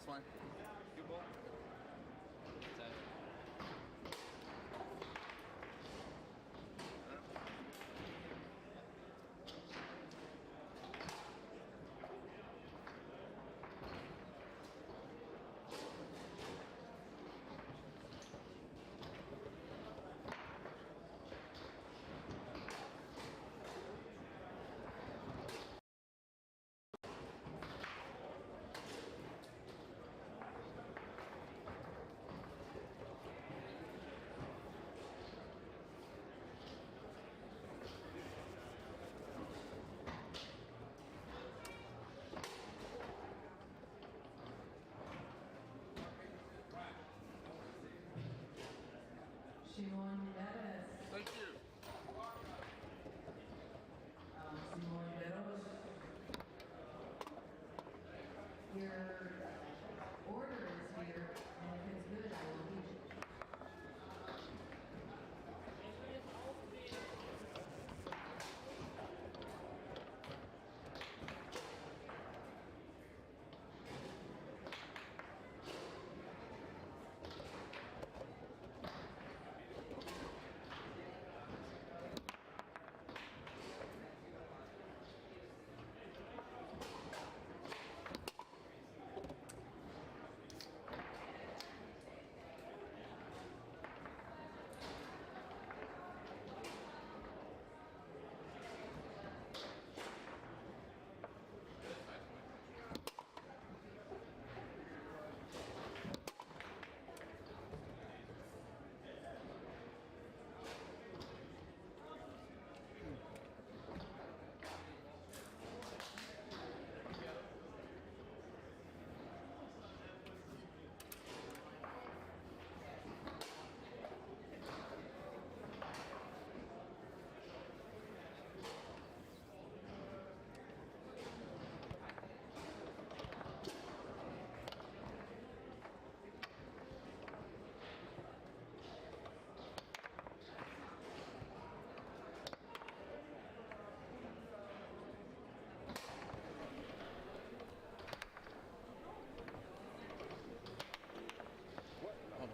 fine. Good ball. Thank you. Your order is here, and if it's good, I will eat it.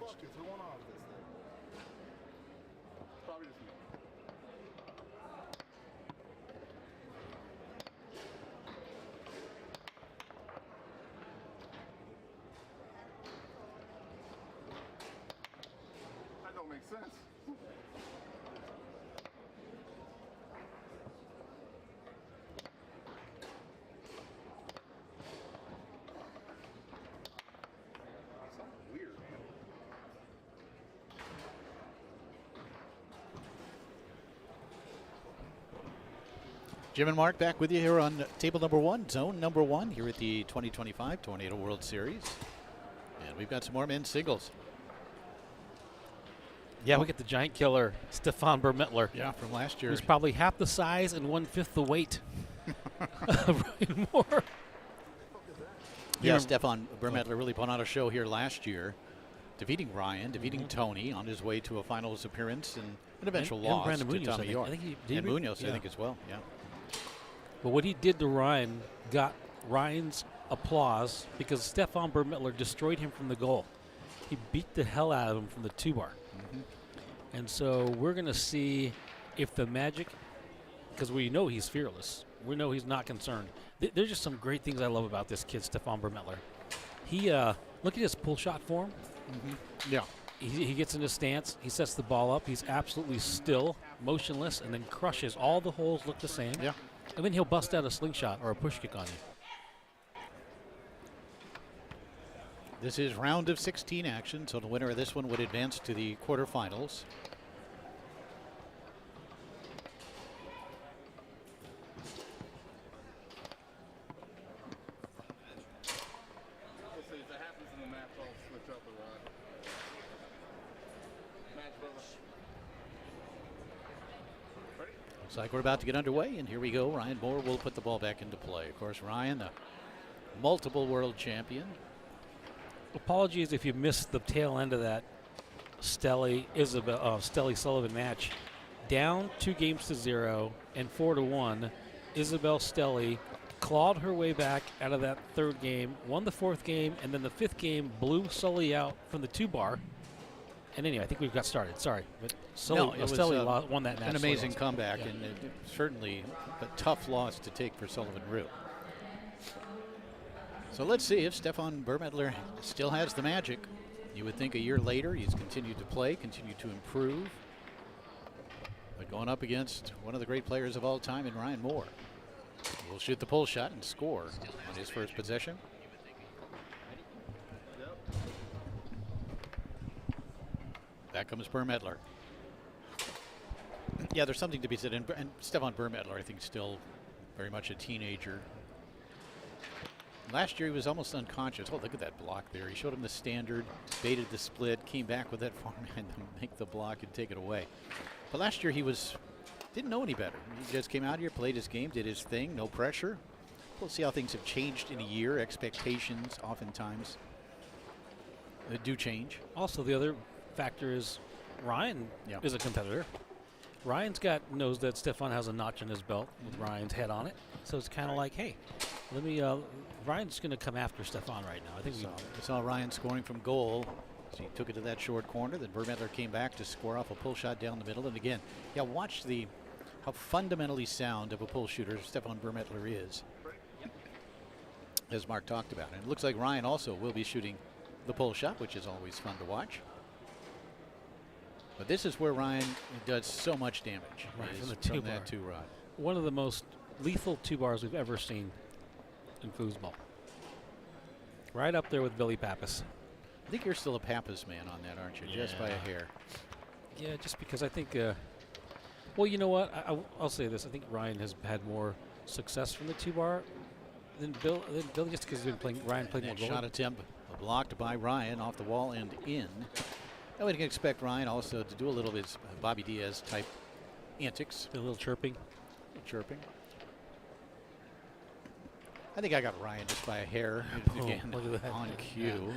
Fuck, you're throwing off this thing. Probably just me. That don't make sense. Something weird, man. Jim and Mark back with you here on table number one, zone number one, here at the 2025 Tornado World Series. And we've got some more men's singles. Yeah, we get the giant killer, Stefan Bermittler. Yeah, from last year. Who's probably half the size and 1/5 the weight of Ryan Moore. Yeah, Stefan Bermittler really put on a show here last year, defeating Ryan, defeating Tony on his way to a finals appearance and an eventual loss Brandon to Munoz, Tommy York. I think he did. And Munoz, I think, as well, yeah. But what he did to Ryan got Ryan's applause because Stefan Bermittler destroyed him from the goal. He beat the hell out of him from the 2-bar. And so we're going to see if the magic, because we know he's fearless. We know he's not concerned. There's just some great things I love about this kid, Stefan Bermittler. He, look at his pull shot form. Yeah. He gets in his stance. He sets the ball up. He's absolutely still, motionless, and then crushes. All the holes look the same. Yeah. And then he'll bust out a slingshot or a push kick on you. This is round of 16 action, so the winner of this one would advance to the quarterfinals. Let's see, if that happens in the match, I'll switch up the rod. Match, brother. Ready? Looks like we're about to get underway, and here we go. Ryan Moore will put the ball back into play. Of course, Ryan, the multiple world champion. Apologies if you missed the tail end of that Stelly Sullivan match. Down 2-0 and 4-1. Isabel Stelly clawed her way back out of that third game, won the fourth game, and then the fifth game blew Sully out from the 2-bar. And anyway, I think we've got started. Sorry, but Sully won that match. An amazing comeback, and certainly a tough loss to take for Sullivan Rue. So let's see if Stefan Burmettler still has the magic. You would think a year later he's continued to play, continued to improve. But going up against one of the great players of all time in Ryan Moore. He'll shoot the pull shot and score on his first possession. Back comes Burmettler. Yeah, there's something to be said. And Stefan Burmettler, I think, still very much a teenager. Last year he was almost unconscious. Oh, look at that block there. He showed him the standard, baited the split, came back with that forehand to make the block and take it away. But last year he didn't know any better. He just came out here, played his game, did his thing, no pressure. We'll see how things have changed in a year. Expectations oftentimes do change. Also, the other factor is Ryan is a competitor. Ryan's knows that Stefan has a notch in his belt with Ryan's head on it. So it's kind of like, hey, let me. Ryan's going to come after Stefan right now. I think we saw Ryan scoring from goal. So he took it to that short corner. Then Burmettler came back to score off a pull shot down the middle. And again, watch how fundamentally sound of a pull shooter Stefan Burmettler is, as Mark talked about. And it looks like Ryan also will be shooting the pull shot, which is always fun to watch. But this is where Ryan does so much damage from that 2-rod. One of the most lethal 2-bars we've ever seen in foosball. Right up there with Billy Pappas. I think you're still a Pappas man on that, aren't you? Yeah. Just by a hair. Yeah, just because I think, well, you know what? I'll say this. I think Ryan has had more success from the 2-bar than Billy, just because Ryan played more goal. Shot attempt blocked by Ryan off the wall and in. And we can expect Ryan also to do a little bit of Bobby Diaz type antics. A little chirping. I think I got Ryan just by a hair again on cue. Yeah.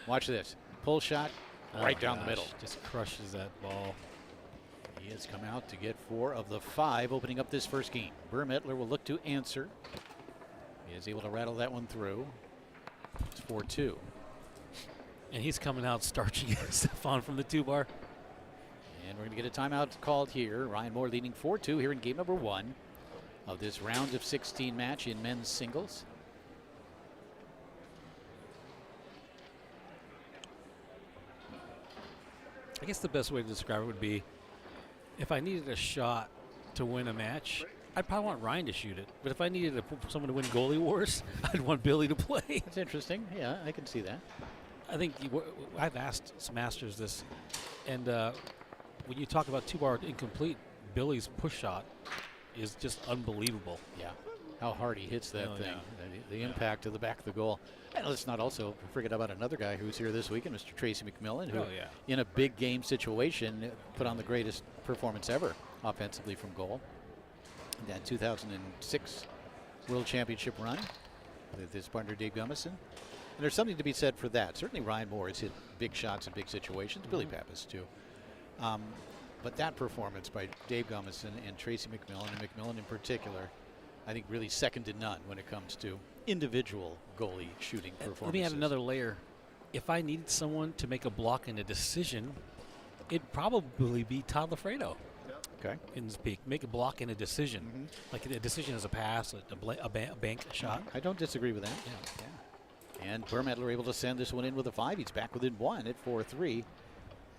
Watch this. Pull shot right down the middle. Just crushes that ball. He has come out to get 4 of the 5 opening up this first game. Burmettler will look to answer. He is able to rattle that one through. It's 4-2. And he's coming out starching Stefan from the 2-bar. And we're going to get a timeout called here. Ryan Moore leading 4-2 here in game number 1 of this round of 16 match in men's singles. I guess the best way to describe it would be if I needed a shot to win a match, I'd probably want Ryan to shoot it. But if I needed someone to win goalie wars, I'd want Billy to play. That's interesting. Yeah, I can see that. I think I've asked some masters this, and when you talk about 2-bar incomplete, Billy's push shot is just unbelievable. Yeah, how hard he hits that thing. Yeah. The impact to the back of the goal. And let's not also forget about another guy who's here this weekend, Mr. Tracy McMillan, who in a big game situation put on the greatest performance ever offensively from goal. That 2006 World Championship run with his partner Dave Gummison. And there's something to be said for that. Certainly Ryan Moore has hit big shots in big situations. Billy Pappas too. But that performance by Dave Gummison and Tracy McMillan, and McMillan in particular, I think really second to none when it comes to individual goalie shooting performances. Let me add another layer. If I needed someone to make a block and a decision, it'd probably be Todd Lafredo. Okay. In his peak, make a block and a decision. Like a decision is a pass, a bank shot. I don't disagree with that. Yeah. And Burmettler able to send this one in with a 5. He's back within 1 at 4-3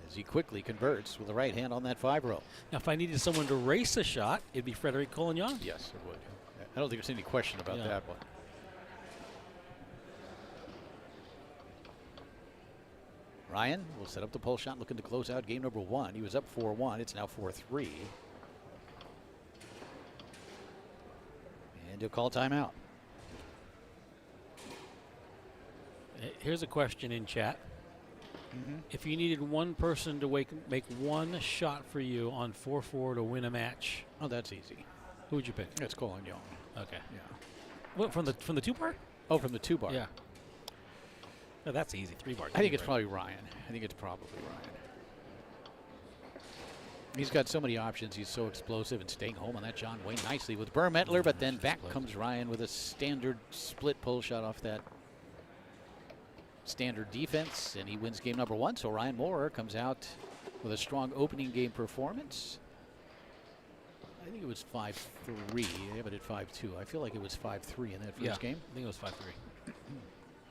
as he quickly converts with the right hand on that 5-row. Now, if I needed someone to race a shot, it'd be Frederic Collignon. Yes, it would. I don't think there's any question about that one. Ryan will set up the pull shot, looking to close out game number 1. He was up 4-1. It's now 4-3. And he'll call timeout. Here's a question in chat. If you needed one person to make one shot for you on 4-4 to win a match, that's easy. Who would you pick? It's Collignon. Okay. Yeah. What, from the 2-bar? Oh, from the 2-bar. Yeah. No, that's easy. 3-bar. I think it's probably Ryan. I think it's probably Ryan. He's got so many options. He's so explosive and staying home on that John Wayne nicely with Barnett, but then back comes Ryan with a standard split pull shot off that standard defense, and he wins game number 1. So Ryan Moore comes out with a strong opening game performance. I think it was 5-3. They have it at 5-2. I feel like it was 5-3 in that first game. I think it was 5-3.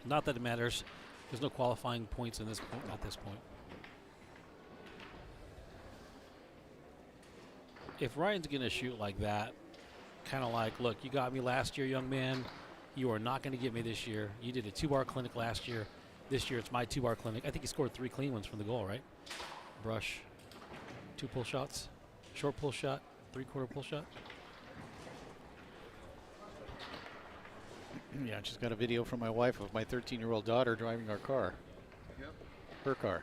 Not that it matters. There's no qualifying points in this at this point. If Ryan's going to shoot like that, kind of like, look, you got me last year, young man. You are not going to get me this year. You did a 2-bar clinic last year. This year it's my 2-bar clinic. I think he scored 3 clean ones from the goal, right? Brush, 2 pull shots, short pull shot, 3/4 pull shot. Yeah, I just got a video from my wife of my 13-year-old daughter driving our car. Yep. Her car,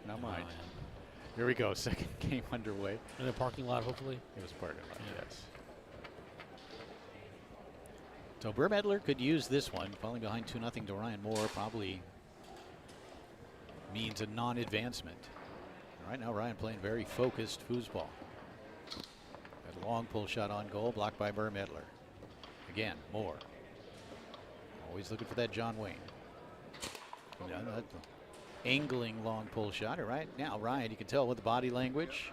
not mine. Oh, Here we go, second game underway. in a parking lot, hopefully. It was a parking lot, yes. So Barnett could use this one. Falling behind 2-0 to Ryan Moore probably means a non-advancement. Right now, Ryan playing very focused foosball. Got a long pull shot on goal, blocked by Barnett. Again, Moore. Always looking for that John Wayne. Yeah, that angling long pull shot. Right now, Ryan, you can tell with the body language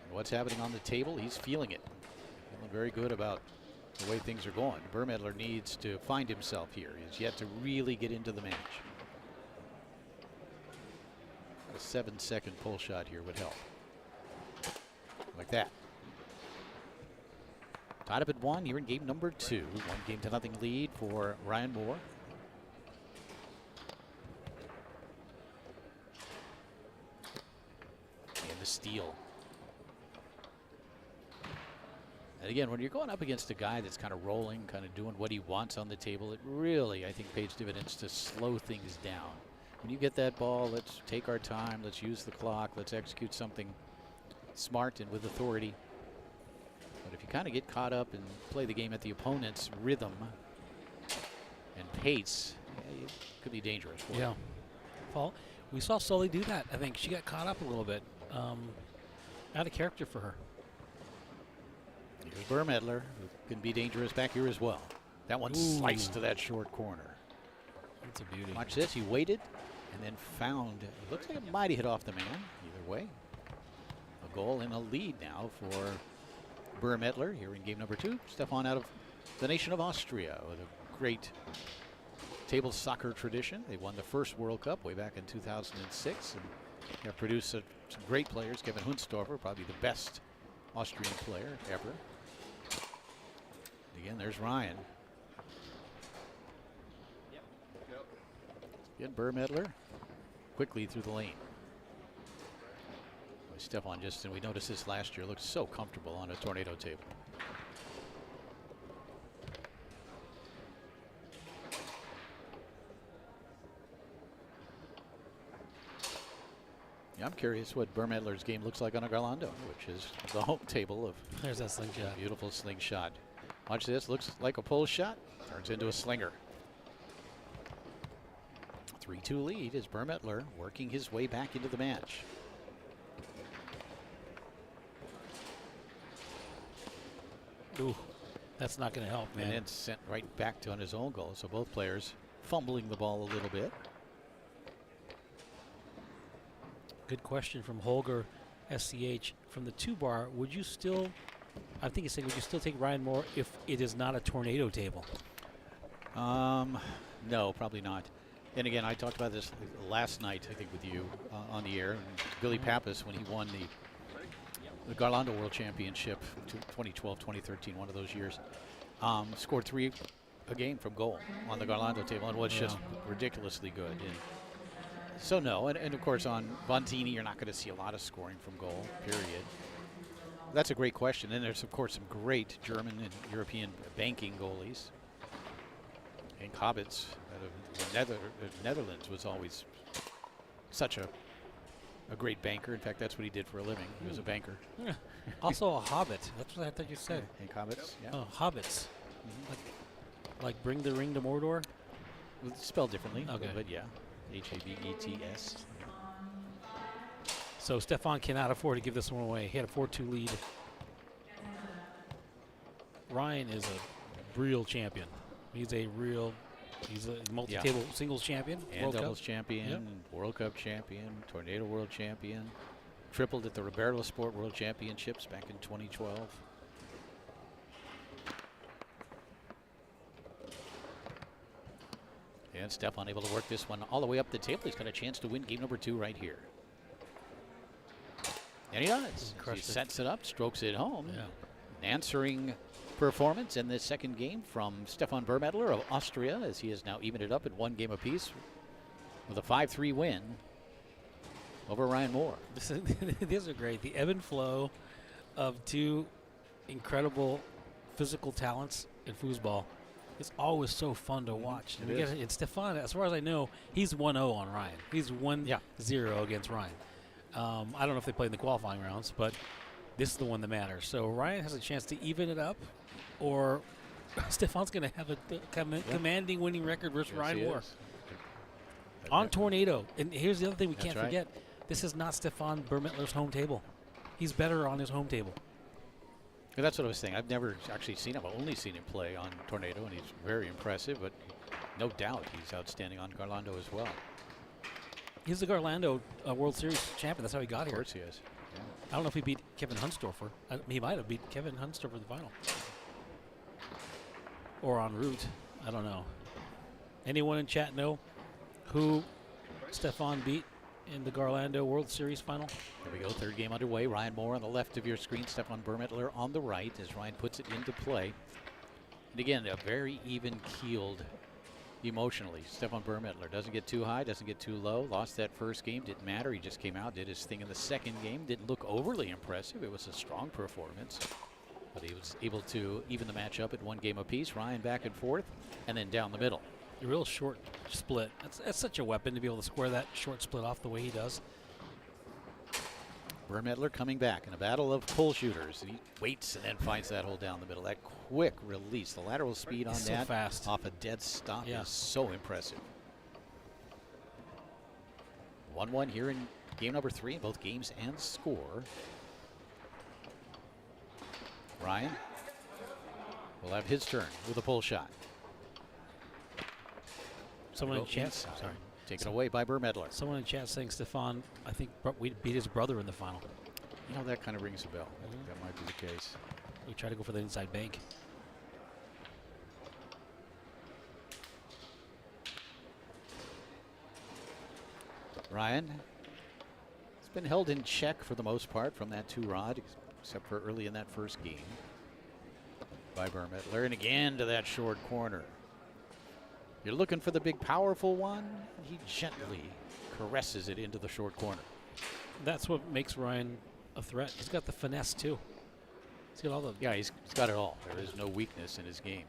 and what's happening on the table, he's feeling it. Feeling very good about the way things are going. Barnett needs to find himself here. He's yet to really get into the match. A 7-second pull shot here would help. Like that. Tied up at 1 here in game number 2. 1-0 lead for Ryan Moore. And the steal. And again, when you're going up against a guy that's kind of rolling, kind of doing what he wants on the table, it really, I think, pays dividends to slow things down. When you get that ball, let's take our time, let's use the clock, let's execute something smart and with authority. But if you kind of get caught up and play the game at the opponent's rhythm and pace, it could be dangerous for you. Paul, we saw Sully do that. I think she got caught up a little bit. Out of character for her. Here's Barnett, who can be dangerous back here as well. That one sliced to that short corner. That's a beauty. Watch this. He waited and then found. It looks like it might have hit off the man. Either way, a goal and a lead now for Barnett here in game number 2. Stefan out of the nation of Austria with a great table soccer tradition. They won the first World Cup way back in 2006 and have produced some great players. Kevin Hundstorfer, probably the best Austrian player ever. Again, there's Ryan. Again, Barnett quickly through the lane. Stefan Justin, we noticed this last year, looked so comfortable on a tornado table. Yeah, I'm curious what Barnett's game looks like on a Garlando, which is the home table of. There's that slingshot. Beautiful slingshot. Watch this, looks like a pull shot, turns into a slinger. 3-2 lead as Barnett working his way back into the match. Ooh, that's not going to help, man. And then sent right back to on his own goal. So both players fumbling the ball a little bit. Good question from Holger SCH. From the 2-bar, would you still, I think he's saying, would you still take Ryan Moore if it is not a tornado table? No, probably not. And again, I talked about this last night, I think, with you on the air. And Billy Pappas, when he won the Garlando World Championship, 2012, 2013, one of those years, scored 3 a game from goal on the Garlando table and was just ridiculously good. And so no, and of course on Bontini, you're not going to see a lot of scoring from goal, period. That's a great question. And there's, of course, some great German and European banking goalies. And Kobitz out of Netherlands was always such a great banker. In fact, that's what he did for a living. He was a banker. Yeah. Also a hobbit. That's what I thought you said. And Kobitz, yeah. Oh, hobbits. Like bring the ring to Mordor? Spelled differently, Okay. but yeah. Habets. So Stefan cannot afford to give this one away. He had a 4-2 lead. Ryan is a real champion. He's a multi-table singles champion, and World doubles Cup champion, World Cup champion, Tornado World champion, tripled at the Roberto Sport World Championships back in 2012. And Stefan able to work this one all the way up the table. He's got a chance to win game number 2 right here. And he does. He sets it up, strokes it home. Yeah. An answering performance in this second game from Stefan Burmettler of Austria, as he has now evened it up at 1 game apiece with a 5-3 win over Ryan Moore. These are great. The ebb and flow of 2 incredible physical talents in foosball. It's always so fun to watch. And Stefan, as far as I know, he's 1-0 on Ryan. He's 1-0 against Ryan. I don't know if they played in the qualifying rounds, but this is the one that matters. So Ryan has a chance to even it up, or Stefan's going to have a commanding winning record versus Ryan Moore. On Tornado. And here's the other thing we can't forget. This is not Stefan Burmettler's home table. He's better on his home table. And that's what I was saying. I've never actually seen him. I've only seen him play on Tornado, and he's very impressive, but no doubt he's outstanding on Garlando as well. He's the Garlando World Series champion. That's how he got here. Of course he is. Yeah. I don't know if he beat Kevin Hunsdorfer. He might have beat Kevin Hunsdorfer in the final. Or en route. I don't know. Anyone in chat know who Stefan beat in the Garlando World Series final? Here we go, third game underway. Ryan Moore on the left of your screen, Stefan Burmettler on the right as Ryan puts it into play. And again, a very even-keeled emotionally. Stefan Burmettler doesn't get too high, doesn't get too low. Lost that first game, didn't matter. He just came out, did his thing in the second game. Didn't look overly impressive. It was a strong performance, but he was able to even the match up at 1 game apiece. Ryan back and forth, and then down the middle. A real short split. That's such a weapon to be able to square that short split off the way he does. Burmettler coming back in a battle of pull shooters. He waits and then finds that hole down the middle. That quick release, the lateral speed on so that fast. Off a dead stop is so impressive. 1-1 here in game number 3 in both games and score. Ryan will have his turn with a pull shot. Someone in chat, taken away by Burmettler. Someone in chat saying Stefan, I think we beat his brother in the final. You know, that kind of rings a bell. That might be the case. We try to go for the inside bank. Ryan has been held in check for the most part from that 2-rod, except for early in that first game by Burmettler. And again to that short corner. You're looking for the big, powerful one. He gently caresses it into the short corner. That's what makes Ryan a threat. He's got the finesse, too. He's got all the... Yeah, he's got it all. There is no weakness in his game.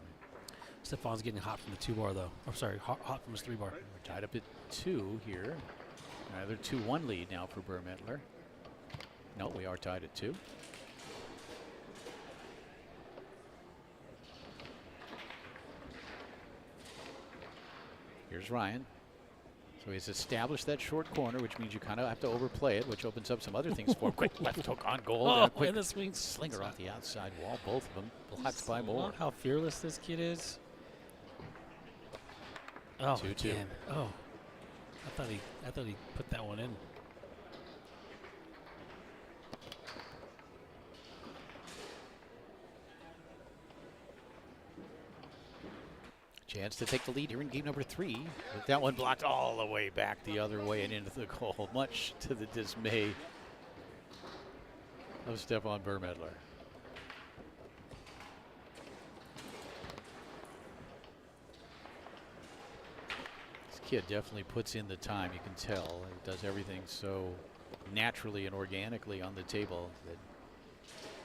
Stefan's getting hot from the 2-bar, though. I'm sorry, hot from his 3-bar. We're tied up at 2 here. Another 2-1 lead now for Burmettler. No, we are tied at 2. Here's Ryan. So he's established that short corner, which means you kind of have to overplay it, which opens up some other things for him. Quick left hook on goal. Oh, quick and the swing slinger off the outside wall. Both of them blocked by Moore. How fearless this kid is. Oh, 2-2. Man. Oh, I thought he put that one in. Chance to take the lead here in game number 3. But that one blocked all the way back the other way and into the goal, much to the dismay of Stefan Burmettler. This kid definitely puts in the time, you can tell. He does everything so naturally and organically on the table that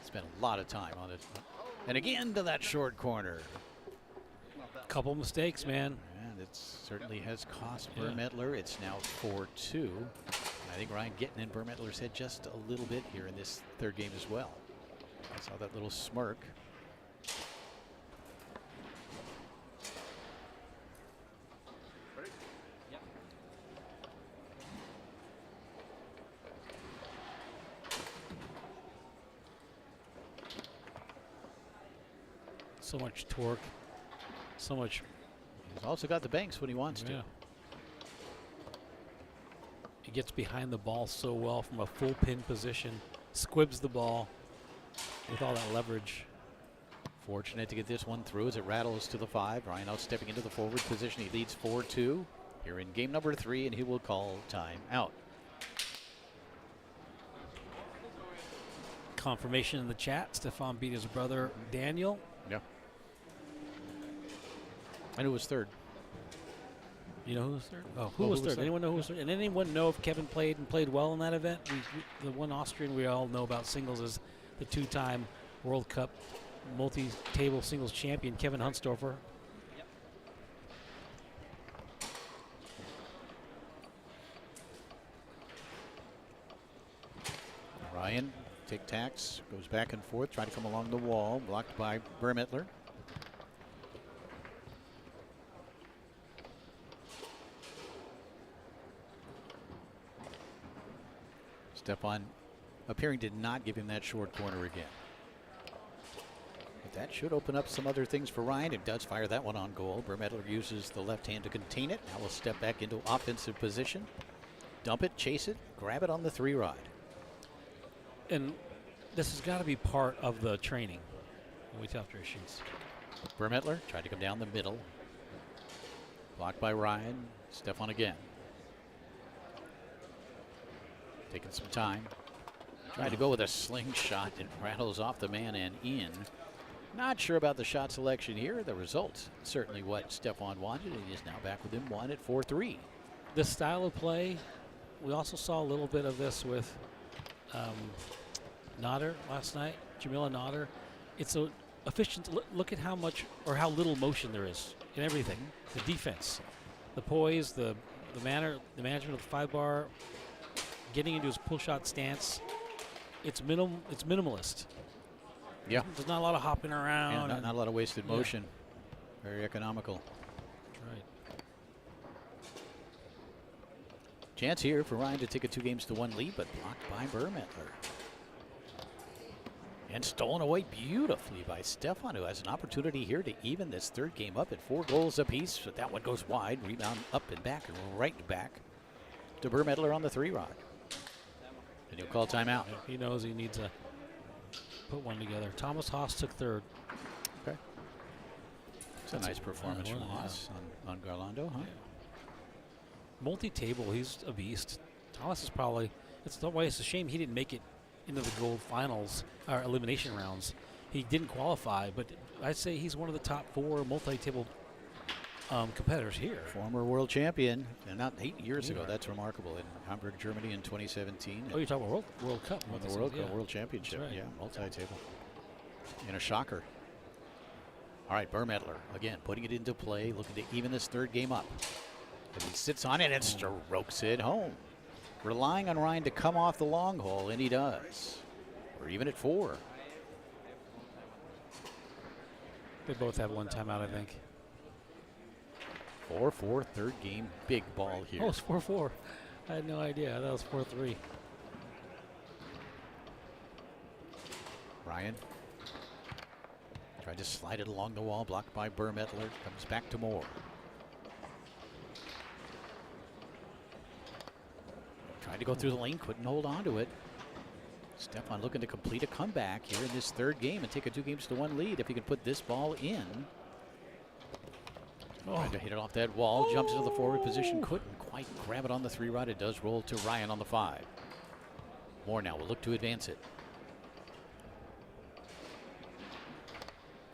spent a lot of time on it. And again to that short corner. Couple mistakes, man. And it certainly has cost Burmettler. It's now 4-2. I think Ryan getting in Burmettler's head just a little bit here in this third game as well. I saw that little smirk. So much torque, so much. He's also got the banks when he wants to. He gets behind the ball so well from a full pin position, squibs the ball with all that leverage. Fortunate to get this one through as it rattles to the 5. Ryan out stepping into the forward position. He leads 4-2 here in game number 3, and he will call timeout. Confirmation in the chat. Stefan beat his brother Daniel. Yeah. And who was third? You know who was third? Oh, who was third? Anyone know who was third? And anyone know if Kevin played well in that event? The one Austrian we all know about singles is the 2-time World Cup multi-table singles champion, Kevin Huntsdorfer. Yep. Ryan, tic-tacs, goes back and forth, trying to come along the wall, blocked by Vermittler. Stefan appearing to not give him that short corner again. But that should open up some other things for Ryan. It does fire that one on goal. Vermittler uses the left hand to contain it. Now we'll step back into offensive position. Dump it, chase it, grab it on the 3-rod. And this has got to be part of the training when we tell after he shoots. Vermittler tried to come down the middle. Blocked by Ryan. Stefan again. Taking some time. Tried to go with a slingshot. It rattles off the man and in. Not sure about the shot selection here. The result, certainly what Stefan wanted, and he is now back within 1 at 4-3. This style of play, we also saw a little bit of this with Nodder last night, Jamila Nodder. It's a efficient. Look at how much or how little motion there is in everything. The defense, the poise, the management of the 5-bar, getting into his pull shot stance. It's minimalist. Yeah. There's not a lot of hopping around. Yeah, not a lot of wasted motion. Very economical. That's right. Chance here for Ryan to take a 2-1 lead, but blocked by Vermittler. And stolen away beautifully by Stefan, who has an opportunity here to even this third game up at 4 goals apiece. But that one goes wide. Rebound up and back and right back to Vermittler on the 3-rod. And he'll call timeout. He knows he needs to put one together. Thomas Haas took third. Okay. It's a nice performance from Haas on Garlando, huh? Yeah. Multi-table, he's a beast. Thomas is probably, it's the way it's a shame he didn't make it into the gold finals or elimination rounds. He didn't qualify, but I'd say he's one of the top 4 multi-table competitors here. Former world champion, and not 8 years ago. That's remarkable. In Hamburg, Germany in 2017. Oh, you're talking about World Cup. Won the World Championship. Right. Yeah, multi-table. In a shocker. All right, Vermittler, again, putting it into play, looking to even this third game up. And he sits on it and strokes it home. Relying on Ryan to come off the long hole, and he does. We're even at 4. They both have one timeout, I think. 4-4, third game, big ball here. Oh, it's 4-4. I had no idea. That was 4-3. Ryan tried to slide it along the wall, blocked by Vermittler. Comes back to Moore. Tried to go through the lane, couldn't hold on to it. Stefan looking to complete a comeback here in this third game and take a 2-1 lead if he can put this ball in. Tried to hit it off that wall, jumps into the forward position, couldn't quite grab it on the 3-rod. It does roll to Ryan on the 5. Moore now will look to advance it.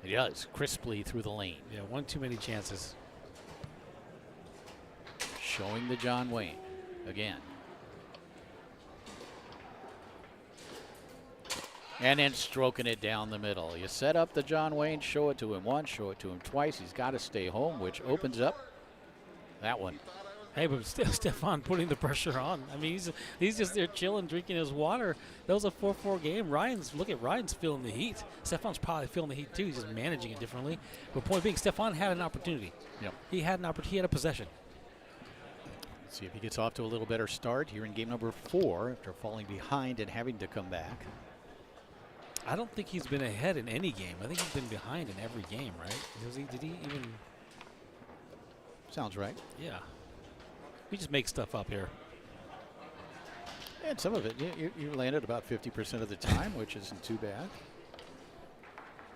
He does, crisply through the lane. Yeah, one too many chances. Showing the John Wayne again. And then stroking it down the middle. You set up the John Wayne, show it to him once, show it to him twice. He's got to stay home, which opens up that one. Hey, but still Stefan putting the pressure on. I mean, he's just there chilling, drinking his water. That was a 4-4 game. Ryan's feeling the heat. Stefan's probably feeling the heat too. He's just managing it differently. But point being, Stefan had an opportunity. Yep. He had an opportunity. He had a possession. Let's see if he gets off to a little better start here in game number 4 after falling behind and having to come back. I don't think he's been ahead in any game. I think he's been behind in every game, right? Did he even? Sounds right. Yeah. We just make stuff up here. And some of it, you land it about 50% of the time, which isn't too bad.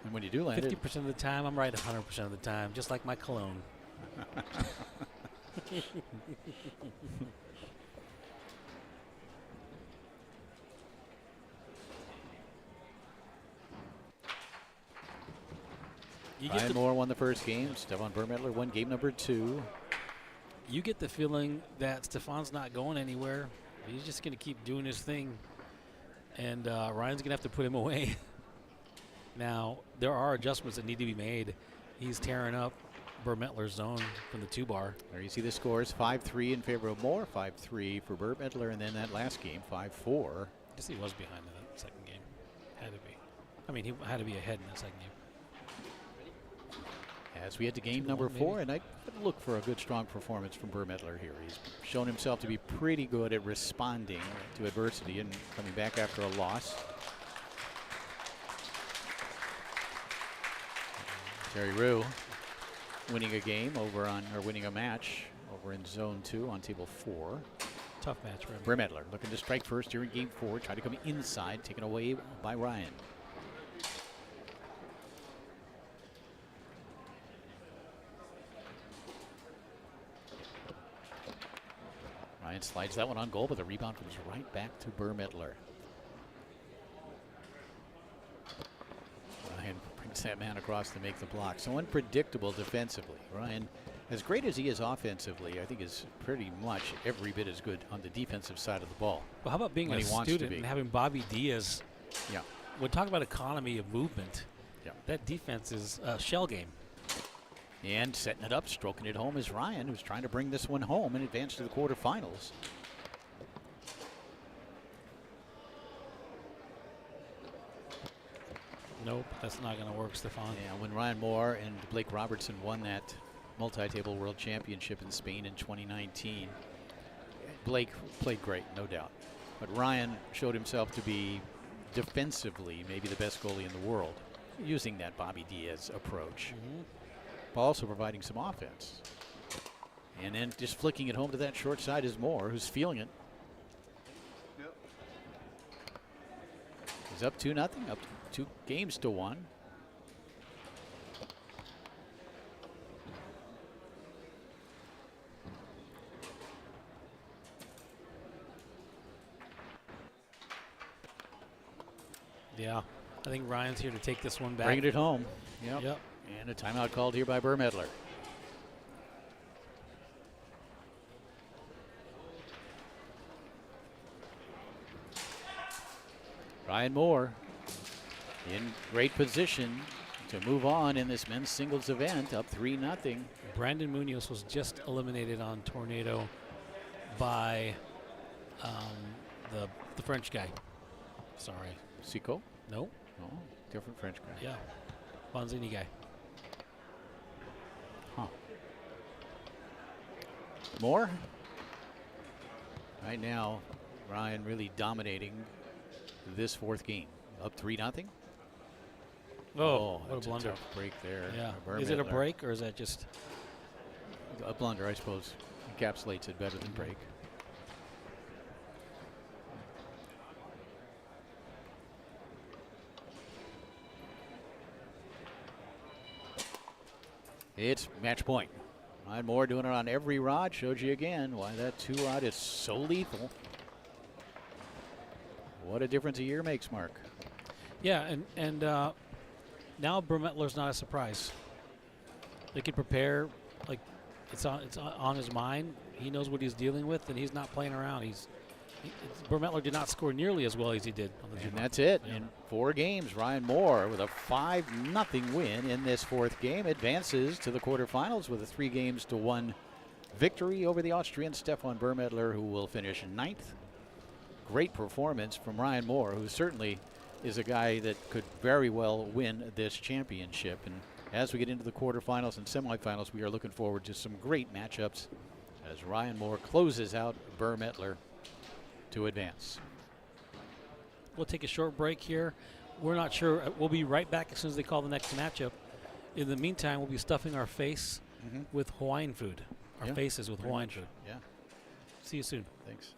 And when you do land 50% of the time, I'm right 100% of the time, just like my cologne. Ryan Moore won the first game. Stefan Burmettler won game number 2. You get the feeling that Stefan's not going anywhere. He's just going to keep doing his thing. And Ryan's going to have to put him away. Now, there are adjustments that need to be made. He's tearing up Burmettler's zone from the 2-bar. There you see the scores, 5-3 in favor of Moore, 5-3 for Burmettler, and then that last game, 5-4. I guess he was behind in that second game. Had to be. I mean, he had to be ahead in that second game. As we head to game number 4, and I look for a good, strong performance from Burmettler here. He's shown himself to be pretty good at responding to adversity and coming back after a loss. Terry Rue winning a game over on, or winning a match over in zone 2 on table 4. Tough match for him. Burmettler looking to strike first here in game 4, try to come inside, taken away by Ryan. Ryan slides that one on goal, but the rebound comes right back to Burmettler. Ryan brings that man across to make the block. So unpredictable defensively. Ryan, as great as he is offensively, I think is pretty much every bit as good on the defensive side of the ball. Well, how about being a student and having Bobby Diaz? Yeah. When talking about economy of movement, yeah, that defense is a shell game. And setting it up, stroking it home is Ryan, who's trying to bring this one home and advance to the quarterfinals. Nope, that's not going to work, Stefan. Yeah, when Ryan Moore and Blake Robertson won that multi-table world championship in Spain in 2019, Blake played great, no doubt. But Ryan showed himself to be defensively maybe the best goalie in the world, using that Bobby Diaz approach. While also providing some offense. And then just flicking it home to that short side is Moore, who's feeling it. Yep. He's up 2-0, up 2 games to 1. Yeah, I think Ryan's here to take this one back. Bringing it home. Yep. And a timeout called here by Burmettler. Ryan Moore in great position to move on in this men's singles event, up 3-0. Brandon Munoz was just eliminated on Tornado by the French guy. Sorry. Sico? No. Oh, different French guy. Yeah. Bonzini guy. Huh. Moore? Right now, Ryan really dominating this 4th game. Up 3-0. Oh, what that's a blunder. tough break there. Yeah. Is it a break or is that just a blunder? I suppose encapsulates it better than break. It's match point. Ryan Moore doing it on every rod. Showed you again why that 2-rod is so lethal. What a difference a year makes, Mark. Yeah, and now Burmettler's not a surprise. They can prepare, like it's on his mind. He knows what he's dealing with, and he's not playing around. Burmettler did not score nearly as well as he did on the And that's it. Yeah. In 4 games, Ryan Moore with a 5-0 win in this 4th game advances to the quarterfinals with a 3-1 victory over the Austrian Stefan Burmettler, who will finish 9th. Great performance from Ryan Moore, who certainly is a guy that could very well win this championship. And as we get into the quarterfinals and semifinals, we are looking forward to some great matchups as Ryan Moore closes out Burmettler to advance. We'll take a short break here. we're not sure. We'll be right back as soon as they call the next matchup. In the meantime, we'll be stuffing our face with Hawaiian food. Our faces with Hawaiian food. Yeah. See you soon. Thanks.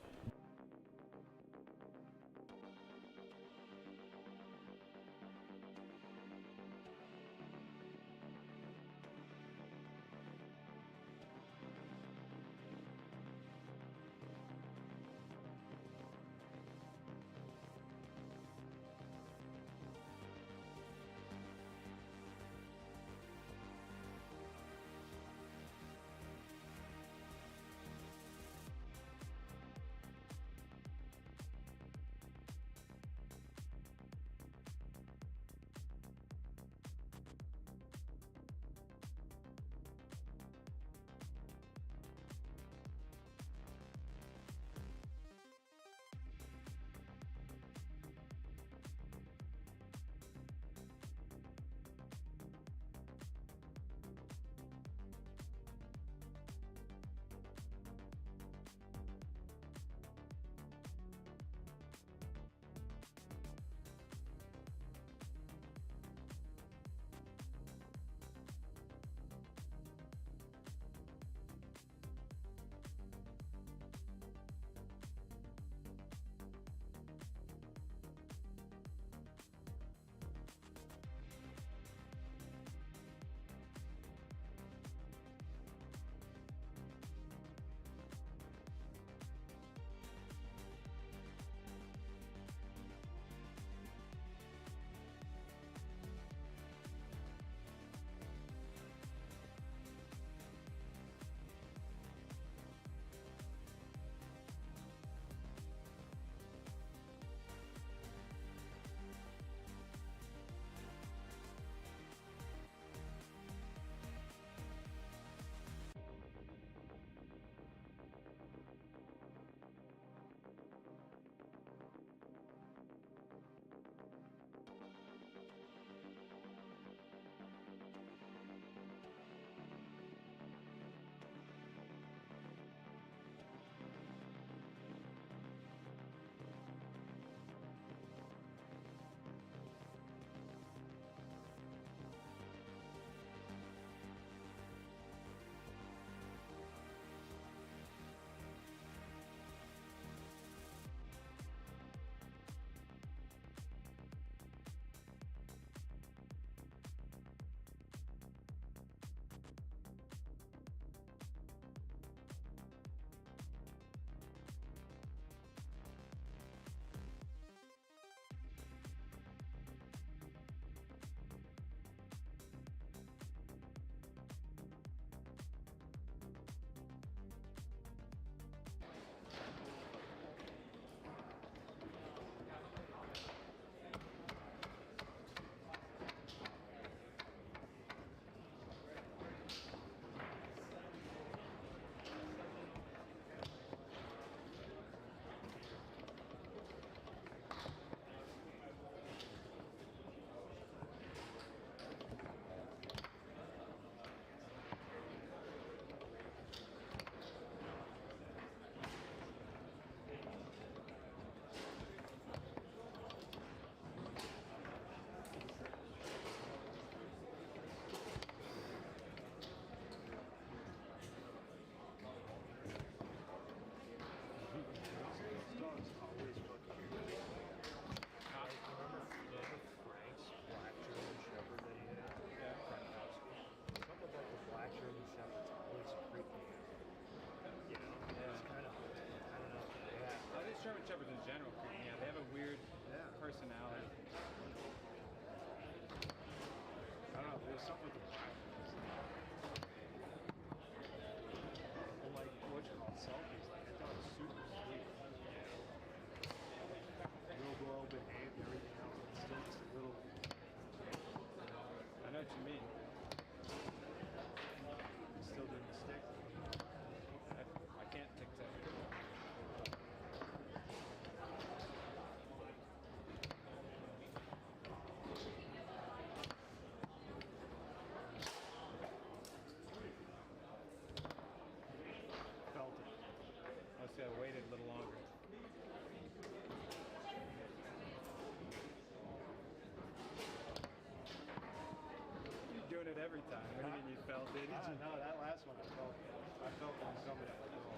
No, that last one I felt one coming at my goal.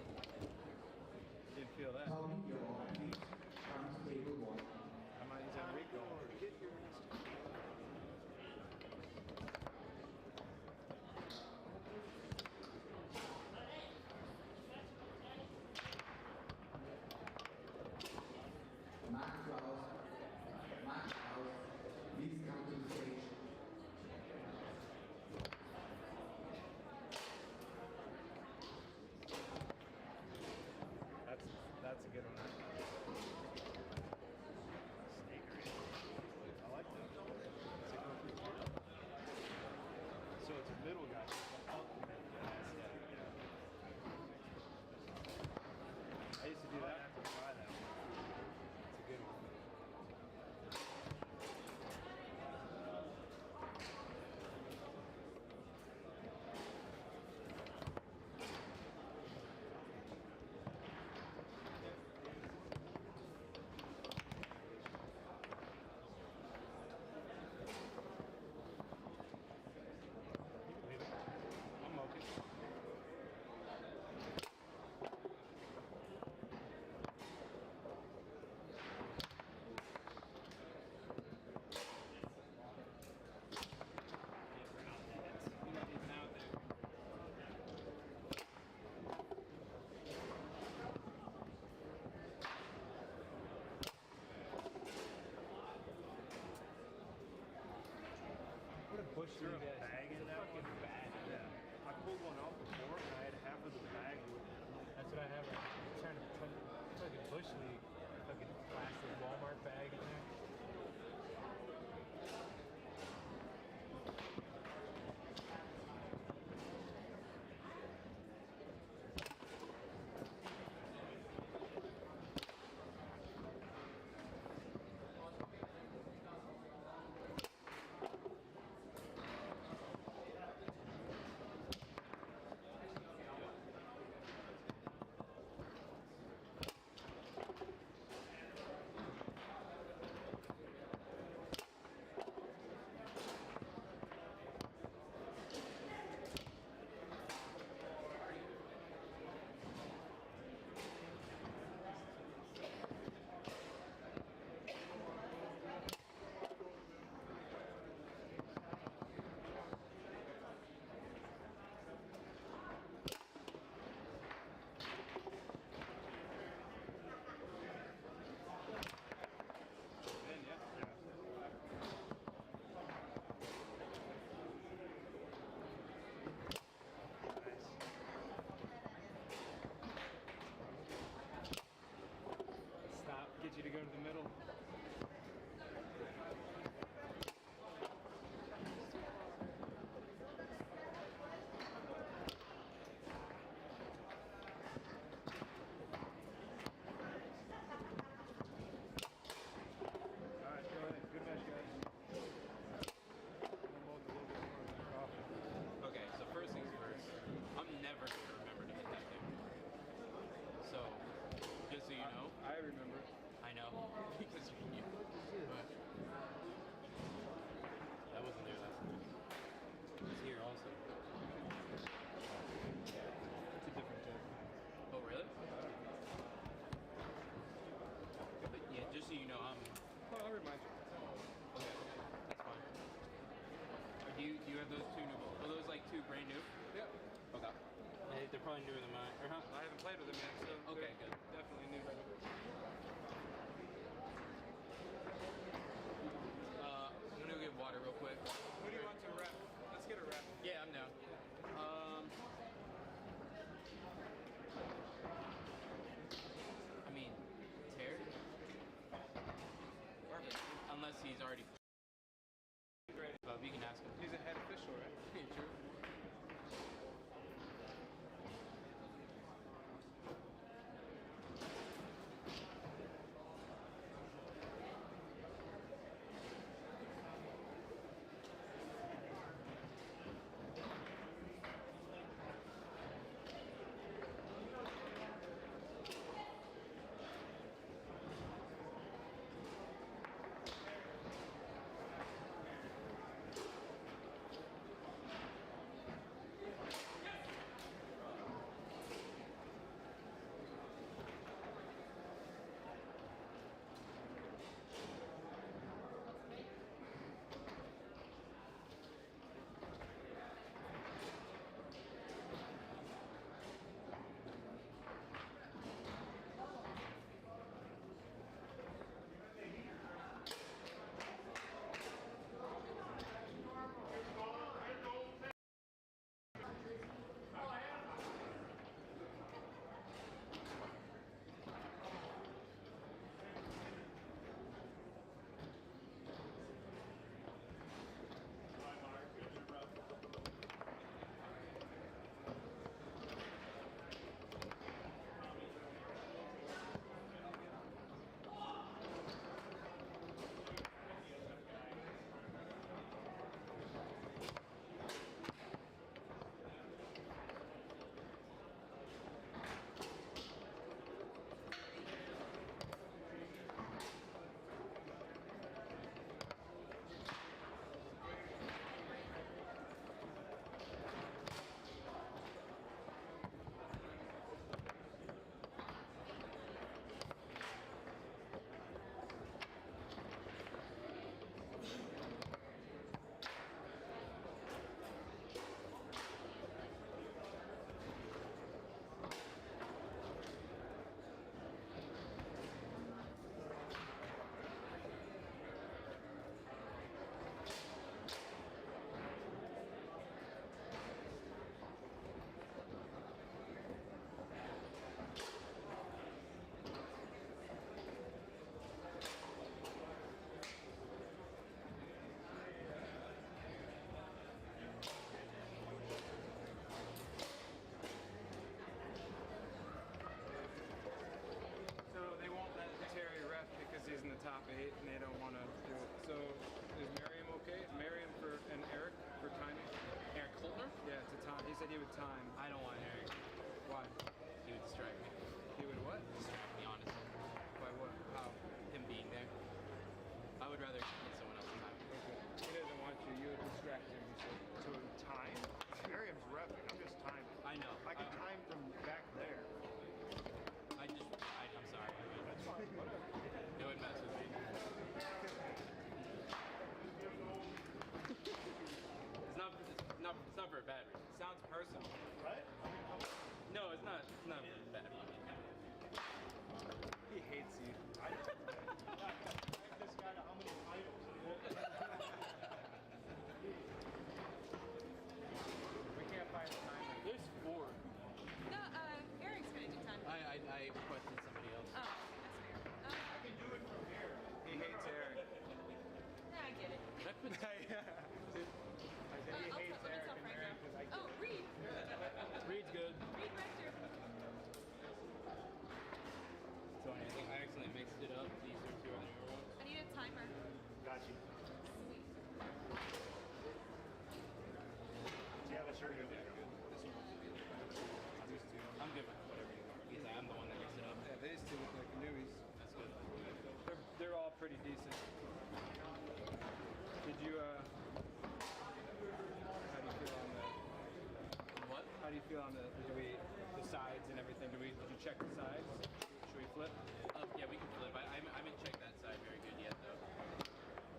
Didn't feel that. Tony, you're on. Please come to table 1. I might use Enrico. Mark Klaus, please come to the stage. That's a good one. Snakery. I like that. It's a good one. So it's a middle guy. I used to do that. I have to try that one. It's a good one. I'm okay. What a bush threw a bag in that fucking bag. Yeah. I pulled one off before and I had half of the bag. That's what I have. I'm trying to fucking bush league. Fucking plastic Walmart bag in there. Get you to go to the middle. Alright, go ahead. Good match, guys. Okay, so first things first, I'm never going to remember to hit that thing. So, just so you know. I remember. I know, because you're new. But that wasn't there last time. It's here also. It's a different tip. Oh, really? But yeah, just so you know, Oh, I'll remind you. okay, that's fine. Do you have those two new balls? Are those like two brand new? Yeah. Okay. They're probably newer than mine. Or, huh? I haven't played with them yet, so Okay, good. definitely new. I'm gonna go get water real quick. Who do you want to rep? Let's get a rep. Yeah, I'm down. I mean, Terry? Unless he's already. But you can ask him. He's a head official, right? True. He said he would time. I don't want Eric. Why? He would distract me. He would what? Distract me, honestly. By what? How? Him being there. I would rather get someone else time. Okay. He doesn't want you. You would distract him. You said. To time? Miriam's repping. I'm just timing. I know. I can time from back there. I'm sorry. That's fine. Whatever. It would mess with me. It's not for a bad reason. It sounds personal. Right? No, it's not bad. He hates you. I know. This guy to how many titles? We can't find a timer. There's 4. No, Eric's gonna do time. I requested somebody else. Oh, that's fair. I can do it from here. He hates Eric. Yeah, I get it. That puts I said he hates Let me Eric tell and Frank Eric now. is like. Oh, Reed. Reed's good. Reed Rector. Tony, I think I accidentally mixed it up. These are 2 other ones. I need a timer. Got you. Sweet. Yeah, that's sure good. I'm good with whatever you want. Because I'm the one that mixed it up. Yeah, these two look like newbies. That's good. They're all pretty decent. Did you how do you feel on the the sides and everything? Did you check the sides? Should we flip? Yeah, we can flip. I haven't checked that side very good yet, though.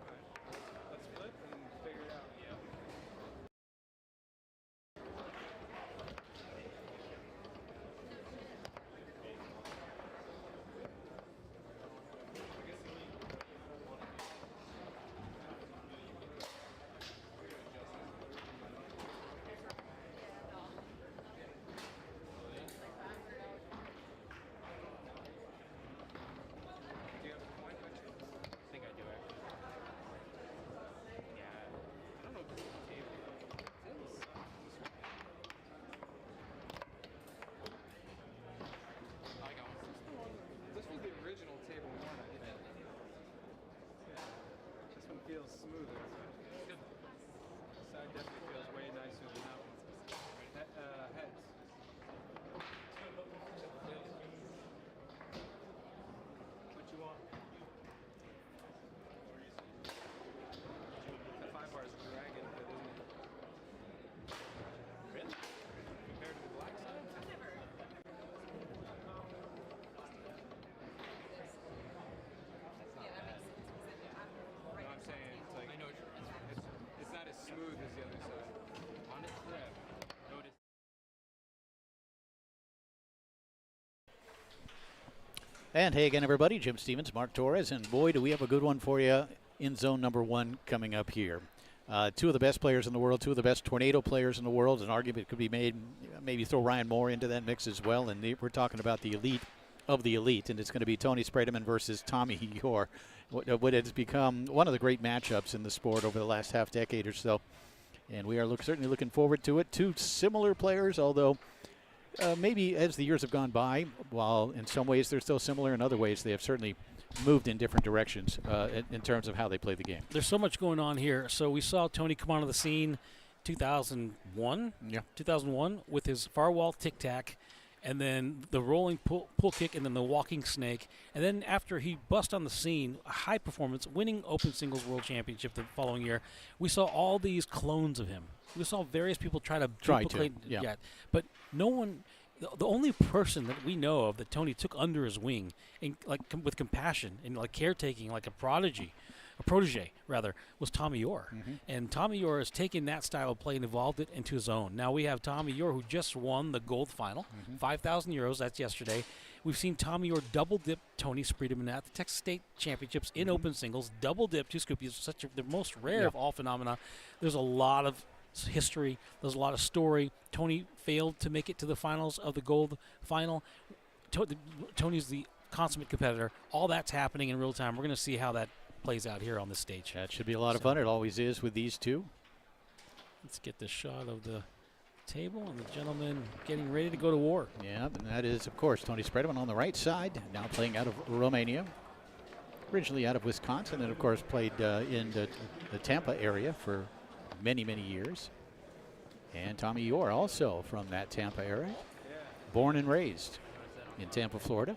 Alright. Let's flip and figure it out. Yeah. Do you have a coin picture? I think I do, actually. Yeah. I don't know if it's on the table. I got one. This was the original table 1 I did. This one feels smoother. Good. This side definitely feels way nicer than that one. Heads. What you want? The 5 bar is dragging, but isn't it? Really? Compared to the black side? I've never. Yeah, that makes sense. Because I'm right No, I'm next to saying the it's table. like I know what you're it's not as smooth as the other side. honestly, I've noticed. And hey again, everybody. Jim Stevens, Mark Torres, and boy, do we have a good one for you in zone number 1 coming up here. 2 of the best players in the world, 2 of the best tornado players in the world. An argument could be made, maybe throw Ryan Moore into that mix as well. And we're talking about the elite of the elite, and it's going to be Tony Spreman versus Tommy Yor. What has become one of the great matchups in the sport over the last half decade or so. And we are certainly looking forward to it. 2 similar players, although maybe as the years have gone by, while in some ways they're still similar, in other ways they have certainly moved in different directions in terms of how they play the game. There's so much going on here. So we saw Tony come onto the scene 2001, 2001 with his far wall tic-tac, and then the rolling pull kick, and then the walking snake. And then after he bust on the scene, a high performance, winning Open Singles World Championship the following year, we saw all these clones of him. We saw various people try to duplicate yeah. but no one. The only person that we know of that Tony took under his wing, and with compassion and caretaking, like a protege, was Tommy Yor. And Tommy Yor has taken that style of play and evolved it into his own. Now we have Tommy Yor, who just won the gold final, 5,000 euros. That's yesterday. We've seen Tommy Yor double dip Tony Spreman at the Texas State Championships in open singles. Double dip 2 Scoopies, the most rare of all phenomena. There's a lot of history. There's a lot of story. Tony failed to make it to the finals of the gold final. Tony's the consummate competitor. All that's happening in real time. We're going to see how that plays out here on this stage. That should be a lot of fun. It always is with these 2. Let's get the shot of the table and the gentleman getting ready to go to war. Yeah, and that is, of course, Tony Spreman on the right side, now playing out of Romania. Originally out of Wisconsin, and of course played in the Tampa area for many, many years. And Tommy Orr also from that Tampa area. Born and raised in Tampa, Florida.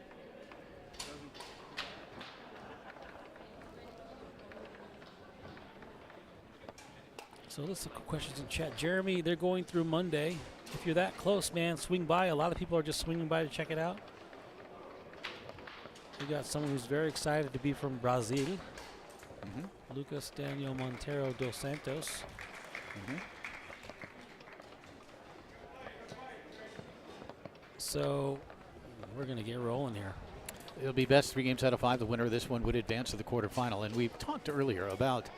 So let's look at questions in chat. Jeremy, they're going through Monday. If you're that close, man, swing by. A lot of people are just swinging by to check it out. We got someone who's very excited to be from Brazil. Lucas Daniel Montero dos Santos. So we're going to get rolling here. It'll be best 3 games out of 5. The winner of this one would advance to the quarterfinal. And we've talked earlier about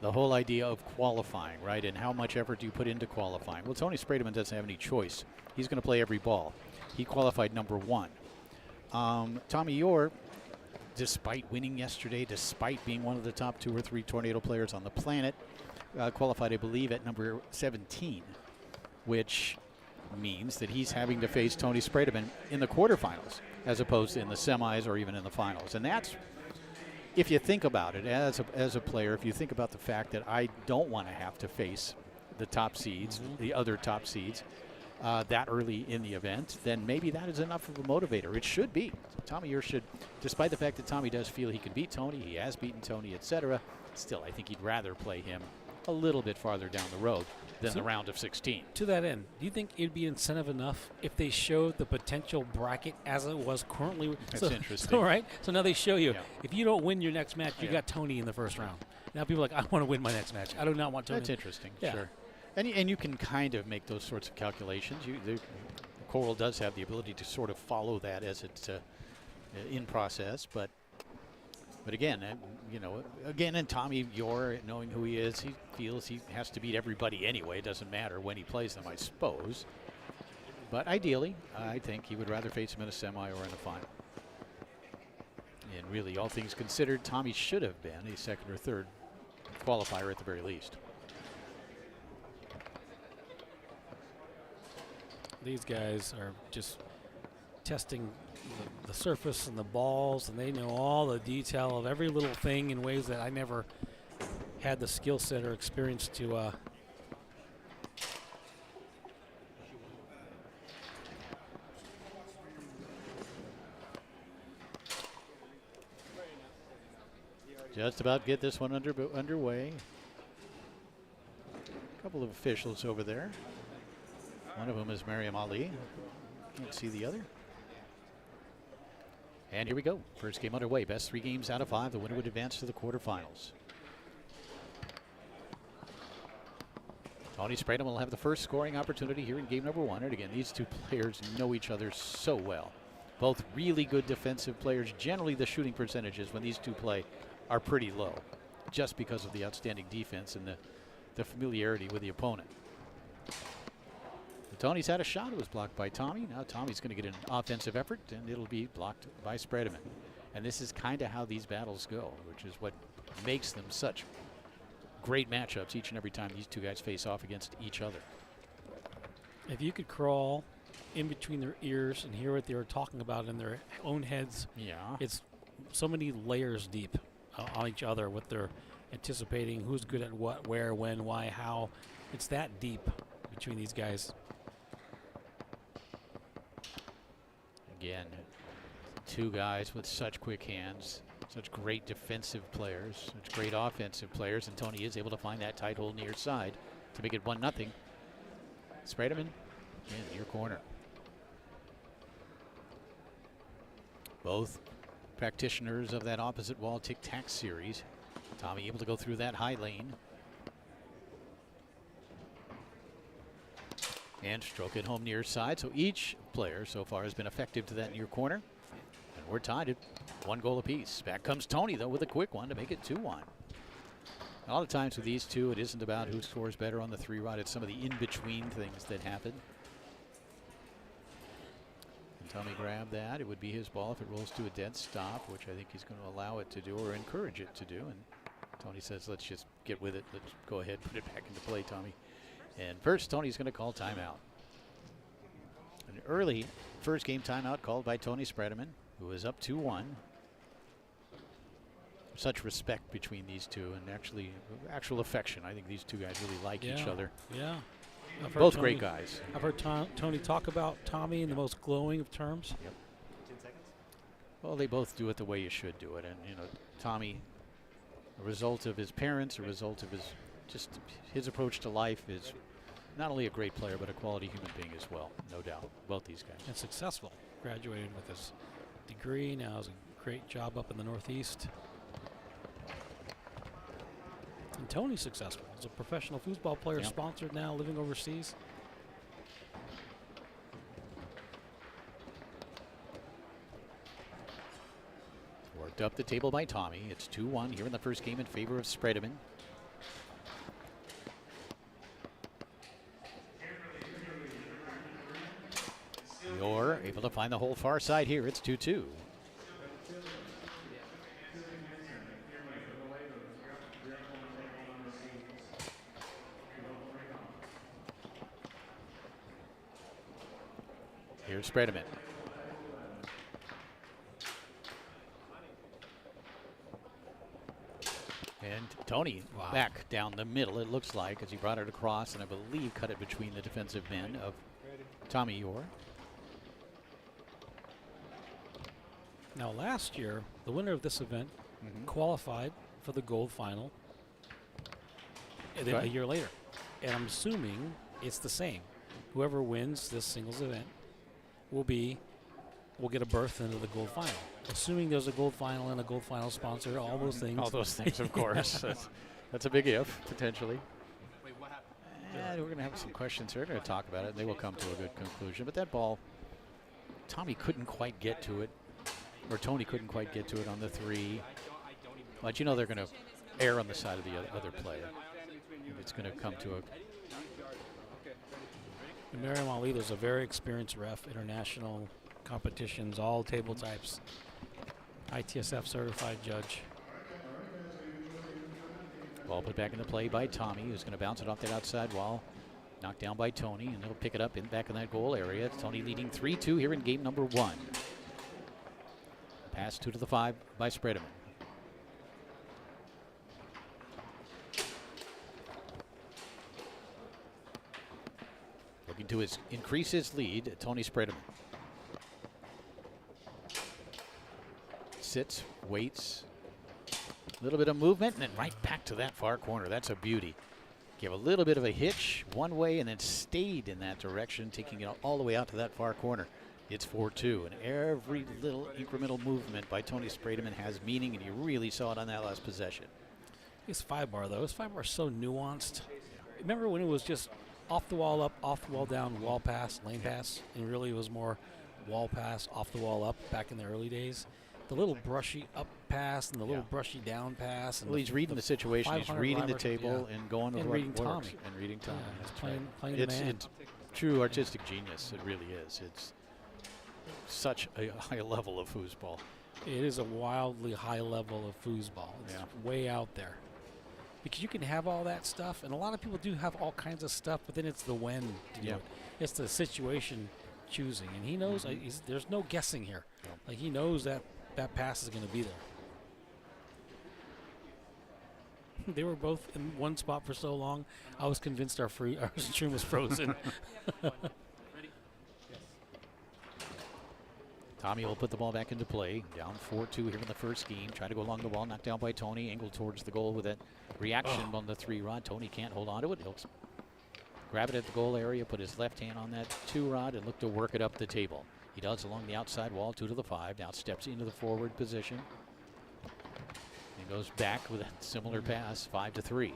the whole idea of qualifying, right? And how much effort do you put into qualifying? Well, Tony Spreman doesn't have any choice. He's going to play every ball. He qualified number 1. Tommy Orr, despite winning yesterday, despite being one of the top 2 or 3 tornado players on the planet, qualified, I believe, at number 17, which means that he's having to face Tony Spreman in the quarterfinals as opposed to in the semis or even in the finals. And that's, if you think about it as a player, if you think about the fact that I don't want to have to face the top seeds, the other top seeds, that early in the event, then maybe that is enough of a motivator. It should be. Tommy Orr should, despite the fact that Tommy does feel he can beat Tony, he has beaten Tony, etc., still I think he'd rather play him a little bit farther down the road than the round of 16. To that end, do you think it'd be incentive enough if they showed the potential bracket as it was currently? That's interesting. So, right? So now they show you, if you don't win your next match, you got Tony in the first round. Now people are like, I want to win my next match. I do not want Tony. That's interesting, sure. And you can kind of make those sorts of calculations. The Coral does have the ability to sort of follow that as it's in process, but again, again, and Tommy Orr, knowing who he is, he feels he has to beat everybody anyway. It doesn't matter when he plays them, I suppose. But ideally, I think he would rather face him in a semi or in a final. And really, all things considered, Tommy should have been a second or third qualifier at the very least. These guys are just testing the surface and the balls, and they know all the detail of every little thing in ways that I never had the skill set or experience to just about get this one underway. A couple of officials over there. One of them is Mariam Ali. Can't see the other. And here we go. First game underway. Best 3 games out of 5. The winner would advance to the quarterfinals. Tony Spreman will have the first scoring opportunity here in game number 1. And again, these 2 players know each other so well. Both really good defensive players. Generally, the shooting percentages when these 2 play are pretty low, just because of the outstanding defense and the familiarity with the opponent. Tony's had a shot. It was blocked by Tommy. Now Tommy's going to get an offensive effort, and it'll be blocked by Spreman. And this is kind of how these battles go, which is what makes them such great matchups each and every time these 2 guys face off against each other. If you could crawl in between their ears and hear what they were talking about in their own heads, it's so many layers deep on each other, what they're anticipating, who's good at what, where, when, why, how. It's that deep between these guys. Again, 2 guys with such quick hands, such great defensive players, such great offensive players, and Tony is able to find that tight hole near side to make it 1-0. Spreman in your corner. Both practitioners of that opposite wall tic-tac series. Tommy able to go through that high lane and stroke it home near side. So each player so far has been effective to that near corner. And we're tied at 1 goal apiece. Back comes Tony, though, with a quick one to make it 2-1. A lot of times with these 2, it isn't about who scores better on the 3-rod. It's some of the in-between things that happen. And Tommy grabbed that. It would be his ball if it rolls to a dead stop, which I think he's going to allow it to do or encourage it to do. And Tony says, let's just get with it. Let's go ahead, put it back into play, Tommy. And first, Tony's going to call timeout. An early first game timeout called by Tony Spreman, who is up 2-1. Such respect between these 2 and actual affection. I think these 2 guys really like each other. Yeah. Both great guys. I've heard Tony talk about Tommy in the most glowing of terms. Yep. 10 seconds. Well, they both do it the way you should do it. And, you know, Tommy, a result of his parents, a result of his approach to life, is not only a great player, but a quality human being as well, no doubt. Both these guys. And successful. Graduated with his degree. Now has a great job up in the Northeast. And Tony's successful. He's a professional foosball player, Yep. sponsored now, living overseas. Worked up the table by Tommy. It's 2-1 here in the first game in favor of Spreman. You're able to find the whole far side here. It's 2-2. Here's Spreman. And Tony back down the middle, it looks like, as he brought it across, and I believe cut it between the defensive men of Tommy Orr. Now, last year, the winner of this event qualified for the gold final and then a year later. And I'm assuming it's the same. Whoever wins this singles event will get a berth into the gold final. Assuming there's a gold final and a gold final sponsor, all those things. All those things, of course. That's a big if, potentially. Wait, what happened? And we're going to have some questions here. We're going to talk about it, and they will come to a good conclusion. But that ball, Tommy couldn't quite get to it, or Tony couldn't quite get to it on the three. But you know they're going to err on the side of the other player. If it's going to come to a... In Mariam Ali, there's a very experienced ref, international competitions, all table types, ITSF certified judge. Ball put back into play by Tommy, who's going to bounce it off that outside wall. Knocked down by Tony, and he'll pick it up back in that goal area. Tony leading 3-2 here in game number 1. Pass 2 to the 5 by Spreman. Looking to increase his lead, Tony Spreman. Sits, waits, a little bit of movement, and then right back to that far corner. That's a beauty. Gave a little bit of a hitch one way and then stayed in that direction, taking it all the way out to that far corner. It's 4-2, and every little incremental movement by Tony Spreman has meaning, and you really saw it on that last possession. His 5-bar, though, his 5-bar is so nuanced. Remember when it was just off the wall up, off the wall down, wall pass, lane pass, and really it was more wall pass, off the wall up back in the early days? The little brushy up pass and the little brushy down pass. And well, he's reading the situation. He's reading the table and going with what reading Tommy. And reading Tommy. Yeah, he's playing the man. It's true artistic genius. It really is. It's such a high level of foosball. It is a wildly high level of foosball. It's way out there. Because you can have all that stuff, and a lot of people do have all kinds of stuff, but then it's the when to do it. It's the situation choosing, and he knows there's no guessing here. Like he knows that pass is going to be there. They were both in one spot for so long. I was convinced our stream was frozen. Tommy will put the ball back into play. Down 4-2 here in the first game. Try to go along the wall. Knocked down by Tony. Angled towards the goal with that reaction on the 3-rod. Tony can't hold on to it. He'll grab it at the goal area, put his left hand on that 2-rod, and look to work it up the table. He does along the outside wall, 2 to the 5. Now steps into the forward position. And goes back with a similar pass, 5-3.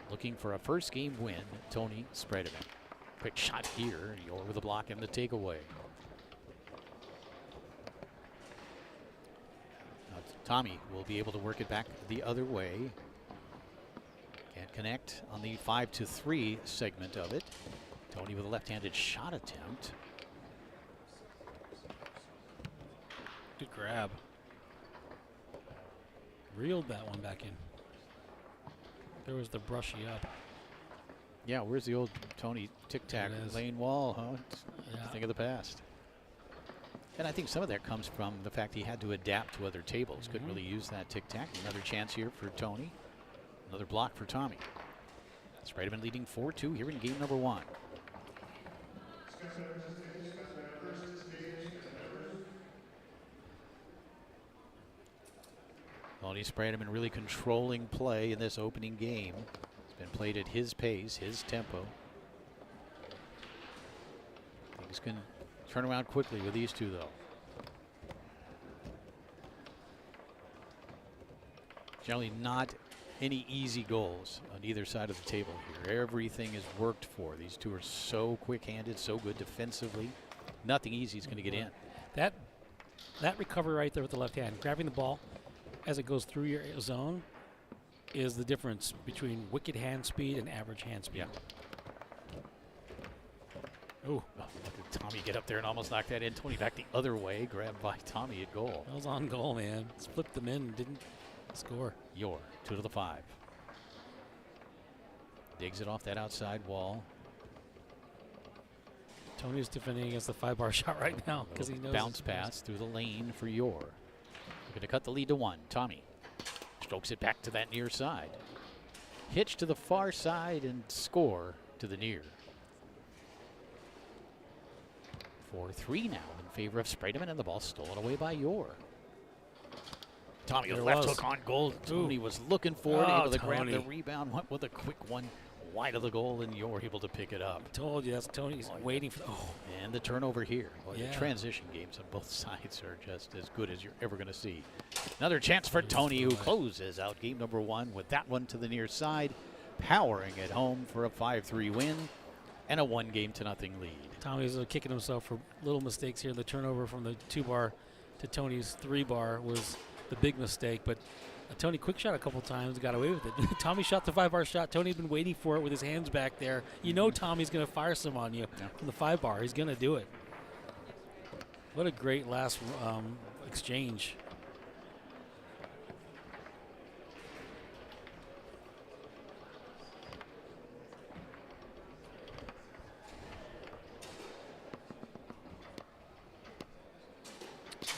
Looking for a first game win, Tony Spreman. Quick shot here. You're with a block and the takeaway. Tommy will be able to work it back the other way. Can't connect on the 5-3 segment of it. Tony with a left-handed shot attempt. Good grab. Reeled that one back in. There was the brushy up. Yeah, where's the old Tony tic-tac lane wall, huh? Yeah. Think of the past. And I think some of that comes from the fact he had to adapt to other tables. Couldn't really use that tic-tac. Another chance here for Tony. Another block for Tommy. Spreman leading 4-2 here in game number 1. Tony Spreman really controlling play in this opening game. It's been played at his pace, his tempo. Things can turn around quickly with these two, though. Generally not any easy goals on either side of the table here. Everything is worked for. These two are so quick-handed, so good defensively. Nothing easy is going to get in. That recovery right there with the left hand, grabbing the ball as it goes through your zone, is the difference between wicked hand speed and average hand speed. Yeah. Ooh, look at Tommy get up there and almost knock that in. Tony back the other way, grabbed by Tommy at goal. That was on goal, man. Flipped them in and didn't score. Yor, 2 to the 5. Digs it off that outside wall. Tony's defending against the 5-bar shot right now because he knows. Bounce pass through the lane for Yor. Looking to cut the lead to 1. Tommy strokes it back to that near side. Hitch to the far side and score to the near. 4-3 now in favor of Spreman, and the ball stolen away by Yor. Tommy with left hook on goal. Tony was looking for it, able to grab the rebound, went with a quick one wide of the goal, and Yor able to pick it up. Told you, that's Tony's waiting for. And the turnover here. Boy, yeah. The transition games on both sides are just as good as you're ever going to see. Another chance for Tony, who closes out game number 1 with that one to the near side, powering it home for a 5-3 win and a 1-0 lead. Tommy's kicking himself for little mistakes here. The turnover from the 2-bar to Tony's 3-bar was the big mistake, but Tony quick shot a couple times, got away with it. Tommy shot the 5-bar shot. Tony had been waiting for it with his hands back there. You know Tommy's going to fire some on you from the 5-bar. He's going to do it. What a great last exchange.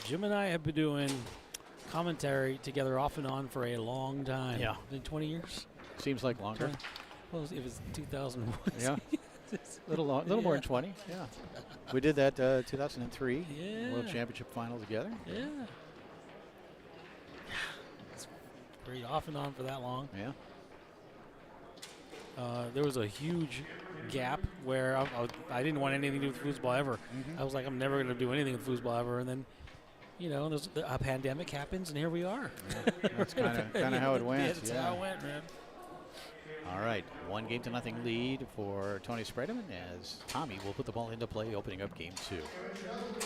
Jim and I have been doing commentary together off and on for a long time. Yeah. Been 20 years? Seems like longer. Well, it was 2001. Yeah. A little more than 20. Yeah. We did that 2003 World Championship final together. Yeah. It's very off and on for that long. Yeah. There was a huge gap where I didn't want anything to do with foosball ever. I was like, I'm never going to do anything with foosball ever. And then, you know, a pandemic happens, and here we are. Yeah, that's kind of how it went. That's how it went, man. All right, 1-0 lead for Tony Spreman as Tommy will put the ball into play, opening up game 2.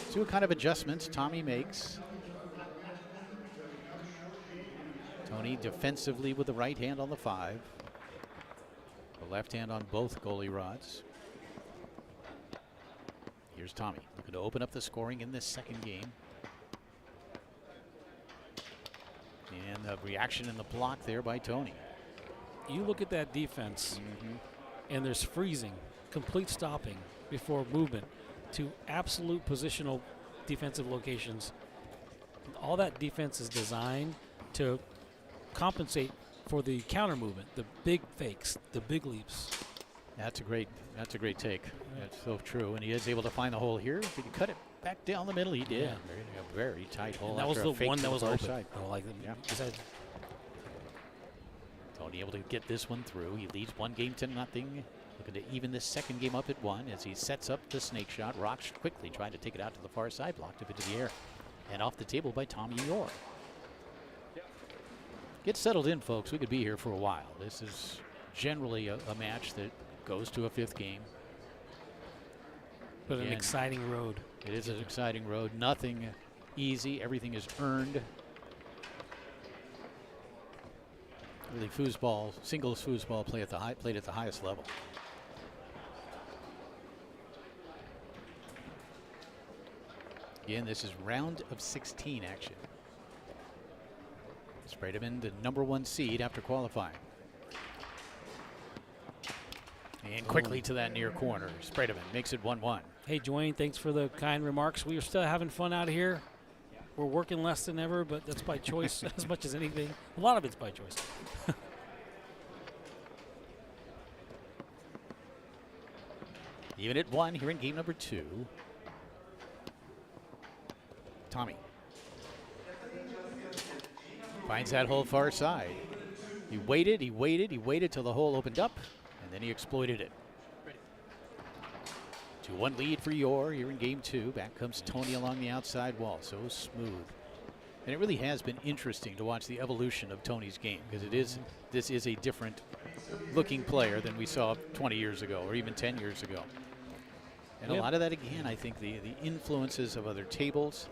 See what kind of adjustments Tommy makes. Tony defensively with the right hand on the 5. The left hand on both goalie rods. Here's Tommy looking to open up the scoring in this second game. And the reaction in the block there by Tony. You look at that defense, and there's freezing, complete stopping before movement to absolute positional defensive locations. All that defense is designed to compensate for the counter movement, the big fakes, the big leaps. That's a great take. That's so true. And he is able to find the hole here. Did he cut it back down the middle? He did. Yeah. A very tight hole. And that was the one that was open. Tony able to get this one through. He leads 1-0. Looking to even this second game up at 1 as he sets up the snake shot. Rocks quickly trying to take it out to the far side. Blocked up into the air. And off the table by Tommy Yor. Get settled in, folks. We could be here for a while. This is generally a match that goes to a 5th game. But an exciting road. It is an exciting road. Nothing easy. Everything is earned. Really, foosball, singles foosball played at the highest level. Again, this is round of 16 action. Spreman, the #1 seed after qualifying. And quickly to that near corner. Spreman makes it 1-1. Hey, Dwayne, thanks for the kind remarks. We are still having fun out here. We're working less than ever, but that's by choice as much as anything. A lot of it's by choice. Even at 1 here in game number 2. Tommy finds that hole far side. He waited till the hole opened up, and then he exploited it. 2-1 lead for Yor here in game 2. Back comes Tony along the outside wall, so smooth. And it really has been interesting to watch the evolution of Tony's game, because this is a different looking player than we saw 20 years ago or even 10 years ago. And a lot of that, again, I think the influences of other tables,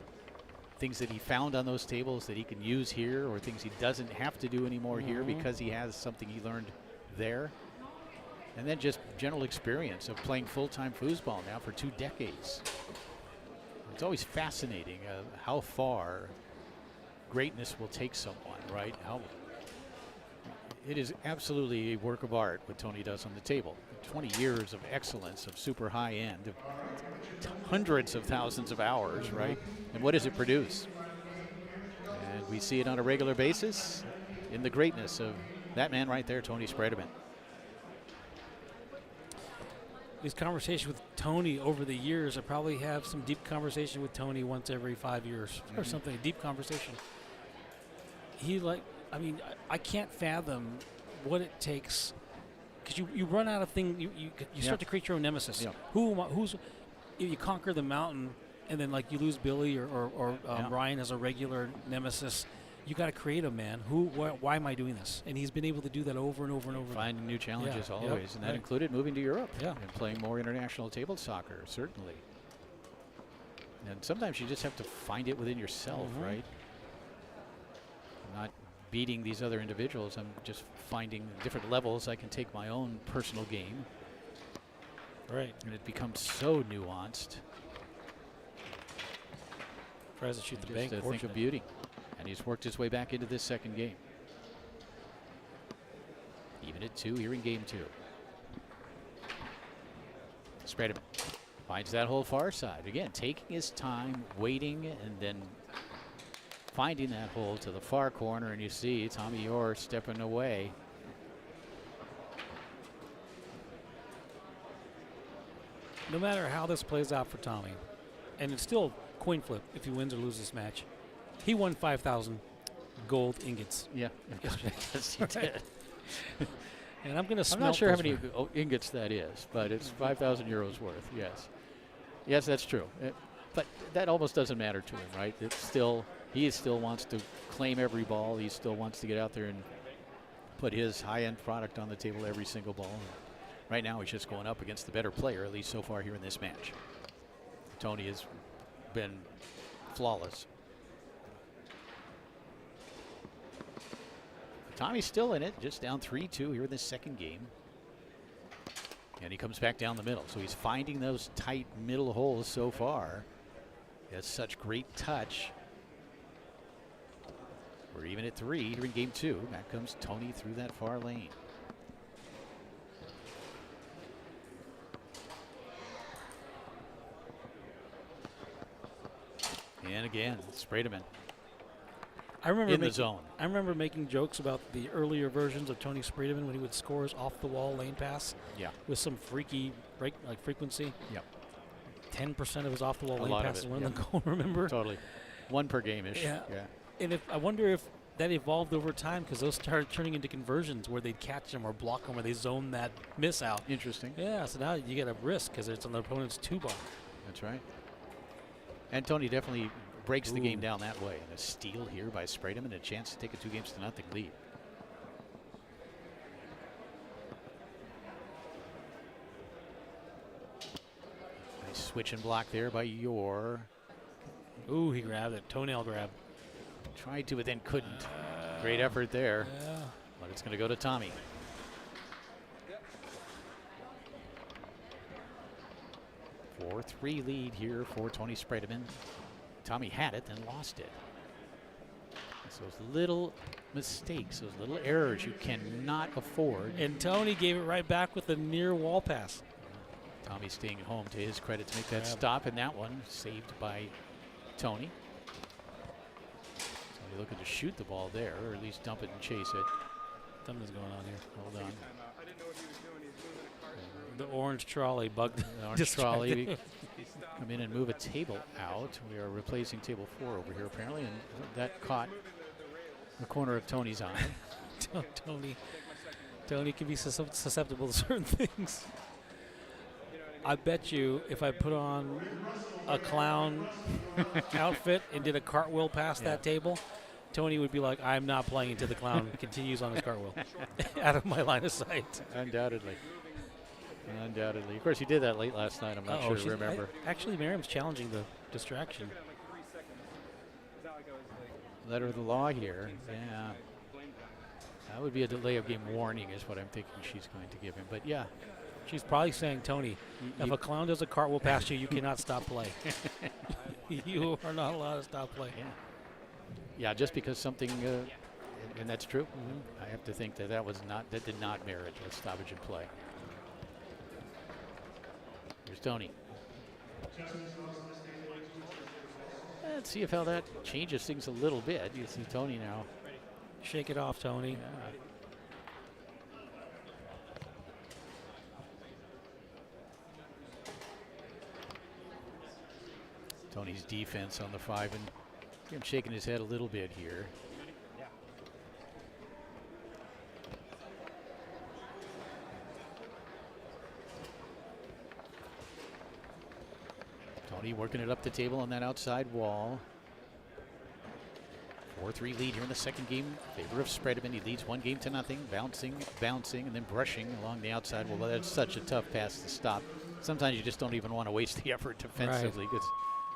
things that he found on those tables that he can use here, or things he doesn't have to do anymore here because he has something he learned there. And then just general experience of playing full-time foosball now for 2 decades. It's always fascinating how far greatness will take someone, right? It is absolutely a work of art what Tony does on the table. 20 years of excellence, of super high end, of hundreds of thousands of hours, right? And what does it produce? And we see it on a regular basis in the greatness of that man right there, Tony Spreman. These conversations with Tony over the years, I probably have some deep conversation with Tony once every 5 years or something, a deep conversation. I can't fathom what it takes, because you run out of things. You start to create your own nemesis. Yeah. You conquer the mountain, and then like you lose Billy or Ryan as a regular nemesis. You got to create a man. Why am I doing this? And he's been able to do that over and over and over. Finding new challenges always, and that included moving to Europe and playing more international table soccer, certainly. And sometimes you just have to find it within yourself, right? I'm not beating these other individuals. I'm just finding different levels I can take my own personal game. Right. And it becomes so nuanced. Tries to shoot the bank. Think of beauty. And he's worked his way back into this second game. Even at 2 here in game 2. Spreman finds that hole far side. Again, taking his time, waiting, and then finding that hole to the far corner. And you see Tommy Yor stepping away. No matter how this plays out for Tommy, and it's still coin flip if he wins or loses this match. He won 5,000 gold ingots. Yeah, yes, he did. And I'm going to smell. I'm not sure how many ingots that is, but it's 5,000 euros worth. Yes, that's true. But that almost doesn't matter to him, right? He still wants to claim every ball. He still wants to get out there and put his high-end product on the table every single ball. Right now, he's just going up against the better player, at least so far here in this match. Tony has been flawless. Tommy's still in it, just down 3-2 here in this second game. And he comes back down the middle. So he's finding those tight middle holes so far. He has such great touch. We're even at 3 here in game 2. Back comes Tony through that far lane. And again, Spreman. I remember the zone. I remember making jokes about the earlier versions of Tony Spreman when he would score his off-the-wall lane pass. Yeah. With some freaky frequency. Yep. 10% of his off-the-wall lane passes went in the goal. Remember? Totally. 1 per game-ish. Yeah. And I wonder if that evolved over time, because those started turning into conversions where they'd catch them or block them, or they zone that miss out. Interesting. Yeah. So now you get a risk because it's on the opponent's 2-bar. That's right. And Tony definitely breaks the game down that way. And a steal here by Spreman and a chance to take a 2-0 lead. Nice switch and block there by Yor. Ooh, he grabbed it. Toenail grab. Tried to, but then couldn't. Great effort there. Yeah. But it's going to go to Tommy. Yep. 4-3 lead here for Tony Spreman. Tommy had it, then lost it. So those little mistakes, those little errors you cannot afford. And Tony gave it right back with a near wall pass. Tommy staying at home, to his credit, to make that stop, and that one saved by Tony. Tony looking to shoot the ball there, or at least dump it and chase it. Something's going on here. Hold on. I didn't know what he was doing. He was moving a cart. The orange trolley bugged. The orange trolley. Come in and move a table out. We are replacing table 4 over here apparently, and that caught the corner of Tony's eye. Tony can be susceptible to certain things. I bet you if I put on a clown outfit and did a cartwheel past that table, Tony would be like, I'm not playing until the clown continues on his cartwheel. Out of my line of sight. Undoubtedly. Of course, he did that late last night. I'm not sure to remember. Actually, Miriam's challenging the distraction. Letter of the law here. Yeah. That would be a delay of game warning is what I'm thinking she's going to give him. But, yeah. She's probably saying, Tony, if a clown does a cartwheel past you, you cannot stop play. You are not allowed to stop play. Yeah. Yeah, just because something, and that's true. I have to think that that did not merit a stoppage in play. Here's Tony. Let's see if how that changes things a little bit. You see Tony now. Shake it off, Tony. Yeah. Tony's defense on the 5 and him shaking his head a little bit here. Tony working it up the table on that outside wall. 4-3 lead here in the second game in favor of Spreman. He leads 1-0, bouncing, and then brushing along the outside wall. Well, that's such a tough pass to stop. Sometimes you just don't even want to waste the effort defensively because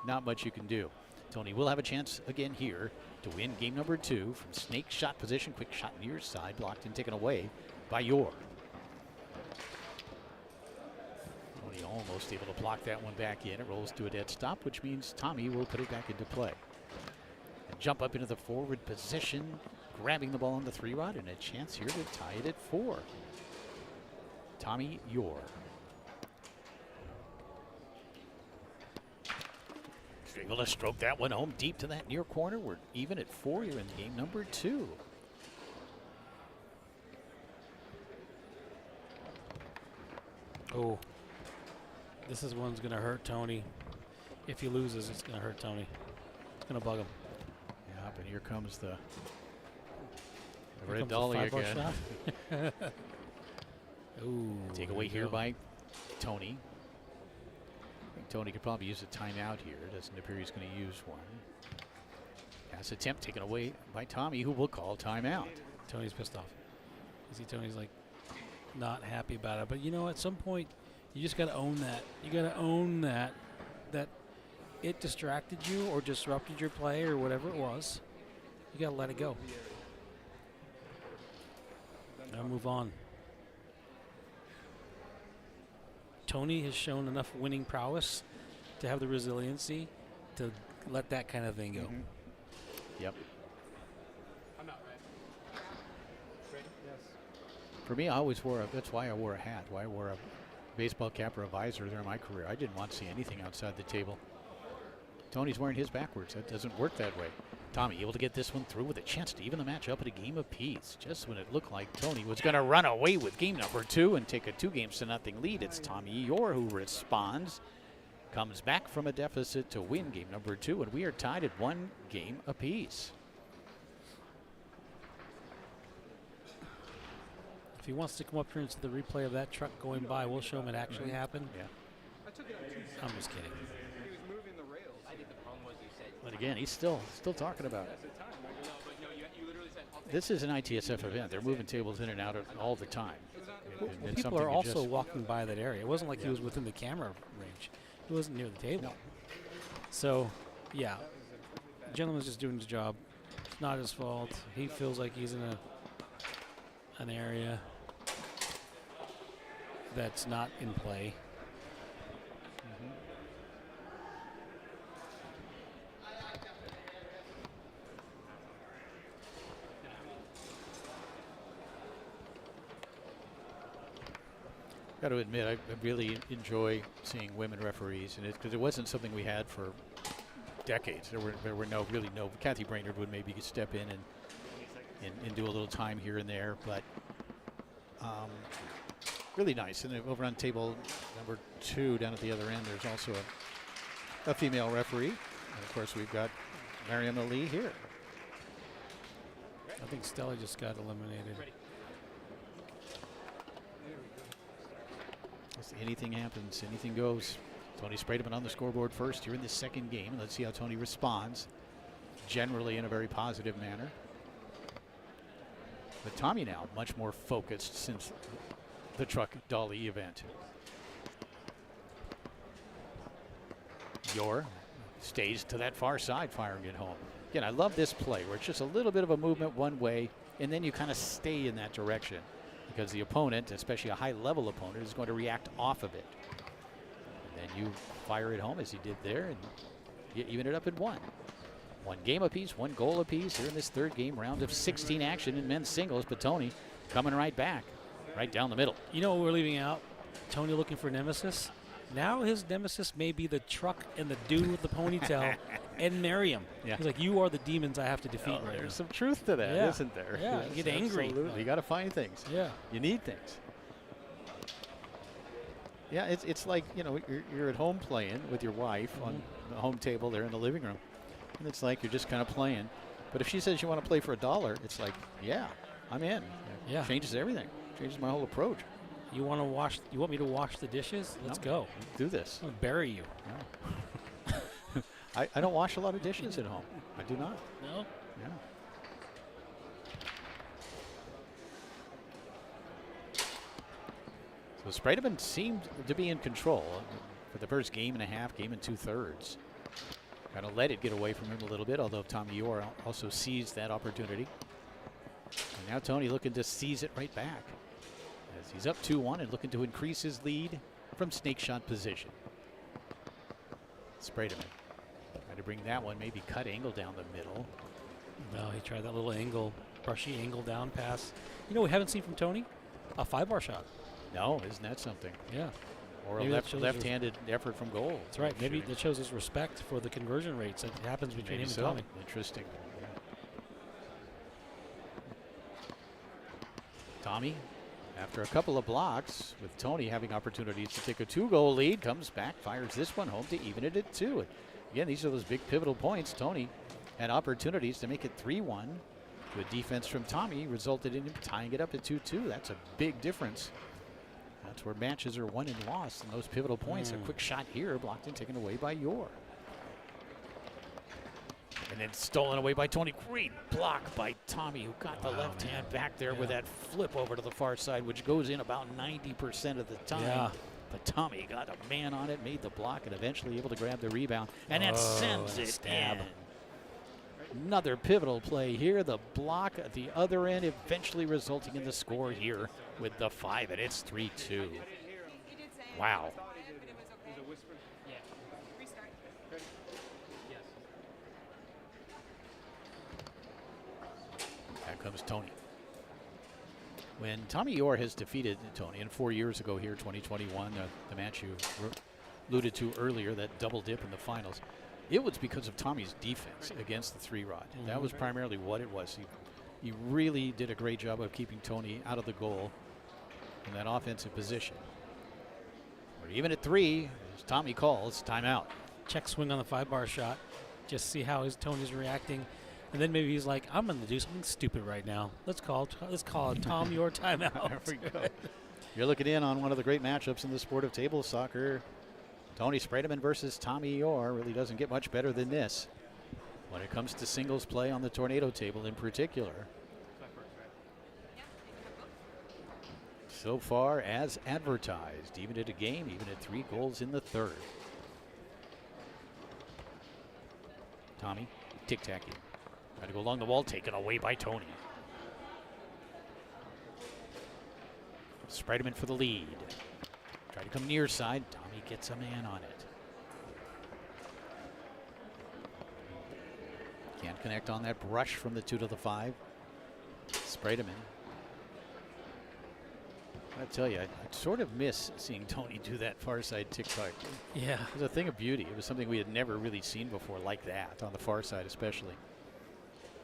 not much you can do. Tony will have a chance again here to win game number 2 from snake shot position. Quick shot near side, blocked and taken away by Yor. Tony almost able to block that one back in. It rolls to a dead stop, which means Tommy will put it back into play. And jump up into the forward position, grabbing the ball on the 3-rod, and a chance here to tie it at 4. Tommy Yor. Able to stroke that one home deep to that near corner. We're even at 4 here in game number 2. Oh, this is one's going to hurt Tony. If he loses, it's going to hurt Tony. It's going to bug him. Yeah, but here comes the red dolly again. Ooh, take away here by Tony. Tony could probably use a timeout here. Doesn't appear he's going to use one. Pass attempt taken away by Tommy, who will call timeout. Tony's pissed off. You see Tony's like not happy about it. But you know, at some point, you just got to own that. You got to own that it distracted you or disrupted your play or whatever it was. You got to let it go. Now move on. Tony has shown enough winning prowess to have the resiliency to let that kind of thing go. Yep. I'm not ready. Ready? Yes. For me, I always wore that's why I wore a hat, why I wore a baseball cap or a visor during my career. I didn't want to see anything outside the table. Tony's wearing his backwards. That doesn't work that way. Tommy able to get this one through with a chance to even the match up at a game apiece. Just when it looked like Tony was going to run away with game number 2 and take a 2-0 lead, it's Tommy Yor who responds. Comes back from a deficit to win game number 2, and we are tied at 1 game apiece. If he wants to come up here and see the replay of that truck going by, we'll show him it actually happened. Yeah. I took it on 2 seconds. I'm just kidding. He was moving the rails. I think the problem was you said. But again, he's still talking about it. That's the time. No, but no, you literally said. I'll take This is an ITSF event. They're moving tables in and out all the time. Well, And people something are you also just- walking by that area. It wasn't like he was within the camera range. He wasn't near the table. So, yeah, the gentleman's just doing his job. It's not his fault. He feels like he's in an area that's not in play. Got to admit, I really enjoy seeing women referees, and because it wasn't something we had for decades. There were no. Kathy Brainerd would maybe step in and do a little time here and there, but really nice. And then over on table number 2 down at the other end, there's also a female referee. And of course, we've got Mariam Ali here. I think Stella just got eliminated. Anything happens, anything goes. Tony Spreman on the scoreboard first here in the second game. Let's see how Tony responds. Generally in a very positive manner. But Tommy now much more focused since the truck dolly event. Yor stays to that far side, firing it home. Again, I love this play where it's just a little bit of a movement one way, and then you kind of stay in that direction because the opponent, especially a high-level opponent, is going to react off of it. And then you fire it home as you did there, and you even it up at 1. 1 game apiece, 1 goal apiece here in this third game round of 16 action in men's singles. But Tony coming right back, right down the middle. You know what we're leaving out? Tony looking for nemesis. Now his nemesis may be the truck and the dude with the ponytail and Miriam. Yeah. He's like, you are the demons I have to defeat right now. There's some truth to that, Yeah. isn't there? Yeah, Yes, get angry. Absolutely. You got to find things. Yeah. You need things. Yeah, it's like, you know, you're at home playing with your wife on the home table there in the living room. And it's like you're just kind of playing. But if she says you want to play for $1, it's like, yeah, I'm in. Yeah. Changes everything. Changes my whole approach. You want to wash? You want me to wash the dishes? Let's go. Do this. I'll bury you. No. I don't wash a lot of dishes at home. I do not. No. Yeah. So Spreman seemed to be in control for the first game and a half, game and 2/3. Kind of let it get away from him a little bit, although Tommy Yor also seized that opportunity. And now Tony looking to seize it right back as he's up 2-1 and looking to increase his lead from snake shot position. Spreman trying to bring that one, maybe cut angle down the middle. No, he tried that little angle, brushy angle down pass. You know what we haven't seen from Tony? A 5-bar shot. No, isn't that something? Yeah. Or Maybe a that shows left-handed effort from goal. That's right. Maybe that shows his respect for the conversion rates that happens between Maybe him so. and Tommy. Interesting. Yeah. Tommy, after a couple of blocks, with Tony having opportunities to take a 2-goal lead, comes back, fires this one home to even it at 2. And again, these are those big pivotal points. Tony had opportunities to make it 3-1. Good defense from Tommy resulted in him tying it up at 2-2. That's a big difference. That's where matches are won and lost, and those pivotal points. A quick shot here, blocked and taken away by Yor. And then stolen away by Tony. Great block by Tommy, who got the left hand back there with that flip over to the far side, which goes in about 90% of the time. Yeah. But Tommy got a man on it, made the block, and eventually able to grab the rebound. And then sends it in. Another pivotal play here. The block at the other end, eventually resulting in the score here with the 5, and it's 3-2. Wow. Back comes Tony. When Tommy Yor has defeated Tony, and 4 years ago here, 2021, the match you alluded to earlier, that double dip in the finals, it was because of Tommy's defense against the 3-rod. That was primarily what it was. He really did a great job of keeping Tony out of the goal in that offensive position. We're even at 3, as Tommy calls timeout. Check swing on the 5-bar shot. Just see how his Tony's reacting. And then maybe he's like, I'm going to do something stupid right now. Let's call Tom Yor timeout. There we go. You're looking in on one of the great matchups in the sport of table soccer. Tony Spreman versus Tommy Yor really doesn't get much better than this when it comes to singles play on the tornado table in particular. So far as advertised, even at a game, even at 3 goals in the 3rd. Tommy tic-tacking. Trying to go along the wall, taken away by Tony. Spreman for the lead. Try to come near side. Tommy gets a man on it. Can't connect on that brush from the 2 to the 5. Spreman. I tell you, I sort of miss seeing Tony do that far side tick-tock. Yeah. It was a thing of beauty. It was something we had never really seen before like that, on the far side especially.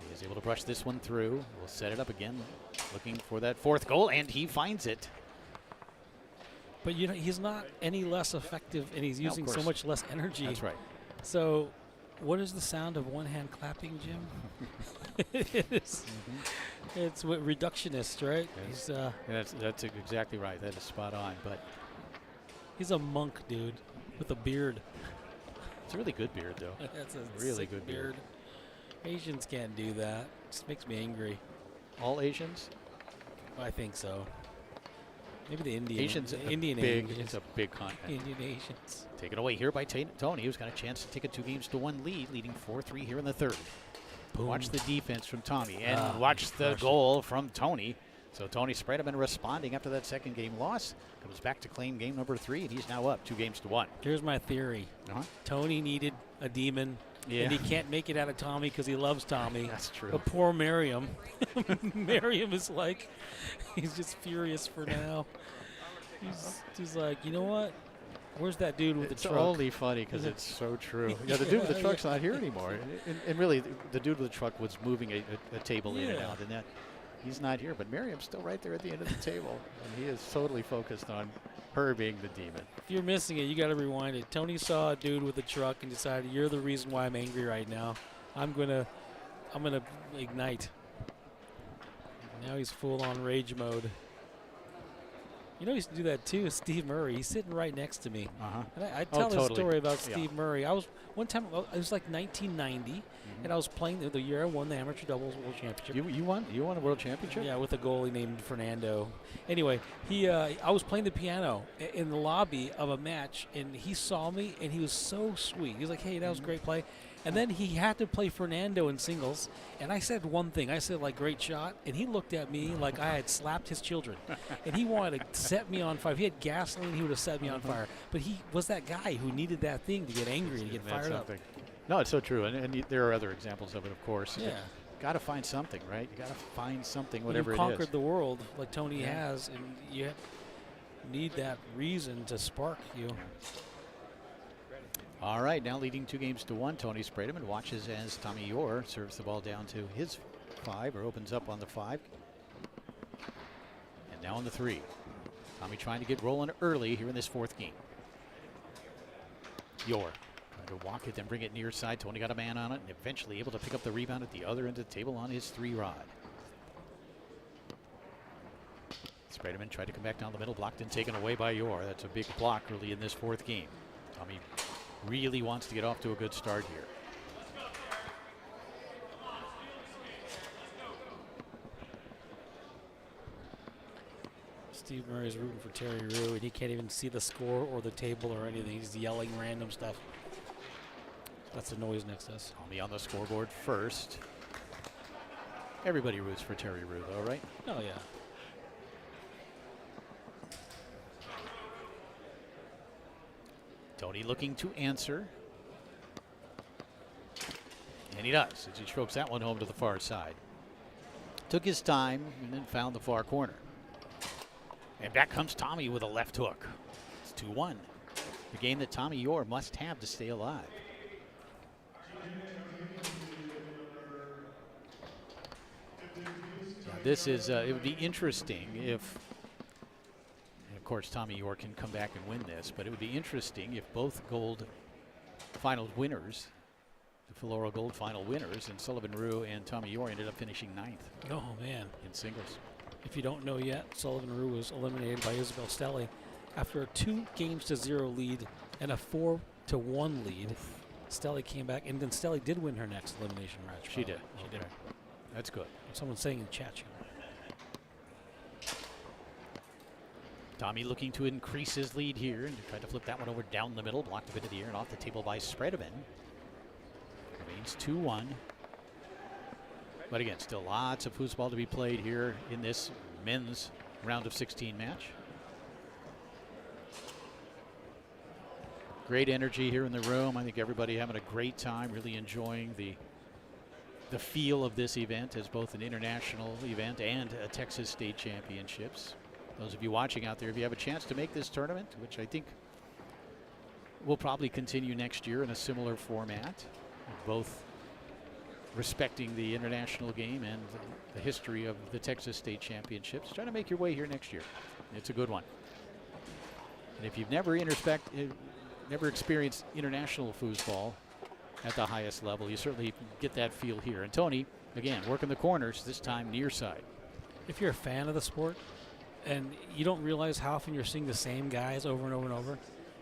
He is able to brush this one through. We'll set it up again, looking for that 4th goal, and he finds it. But you know, he's not any less effective, and he's No, of using so course. much less energy. That's right. So, what is the sound of one hand clapping, Jim? It's what reductionist, right? Yes. He's That's exactly right. That is spot on. But he's a monk, dude, with a beard. it's a really good beard, though. That's a Really sick good beard. Asians can't do that. Just makes me angry. All Asians? I think so. Maybe the Indian. Asians, Indian big. Asians. It's a big continent. Indian Asians. Taken away here by Tony, who's got a chance to take a 2-1 lead, leading 4-3 here in the third. Boom. Watch the defense from Tommy, and Ah, watch the crushed it. goal from Tony. So Tony Spreman responding after that second game loss, comes back to claim game number 3, and he's now up 2-1. Here's my theory. Tony needed a demon, and he can't make it out of Tommy because he loves Tommy. That's true. But poor Miriam. Miriam is like, he's just furious for now. He's like, you know what? Where's that dude with It's the truck? only funny because it's so true. Yeah, the dude with the truck's not here anymore. And really, the dude with the truck was moving a table in and out, and that he's not here. But Miriam's still right there at the end of the table, and he is totally focused on her being the demon. If you're missing it, you got to rewind it. Tony saw a dude with a truck and decided, you're the reason why I'm angry right now. I'm gonna ignite. Now he's full on rage mode. You know, he used to do that too. Steve Murray. He's sitting right next to me. And I tell this story about Steve Murray. I was one time. It was like 1990, and I was playing the year I won the amateur doubles world championship. You won a world championship? Yeah, with a goalie named Fernando. Anyway, I was playing the piano in the lobby of a match, and he saw me, and he was so sweet. He was like, "Hey, that was a great play." And then he had to play Fernando in singles, and I said one thing. I said, like, great shot, and he looked at me like I had slapped his children. And he wanted to set me on fire. If he had gasoline, he would have set me on fire. But he was that guy who needed that thing to get angry, to get fired up. No, it's so true. And there are other examples of it, of course. Yeah. Got to find something, right? You got to find something, whatever You've it is. conquered the world like Tony has, and you need that reason to spark you. All right, now leading 2-1. Tony Spreman watches as Tommy Orr serves the ball down to his 5, or opens up on the 5. And now on the 3. Tommy trying to get rolling early here in this 4th game. Orr trying to walk it, then bring it near side. Tony got a man on it, and eventually able to pick up the rebound at the other end of the table on his 3-rod. Spreman tried to come back down the middle, blocked and taken away by Orr. That's a big block early in this 4th game. Tommy really wants to get off to a good start here. Steve Murray's rooting for Terry Rue, and he can't even see the score or the table or anything. He's yelling random stuff. That's the noise next to us. Tommy on the scoreboard first. Everybody roots for Terry Rue, though, right? Oh, yeah. Tony looking to answer. And he does, as he strokes that one home to the far side. Took his time and then found the far corner. And back comes Tommy with a left hook. It's 2-1. The game that Tommy Orr must have to stay alive. Now this is, it would be interesting if, and of course Tommy Orr can come back and win this, but it would be interesting if both gold final winners, the Flora Gold final winners, and Sullivan Rue and Tommy Orr ended up finishing 9th. Oh, man. In singles. If you don't know yet, Sullivan Rue was eliminated by Isabel Stelly after a 2-0 lead and a 4-1 lead. Stelly came back, and then Stelly did win her next elimination match. She did. She did. That's good. Someone's saying in chat. Tommy looking to increase his lead here and tried to flip that one over down the middle, blocked a bit of the air and off the table by Spreman. Remains 2-1. But again, still lots of foosball to be played here in this men's round of 16 match. Great energy here in the room. I think everybody having a great time, really enjoying the feel of this event as both an international event and a Texas State Championships. Those of you watching out there, if you have a chance to make this tournament, which I think will probably continue next year in a similar format, both respecting the international game and the history of the Texas State Championships, try to make your way here next year. It's a good one. And if you've never experienced international foosball at the highest level, you certainly get that feel here. And Tony, again, working the corners, this time near side. If you're a fan of the sport and you don't realize how often you're seeing the same guys over and over and over,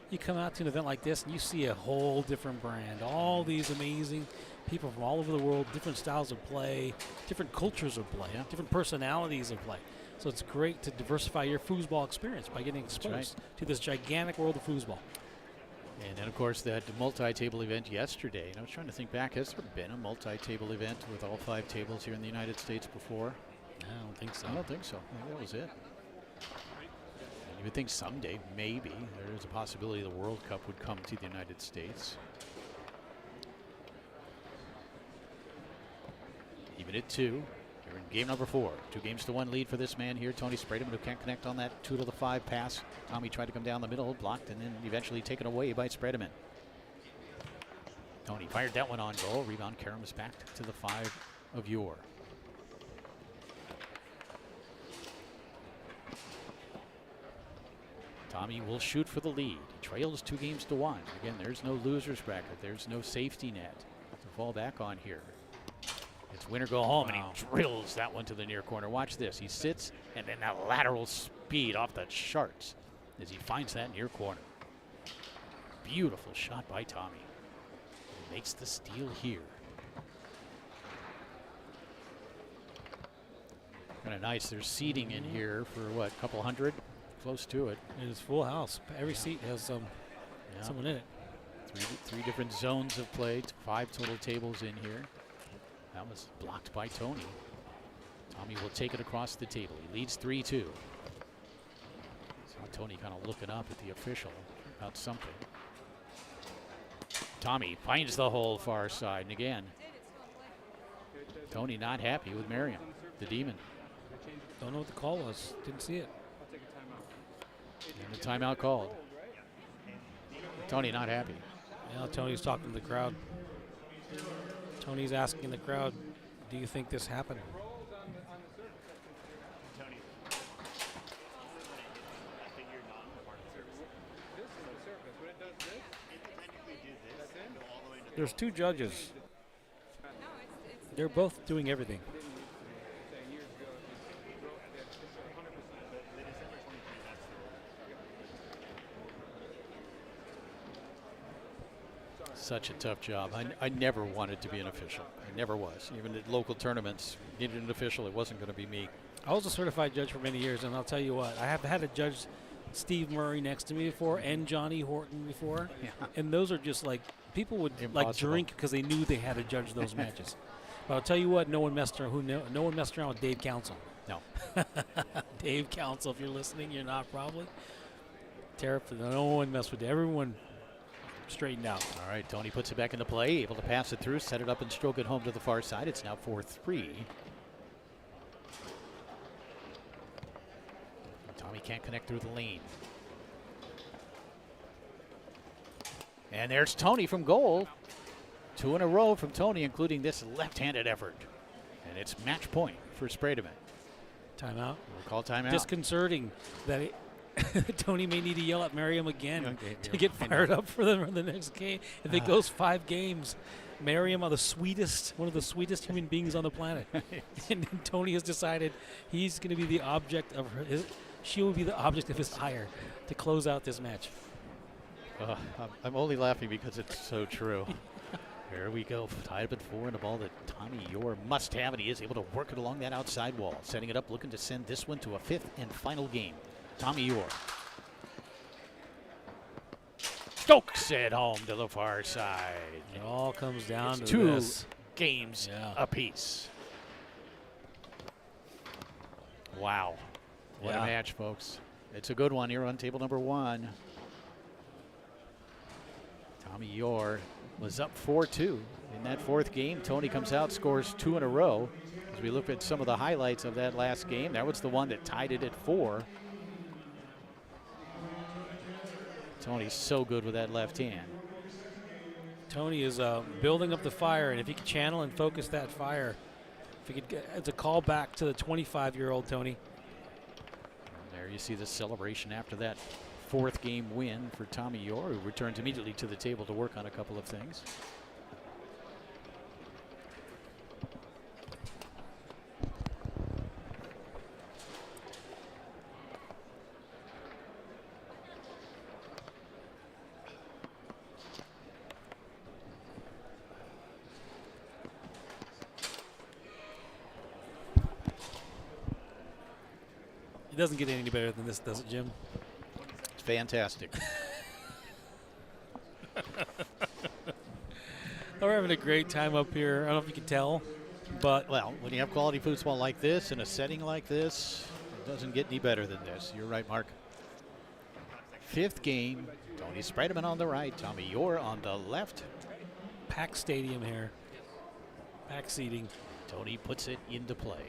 you come out to an event like this and you see a whole different brand. All these amazing people from all over the world, different styles of play, different cultures of play, different personalities of play. So it's great to diversify your foosball experience by getting exposed to this gigantic world of foosball. And then, of course, that multi-table event yesterday. And I was trying to think back, has there been a multi-table event with all 5 tables here in the United States before? I don't think so. I don't think so. I think that was it. And you would think someday, maybe, there is a possibility the World Cup would come to the United States. Even at 2. You're in game number 4. 2-1 lead for this man here, Tony Spreman, who can't connect on that 2 to the 5 pass. Tommy tried to come down the middle, blocked, and then eventually taken away by Spreman. Tony fired that one on goal. Rebound Karamis back to the 5 of Yor. Tommy will shoot for the lead. He trails 2-1. Again, there's no loser's bracket. There's no safety net to fall back on here. It's win or go home, and he drills that one to the near corner. Watch this. He sits, and then that lateral speed off the charts as he finds that near corner. Beautiful shot by Tommy. He makes the steal here. Kind of nice. There's seating in here for, what, a couple hundred? Close to it. It is full house. Every seat has someone in it. Three different zones of play. 5 total tables in here. That was blocked by Tony. Tommy will take it across the table. He leads 3-2. So Tony kind of looking up at the official about something. Tommy finds the hole far side. And again, Tony not happy with Merriam, the Demon. Don't know what the call was. Didn't see it. And the timeout called. Tony not happy. Yeah, Tony's talking to the crowd. Tony's asking the crowd, do you think this happened? Tony, I think you're not part of the service. This is the surface. When it does this, It can technically do this and go all the way to the There's 2 judges. No, it's They're both doing everything. saying years ago, it was 100%. the December 23, that's the Such a tough job. I never wanted to be an official. I never was. Even at local tournaments, needed an official. It wasn't going to be me. I was a certified judge for many years, and I'll tell you what, I have had to judge Steve Murray next to me before and Johnny Horton before. Yeah. And those are just like, people would like Impossible. drink because they knew they had to judge those matches. But I'll tell you what, no one messed around with Dave Council. No. Dave Council, if you're listening, you're not probably. Terrible. No one messed with it. Everyone straightened out. All right, Tony puts it back into play, able to pass it through, set it up and stroke it home to the far side. It's now 4-3. Tommy can't connect through the lane. And there's Tony from goal. 2 in a row from Tony, including this left-handed effort. And it's match point for Spreman. Timeout. We'll call timeout. Disconcerting that Tony may need to yell at Merriam again Okay, to get fired up for the next game. If it goes 5 games, Merriam are one of the sweetest human beings on the planet. And Tony has decided he's going to be the object of she will be the object of his ire to close out this match. I'm only laughing because it's so true. Here we go, tied up at 4 and a ball that Tommy Yor must have, and he is able to work it along that outside wall. Setting it up, looking to send this one to a 5th and final game. Tommy Yor stokes it home to the far side. It all comes down It's to 2 this. games apiece. Wow. What a match, folks. It's a good one here on table number 1. Tommy Yor was up 4-2 in that 4th game. Tony comes out, scores 2 in a row. As we look at some of the highlights of that last game, that was the one that tied it at 4. Tony's so good with that left hand. Tony is building up the fire, and if he could channel and focus that fire, if he could it's a call back to the 25-year-old Tony. And there you see the celebration after that 4th game win for Tommy Yore, who returns immediately to the table to work on a couple of things. It doesn't get any better than this, does it, Jim? It's fantastic. We're having a great time up here. I don't know if you can tell, but Well, when you have quality foosball like this in a setting like this, it doesn't get any better than this. You're right, Mark. 5th game. Tony Spreman on the right. Tommy Yore on the left. packed stadium here. Packed seating. Tony puts it into play.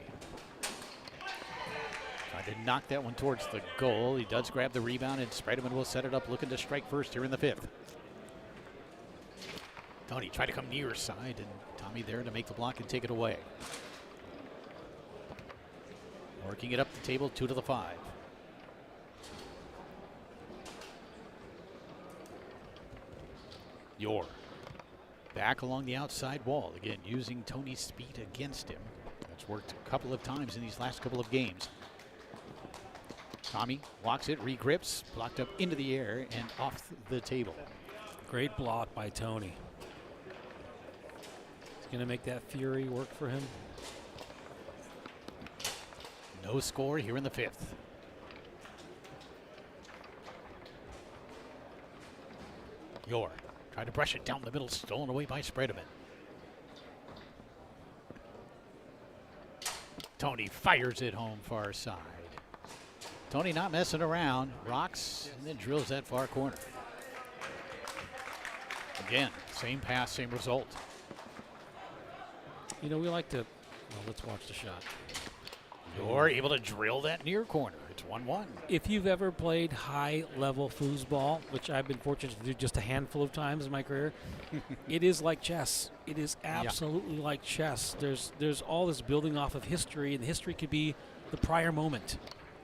Trying to knock that one towards the goal. He does grab the rebound, and Spreman will set it up, looking to strike first here in the 5th. Tony tried to come near side, and Tommy there to make the block and take it away. Working it up the table, 2 to the 5. Yore back along the outside wall, again using Tony's speed against him. That's worked a couple of times in these last couple of games. Tommy walks it, regrips, blocked up into the air and off the table. Great block by Tony. He's going to make that fury work for him. No score here in the 5th. Yore tried to brush it down the middle, stolen away by Spreman. Tony fires it home far side. Tony not messing around, rocks, and then drills that far corner. Again, same pass, same result. You know, we like to, well, let's watch the shot. You're able to drill that near corner. It's 1-1. If you've ever played high-level foosball, which I've been fortunate to do just a handful of times in my career, it is like chess. It is absolutely like chess. There's all this building off of history, and history could be the prior moment.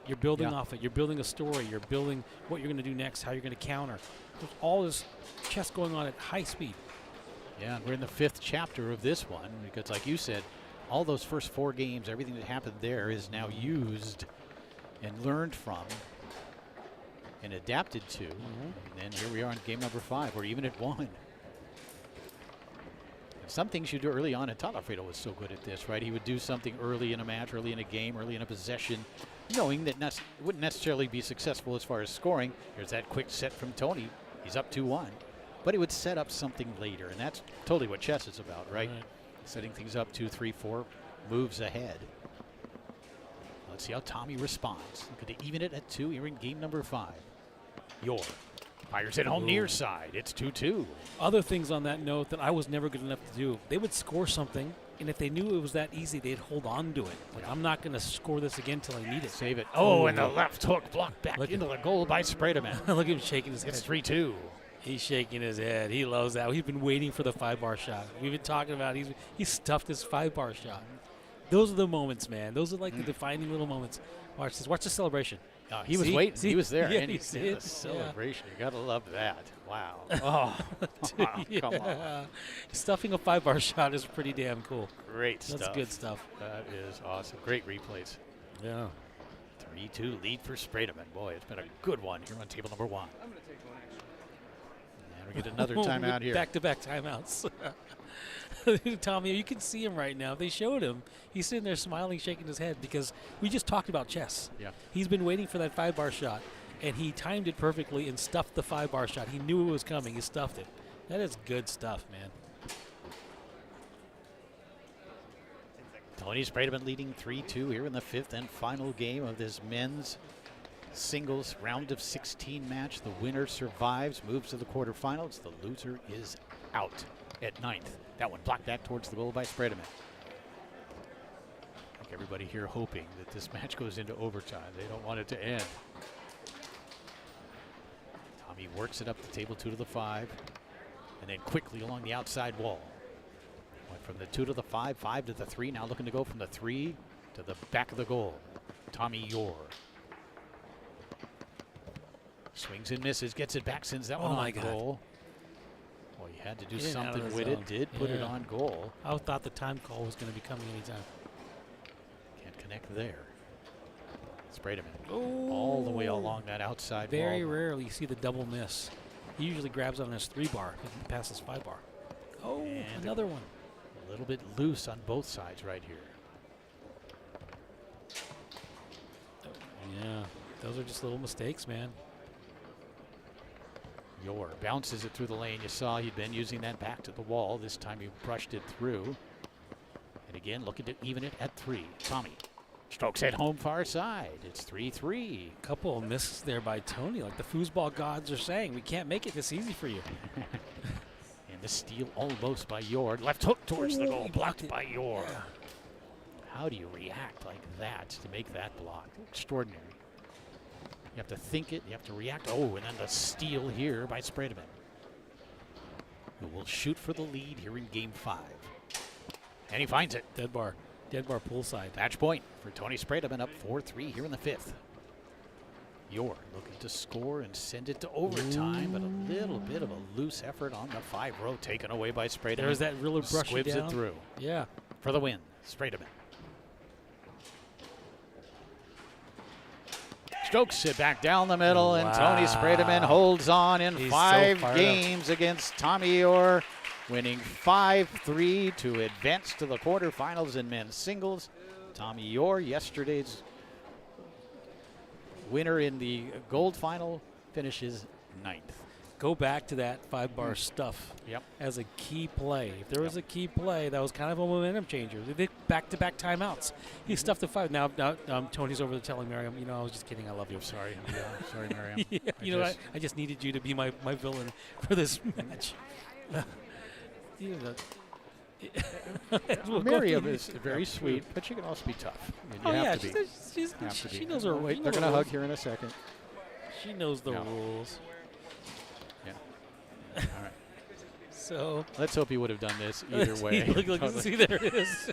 You're building off it. You're building a story. You're building what you're going to do next, how you're going to counter. There's all this chess going on at high speed. Yeah, and we're in the 5th chapter of this one because, like you said, all those first 4 games, everything that happened there is now used and learned from and adapted to. And then here we are in game number 5. We're even at 1. And some things you do early on, and Todd Alfredo was so good at this, right? He would do something early in a match, early in a game, early in a possession, knowing that it wouldn't necessarily be successful as far as scoring. There's that quick set from Tony. He's up 2-1. But it would set up something later, and that's totally what chess is about, right? Setting things up 2, 3, 4 moves ahead. Let's see how Tommy responds. Looking to even it at 2 here in game number 5. Yore fires it home near side. It's 2-2. Other things on that note that I was never good enough to do, they would score something, and if they knew it was that easy, they'd hold on to it. Like, I'm not going to score this again till I need it. Save it. Oh, and the left hook blocked back into the goal by Spreman. Look at him shaking his head. It's 3-2. He's shaking his head. He loves that. He's been waiting for the 5-bar shot. We've been talking about he stuffed his 5-bar shot. Those are the moments, man. Those are like the defining little moments. Watch this. Watch the celebration. He was waiting. He was there. Yeah, and he's in the celebration. You got to love that. Wow. Come on. Stuffing a 5-bar shot is pretty damn cool. Great stuff. That's good stuff. That is awesome. Great replays. Yeah. 3-2 lead for Spreman. Boy, it's been a good one here on table number 1. I'm going to take one actually. And we get another timeout here. Back-to-back timeouts. Tommy, you can see him right now. They showed him. He's sitting there smiling, shaking his head because we just talked about chess. Yeah. He's been waiting for that 5-bar shot, and he timed it perfectly and stuffed the 5-bar shot. He knew it was coming. He stuffed it. That is good stuff, man. Tony Spreman leading 3-2 here in the 5th and final game of this men's singles round of 16 match. The winner survives, moves to the quarterfinals. The loser is out at 9th. That one blocked back towards the goal by Spreman. I think everybody here hoping that this match goes into overtime. They don't want it to end. Tommy works it up the table, 2 to the 5, and then quickly along the outside wall. Went from the 2 to the 5, 5 to the 3. Now looking to go from the 3 to the back of the goal. Tommy Yore. Swings and misses, gets it back, sends that one my on God. goal. Well, you had to do In and out of something the with zone. it. Did put it Yeah. on goal. I thought the time call was going to be coming anytime. Can't connect there. Spreman all the way along that outside Very wall. rarely you see the double miss. He usually grabs on his 3-bar and passes 5-bar. Oh, And another one. A little bit loose on both sides right here. Yeah, those are just little mistakes, man. Yor bounces it through the lane. You saw he'd been using that back to the wall. This time he brushed it through. And again, looking to even it at 3. Tommy strokes at home far side. It's 3-3. Couple of misses there by Tony. Like the foosball gods are saying, we can't make it this easy for you. And the steal almost by Yor. Left hook towards the goal. He Blocked blocked by it. Yor. Yeah. How do you react like that to make that block? Extraordinary. You have to think it. You have to react. Oh, and then the steal here by Spreman, who will shoot for the lead here in Game 5. And he finds it. Dead bar poolside. Match point for Tony Spreman, up 4-3 here in the 5th. Yor looking to score and send it to overtime, but a little bit of a loose effort on the 5-row taken away by Spreman. There's that really brush Squibs down. it through Yeah. for the win. Spreman. Strokes it back down the middle, and Tony Spreman holds on in He's 5 so fired games against Tommy Yor, winning 5-3 to advance to the quarterfinals in men's singles. Tommy Yor, yesterday's winner in the gold final, finishes 9th. Go back to that 5-bar stuff as a key play. If there was a key play, that was kind of a momentum changer. They did back-to-back timeouts. He stuffed the 5. Now Tony's over there telling Miriam, you know, I was just kidding. I love you. Sorry. Sorry, Miriam. Yeah, I just needed you to be my villain for this match. Miriam is very sweet, but she can also be tough. You have to be. She knows her way. They're going to hug here in a second. She knows the rules. Yeah. All right. So let's hope he would have done this either way. Look, see, there it is.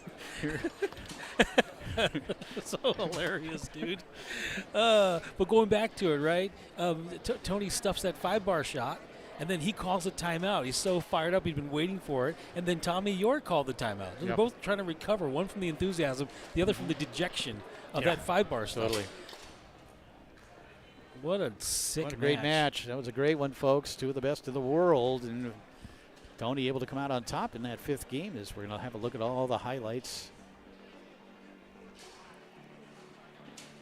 So hilarious, dude. But going back to it, right? Tony stuffs that 5-bar shot, and then he calls a timeout. He's so fired up, he'd been waiting for it. And then Tommy Yor called the timeout. They're both trying to recover, one from the enthusiasm, the other from the dejection of that 5-bar stuff. Totally. What a sick What a great match. That was a great one, folks. 2 of the best in the world. And Tony able to come out on top in that 5th game as we're going to have a look at all the highlights.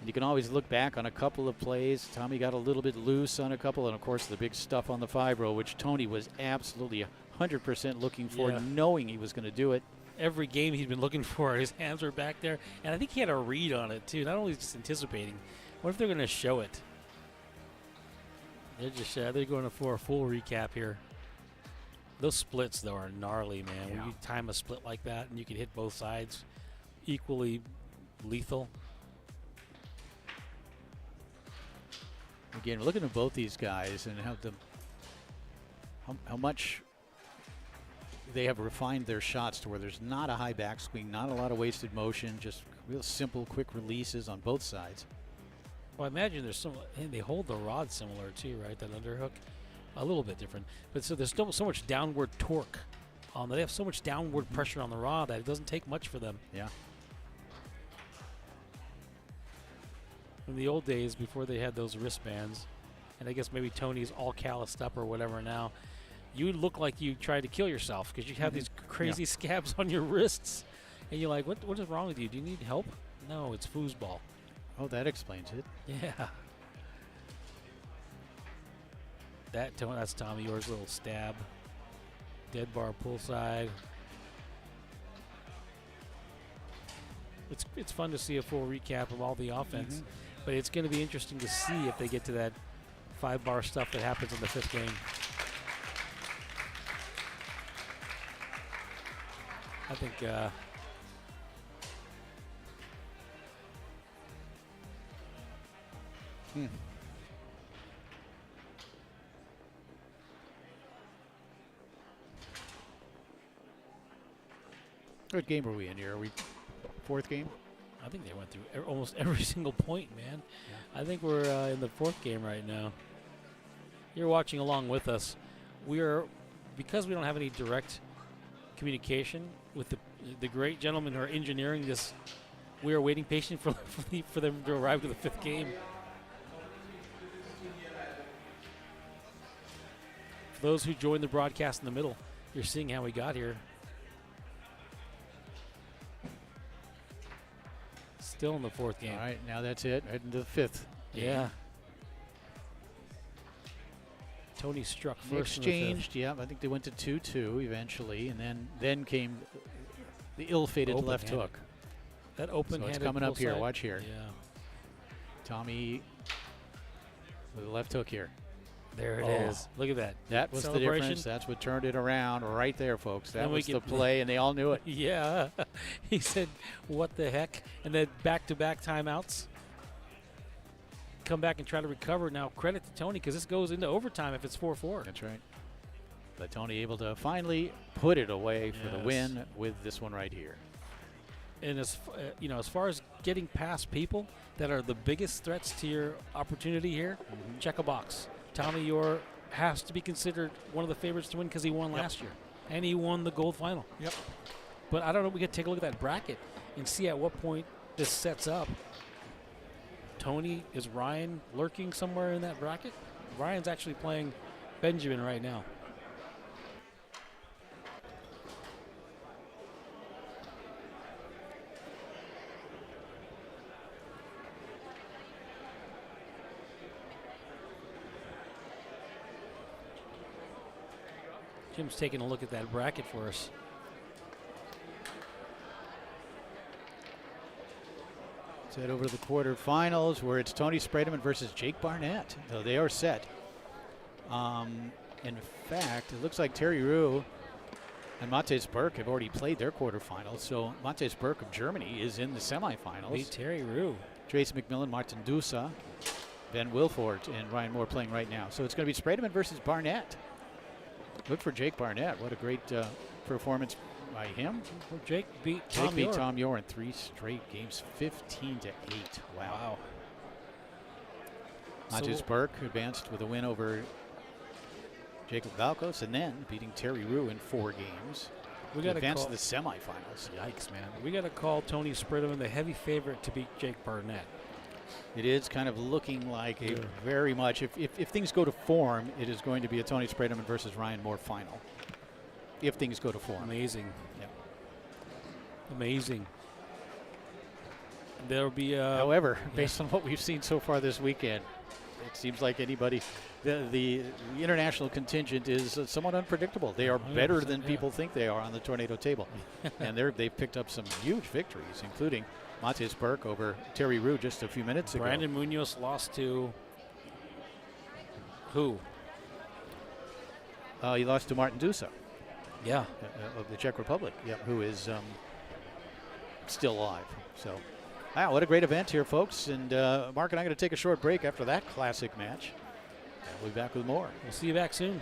And you can always look back on a couple of plays. Tommy got a little bit loose on a couple, and of course the big stuff on the 5-row, which Tony was absolutely 100% looking for, knowing he was going to do it. Every game he'd been looking for, his hands were back there, and I think he had a read on it too. Not only just anticipating. What if they're going to show it? They're just they're going for a full recap here. Those splits though are gnarly, man. When you time a split like that and you can hit both sides, equally lethal. Again, looking at both these guys and how much they have refined their shots to where there's not a high backswing, not a lot of wasted motion, just real simple, quick releases on both sides. Well, I imagine there's some, and they hold the rod similar too, right? That underhook, a little bit different. But so there's still so much downward torque on. They have so much downward pressure on the rod that it doesn't take much for them. Yeah. In the old days, before they had those wristbands, and I guess maybe Tony's all calloused up or whatever now, you would look like you tried to kill yourself because you have these crazy scabs on your wrists, and you're like, what is wrong with you? Do you need help? No, it's foosball. Oh, that explains it. Yeah. That's Tommy Yor's little stab. Dead bar poolside. It's fun to see a full recap of all the offense, but it's going to be interesting to see if they get to that 5-bar stuff that happens in the 5th game. I think What game are we in here? Are we 4th game? I think they went through almost every single point, man. Yeah. I think we're in the 4th game right now. you're watching along with us. Because we don't have any direct communication with the great gentlemen who are engineering this, we are waiting patiently for them to arrive to the 5th game. For those who joined the broadcast in the middle, you're seeing how we got here. Still in the 4th game. All right, now that's it. Right into the 5th. Yeah. Tony struck first. Exchanged, yeah. I think they went to 2-2 eventually, and then came the ill-fated left hook. That open-handed. So it's coming up here. Side. Watch here. Yeah. Tommy with the left hook here. There it is. Look at that. That was the difference. That's what turned it around right there, folks. That was the play, and they all knew it. Yeah. He said, what the heck? And then back-to-back timeouts. Come back and try to recover. Now, credit to Tony, because this goes into overtime if it's 4-4. That's right. But Tony able to finally put it away for the win with this one right here. And as far as getting past people that are the biggest threats to your opportunity here, check a box. Tommy Yor has to be considered one of the favorites to win because he won last year, and he won the gold final. Yep. But I don't know. We could take a look at that bracket and see at what point this sets up. Tony, is Ryan lurking somewhere in that bracket? Ryan's actually playing Benjamin right now. Jim's taking a look at that bracket for us. Let's head over to the quarterfinals where it's Tony Spreman versus Jake Barnett. So they are set. In fact, it looks like Terry Rue and Matthias Berg have already played their quarterfinals. So Matthias Berg of Germany is in the semifinals. Beat Terry Rue. Tracy McMillan, Martin Dusa, Ben Wilford, and Ryan Moore playing right now. So it's going to be Spreman versus Barnett. Good for Jake Barnett. What a great performance by him. Well, Jake beat Tom Yor in 3 straight games, 15-8. Wow. Matthias Berg advanced with a win over Jacob Valkos, and then beating Terry Rue in 4 games. We got to advance to the semifinals. Yikes, man. We got to call Tony Spreman the heavy favorite to beat Jake Barnett. It is kind of looking like a very much, if things go to form, it is going to be a Tony Spreman versus Ryan Moore final. If things go to form. Amazing. Yep. Amazing. There'll be however, based on what we've seen so far this weekend, it seems like anybody, the international contingent is somewhat unpredictable. They are better than people think they are on the tornado table. And they've picked up some huge victories, including Matthias Berg over Terry Rue just a few minutes ago. Brandon Munoz lost to who? He lost to Martin Dusa. Yeah. Of the Czech Republic, who is still alive. So, wow, what a great event here, folks. And Mark and I are going to take a short break after that classic match. And we'll be back with more. We'll see you back soon.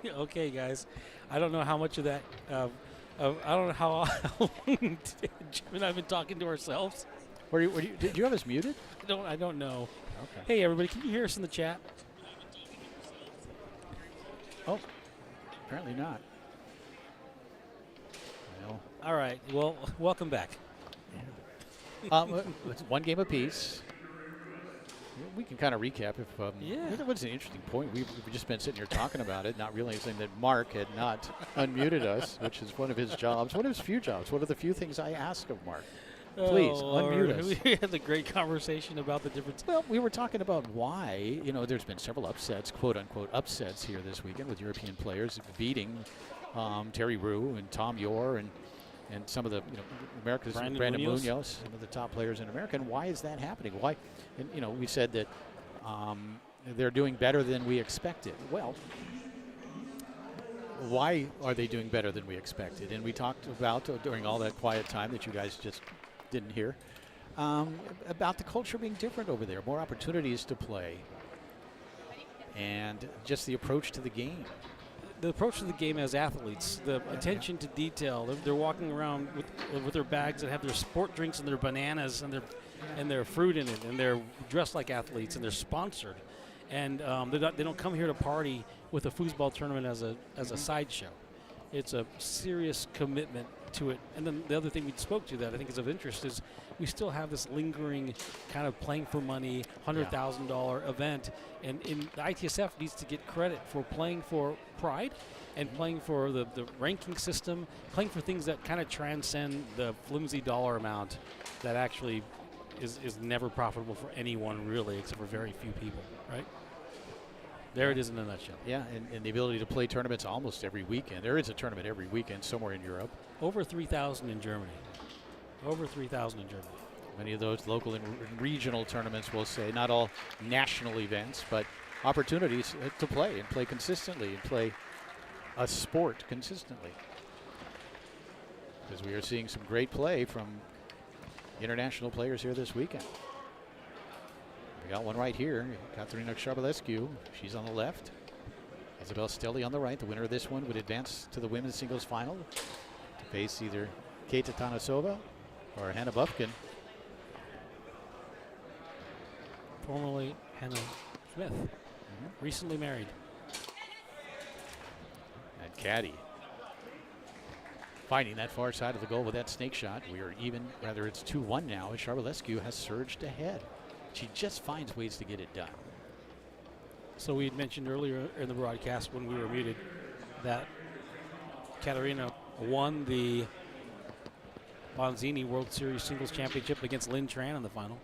Okay, guys. I don't know how much of that. I don't know how long Jim and I've been talking to ourselves. Did you have us muted? I don't know. Okay. Hey, everybody, can you hear us in the chat? Oh, apparently not. Well, all right. Well, welcome back. It's one game apiece. We can kind of recap if. That was an interesting point. We've just been sitting here talking about it, not realizing that Mark had not unmuted us, which is one of his jobs, one of his few jobs, one of the few things I ask of Mark. Please unmute us. We had a great conversation about the difference. Well, we were talking about why, there's been several upsets, quote unquote upsets here this weekend with European players beating Terry Rue and Tom Yor and some of the America's Brandon Munoz, some of the top players in America. And why is that happening? Why? And we said that they're doing better than we expected. Well, why are they doing better than we expected? And we talked about during all that quiet time that you guys just didn't hear about the culture being different over there, more opportunities to play, and just the approach to the game. The approach to the game as athletes, the attention to detail. They're walking around with their bags that have their sport drinks and their bananas and their fruit in it, and they're dressed like athletes and they're sponsored, and they don't come here to party with a foosball tournament as a sideshow. It's a serious commitment to it. And then the other thing we spoke to that I think is of interest is we still have this lingering kind of playing for money, $100,000 event. And the ITSF needs to get credit for playing for pride and playing for the ranking system, playing for things that kind of transcend the flimsy dollar amount that actually is never profitable for anyone really, except for very few people, right? There it is in a nutshell. Yeah, and the ability to play tournaments almost every weekend. There is a tournament every weekend somewhere in Europe. Over 3,000 in Germany. Over 3,000 in Germany. Many of those local and regional tournaments, we'll say, not all national events, but opportunities to play and play consistently and play a sport consistently. Because we are seeing some great play from international players here this weekend. We got one right here. Katerina Charbulescu. She's on the left. Isabel Stelly on the right. The winner of this one would advance to the women's singles final to face either Keita Tanasova or Hannah Bufkin. Formerly Hannah Smith. Recently married. And Caddy finding that far side of the goal with that snake shot. We are even, rather it's 2-1 now as Charbulescu has surged ahead. She just finds ways to get it done. So we had mentioned earlier in the broadcast when we were muted that Katerina won the Bonzini World Series Singles Championship against Lynn Tran in the final.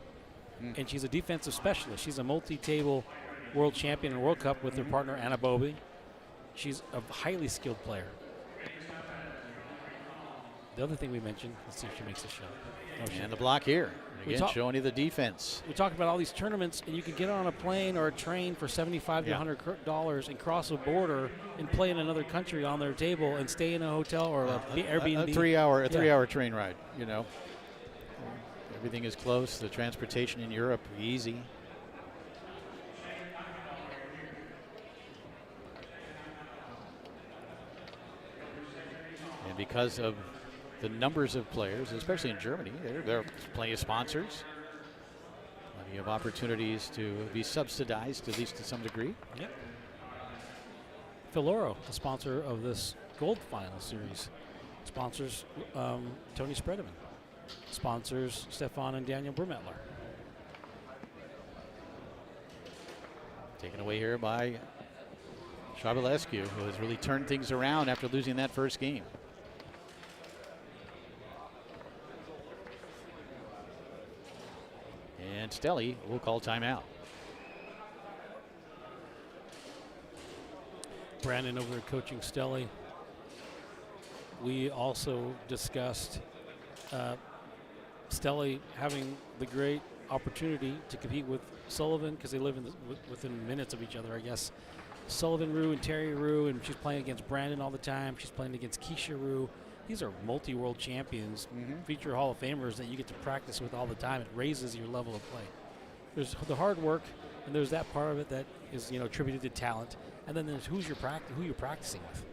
And she's a defensive specialist. She's a multi-table world champion in World Cup with her partner Anna Bobby. She's a highly skilled player. The other thing we mentioned, let's see if she makes a shot. And the block here. Again, showing you the defense. We talked about all these tournaments, and you can get on a plane or a train for $75 to $100 and cross a border and play in another country on their table and stay in a hotel or a Airbnb. A three-hour train ride, Everything is close. The transportation in Europe, easy. And because of the numbers of players, especially in Germany, there are plenty of sponsors, plenty of opportunities to be subsidized, at least to some degree. Yep. Filoro, the sponsor of this gold final series, sponsors Tony Spreman, sponsors Stefan and Daniel Burmettler. Taken away here by Charbulescu, who has really turned things around after losing that first game. And Stelly will call timeout. Brandon over there coaching Stelly. We also discussed Stelly having the great opportunity to compete with Sullivan because they live within minutes of each other, I guess. Sullivan Rue and Terry Rue, and she's playing against Brandon all the time. She's playing against Keisha Rue. These are multi-world champions, future Hall of Famers that you get to practice with all the time. It raises your level of play. There's the hard work And there's that part of it that is, attributed to talent. And then there's who you're practicing with.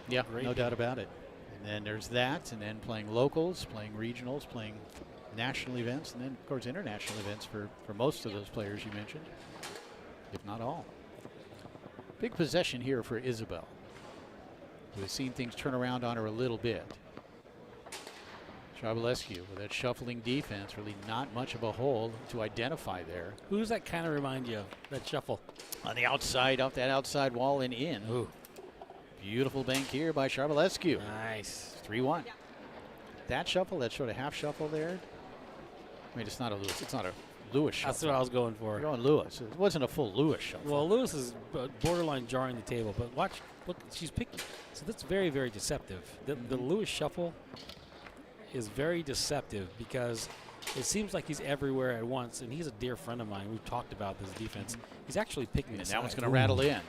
Yeah, Great no game. doubt about it. And then there's that, and then playing locals, playing regionals, playing national events, and then, of course, international events for most of those players you mentioned, if not all. Big possession here for Isabel, who has seen things turn around on her a little bit. Charbelescu with that shuffling defense, really not much of a hole to identify there. Who does that kind of remind you of, that shuffle? On the outside, off that outside wall and in. Ooh. Beautiful bank here by Charbelescu. Nice. 3-1. That shuffle, that sort of half shuffle there. I mean, it's not a Lewis. It's not a Lewis shuffle. That's what I was going for. You're going Lewis. It wasn't a full Lewis shuffle. Well, Lewis is borderline jarring the table, but look, she's picking. So that's very, very deceptive. The Lewis shuffle is very deceptive because it seems like he's everywhere at once, and he's a dear friend of mine. We've talked about this defense. He's actually picking And the that one's side. going to rattle in.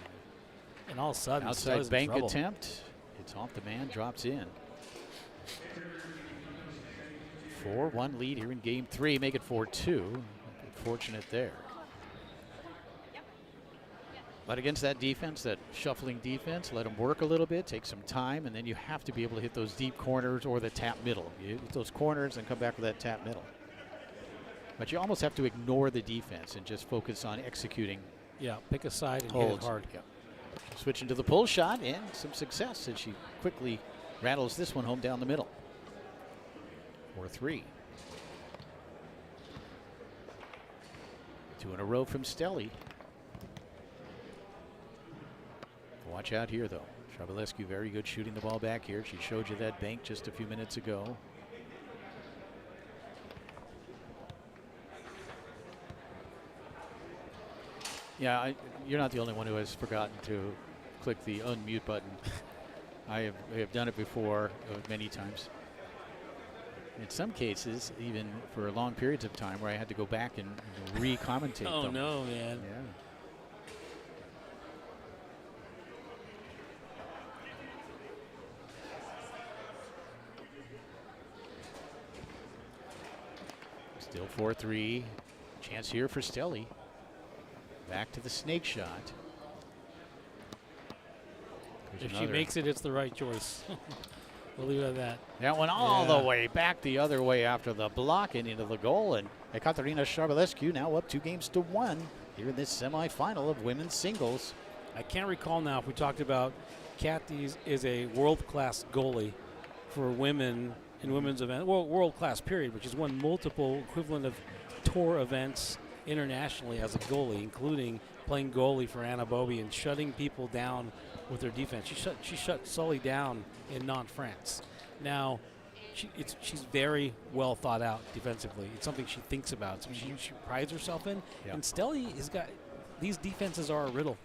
And all of a sudden, Outside Stelly's in bank trouble. attempt. It's off the man, drops in. 4-1 lead here in game 3. Make it 4-2. Fortunate there. But against that defense, that shuffling defense, let them work a little bit, take some time, and then you have to be able to hit those deep corners or the tap middle. You hit those corners and come back with that tap middle. But you almost have to ignore the defense and just focus on executing. Yeah, pick a side and hit holds. it hard. Yeah. Switching to the pull shot and some success as she quickly rattles this one home down the middle. 4-3. 2 in a row from Stelly. Watch out here, though. Charbelescu very good shooting the ball back here. She showed you that bank just a few minutes ago. Yeah, you're not the only one who has forgotten to click the unmute button. I have done it before many times. In some cases, even for long periods of time, where I had to go back and re-commentate Oh, them. no, man. Yeah. Still 4-3. Chance here for Stelly. Back to the snake shot. There's If she makes it, it's the right choice. We'll leave it at that. That one all the way back the other way after the block and into the goal. And Ekaterina Charbelescu now up 2-1 here in this semifinal of women's singles. I can't recall now if we talked about Kathy is a world-class goalie for women in women's event. Well, world-class period, which has won multiple equivalent of tour events internationally as a goalie, including playing goalie for Anna Bobby and shutting people down with her defense. She shut Sully down in Nantes-France. Now, she's very well thought out defensively. It's something she thinks about. Something she prides herself in. Yeah. And Stelly has got these defenses are a riddle,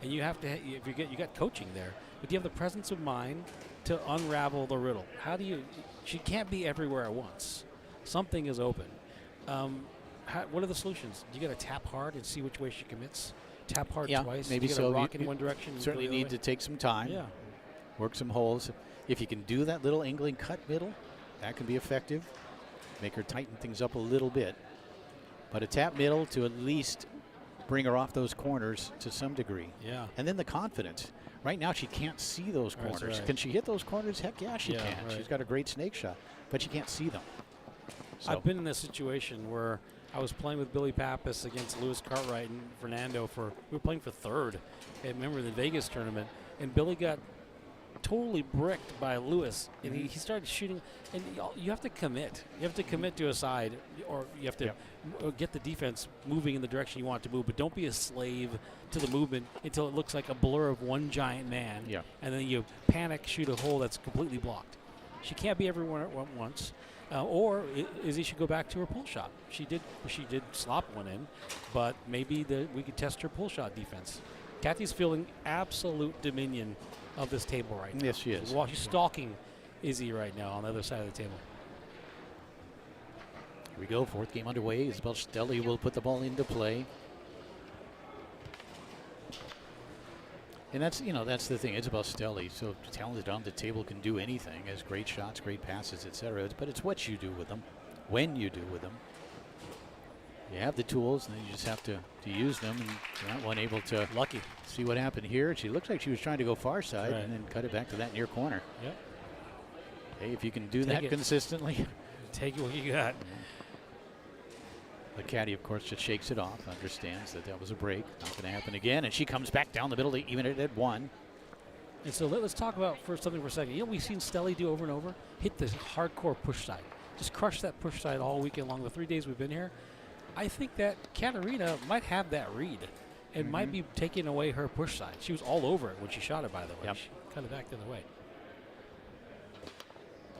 and you have to if you got coaching there, but you have the presence of mind to unravel the riddle. How do you? She can't be everywhere at once. Something is open. What are the solutions? You got to tap hard and see which way she commits. Tap hard twice. Maybe you so. Rock in one direction. Certainly need to take some time. Yeah. Work some holes. If you can do that little angling cut middle, that can be effective. Make her tighten things up a little bit. But a tap middle to at least bring her off those corners to some degree. Yeah. And then the confidence. Right now she can't see those That's corners. right. Can she hit those corners? Heck yeah, she Yeah, can. right. She's got a great snake shot, but she can't see them. So I've been in this situation where I was playing with Billy Pappas against Lewis Cartwright and Fernando we were playing for third. I remember the Vegas tournament, and Billy got totally bricked by Lewis, and he started shooting. And you have to commit. You have to commit to a side, or you have to get the defense moving in the direction you want it to move. But don't be a slave to the movement until it looks like a blur of one giant man. Yeah. And then you panic, shoot a hole that's completely blocked. She can't be everywhere at once. Or Izzy should go back to her pull shot. She did slop one in, but maybe we could test her pull shot defense. Kathy's feeling absolute dominion of this table right now. Yes, she is. She's stalking Izzy right now on the other side of the table. Here we go. Fourth game underway. Isabel Stelly will put the ball into play. And that's the thing. Isabel Stelly, so talented on the table, can do anything. Has great shots, great passes, etc. But it's what you do with them, when you do with them. You have the tools, and then you just have to use them. And that one able to lucky see what happened here. She looked like she was trying to go far side and then cut it back to that near corner. Yep. Hey, if you can do that consistently, take it what you got. The caddy, of course, just shakes it off, understands that was a break. Not going to happen again, and she comes back down the middle to even it at 1. And so let's talk about something for a second. You know what we've seen Stelly do over and over? Hit the hardcore push side. Just crush that push side all weekend long, the 3 days we've been here. I think that Katarina might have that read and might be taking away her push side. She was all over it when she shot it, by the way. Yep. She cut it back the other way.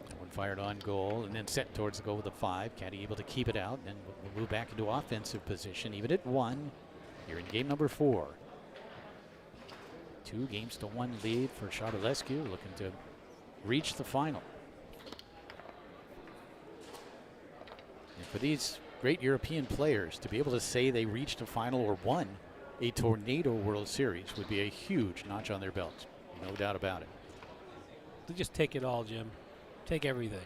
That one fired on goal and then set towards the goal with a 5. Caddy able to keep it out, and we'll move back into offensive position, even at 1. Here in game number 4. 2 games to 1 lead for Charbelescu, looking to reach the final. And for these great European players to be able to say they reached a final or won a Tornado World Series would be a huge notch on their belts. No doubt about it. They just take it all, Jim. Take everything.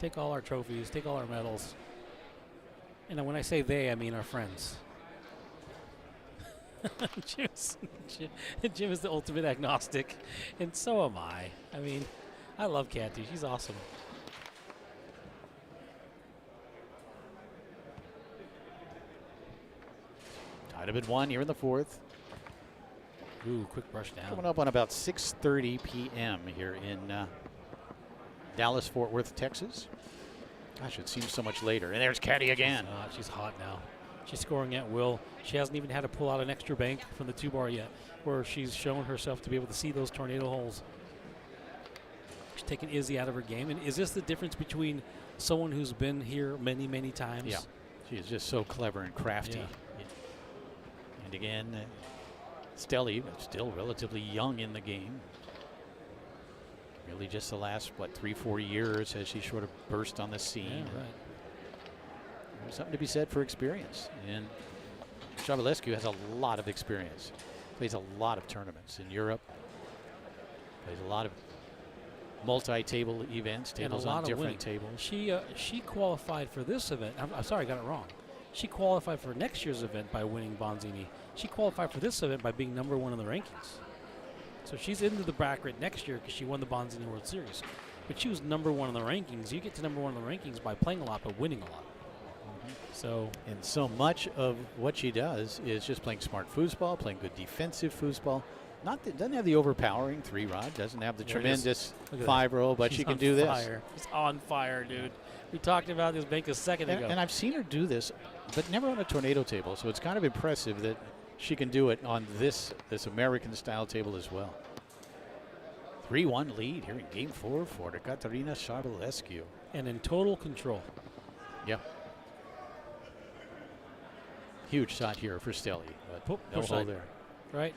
Take all our trophies. Take all our medals. And when I say they, I mean our friends. Jim is the ultimate agnostic, and so am I. I mean, I love Kathy. She's awesome. Tied up at 1 here in the 4th. Ooh, quick brush down. Coming up on about 6:30 p.m. here in Dallas, Fort Worth, Texas. Gosh, it seems so much later. And there's Caddy again. She's hot now. She's scoring at will. She hasn't even had to pull out an extra bank from the 2-bar yet, where she's shown herself to be able to see those tornado holes. She's taking Izzy out of her game. And is this the difference between someone who's been here many, many times? Yeah. She is just so clever and crafty. Yeah. And again, Stelly, still relatively young in the game. Really just the last, 3-4 years has she sort of burst on the scene. Yeah, right. There's something to be said for experience. And Charbelescu has a lot of experience. Plays a lot of tournaments in Europe. Plays a lot of multi-table events, tables on different tables. She qualified for this event. I'm sorry, I got it wrong. She qualified for next year's event by winning Bonzini. She qualified for this event by being #1 in the rankings. So she's into the bracket next year because she won the Bonzini World Series. But she was #1 in the rankings. You get to #1 in the rankings by playing a lot but winning a lot. So and so much of what she does is just playing smart foosball, playing good defensive foosball. Doesn't have the overpowering 3-rod, doesn't have the tremendous 5-roll, but she can do this. She's on fire, dude. We talked about this bank a second ago. And I've seen her do this, but never on a tornado table. So it's kind of impressive that she can do it on this American style table as well. 3-1 lead here in game 4 for Katarina Charbelescu. And in total control. Yeah. Huge shot here for Stelly, but no hole there. Right?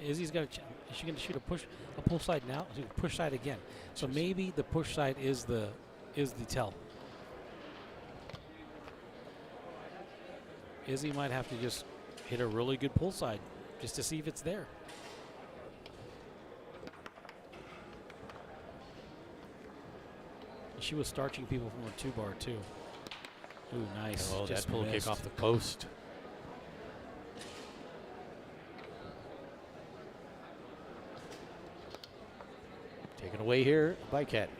Izzy's got is she going to shoot a pull side now? Push side again. So maybe the push side is the tell. Izzy might have to just hit a really good pull side just to see if it's there. She was starching people from her 2-bar too. Ooh, nice. Oh, just that pull kick off the post. Taken away here by Caddy.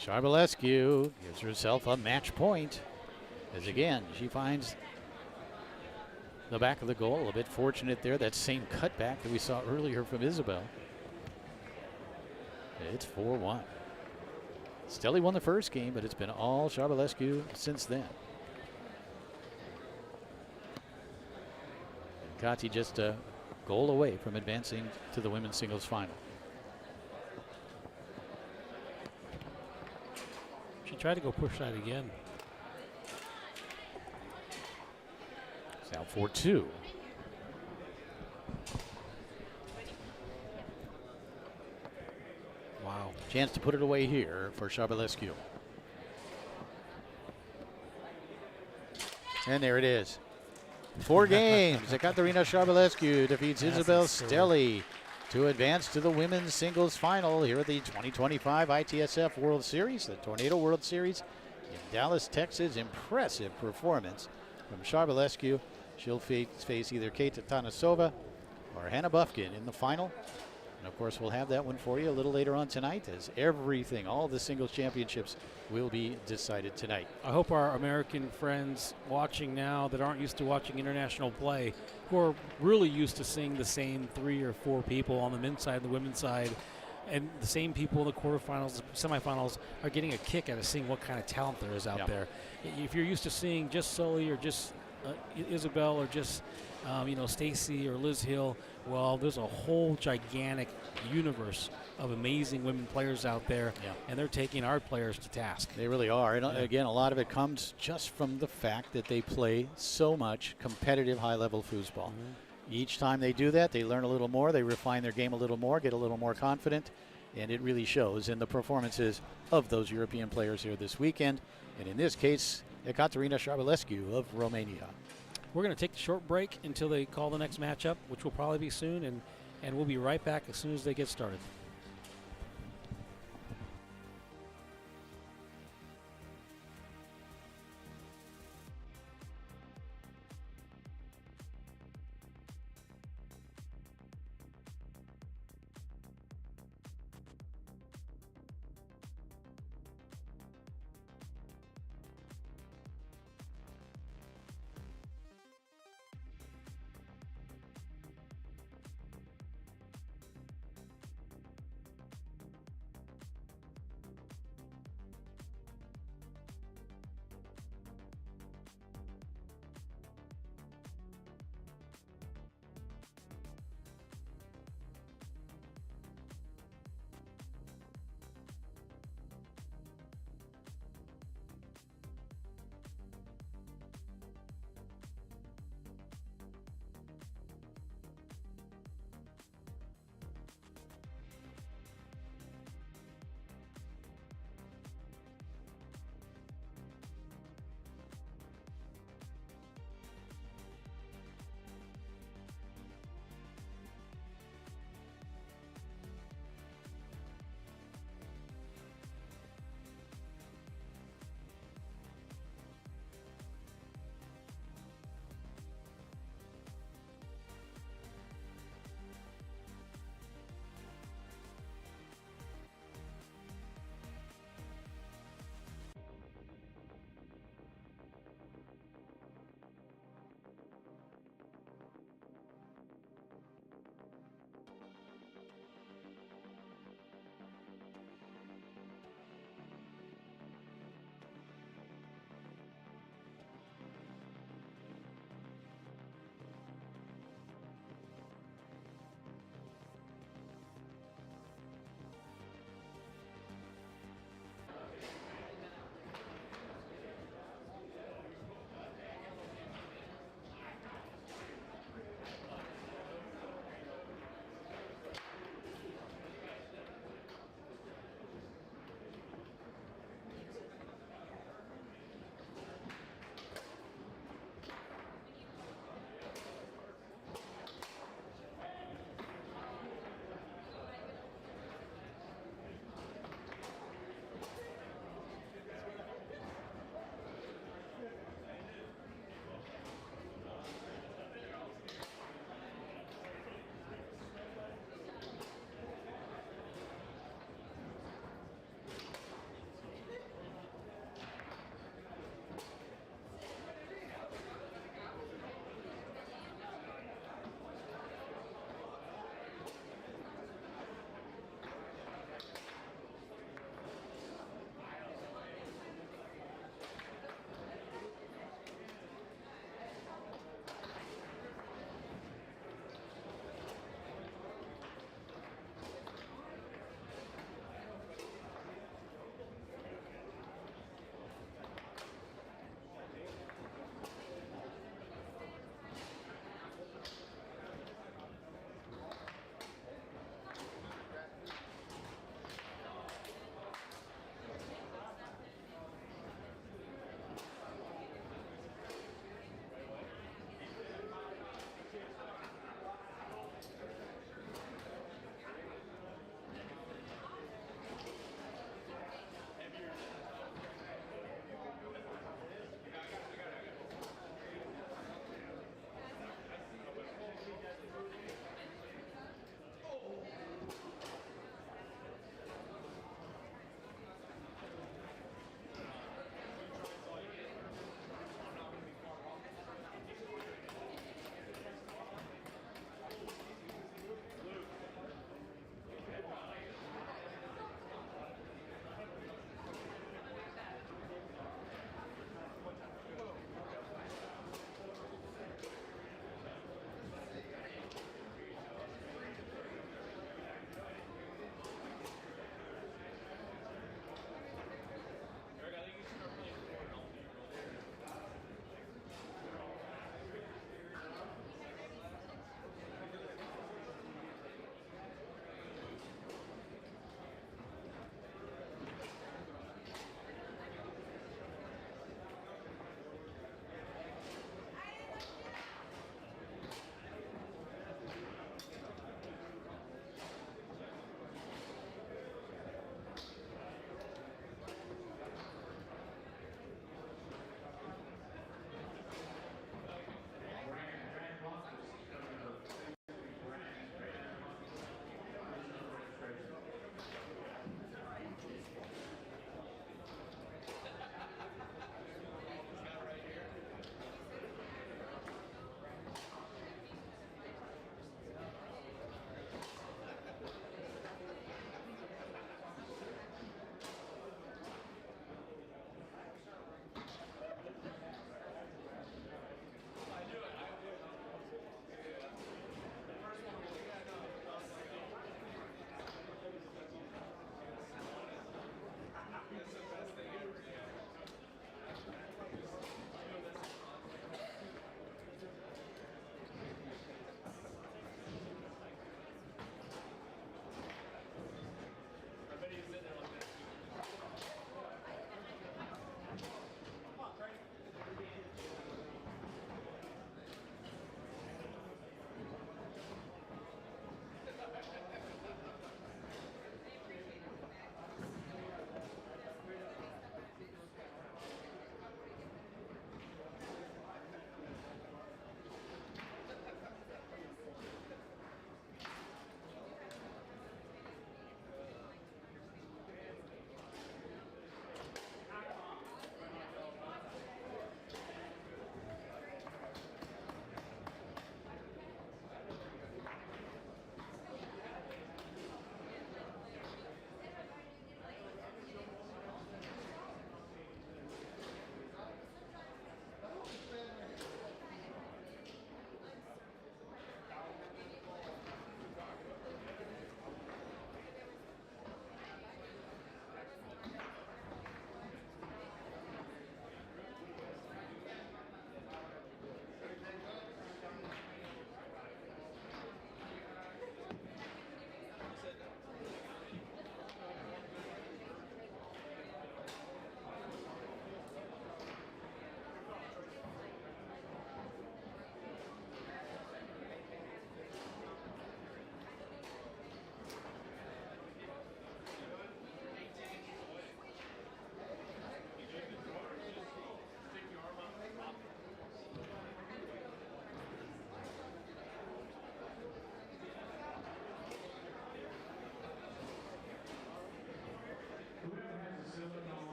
Charbelescu gives herself a match point as again she finds the back of the goal. A bit fortunate there, that same cutback that we saw earlier from Isabel. It's 4-1. Stelly won the first game, but it's been all Charbelescu since then. And Kati just a goal away from advancing to the women's singles final. She tried to go push side again. It's now 4-2. Wow. Chance to put it away here for Charbelescu. And there it is. 4 games. Ekaterina Charbelescu defeats Isabel Stelly to advance to the women's singles final here at the 2025 ITSF World Series, the Tornado World Series in Dallas, Texas. Impressive performance from Sharbelescu. She'll face either Kate Tanasova or Hannah Buffkin in the final. And of course, we'll have that one for you a little later on tonight, as everything, all the singles championships will be decided tonight. I hope our American friends watching now that aren't used to watching international play, who are really used to seeing the same 3 or 4 people on the men's side and the women's side, and the same people in the quarterfinals, semifinals, are getting a kick out of seeing what kind of talent there is out there. If you're used to seeing just Sully or just Isabel or just Stacy or Liz Hill, well, there's a whole gigantic universe of amazing women players out there, and they're taking our players to task. They really are. And again, a lot of it comes just from the fact that they play so much competitive high-level foosball. Each time they do that, they learn a little more, they refine their game a little more, get a little more confident, and it really shows in the performances of those European players here this weekend. And in this case, Ekaterina Sharbelescu of Romania. We're going to take a short break until they call the next matchup, which will probably be soon, and we'll be right back as soon as they get started.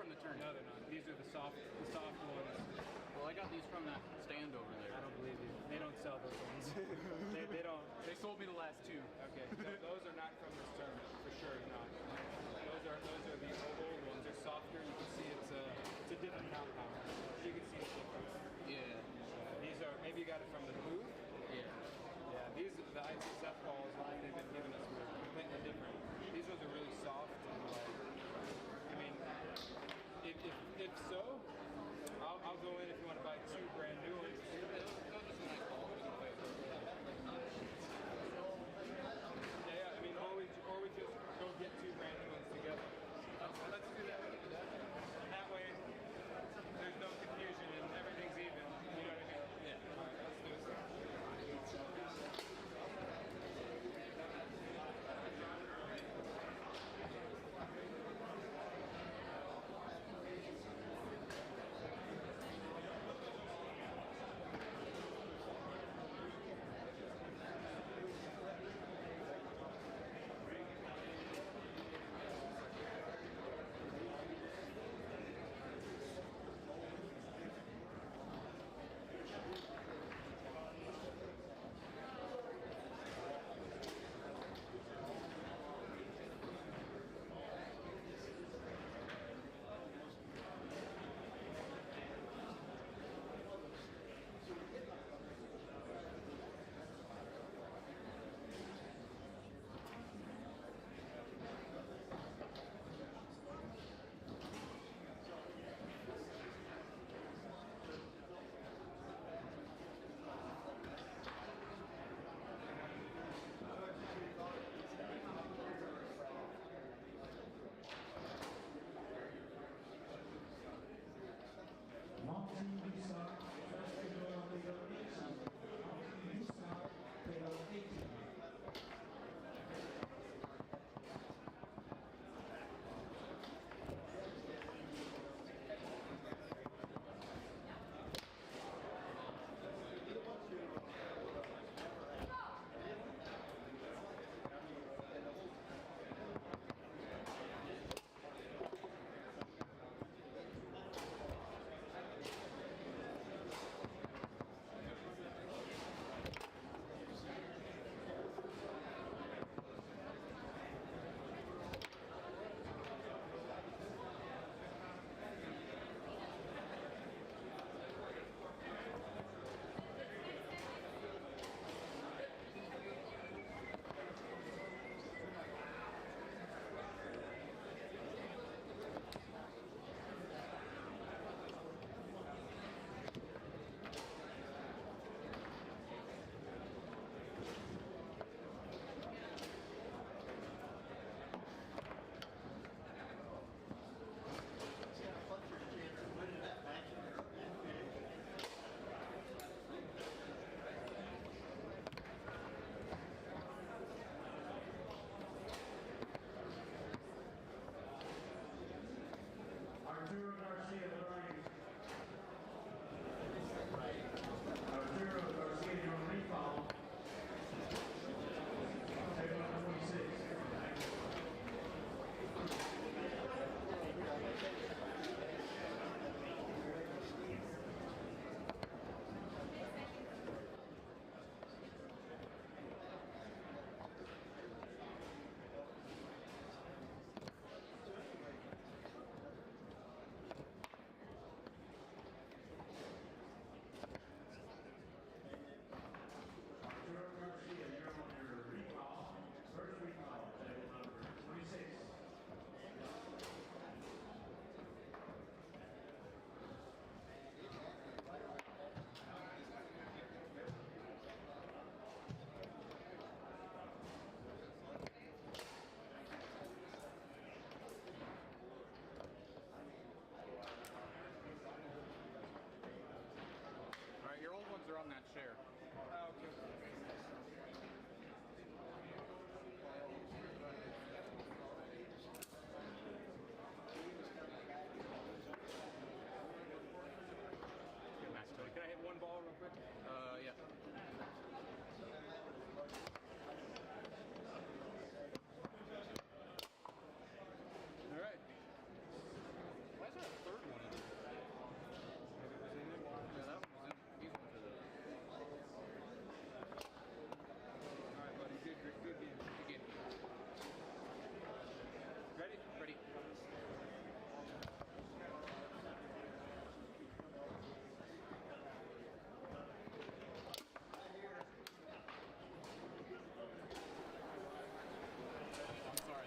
from the tournament. No, they're not. These are the soft ones. Well, I got these from that stand over there. I don't believe you. They don't sell those ones. they don't. They sold me the last two. Okay, those are not from this tournament for sure. Not. Those are the old ones. They're softer. You can see it's a different compound. You can see the difference. Yeah. These are maybe you got it from the booth. Yeah. Yeah. These are the ICSF balls that they've been giving us were completely different. These ones are really soft and like. I mean, if so, I'll go in if you want to buy 2 brand new ones. Yeah, I mean, or we just go get 2 brand new ones together. Let's do that.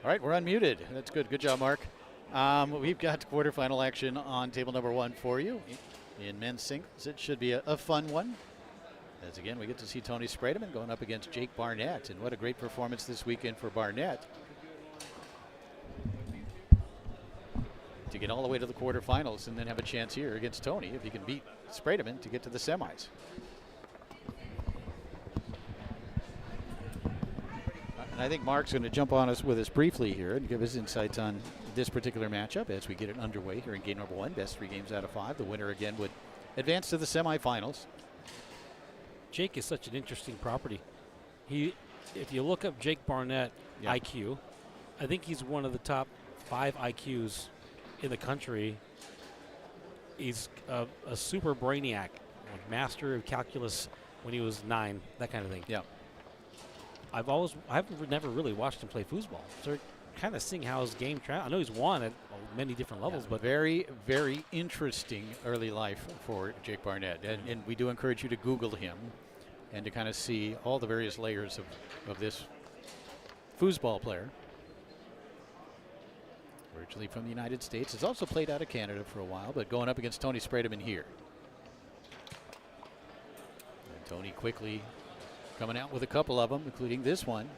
All right, we're unmuted. That's good. Good job, Mark. We've got quarterfinal action on table number 1 for you in men's singles. It should be a fun one. As again, we get to see Tony Spreman going up against Jake Barnett. And what a great performance this weekend for Barnett to get all the way to the quarterfinals and then have a chance here against Tony if he can beat Spreman to get to the semis. And I think Mark's going to jump on us with us briefly here and give his insights on this particular matchup as we get it underway here in game number 1. Best 3 games out of 5. The winner again would advance to the semifinals. Jake is such an interesting property. If you look up Jake Barnett IQ, I think he's one of the top 5 IQs in the country. He's a super brainiac, like master of calculus when he was 9, that kind of thing. Yeah. I've never really watched him play foosball, so kind of seeing how his game I know he's won at many different levels, but very, very interesting early life for Jake Barnett. And we do encourage you to Google him and to kind of see all the various layers of this foosball player. Originally from the United States. Has also played out of Canada for a while, but going up against Tony Spreman here. And Tony quickly coming out with a couple of them, including this one,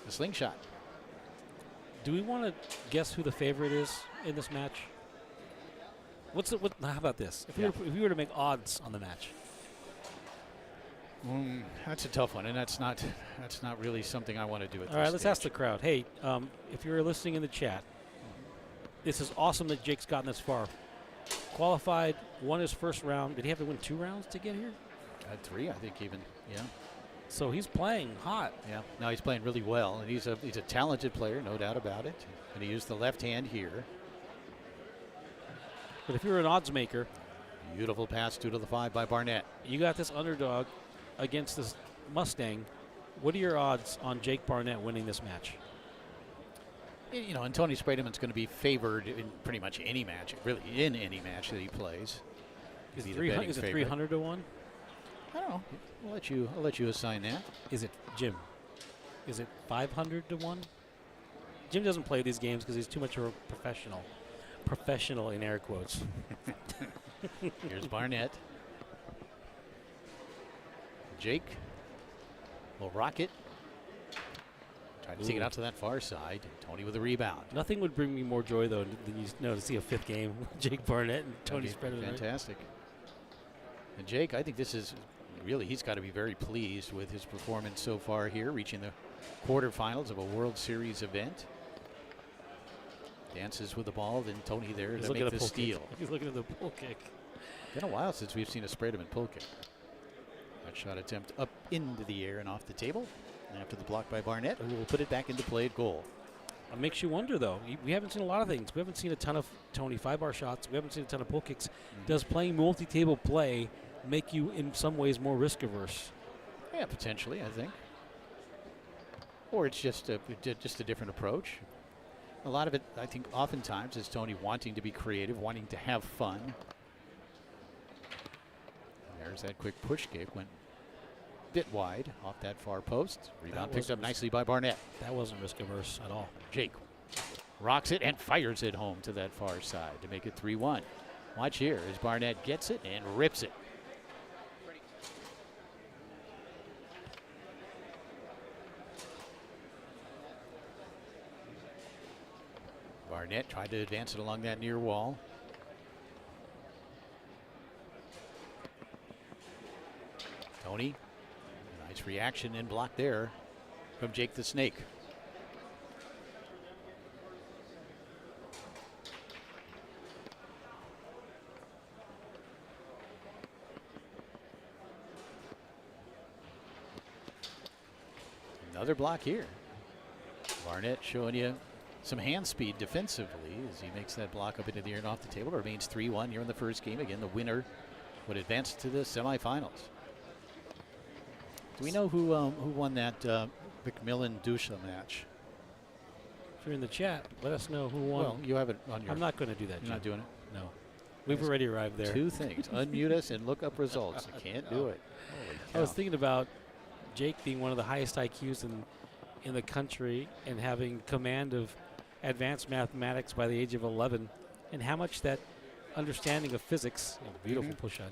the slingshot. Do we want to guess who the favorite is in this match? How about this? If we were to make odds on the match. That's a tough one, and that's not really something I want to do at this All right, let's stage. ask the crowd. Hey, if you're listening in the chat, this is awesome that Jake's gotten this far. Qualified, won his first round. Did he have to win 2 rounds to get here? 3, I think even. Yeah. So he's playing hot. Yeah. No, he's playing really well, and he's a talented player, no doubt about it. And he used the left hand here. But if you're an odds maker, beautiful pass 2 to the 5 by Barnett. You got this underdog against this Mustang. What are your odds on Jake Barnett winning this match? You know, and Tony Spreman's going to be favored in pretty much any match, really in any match that he plays. Is it 300 to 1? I don't know. I'll let you assign that. Is it Jim? Is it 500 to 1? Jim doesn't play these games because he's too much of a professional. Professional in air quotes. Here's Barnett. Jake will rock it. Trying to take it out to that far side. Tony with a rebound. Nothing would bring me more joy, though, than to see a 5th game with Jake Barnett and Tony Spreman. Fantastic. And Jake, I think this is really, he's got to be very pleased with his performance so far here, reaching the quarterfinals of a World Series event. Dances with the ball, then Tony there to make the steal. He's looking at the pull kick. Been a while since we've seen a Spreman pull kick. That shot attempt up into the air and off the table. And after the block by Barnett, who will put it back into play at goal. It makes you wonder, though. We haven't seen a lot of things. We haven't seen a ton of Tony 5-bar shots. We haven't seen a ton of pull kicks. Does playing multi-table play make you, in some ways, more risk-averse? Yeah, potentially, I think. Or it's just a different approach. A lot of it, I think, oftentimes is Tony wanting to be creative, wanting to have fun. There's that quick push kick. Went a bit wide off that far post. Rebound picked up nicely by Barnett. That wasn't risk-averse at all. Jake rocks it and fires it home to that far side to make it 3-1. Watch here as Barnett gets it and rips it. Barnett tried to advance it along that near wall. Tony, nice reaction and block there from Jake the Snake. Another block here. Barnett showing you some hand speed defensively as he makes that block up into the air and off the table. It remains 3-1 here in the first game. Again, the winner would advance to the semifinals. Do we know who won that McMillan-Dusha match? If you're in the chat, let us know who won. Well, you have it on your... I'm not going to do that, You're not doing it? No. We've already arrived there. 2 things. Unmute us and look up results. You can't do it. Holy cow. I was thinking about Jake being one of the highest IQs in the country and having command of advanced mathematics by the age of 11, and how much that understanding of physics, beautiful push shot,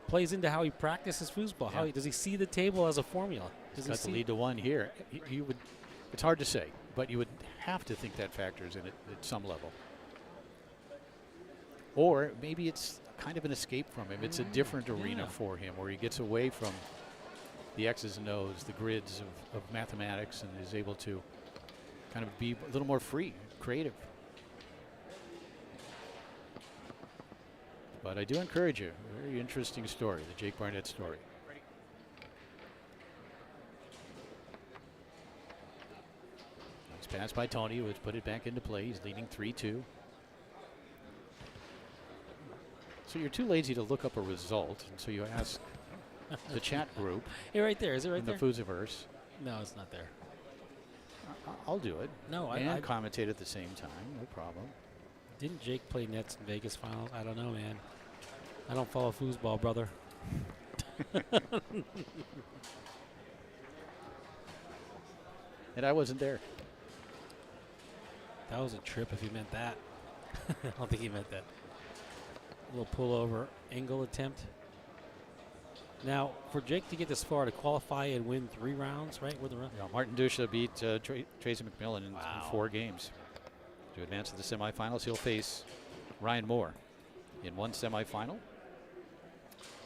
plays into how he practices foosball. How does he see the table as a formula? Does he got the lead to 1 here. You would. It's hard to say, but you would have to think that factors in it at some level. Or maybe it's kind of an escape from him. It's a different arena for him where he gets away from the X's and O's, the grids of mathematics, and is able to kind of be a little more free, creative. But I do encourage you. Very interesting story, the Jake Barnett story. Nice pass by Tony, who has put it back into play. He's leading 3-2. So you're too lazy to look up a result, and so you ask the chat group. Hey, right there. Is it right there? The Foosiverse. No, it's not there. I'll do it. No, and I commentate at the same time. No problem. Didn't Jake play Nets in Vegas finals? I don't know, man. I don't follow foosball, brother. And I wasn't there. That was a trip if he meant that. I don't think he meant that. A little pullover angle attempt. Now, for Jake to get this far, to qualify and win 3 rounds, right? With the run. Yeah, Martin Dusha beat Tracy McMillan in 4 games. To advance to the semifinals, he'll face Ryan Moore in 1 semifinal.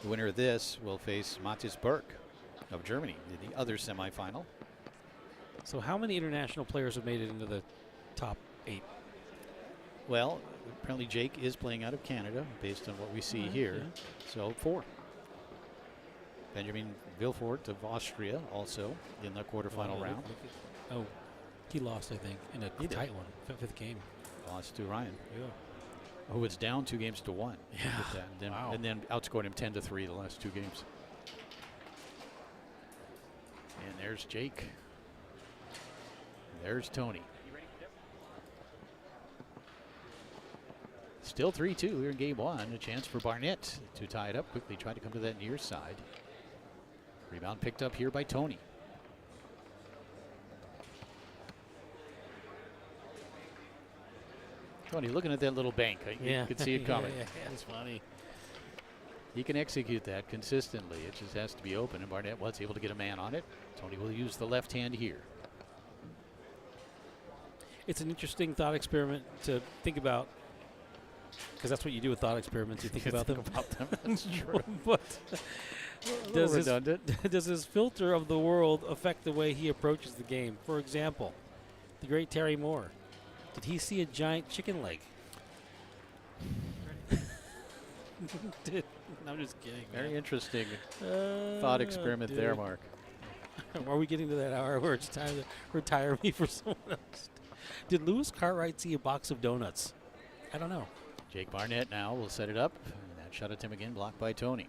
The winner of this will face Matthias Berg of Germany in the other semifinal. So how many international players have made it into the top 8? Well, apparently Jake is playing out of Canada based on what we see here. Yeah. So 4. Benjamin Vilfort of Austria also in the quarterfinal round. Oh, he lost, I think, in a tight one, 5th game. Lost to Ryan. Yeah. Who was down 2 games to 1. Yeah. And then outscored him 10-3 the last 2 games. And there's Jake. There's Tony. Still 3-2 here in game 1. A chance for Barnett to tie it up quickly. Try to come to that near side. Rebound picked up here by Tony. Tony looking at that little bank. You could see it coming. Yeah, that's funny. He can execute that consistently. It just has to be open, and Barnett was able to get a man on it. Tony will use the left hand here. It's an interesting thought experiment to think about, because that's what you do with thought experiments. You think about them. That's true. But does his filter of the world affect the way he approaches the game? For example, the great Terry Moore. Did he see a giant chicken leg? I'm just kidding. Very interesting thought experiment there, Mark. Are we getting to that hour where it's time to retire me for someone else? Did Lewis Cartwright see a box of donuts? I don't know. Jake Barnett now will set it up. And that shot attempt again blocked by Tony.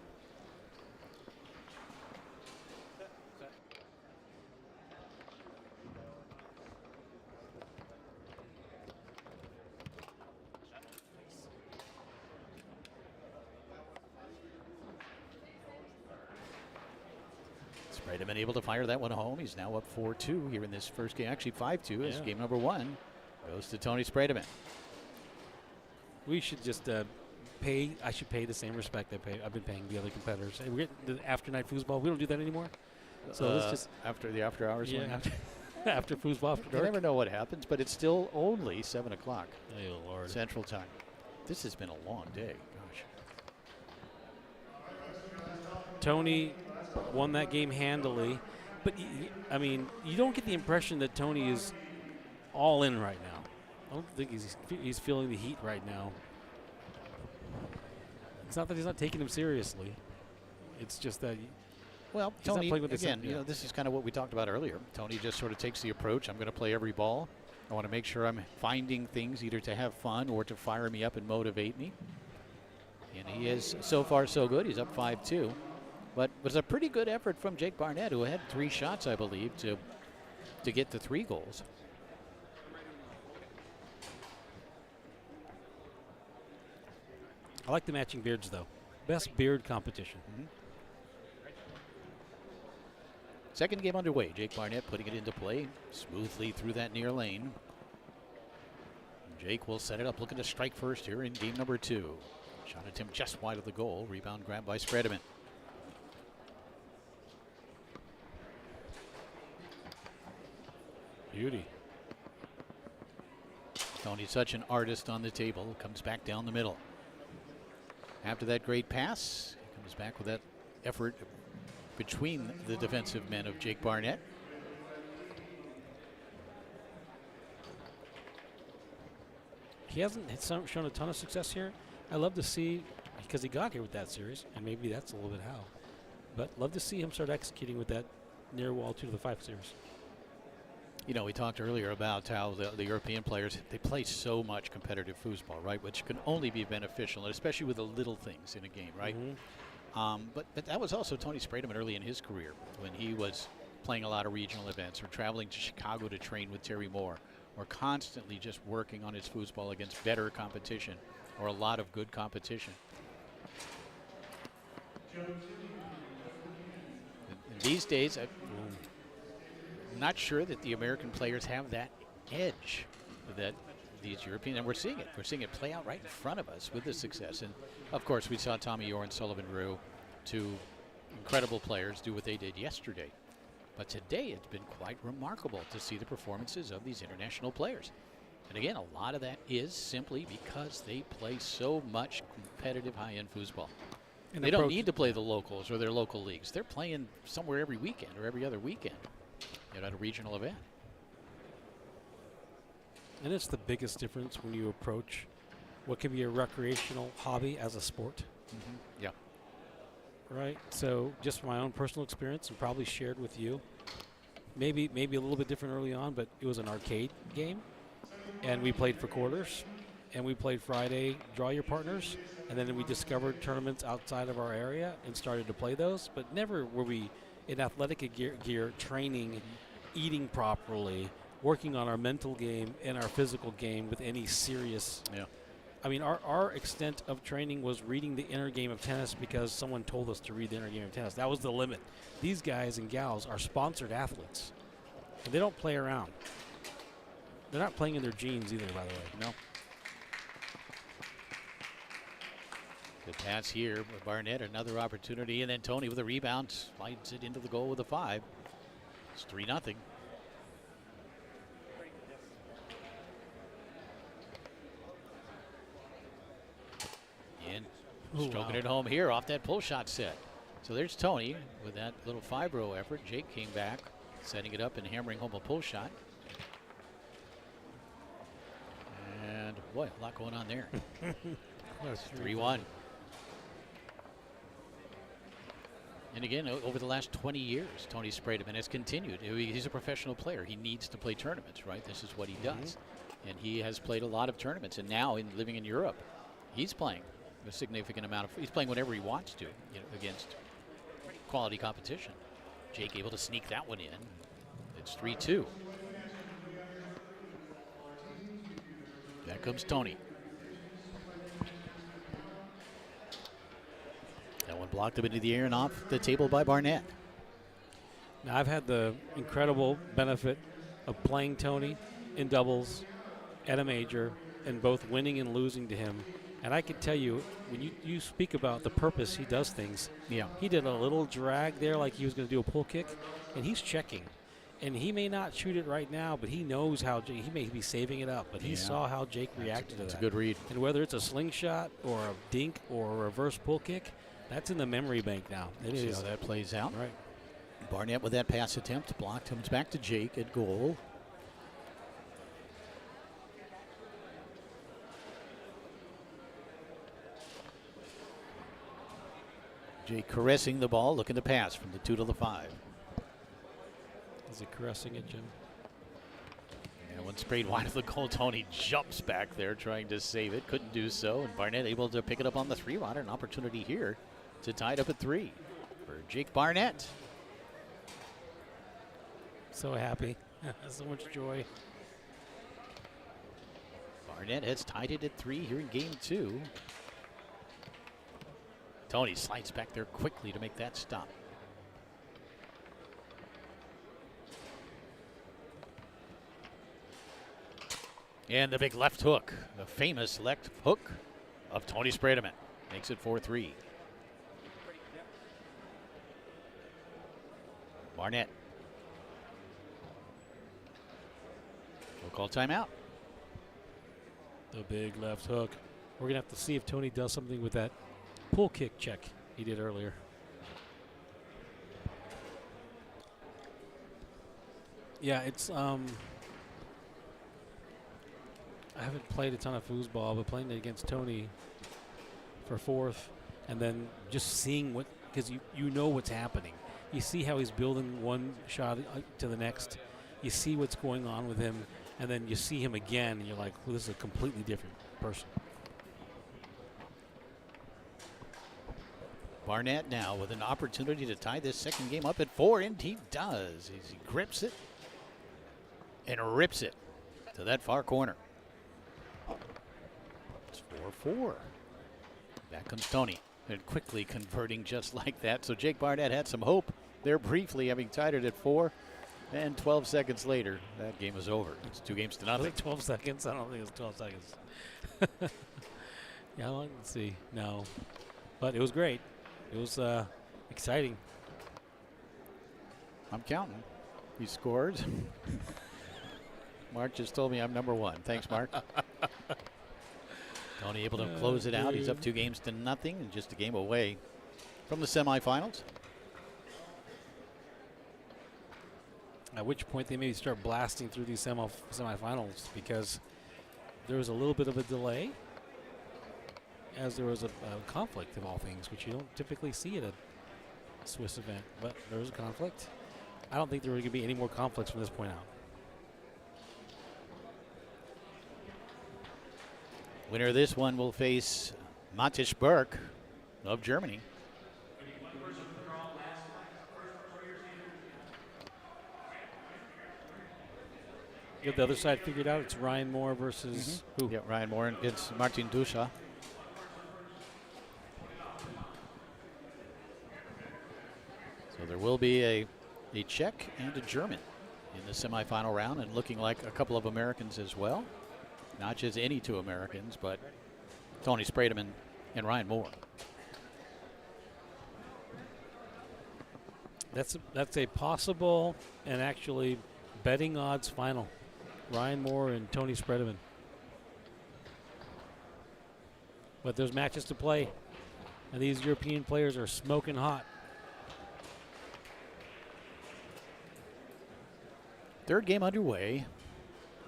Spreman able to fire that one home. He's now up 4-2 here in this first game. Actually 5-2 as game number 1 goes to Tony Spreman. We should just pay. I should pay the same respect I've been paying the other competitors. Hey, we're getting the after night foosball. We don't do that anymore. So let's just after the after hours. Yeah, after foosball after dark. You never know what happens, but it's still only 7 o'clock. Oh Lord. Central Time. This has been a long day. Gosh. Tony won that game handily, but I mean, you don't get the impression that Tony is all in right now. I don't think he's feeling the heat right now. It's not that he's not taking him seriously. It's just that Tony, again, this is kind of what we talked about earlier. Tony just sort of takes the approach, I'm going to play every ball. I want to make sure I'm finding things either to have fun or to fire me up and motivate me. And he is so far so good. He's up 5-2. But it was a pretty good effort from Jake Barnett, who had 3 shots, I believe, to get the 3 goals. I like the matching beards, though. Best beard competition. Second game underway. Jake Barnett putting it into play smoothly through that near lane. Jake will set it up, looking to strike first here in game number 2. Shot attempt just wide of the goal. Rebound grabbed by Spreman. Beauty. Tony's such an artist on the table. Comes back down the middle. After that great pass, he comes back with that effort between the defensive men of Jake Barnett. He hasn't shown a ton of success here. I love to see, because he got here with that series, and maybe that's a little bit how. But love to see him start executing with that near wall 2 to the 5 series. You know, we talked earlier about how the European players, they play so much competitive foosball, right? Which can only be beneficial, and especially with the little things in a game, right? But that was also Tony Spreman early in his career when he was playing a lot of regional events or traveling to Chicago to train with Terry Moore, or constantly just working on his foosball against better competition or a lot of good competition. And these days, I'm not sure that the American players have that edge that these European, and we're seeing it. We're seeing it play out right in front of us with the success. And of course, we saw Tommy Orr and Sullivan Rue, 2 incredible players, do what they did yesterday. But today, it's been quite remarkable to see the performances of these international players. And again, a lot of that is simply because they play so much competitive high-end foosball. And they don't need to play the locals or their local leagues. They're playing somewhere every weekend or every other weekend at a regional event. And it's the biggest difference when you approach what can be a recreational hobby as a sport. Yeah. Right. So just my own personal experience, and probably shared with you. Maybe a little bit different early on, but it was an arcade game, and we played for quarters, and we played Friday draw your partners, and then we discovered tournaments outside of our area and started to play those. But never were we in athletic gear training, eating properly, working on our mental game and our physical game with any serious. Yeah. I mean, our extent of training was reading the inner game of tennis because someone told us to read the inner game of tennis. That was the limit. These guys and gals are sponsored athletes, and they don't play around. They're not playing in their jeans either, by the way. No. Good pass here. Barnett, another opportunity, and then Tony with a rebound slides it into the goal with a 5. It's 3-0. Stroking it home here off that pull shot set. So there's Tony with that little 5-row effort. Jake came back, setting it up and hammering home a pull shot. And boy, a lot going on there. 3-1. And again, over the last 20 years, Tony Spreman has continued. He's a professional player. He needs to play tournaments, right? This is what he does. And he has played a lot of tournaments. And now, living in Europe, he's playing a significant amount of. He's playing whenever he wants to, against quality competition. Jake able to sneak that one in. It's 3-2. There comes Tony. That one blocked up into the air and off the table by Barnett. Now, I've had the incredible benefit of playing Tony in doubles at a major and both winning and losing to him. And I can tell you, when you speak about the purpose he does things, he did a little drag there like he was going to do a pull kick, and he's checking. And he may not shoot it right now, but he knows how he may be saving it up. But he saw how Jake reacted to that. That's a good read. And whether it's a slingshot or a dink or a reverse pull kick, that's in the memory bank now. We'll see how that plays out. Right. Barnett with that pass attempt blocked. Comes back to Jake at goal. Jake caressing the ball, looking to pass from the 2 to the 5. Is he caressing it, Jim? And when sprayed wide of the goal, Tony jumps back there trying to save it. Couldn't do so. And Barnett able to pick it up on the 3-water. An opportunity here to tie it up at 3 for Jake Barnett. So happy. So much joy. Barnett has tied it at 3 here in game 2. Tony slides back there quickly to make that stop. And the big left hook, the famous left hook of Tony Spreman, makes it 4-3. Barnett. We'll call timeout. The big left hook. We're going to have to see if Tony does something with that pull kick check he did earlier. Yeah, it's I haven't played a ton of foosball, but playing it against Tony for fourth, and then just seeing what, because you know what's happening. You see how he's building one shot to the next. You see what's going on with him, and then you see him again, and you're like, well, this is a completely different person. Barnett now with an opportunity to tie this second game up at 4, and he does. He grips it and rips it to that far corner. It's 4-4. Back comes Tony, and quickly converting just like that. So Jake Barnett had some hope there briefly, having tied it at 4. And 12 seconds later, that game is over. It's 2-0. I think 12 seconds. I don't think it's 12 seconds. Yeah, let's see. No. But it was great. It was exciting. I'm counting. He scored. Mark just told me I'm number 1. Thanks, Mark. Tony able to close it out. He's up 2-0 and just a game away from the semifinals. At which point they maybe start blasting through these semifinals, because there was a little bit of a delay, as there was a conflict of all things, which you don't typically see at a Swiss event. But there was a conflict. I don't think there were going to be any more conflicts from this point out. Winner of this one will face Matthias Berg of Germany. You have the other side figured out. It's Ryan Moore versus who? Yeah, Ryan Moore against Martin Dusha. So there will be a Czech and a German in the semifinal round, and looking like a couple of Americans as well. Not just any 2 Americans, but Tony Spreman and Ryan Moore. That's a possible and actually betting odds final. Ryan Moore and Tony Spreman. But there's matches to play, and these European players are smoking hot. Third game underway.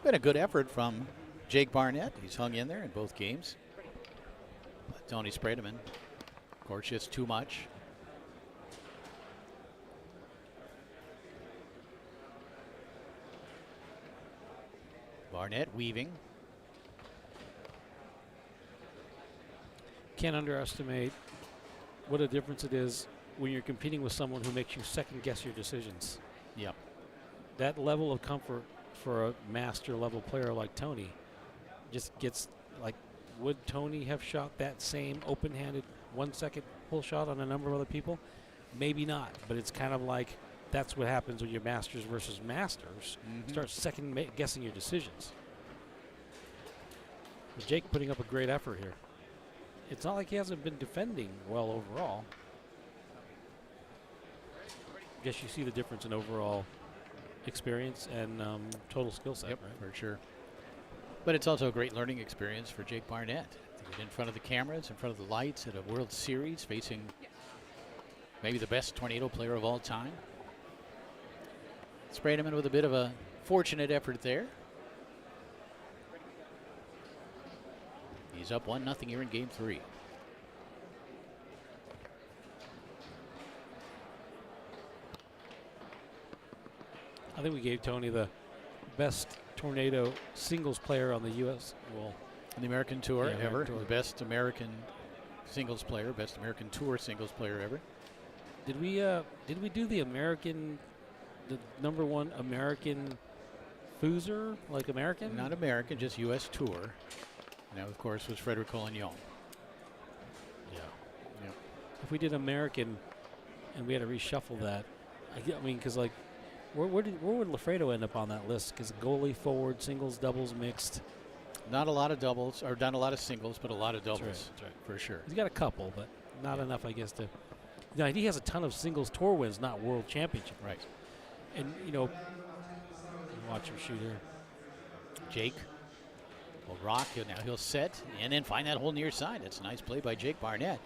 Been a good effort from Jake Barnett. He's hung in there in both games. But Tony Spreman, of course, just too much. Barnett weaving. Can't underestimate what a difference it is when you're competing with someone who makes you second guess your decisions. Yep. That level of comfort for a master level player like Tony just gets like, would Tony have shot that same open-handed 1-second pull shot on a number of other people? Maybe not, but it's kind of like that's what happens when you're masters versus masters. Start second guessing your decisions. But Jake putting up a great effort here. It's not like he hasn't been defending well overall. I guess you see the difference in overall experience and total skill set, Yep, right? for sure. But it's also a great learning experience for Jake Barnett to get in front of the cameras, in front of the lights at a World Series, facing maybe the best tornado player of all time. Spreman with a bit of a fortunate effort there. He's up 1-0 here in game 3. I think we gave Tony the best tornado singles player on the U.S. Well, on the American Tour yeah, ever. Tour. The best American singles player, best American Tour singles player ever. Did we do the American, the #1 American Foozer, like American? Not American, just U.S. Tour. And that, of course, was Frederic Collignon. Yeah. Yep. If we did American and we had to reshuffle that, I mean, because like, where would Lafredo end up on that list? Because goalie, forward, singles, doubles, mixed. Not a lot of doubles, or not a lot of singles, but a lot of doubles. That's right. For sure. He's got a couple, but not enough, I guess, to. Now, he has a ton of singles tour wins, not world championship. Right. And, watch him shoot here. Jake will rock, and now he'll set and then find that hole near side. That's a nice play by Jake Barnett,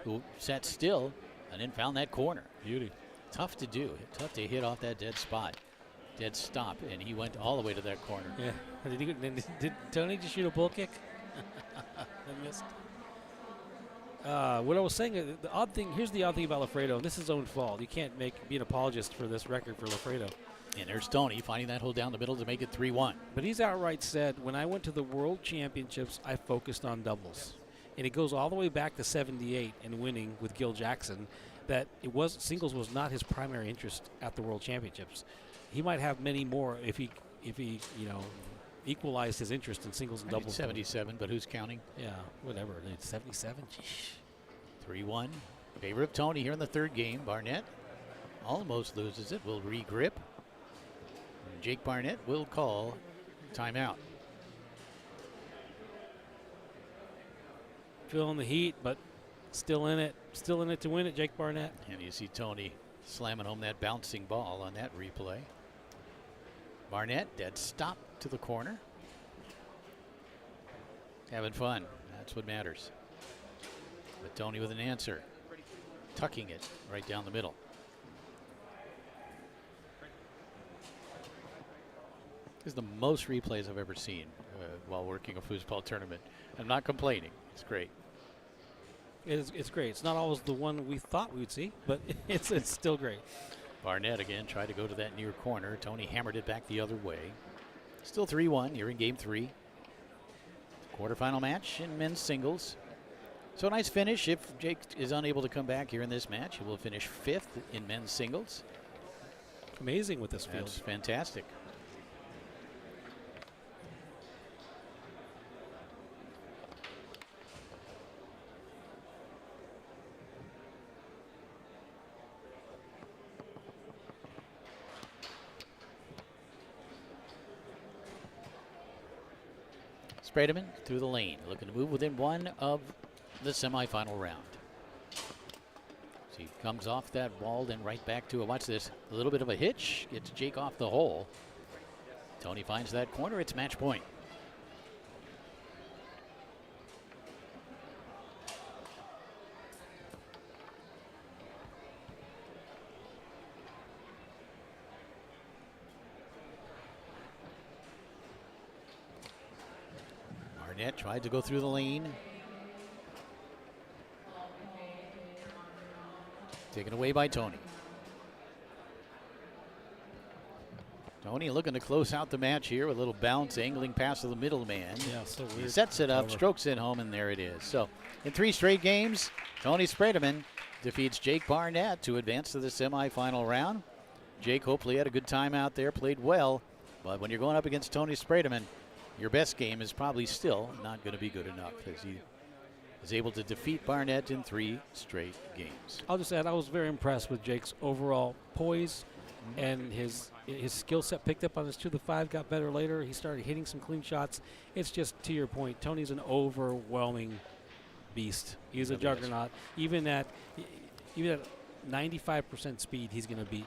who sat still and then found that corner. Beauty. Tough to do. Tough to hit off that dead spot. Dead stop, and he went all the way to that corner. Yeah. Did Tony just shoot a bull kick? I missed. What I was saying, here's the odd thing about Lafredo, and this is his own fault. You can't be an apologist for this record for Lafredo. And there's Tony finding that hole down the middle to make it 3-1. But he's outright said, when I went to the World Championships, I focused on doubles. And it goes all the way back to 78 and winning with Gil Jackson, that singles was not his primary interest at the World Championships. He might have many more if he equalized his interest in singles and doubles. 77, but who's counting? Yeah, whatever. 77. 3-1. Favor of Tony here in the third game. Barnett almost loses it. Will regrip. And Jake Barnett will call timeout. Feeling the heat, but still in it. Still in it to win it, Jake Barnett. And you see Tony slamming home that bouncing ball on that replay. Barnett, dead stop to the corner. Having fun. That's what matters. But Tony with an answer. Tucking it right down the middle. This is the most replays I've ever seen while working a foosball tournament. I'm not complaining. It's great. It's great. It's not always the one we thought we would see, but it's still great. Barnett again tried to go to that near corner. Tony hammered it back the other way. Still 3-1 here in game 3. Quarterfinal match in men's singles. So a nice finish. If Jake is unable to come back here in this match, he will finish 5th in men's singles. Amazing with this field. That's fantastic. Spreman through the lane, looking to move within one of the semifinal round. So he comes off that wall, then right back to it. Watch this, a little bit of a hitch, gets Jake off the hole. Tony finds that corner, it's match point. Barnett tried to go through the lane. Taken away by Tony. Tony looking to close out the match here with a little bounce, angling past the middleman. Yeah, so weird. He sets it up, strokes it home, and there it is. So in 3 straight games, Tony Spreman defeats Jake Barnett to advance to the semifinal round. Jake hopefully had a good time out there, played well, but when you're going up against Tony Spreman, your best game is probably still not going to be good enough, as he is able to defeat Barnett in 3 straight games. I'll just add, I was very impressed with Jake's overall poise and his skill set picked up on his 2-5, got better later. He started hitting some clean shots. It's just, to your point, Tony's an overwhelming beast. He's a juggernaut. Even at 95% speed, he's going to beat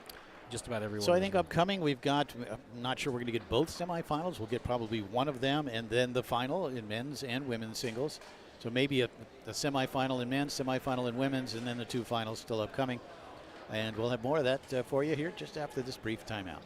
just about everyone. So I think upcoming we've got, I'm not sure we're going to get both semifinals. We'll get probably one of them and then the final in men's and women's singles. So maybe a semifinal in men's, semifinal in women's, and then the 2 finals still upcoming. And we'll have more of that for you here just after this brief timeout.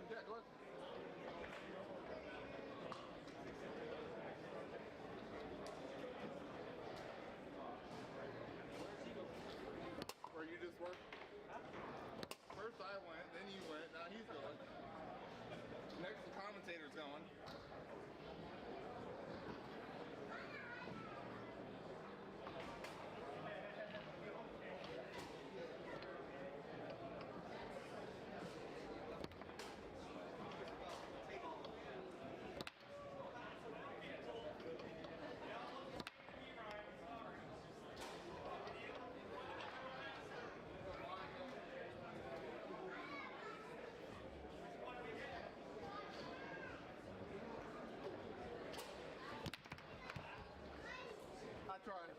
Yeah, go ahead. Where you just work? First I went, then you went, now he's going. Next the commentator's going. I tried.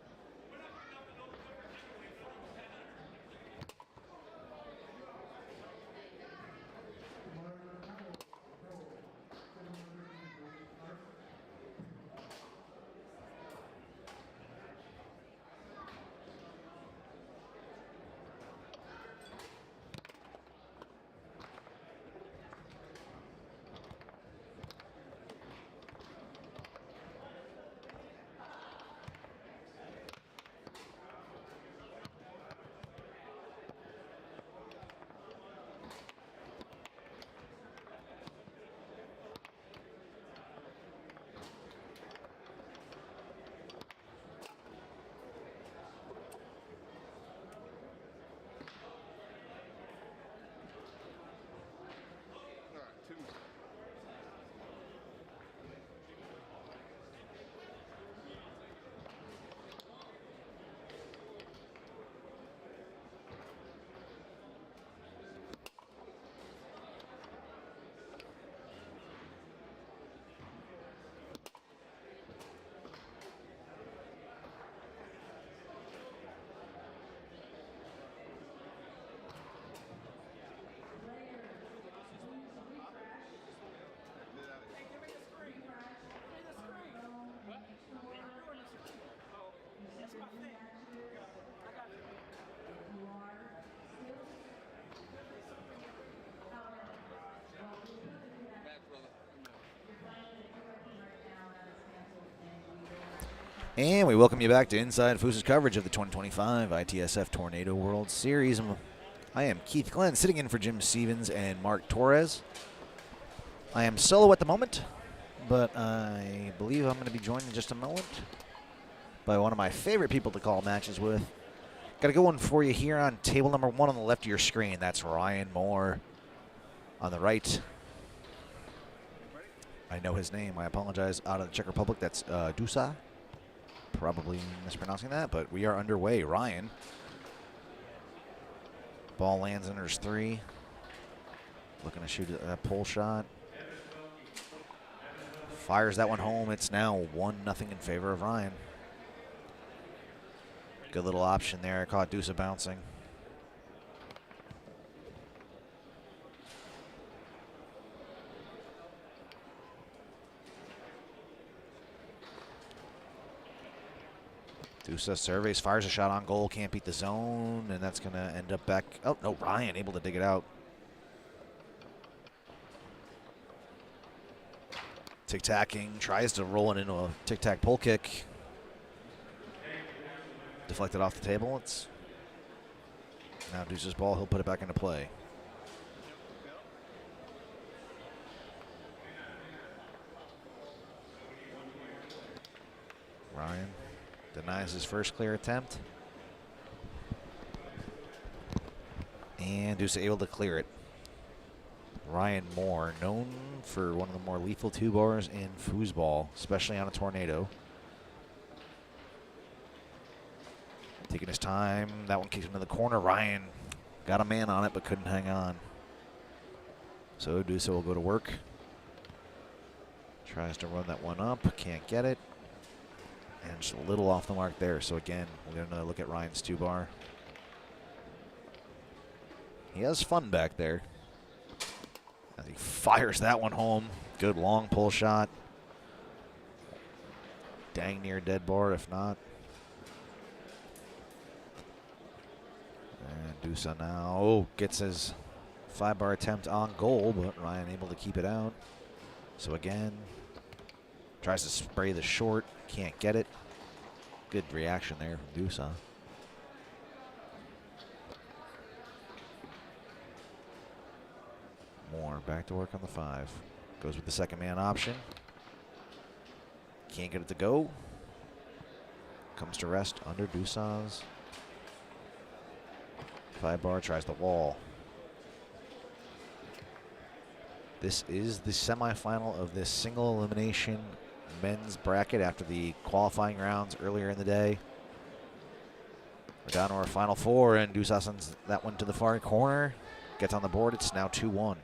All right, 2 more. And we welcome you back to Inside Foos's coverage of the 2025 ITSF Tornado World Series. I am Keith Glenn, sitting in for Jim Stevens and Mark Torres. I am solo at the moment, but I believe I'm going to be joined in just a moment by one of my favorite people to call matches with. Got a good one for you here on table number 1 on the left of your screen. That's Ryan Moore. On the right, I know his name. I apologize. Out of the Czech Republic, that's Dusa. Probably mispronouncing that, but we are underway. Ryan. Ball lands under his 3. Looking to shoot a pull shot. Fires that one home. It's now 1-0 in favor of Ryan. Good little option there. I caught Dusa bouncing. Dusa surveys, fires a shot on goal, can't beat the zone, and that's going to end up back. Oh, no, Ryan able to dig it out. Tic-tacking, tries to roll it into a tic-tac pull kick. Deflected off the table. It's now Dusa's ball. He'll put it back into play. Ryan denies his first clear attempt. And Dusa able to clear it. Ryan Moore, known for one of the more lethal 2-bars in foosball, especially on a tornado. Taking his time. That one kicks into the corner. Ryan got a man on it, but couldn't hang on. So Dusa will go to work. Tries to run that one up. Can't get it. And just a little off the mark there. So again, we'll get another look at Ryan's 2-bar. He has fun back there. As he fires that one home. Good long pull shot. Dang near dead bar, if not. And Dusa now gets his 5-bar attempt on goal, but Ryan able to keep it out. So again, tries to spray the short, can't get it. Good reaction there from Dusa. Moore back to work on the 5. Goes with the second man option. Can't get it to go. Comes to rest under Dusa's. 5-bar tries the wall. This is the semifinal of this single elimination men's bracket after the qualifying rounds earlier in the day. We're down to our final 4, and Dusa sends that one to the far corner. Gets on the board. It's now 2-1.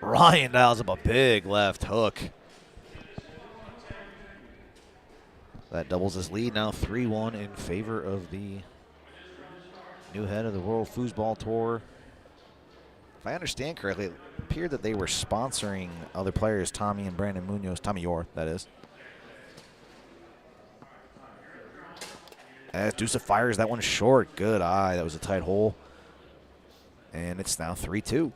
Ryan dials up a big left hook. That doubles his lead, now 3-1 in favor of the new head of the World Foosball Tour. If I understand correctly, it appeared that they were sponsoring other players, Tommy and Brandon Munoz, Tommy Orr, that is. As Dusa fires that one short, good eye, that was a tight hole. And it's now 3-2.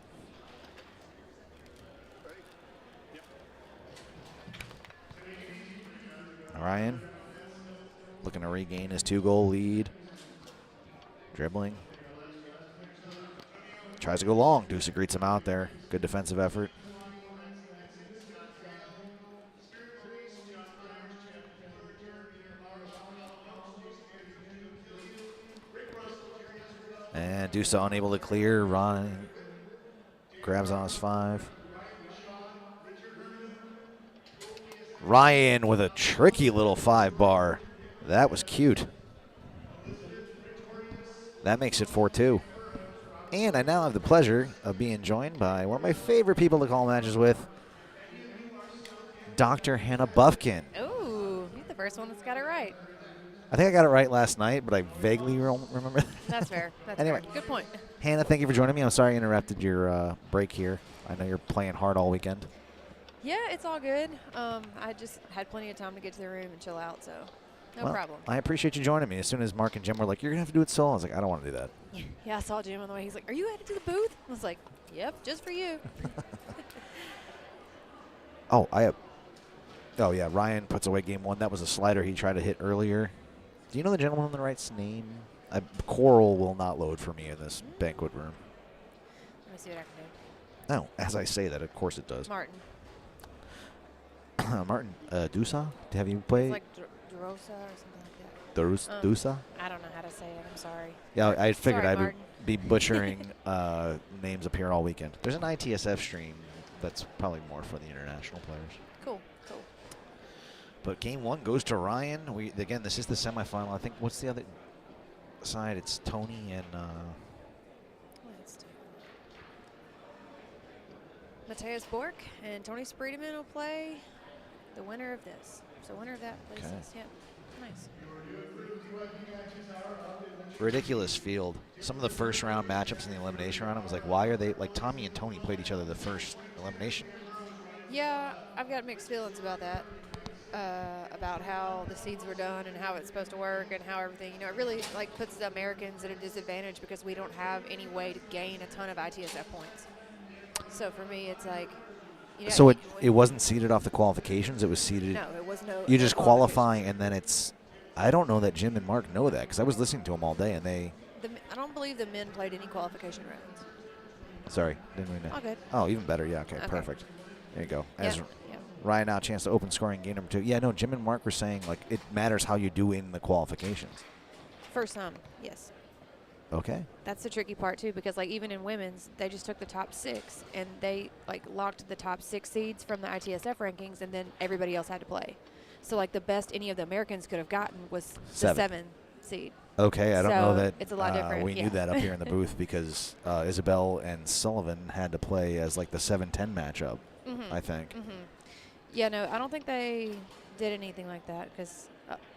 Ryan looking to regain his 2-goal lead. Dribbling. Tries to go long. Dusa greets him out there. Good defensive effort. And Dusa unable to clear. Ryan grabs on his 5. Ryan with a tricky little 5-bar. That was cute. That makes it 4-2. And I now have the pleasure of being joined by one of my favorite people to call matches with, Dr. Hannah Buffkin. Ooh, you're the first one that's got it right. I think I got it right last night, but I vaguely remember. That's fair. That's Anyway. fair. Good point. Hannah, thank you for joining me. I'm sorry I interrupted your break here. I know you're playing hard all weekend. Yeah, it's all good. I just had plenty of time to get to the room and chill out, so no Well, problem. I appreciate you joining me. As soon as Mark and Jim were like, you're going to have to do it solo, I was like, I don't want to do that. Yeah, I saw Jim on the way. He's like, "Are you headed to the booth?" I was like, "Yep, just for you." Oh, yeah, Ryan puts away game 1. That was a slider he tried to hit earlier. Do you know the gentleman on the right's name? Coral will not load for me in this banquet room. Let me see what I can do. No, as I say that, of course it does. Martin. Martin Dusa? Have you played? It's like Drosa or something like that. Dusa? I don't know how to say it. I'm sorry. Yeah, I figured Sorry, I'd Martin. be butchering names up here all weekend. There's an ITSF stream that's probably more for the international players. Cool, cool. But game 1 goes to Ryan. Again, this is the semifinal. I think, what's the other side? It's Tony and... Mateus Bork and Tony Spreman will play the winner of this. So winner of that plays this. Yeah, nice. Ridiculous field. Some of the first round matchups in the elimination round, I was like, why are they, like Tommy and Tony played each other the first elimination. Yeah, I've got mixed feelings about that. About how the seeds were done and how it's supposed to work and how everything, it really like puts the Americans at a disadvantage because we don't have any way to gain a ton of ITSF points. So for me, it's like, so it wasn't seeded off the qualifications. It was seeded. No, it was no. You just qualify, and then it's. I don't know that Jim and Mark know that because I was listening to them all day, and they. I don't believe the men played any qualification rounds. Sorry, didn't we know? All good. Oh, even better. Yeah. Okay. Perfect. There you go. As yeah. Ryan now a chance to open scoring game number 2. Yeah. No. Jim and Mark were saying like it matters how you do in the qualifications. For some, yes. Okay. That's the tricky part too, because like even in women's, they just took the top 6 and they like locked the top 6 seeds from the ITSF rankings, and then everybody else had to play. So like the best any of the Americans could have gotten was the 7 seed. Okay, I don't know that it's a lot different. We knew that up here in the booth because Isabel and Sullivan had to play as like the 7-10 matchup, I think. Yeah, no, I don't think they did anything like that because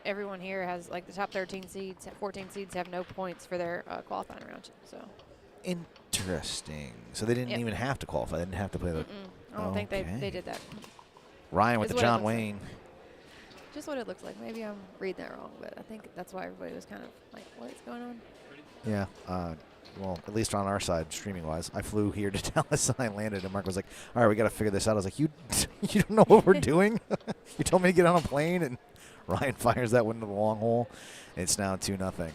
everyone here has like the top 13 seeds, 14 seeds have no points for their qualifying round. So interesting. So they didn't even have to qualify. They didn't have to play the. I don't think they did that. Ryan with the John Wayne. just what it looks like. Maybe I'm reading that wrong, but I think that's why everybody was kind of like, what's going on? Yeah. Well, at least on our side, streaming-wise. I flew here to Dallas, and I landed, and Mark was like, all right, we got to figure this out. I was like, you don't know what we're doing? You told me to get on a plane, and Ryan fires that one into the long hole. It's now 2-0.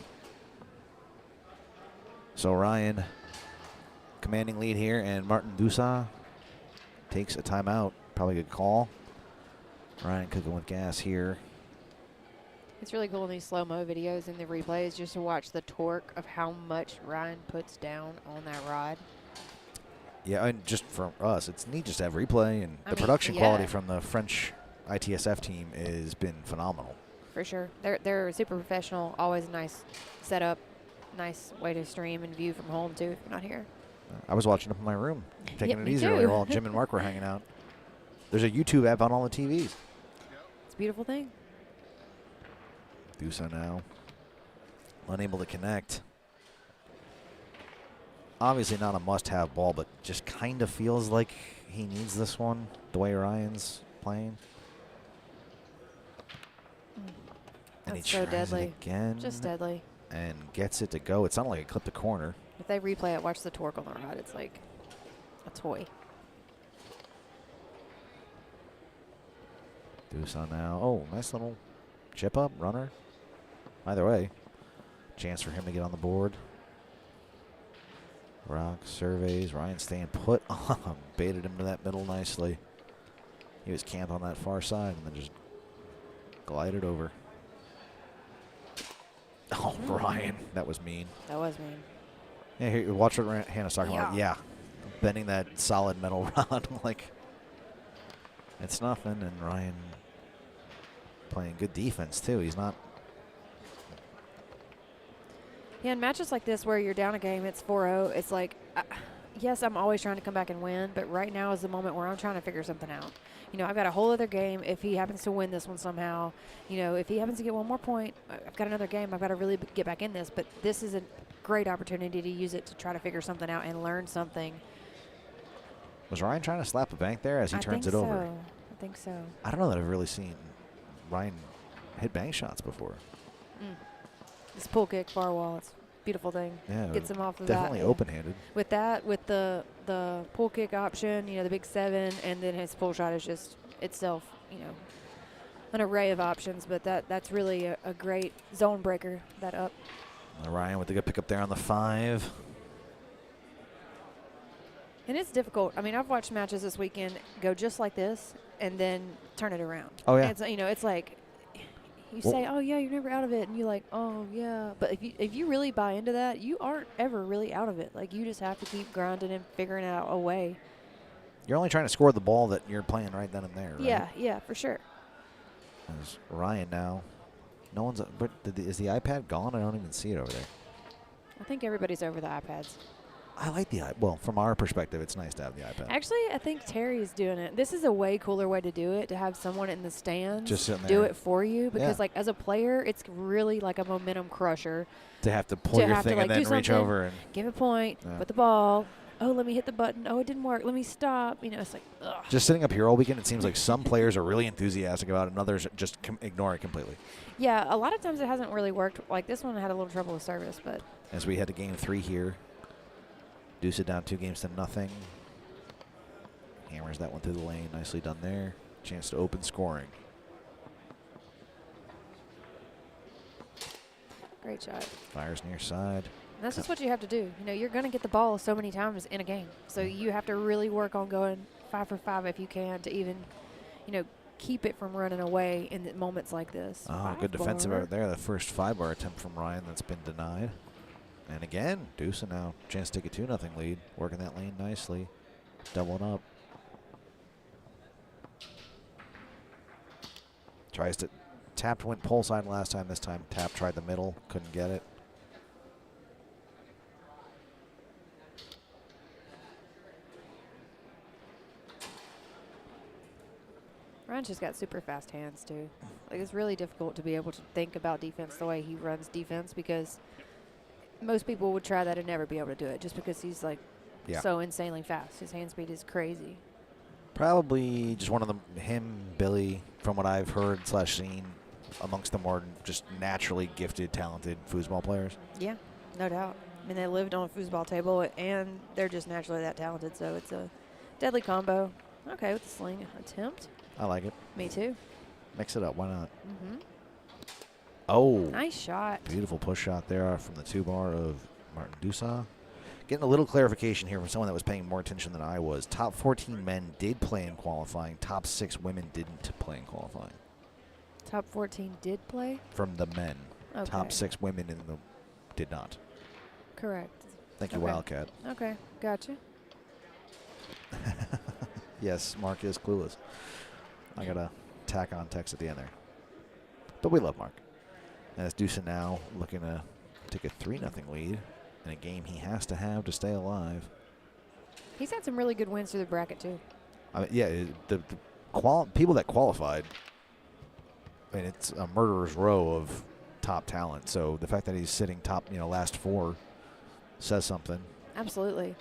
So Ryan commanding lead here, and Martin Dusa takes a timeout. Probably a good call. Ryan cooking with gas here. It's really cool in these slow-mo videos and the replays just to watch the torque of how much Ryan puts down on that rod. Yeah, and just for us, it's neat just to have replay, and I the mean, production yeah. quality from the French ITSF team has been phenomenal. For sure. They're super professional, always a nice setup, nice way to stream and view from home, too, if you're not here. I was watching up in my room, taking Yeah, it me easy too. earlier while Jim and Mark were hanging out. There's a YouTube app on all the TVs. It's a beautiful thing. Dusa now unable to connect. Obviously not a must-have ball, but just kind of feels like he needs this one, the way Ryan's playing. And That's he so tries deadly. it again. Just deadly. And gets it to go. It sounded like it clipped the corner. If they replay it, watch the torque on the rod. It's like a toy. Dusa now. Oh, nice little chip up, runner. Either way, chance for him to get on the board. Rock surveys. Ryan staying put. Baited him to that middle nicely. He was camped on that far side and then just glided over. Oh, Ryan. That was mean. That was mean. Yeah, here, watch what Hannah's talking about. Yeah. Bending that solid metal rod. Like, it's nothing. And Ryan playing good defense, too. He's not. Yeah, in matches like this where you're down a game, it's 4-0. It's like, yes, I'm always trying to come back and win, but right now is the moment where I'm trying to figure something out. You know, I've got a whole other game. If he happens to win this one somehow, you know, if he happens to get one more point, I've got another game. I've got to really get back in this. But this is a great opportunity to use it to try to figure something out and learn something. Was Ryan trying to slap a bank there as he turns it over? I think so. I don't know that I've really seen Ryan hit bank shots before. This pull kick, far wall, it's a beautiful thing. Yeah, Gets him off of definitely that. open-handed. With that, with the pull kick option, you know, the big 7, and then his pull shot is just itself, you know, an array of options. But that's really a great zone breaker, that up. Ryan with the good pickup there on the 5. And it's difficult. I mean, I've watched matches this weekend go just like this and then turn it around. Oh, yeah. And it's, you know, it's like you say, oh, yeah, you're never out of it. And you're like, oh, yeah. But if you really buy into that, you aren't ever really out of it. Like, you just have to keep grinding and figuring out a way. You're only trying to score the ball that you're playing right then and there, right? Yeah, for sure. There's Ryan now. No one's. But is the iPad gone? I don't even see it over there. I think everybody's over the iPads. I like the iPad. Well, from our perspective, it's nice to have the iPad. Actually, I think Terry's doing it. This is a way cooler way to do it, to have someone in the stands Just sitting do there. it for you. Because, Yeah. like, as a player, it's really like a momentum crusher. To have to pull your thing and then reach over and give a point, Yeah. put the ball. Oh, let me hit the button. Oh, it didn't work. Let me stop. You know, it's like, ugh. just sitting up here all weekend. It seems like some players are really enthusiastic about it, and others just ignore it completely. Yeah, a lot of times it hasn't really worked. Like this one had a little trouble with service, but As we head to game 3 here, Deuce it down 2-0. Hammers that one through the lane. Nicely done there. Chance to open scoring. great shot. Fires near side. And that's just what you have to do. You know, you're going to get the ball so many times in a game. So you have to really work on going 5 for 5 if you can to even, you know, keep it from running away in moments like this. Oh, good defensive out there. The first 5-bar attempt from Ryan that's been denied. And again, Deuce now chance to take a 2-0 lead. Working that lane nicely. Doubling up. Tries to tapped, went pole side last time. This time Tap tried the middle, couldn't get it. Ryan's just got super fast hands too. Like it's really difficult to be able to think about defense the way he runs defense because most people would try that and never be able to do it just because he's like so insanely fast. His hand speed is crazy. Probably just one of them, him, Billy, from what I've heard / seen, amongst the more just naturally gifted, talented foosball players. Yeah, no doubt. I mean, they lived on a foosball table, and they're just naturally that talented, so it's a deadly combo. Okay, with the sling attempt. I like it. Me too. Mix it up. Why not? Mm-hmm. Oh. Nice shot. Beautiful push shot there from the 2-bar of Martin Dusa. Getting a little clarification here from someone that was paying more attention than I was. Top 14 men did play in qualifying. Top 6 women didn't play in qualifying. Top 14 did play? From the men. Okay. Top 6 women did not. Correct. Thank you, Okay. Wildcat. Okay, gotcha. Yes, Mark is clueless. I got to tack on text at the end there. But we love Mark. As Dusa now looking to take a 3-0 lead in a game he has to have to stay alive. He's had some really good wins through the bracket, too. I mean, yeah, the people that qualified, I mean, it's a murderer's row of top talent. So the fact that he's sitting top, last 4 says something. Absolutely.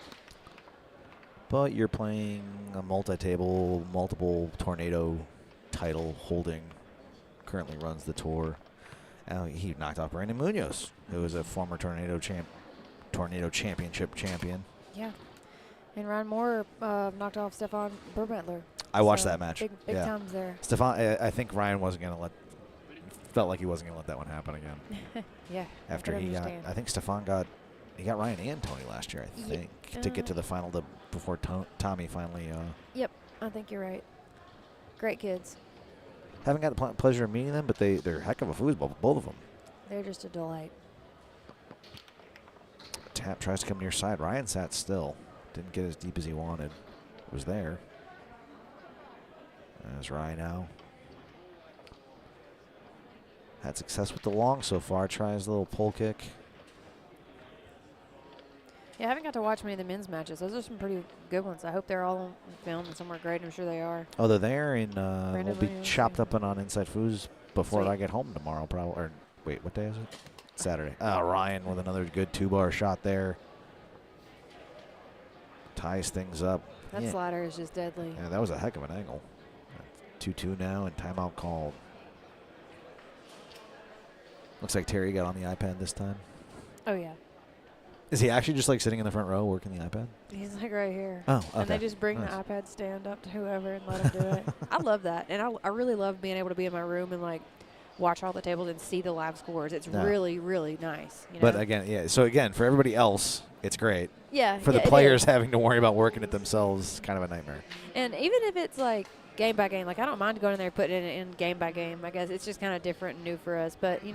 But you're playing a multi-table, multiple tornado title holding, currently runs the tour. He knocked off Brandon Munoz, who is a former tornado championship champion. Yeah. And Ryan Moore knocked off Stefan Burbettler. I watched that match. Big times there. Stefan, I think Ryan felt like he wasn't going to let that one happen again. Yeah. After I think Stefan got Ryan and Tony last year, I think, to get to the final before Tommy finally. Yep, I think you're right. Great kids. Haven't got the pleasure of meeting them, but they're a heck of a foosball, both of them. They're just a delight. Tap tries to come near side. Ryan sat still. Didn't get as deep as he wanted. Was there. There's Ryan now. Had success with the long so far. Tries a little pull kick. Yeah, I haven't got to watch many of the men's matches. Those are some pretty good ones. I hope they're all on film somewhere great. I'm sure they are. Oh, they're there, and we'll be Williams, chopped up and on Inside Foos before Sweet. I get home tomorrow. Probably. Or wait, what day is it? Saturday. Ryan with another good 2-bar shot there. Ties things up. That slider is just deadly. Yeah, that was a heck of an angle. 2-2 now, and timeout called. Looks like Terry got on the iPad this time. Oh, yeah. Is he actually just like sitting in the front row working the iPad? He's like right here. Oh, okay. And they just bring Nice. the iPad stand up to whoever and let him do it. I love that. And I really love being able to be in my room and like watch all the tables and see the live scores. It's really, really nice. But again, yeah. So again, for everybody else, it's great. Yeah. For the players having to worry about working it themselves, kind of a nightmare. And even if it's like game by game, like I don't mind going in there and putting it in game by game. I guess it's just kind of different and new for us. But, we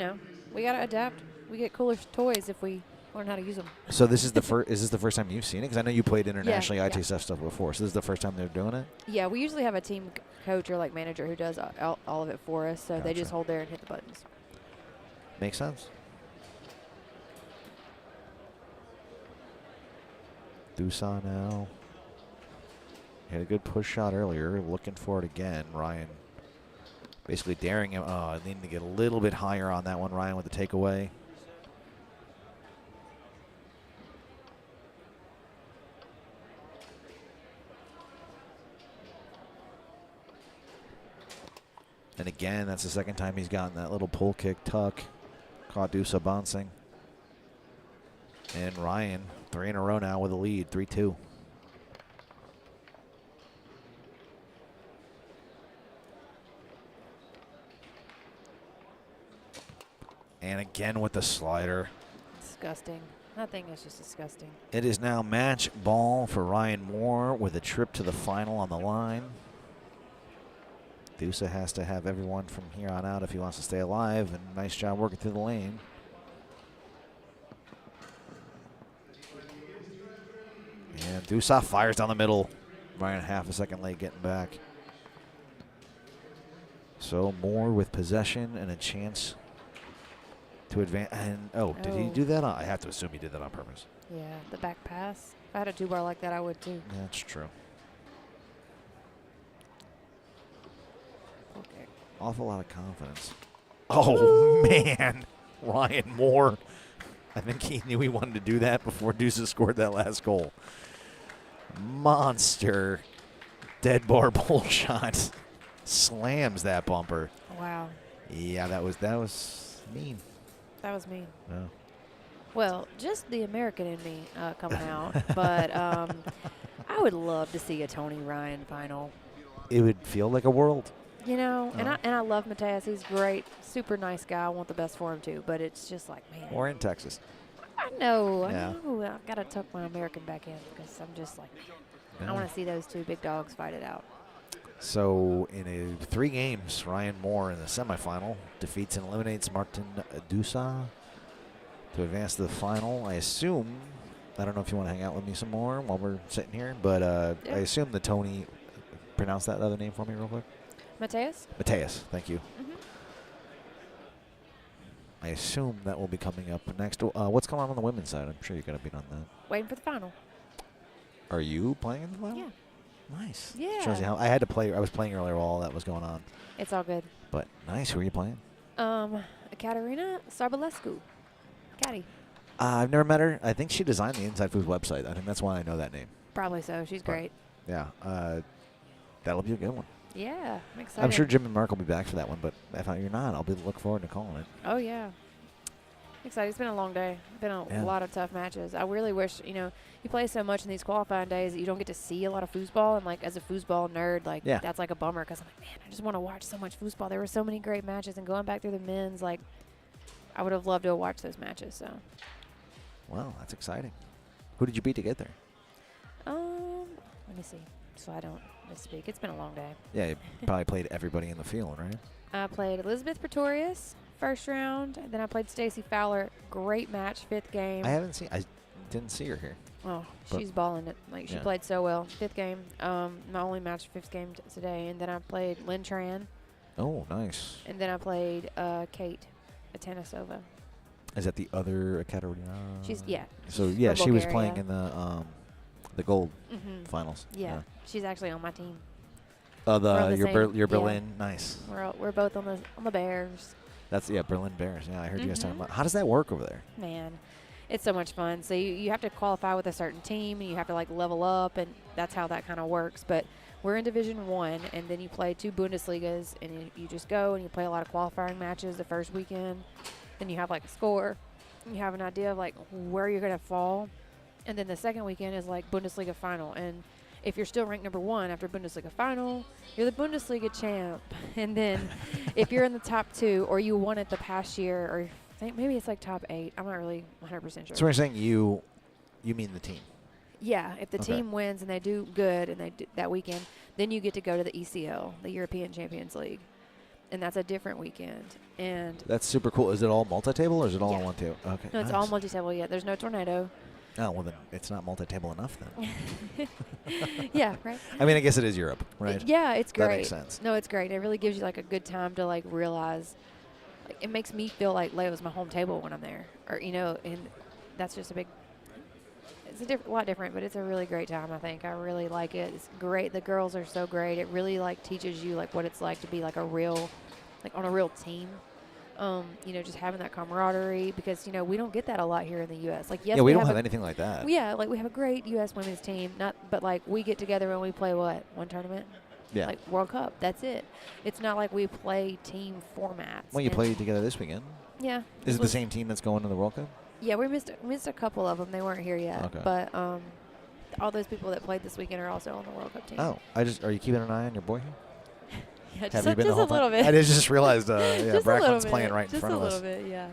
got to adapt. We get cooler toys if we learn how to use them. So this is the first. Is this the first time you've seen it? Because I know you played internationally Yeah. ITSF stuff before. So this is the first time they're doing it. Yeah, we usually have a team coach or like manager who does all of it for us. So they Gotcha. just hold there and hit the buttons. Makes sense. Dusan now. Had a good push shot earlier. Looking for it again. Ryan basically daring him. Needing to get a little bit higher on that one. Ryan with the takeaway. And again, that's the second time he's gotten that little pull kick tuck. Caught Dusa bouncing. And Ryan, 3 in a row now with a lead, 3-2. And again with the slider. Disgusting. That thing is just disgusting. It is now match ball for Ryan Moore with a trip to the final on the line. Dusa has to have everyone from here on out if he wants to stay alive, and nice job working through the lane. And Dusa fires down the middle. Ryan half a second late getting back. So Moore with possession and a chance to advance. And did he do that? I have to assume he did that on purpose. Yeah, the back pass. If I had a 2-bar like that, I would too. That's true. Okay. Awful lot of confidence. Oh, man. Ryan Moore. I think he knew he wanted to do that before Dusa scored that last goal. Monster Dead bar bull shot. Slams that bumper. Wow. Yeah, that was mean. That was mean. Yeah. Well, just the American in me coming out. But I would love to see a Tony Ryan final. It would feel like a world. You know, and I love Mateus. He's great. Super nice guy. I want the best for him, too. But it's just like, man. Or in Texas. I know. Yeah. I know. I've got to tuck my American back in because I'm just like, I want to see those two big dogs fight it out. So in 3 games, Ryan Moore in the semifinal defeats and eliminates Martin Dusa to advance to the final. I assume, I don't know if you want to hang out with me some more while we're sitting here, but I assume that Tony, pronounce that other name for me real quick. Mateus? Mateus, thank you. Mm-hmm. I assume that will be coming up next. What's going on the women's side? I'm sure you're going to be on that. Waiting for the final. Are you playing in the final? Yeah. Nice. Yeah. Shows you how I had to play. I was playing earlier while all that was going on. It's all good. But nice. Who are you playing? Katerina Sarbalescu. Caddy. I've never met her. I think she designed the Inside Foods website. I think that's why I know that name. Probably so. She's great. Yeah. That'll be a good one. Yeah, I'm excited. I'm sure Jim and Mark will be back for that one, but if you're not, I'll be looking forward to calling it. Oh, yeah. Excited. It's been a long day. Been a lot of tough matches. I really wish, you play so much in these qualifying days that you don't get to see a lot of foosball. And, like, as a foosball nerd, that's like a bummer because I'm like, man, I just want to watch so much foosball. There were so many great matches. And going back through the men's, like, I would have loved to have watched those matches. So. Well, that's exciting. Who did you beat to get there? Let me see. So I don't misspeak. It's been a long day. Yeah, you probably played everybody in the field, right? I played Elizabeth Pretorius first round. Then I played Stacy Fowler. Great match, 5th game. I didn't see her here. Oh, she's balling it. Like, she played so well. 5th game. My only match, 5th game today. And then I played Lynn Tran. Oh, nice. And then I played Kate Atanisova. Is that the other Katerina? So, yeah, she was playing in the gold finals. Yeah, she's actually on my team. Oh, your Berlin, nice. We're both on the Bears. That's Berlin Bears. Yeah, I heard you guys talking about. How does that work over there? Man, it's so much fun. So you have to qualify with a certain team, and you have to like level up, and that's how that kind of works. But we're in Division 1, and then you play 2 Bundesligas, and you just go and you play a lot of qualifying matches the first weekend. Then you have like a score. You have an idea of like where you're gonna fall. And then the second weekend is like Bundesliga final. And if you're still ranked number 1 after Bundesliga final, you're the Bundesliga champ. And then if you're in the top 2 or you won it the past year, or I think maybe it's like top 8. I'm not really 100% sure. So we're saying you mean the team? Yeah. If the team wins and they do good and they do that weekend, then you get to go to the ECL, the European Champions League. And that's a different weekend. And that's super cool. Is it all multi-table or is it all on one table? Okay. No, it's all multi-table. Yeah, there's no tornado. Oh, well, then it's not multi-table enough then. Yeah, right. I mean, I guess it is Europe, right? Yeah, it's great. That makes sense. No, it's great. It really gives you like a good time to like realize. Like, it makes me feel like Leo's my home table when I'm there, or and that's just a big. It's a lot different, but it's a really great time. I think I really like it. It's great. The girls are so great. It really like teaches you like what it's like to be like on a real team. Just having that camaraderie because, we don't get that a lot here in the U.S. Like, yes, we don't have anything like that. Yeah, like we have a great U.S. women's team, but like we get together and we play one tournament? Yeah. Like World Cup, that's it. It's not like we play team formats. Well, you played together this weekend. Yeah. Is it the same team that's going to the World Cup? Yeah, we missed a couple of them. They weren't here yet. Okay. But all those people that played this weekend are also on the World Cup team. Oh, are you keeping an eye on your boy here? Yeah, have you been the whole a little time? bit. I just realized, Bracklin's playing right in just front of us. Just a little bit, yeah.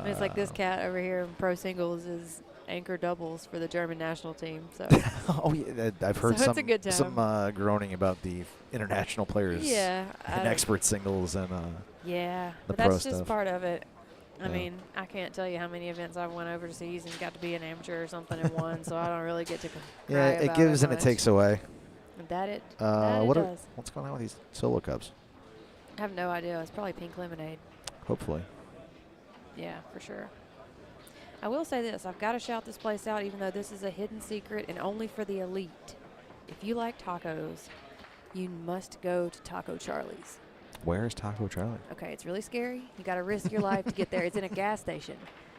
It's like this cat over here in pro singles is anchor doubles for the German national team. So. Oh yeah, I've heard it's a good time. some groaning about the international players. Yeah. And expert singles and but that's just part of it. I mean, I can't tell you how many events I've went overseas and got to be an amateur or something and won, so I don't really get to cry about it gives and it takes away. That does. What's going on with these solo cups? I have no idea. It's probably pink lemonade. Hopefully. Yeah, for sure. I will say this. I've got to shout this place out, even though this is a hidden secret and only for the elite. If you like tacos, you must go to Taco Charlie's. Where is Taco Charlie? Okay, it's really scary. You got to risk your life to get there. It's in a gas station.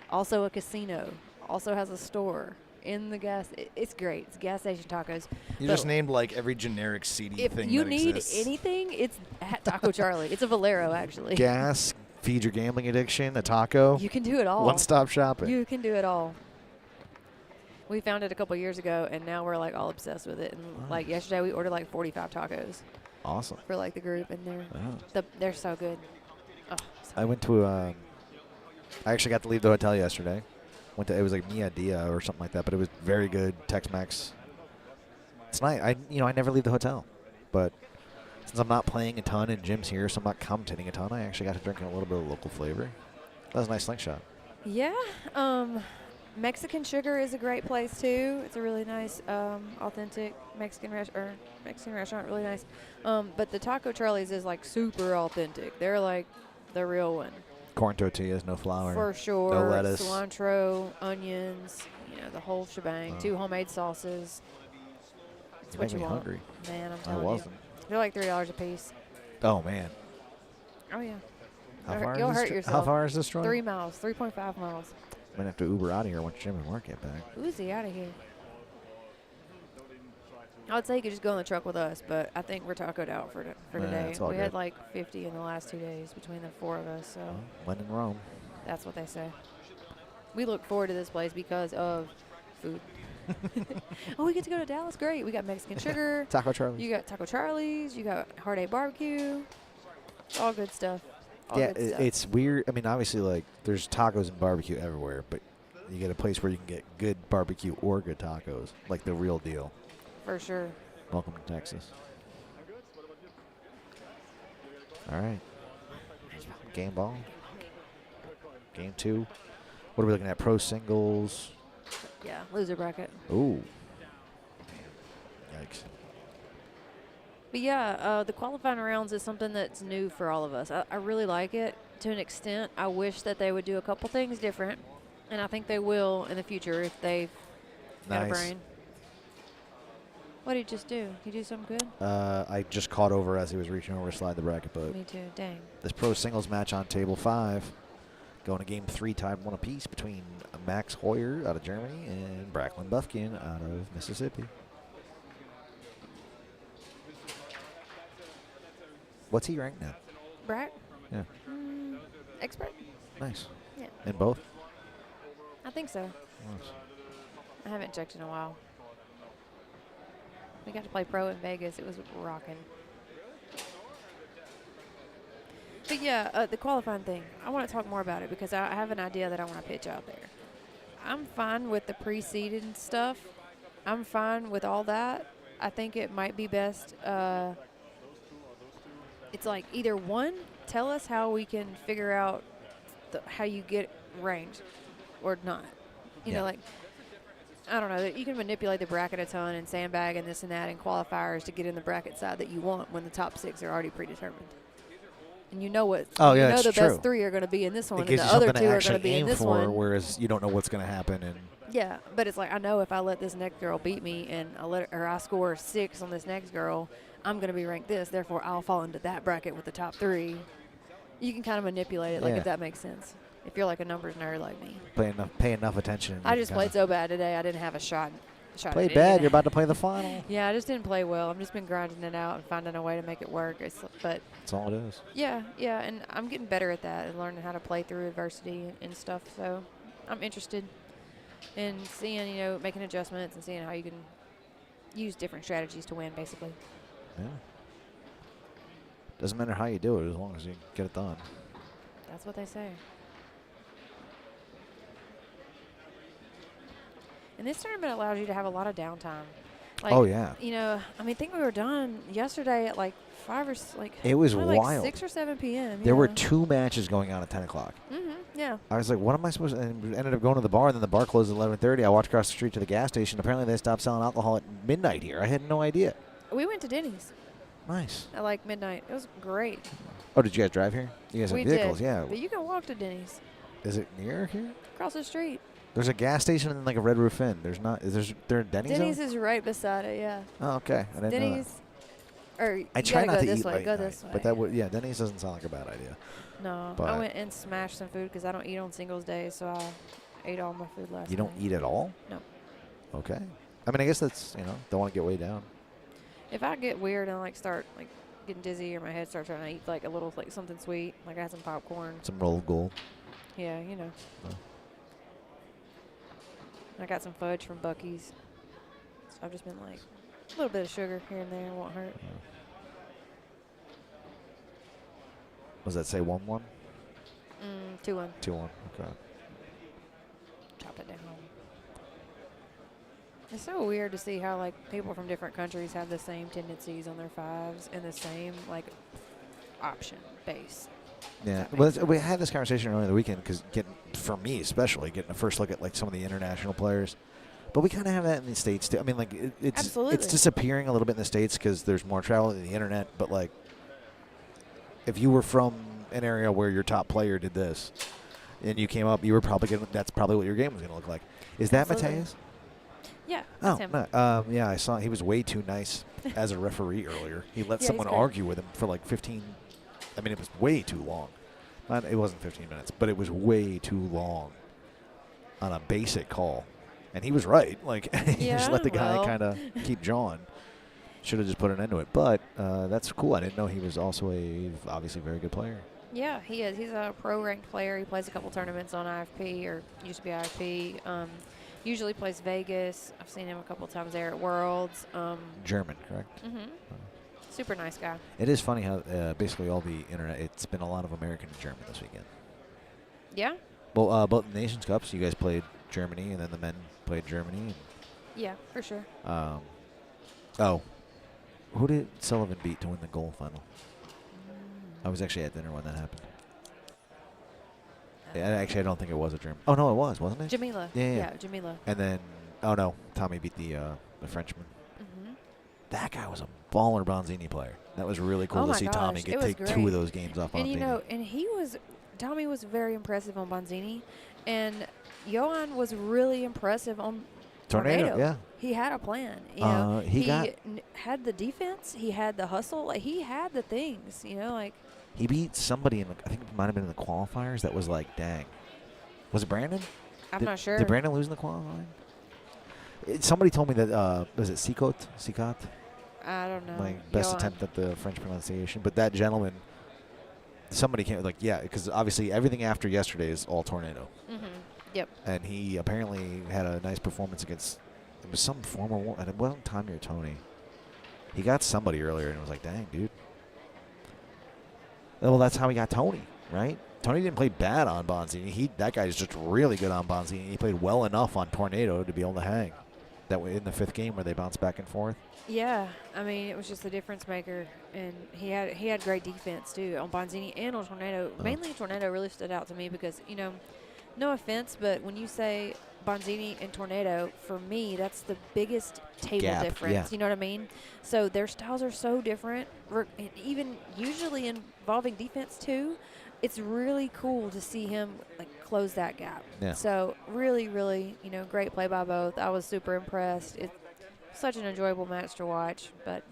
Also a casino. Also has a store. in the gas. It's great. It's gas station tacos. You But just named like every generic seedy if thing you that need exists. anything, it's at Taco Charlie. It's a Valero, actually. Gas, feed your gambling addiction, a taco. You can do it all. One-stop shopping. You can do it all. We found it a couple years ago, and now we're like all obsessed with it. And like yesterday, we ordered like 45 tacos Awesome. for like the group, and they're so good. Oh, so I went to I actually got to leave the hotel yesterday. It was like Mia Dia or something like that, but it was very good Tex-Mex. It's nice. I never leave the hotel, but since I'm not playing a ton and Jim's here, so I'm not commentating a ton, I actually got to drink a little bit of local flavor. That was a nice slingshot. yeah. Mexican Sugar is a great place too. It's a really nice, authentic Mexican restaurant. Really nice. But the Taco Charlie's is like super authentic. They're like the real one. Corn tortillas, no flour. For sure. No lettuce. Cilantro, onions, the whole shebang. 2 homemade sauces. It's what You you make me want. hungry. Man, I'm I telling wasn't. you. They're like $3 a piece. Oh, man. Oh, yeah. How You'll hurt yourself. far is this drive? 3 miles, 3.5 miles. Might have to Uber out of here once Jim and Mark get back. Uzi out of here. I would say you could just go in the truck with us, but I think we're tacoed out for today. it's all We good. had like 50 in the last 2 days between the 4 of us, so When in Rome. that's what they say. We look forward to this place because of food. Oh, we get to go to Dallas? Great. We got Mexican Sugar. Taco Charlie's. You got Taco Charlie's. You got Hard A Barbecue. All good stuff. All Yeah, good stuff. it's weird. I mean, obviously, like, there's tacos and barbecue everywhere, but you get a place where you can get good barbecue or good tacos, like the real deal. For sure. Welcome to Texas. All right. Game ball. Game 2. What are we looking at? Pro singles. Yeah, loser bracket. Ooh. Yikes. But yeah, the qualifying rounds is something that's new for all of us. I really like it to an extent. I wish that they would do a couple things different, and I think they will in the future if they've got a Nice. brain. What did you just do? You do something good? I just caught over as he was reaching over to slide the bracket, but Me too. Dang. this pro singles match on table 5 going to game 3 tied 1 apiece between Max Hoyer out of Germany and Bracklin Buffkin out of Mississippi. What's he ranked now? Brack? Yeah. Expert? Nice. Yeah. In both? I think so. Nice. I haven't checked in a while. We got to play pro in Vegas. It was rocking. But yeah, the qualifying thing. I want to talk more about it because I have an idea that I want to pitch out there. I'm fine with the pre-seeded stuff. I'm fine with all that. I think it might be best. It's like either one, tell us how we can figure out how you get ranked or not. You know, like, I don't know. You can manipulate the bracket a ton and sandbag and this and that and qualifiers to get in the bracket side that you want when the top 6 are already predetermined. And you know what? Oh, you yeah, know it's the true. best 3 are going to be in this one, It and gives the you other something 2 to are going to actually be in aim this for, one. whereas you don't know what's going to happen. And Yeah, but it's like I know if I let this next girl beat me and I score 6 on this next girl, I'm going to be ranked this. Therefore, I'll fall into that bracket with the top 3. You can kind of manipulate it, like if that makes sense. If you're like a numbers nerd like me. pay enough attention. I just played so bad today. I didn't have a shot. Played bad. You're about to play the final. Yeah, I just didn't play well. I've just been grinding it out and finding a way to make it work. But That's all it is. yeah, and I'm getting better at that and learning how to play through adversity and stuff. So I'm interested in seeing, making adjustments and seeing how you can use different strategies to win, basically. Yeah. Doesn't matter how you do it as long as you get it done. That's what they say. And this tournament allows you to have a lot of downtime. Like, Oh, yeah. I think we were done yesterday at like 5 or It was probably wild. like 6 or 7 p.m. There were 2 matches going on at 10 o'clock. Yeah. I was like, what am I supposed to? And we ended up going to the bar, and then the bar closed at 11:30. I walked across the street to the gas station. Apparently, they stopped selling alcohol at midnight here. I had no idea. We went to Denny's Nice. at like midnight. It was great. Oh, did you guys drive here? You guys have We vehicles, did. yeah. But you can walk to Denny's Is it near here? across the street. There's a gas station and like a Red Roof Inn. There's not. Is there a Denny's? Denny's is right beside it, yeah. Oh, okay. I didn't know that. Denny's. Or I you try gotta not go to this eat way. late Go night, this way. but that would Denny's doesn't sound like a bad idea. No, But I went and smashed some food because I don't eat on singles days, so I ate all my food last night. You don't eat at all? No. Okay. I mean, I guess that's, don't want to get way down. If I get weird and start getting dizzy or my head starts trying to eat a little something sweet, I had some popcorn. Some rolled gold. Yeah, I got some fudge from Buc-ee's. So I've just been a little bit of sugar here and there won't hurt. Yeah. Was that say 1-1? 2-1. 2-1. Okay. Chop it down. It's so weird to see how people from different countries have the same tendencies on their fives and the same option base. Yeah, well, we had this conversation earlier in the weekend because for me especially, getting a first look at some of the international players. But we kind of have that in the States too. I mean, it's disappearing a little bit in the States because there's more travel in the internet. But if you were from an area where your top player did this, and you came up, you were probably that's probably what your game was going to look like. Is that Mateus? Yeah, that's him. No, yeah, I saw he was way too nice as a referee earlier. He let someone argue with him for 15. I mean, it was way too long. It wasn't 15 minutes, but it was way too long on a basic call. And he was right. He just let the guy kind of keep jawing. Should have just put an end to it. But that's cool. I didn't know he was also obviously very good player. Yeah, he is. He's a pro-ranked player. He plays a couple tournaments on IFP, or used to be IFP. Usually plays Vegas. I've seen him a couple times there at Worlds. German, correct? Mm-hmm. Super nice guy. It is funny how basically all the internet, it's been a lot of American and German this weekend. Yeah? Well, both Nations Cups, you guys played Germany, and then the men played Germany. Yeah, for sure. Who did Sullivan beat to win the goal final? I was actually at dinner when that happened. Actually, I don't think it was a German. Oh, no, it was, wasn't it? Jamila. Yeah, Jamila. And then, oh, no, Tommy beat the Frenchman. Mm-hmm. That guy was a baller Bonzini player. That was really cool to see Tommy take great. 2 of those games off Bonzini. And Tommy was very impressive on Bonzini, and Johan was really impressive on Tornado. Yeah. He had a plan. He had the defense. He had the hustle. He had the things, He beat somebody I think it might have been in the qualifiers that was dang. Was it Brandon? I'm not sure. Did Brandon lose in the qualifying? Somebody told me that, was it Sicot? I don't know. Best attempt at the French pronunciation. But that gentleman, somebody came, because obviously everything after yesterday is all Tornado. Mm-hmm. Yep. And he apparently had a nice performance against, it was some former one, and it wasn't Tommy or Tony. He got somebody earlier, and it was dang, dude. Well, that's how he got Tony, right? Tony didn't play bad on Bonzini. That guy's just really good on Bonzini. He played well enough on Tornado to be able to hang. That way in the 5th game where they bounced back and forth. Yeah, I mean, it was just the difference maker, and he had great defense too on Bonzini and on Tornado. Mainly Tornado really stood out to me because no offense, but when you say Bonzini and Tornado, for me, that's the biggest table difference. Yeah. You know what I mean? So their styles are so different, and even usually involving defense too. It's really cool to see him close that gap. Yeah. So really, really, great play by both. I was super impressed. It's such an enjoyable match to watch. But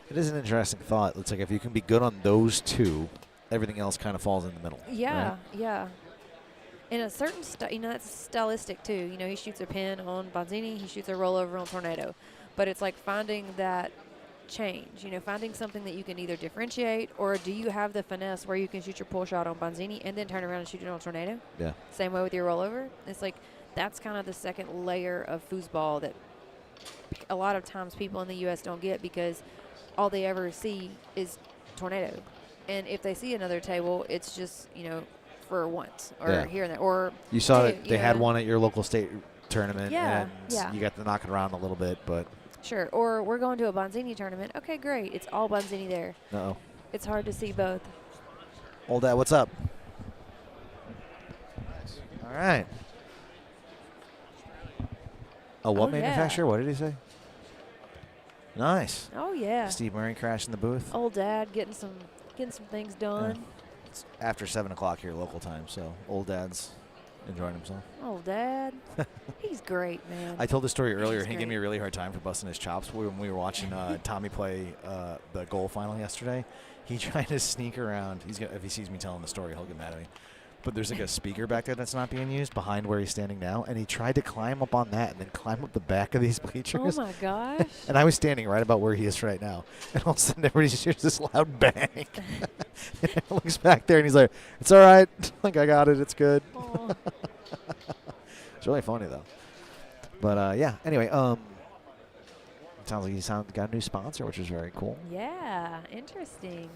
it is an interesting thought. It's if you can be good on those 2, everything else kind of falls in the middle. Yeah, right? yeah. In a certain that's stylistic too. He shoots a pin on Bonzini, he shoots a rollover on Tornado, but it's finding that change. Finding something that you can either differentiate, or do you have the finesse where you can shoot your pull shot on Bonzini and then turn around and shoot it on Tornado? Yeah. Same way with your rollover. It's that's kind of the second layer of foosball that a lot of times people in the U.S. don't get because all they ever see is Tornado, and if they see another table, it's just for once or here and there. Or you saw it. They had one at your local state tournament, and you got to knock it around a little bit, but. Sure. Or we're going to a Bonzini tournament. Okay, great. It's all Bonzini there. Uh-oh. It's hard to see both. Old Dad, what's up? Nice. All right. What manufacturer? Yeah. What did he say? Nice. Oh, yeah. Steve Murray crashed in the booth. Old Dad getting some things done. Yeah. It's after 7 o'clock here local time, so Old Dad's enjoying himself. Old Dad. He's great, man. I told the story earlier. He gave me a really hard time for busting his chops when we were watching Tommy play the goal final yesterday. He tried to sneak around. If he sees me telling the story, he'll get mad at me. But there's like a speaker back there that's not being used behind where he's standing now, and he tried to climb up on that and then climb up the back of these bleachers. Oh my gosh. And I was standing right about where he is right now, and all of a sudden everybody just hears this loud bang. And he looks back there and he's like, "It's all right. Like, I got it. It's good." It's really funny though. But yeah. Anyway, sounds like he got a new sponsor, which is very cool. Yeah, interesting.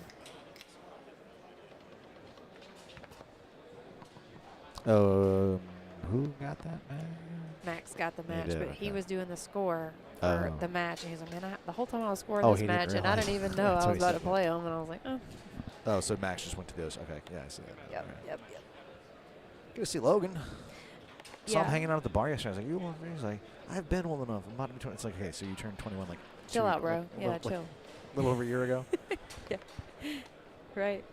Who got that match? Max got the match, did, but he okay. was doing the score for the match, and he's like, "Man, the whole time I was scoring Oh, this he didn't match, and I didn't even know That's I what was he about said. to play him," and I was like, "Oh." Oh, so Max just went to those. Okay, yeah, I see that. Yep, All right. yep. Good to see Logan. Saw him Yeah. hanging out at the bar yesterday. I was like, "You want me?" He's like, "I've been old enough. I'm about to be 20." It's like, okay, so you turned 21 like Chill out, bro. Yeah, like, chill. a little over a year ago. Right.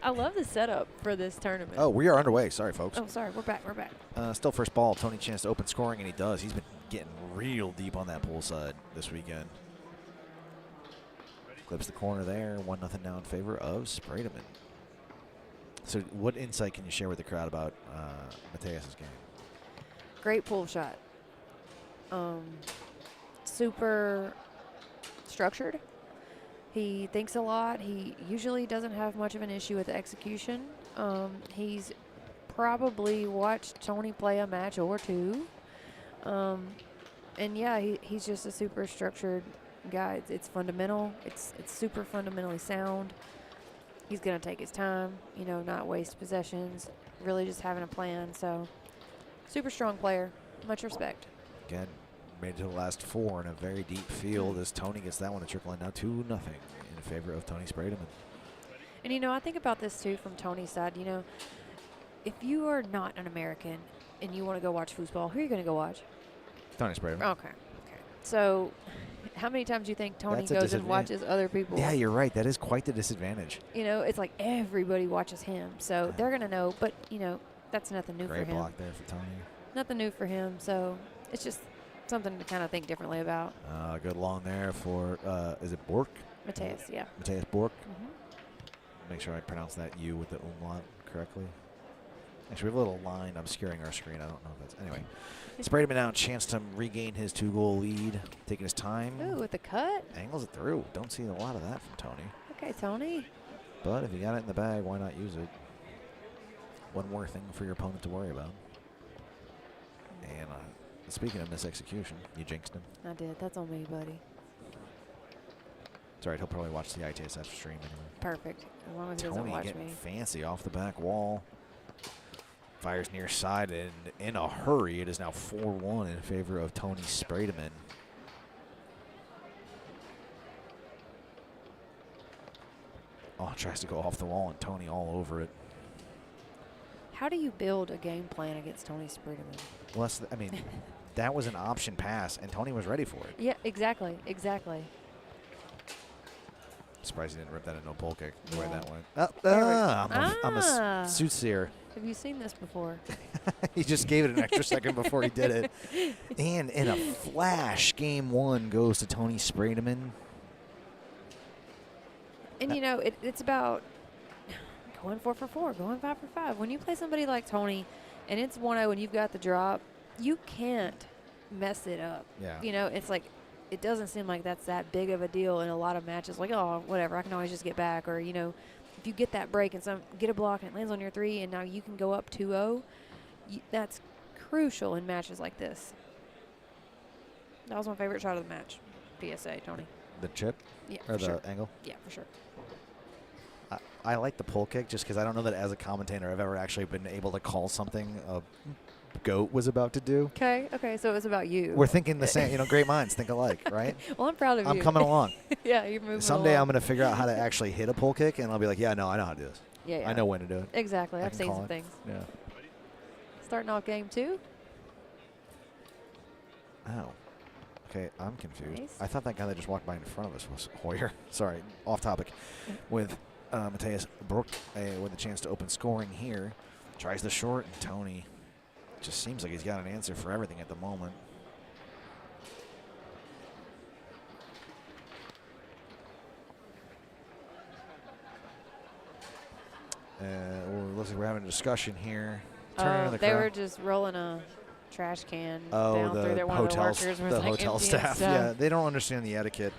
I love the setup for this tournament. Oh, we are underway. Sorry, folks. Oh, sorry. We're back. We're back. Still first ball. Tony chance to open scoring, and he does. He's been getting real deep on that pool side this weekend. Clips the corner there. 1-0 now in favor of Spreman. So what insight can you share with the crowd about Mateus's game? Great pull shot. Super structured. He thinks a lot. He usually doesn't have much of an issue with execution. He's probably watched Tony play a match or two. And yeah, he's just a super structured guy. It's fundamental. It's super fundamentally sound. He's going to take his time, you know, not waste possessions, really just having a plan. So super strong player. Much respect. Again, made it to the last 4 in a very deep field as Tony gets that one to trickle in now 2-0 in favor of Tony Spreman. And, you know, I think about this, too, from Tony's side. You know, if you are not an American and you want to go watch foosball, who are you going to go watch? Tony Spreman. Okay. So how many times do you think Tony That's a goes and watches other people? Yeah, you're right. That is quite the disadvantage. You know, it's like everybody watches him. So they're going to know. But, you know, that's nothing new Great for him. block there for Tony. Nothing new for him. So it's just something to kind of think differently about. Good long there for, is it Bork? Mateus, yeah. Mateus Bork. Mm-hmm. Make sure I pronounce that U with the umlaut correctly. Actually, we have a little line obscuring our screen. I don't know if that's... Anyway. Spreman now, chance to regain his 2-goal lead. Taking his time. Ooh, with the cut. Angles it through. Don't see a lot of that from Tony. Okay, Tony. But if you got it in the bag, why not use it? One more thing for your opponent to worry about. And speaking of misexecution, you jinxed him. I did. That's on me, buddy. It's all right. He'll probably watch the ITSF stream anyway. Perfect. As long as he doesn't Tony watch getting me. fancy off the back wall. Fires near side, and in a hurry, it is now 4-1 in favor of Tony Spreman. Oh, tries to go off the wall, and Tony all over it. How do you build a game plan against Tony Spreman? Well, that's I mean, that was an option pass, and Tony was ready for it. Yeah, exactly. Exactly. Surprised he didn't rip that into a pole kick the way Yeah. that went. I'm a soothsayer. Have you seen this before? He just gave it an extra second before he did it. And in a flash, game 1 goes to Tony Spreman. And, you know, it's about going 4 for 4, going 5 for 5. When you play somebody like Tony and it's 1-0 and you've got the drop, you can't mess it up. Yeah. You know, it's like it doesn't seem like that's that big of a deal in a lot of matches. Like, oh, whatever, I can always just get back. Or, you know, if you get that break and get a block and it lands on your 3 and now you can go up 2-0, that's crucial in matches like this. That was my favorite shot of the match. PSA, Tony. The chip? Yeah, Or for the sure. angle? Yeah, for sure. I like the pull kick just because I don't know that as a commentator I've ever actually been able to call something a goat was about to do. Okay, so it was about you. We're thinking the same, you know, great minds think alike, right? Well, I'm proud of you. I'm coming along. Yeah, you're moving Someday along. I'm going to figure out how to actually hit a pull kick, and I'll be like, yeah, no, I know how to do this. Yeah. I know when to do it. Exactly. I I've can seen call some it. things. Yeah. Starting off game 2. Oh. Okay, I'm confused. Nice. I thought that guy that just walked by in front of us was Hoyer. Sorry, off topic. With Mateus Brook with a chance to open scoring here. Tries the short, and Tony just seems like he's got an answer for everything at the moment. Looks like we're having a discussion here. Turn in the They crowd. were just rolling a trash can Oh, down through there. One of the workers was the like hotel emptying staff. stuff. Yeah, they don't understand the etiquette.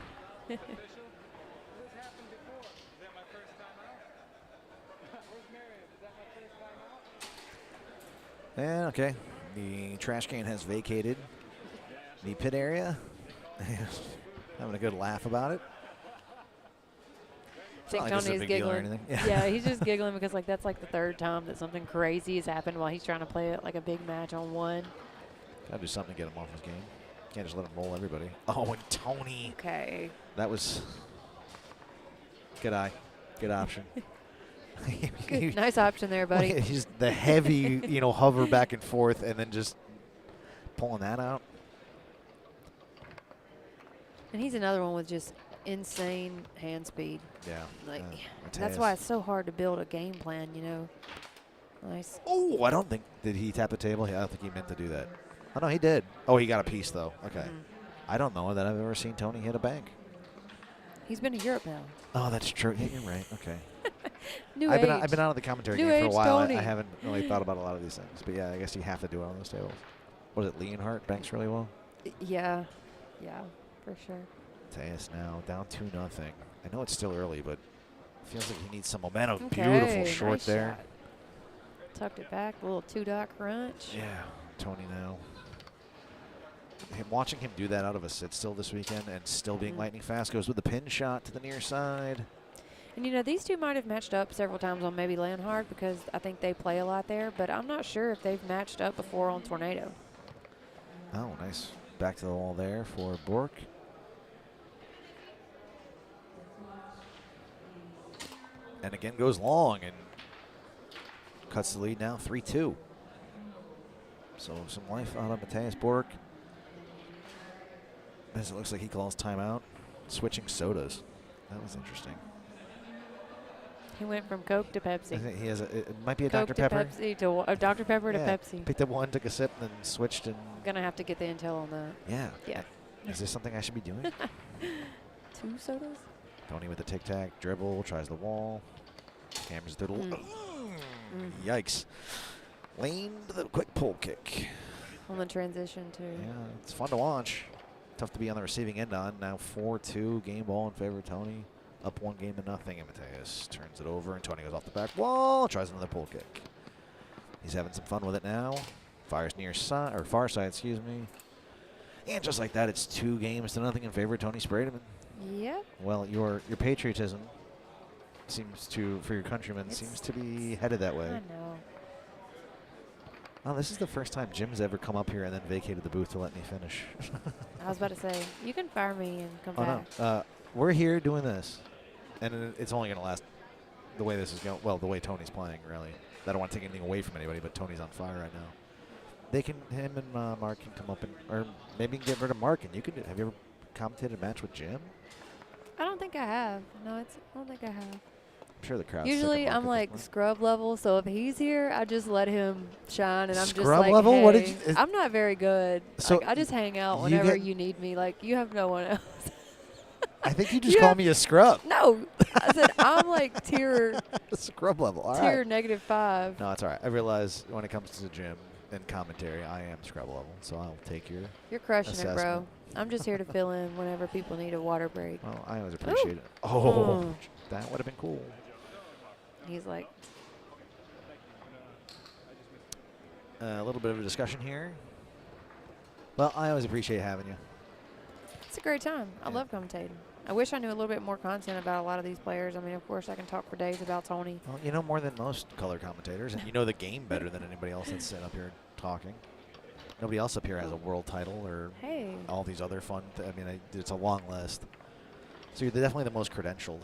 And okay, the trash can has vacated the pit area. Having a good laugh about it. I think Not like this is a Tony's big deal or giggling. anything. Yeah, he's just giggling because like that's like the third time that something crazy has happened while he's trying to play it like a big match on one. Gotta do something to get him off his game. Can't just let him roll everybody. Oh, and Tony. Okay. That was good eye. Good option. Good, nice option there, buddy. He's the heavy, hover back and forth and then just pulling that out. And he's another one with just insane hand speed. Yeah. Like that's why it's so hard to build a game plan, Nice. Oh, I don't think, did he tap a table? I don't think he meant to do that. Oh, no, he did. Oh, he got a piece, though. Okay. I don't know that I've ever seen Tony hit a bank. He's been to Europe now. Oh, that's true. Yeah, you're right. Okay. New I've age. been out of the commentary New game for a age while. Tony. I haven't really thought about a lot of these things. But, yeah, I guess you have to do it on those tables. What is it, Leonhardt banks really well? Yeah. Yeah, for sure. Mateus now down 2-0. I know it's still early, but feels like he needs some momentum. Okay, Beautiful short nice there. Shot. Tucked it back, a little 2-dot crunch. Yeah, Tony now. Watching him do that out of a sit still this weekend and still being lightning fast, goes with the pin shot to the near side. And these two might have matched up several times on maybe Landhard because I think they play a lot there, but I'm not sure if they've matched up before on Tornado. Oh, nice. Back to the wall there for Bork. And again goes long and cuts the lead now 3-2. So some life out of Mateus Bork. As it looks like he calls timeout. Switching sodas. That was interesting. He went from Coke to Pepsi. I think he has it might be a Coke Dr. to Pepper. Pepsi to Dr. Pepper to Yeah. Pepsi. Picked up one, took a sip, then switched and Gonna have to get the intel on that. yeah. Yeah. Is this something I should be doing? 2 sodas? Tony with the tic-tac, dribble, tries the wall. Hammers the Yikes. Lane to the quick pull kick. On the transition, too. Yeah, it's fun to watch. Tough to be on the receiving end on. Now 4-2, game ball in favor of Tony. Up 1-0, and Mateus turns it over, and Tony goes off the back wall, tries another pull kick. He's having some fun with it now. Fires near side, or far side, excuse me. And just like that, it's 2-0 in favor of Tony Spreman. Yep. Well, your patriotism seems to, for your countrymen, seems to be headed that way. I know. Oh, this is the first time Jim's ever come up here and then vacated the booth to let me finish. I was about to say, you can fire me and come Oh, back. no. We're here doing this, and it's only going to last the way this is going. Well, the way Tony's playing, really. I don't want to take anything away from anybody, but Tony's on fire right now. They can, him and Mark can come up and, or maybe get rid of Mark, and you can. Have you ever commentated a match with Jim? I don't think I have. No, I don't think I have. I'm sure the crowd's sick of Usually Mark I'm at like this point. scrub level, so if he's here, I just let him shine, and I'm just Scrub like, level? hey, What did you- I'm not very good. So Like, I just hang out you whenever get- you need me. Like, you have no one else. I think you just call me a scrub. No, I said I'm like tier Scrub level. All tier right. -5. No, it's all right. I realize when it comes to the gym and commentary, I am scrub level, so I'll take your You're crushing it, bro. assessment. I'm just here to fill in whenever people need a water break. Well, I always appreciate it. Oh, that would have been cool. He's like, A little bit of a discussion here. Well, I always appreciate having you. it's a great time. I love commentating. I wish I knew a little bit more content about a lot of these players. I mean, of course, I can talk for days about Tony. Well, you know more than most color commentators, and you know the game better than anybody else that's sitting up here talking. Nobody else up here has a world title or Hey. all these other fun. I mean, it's a long list. So you're definitely the most credentialed.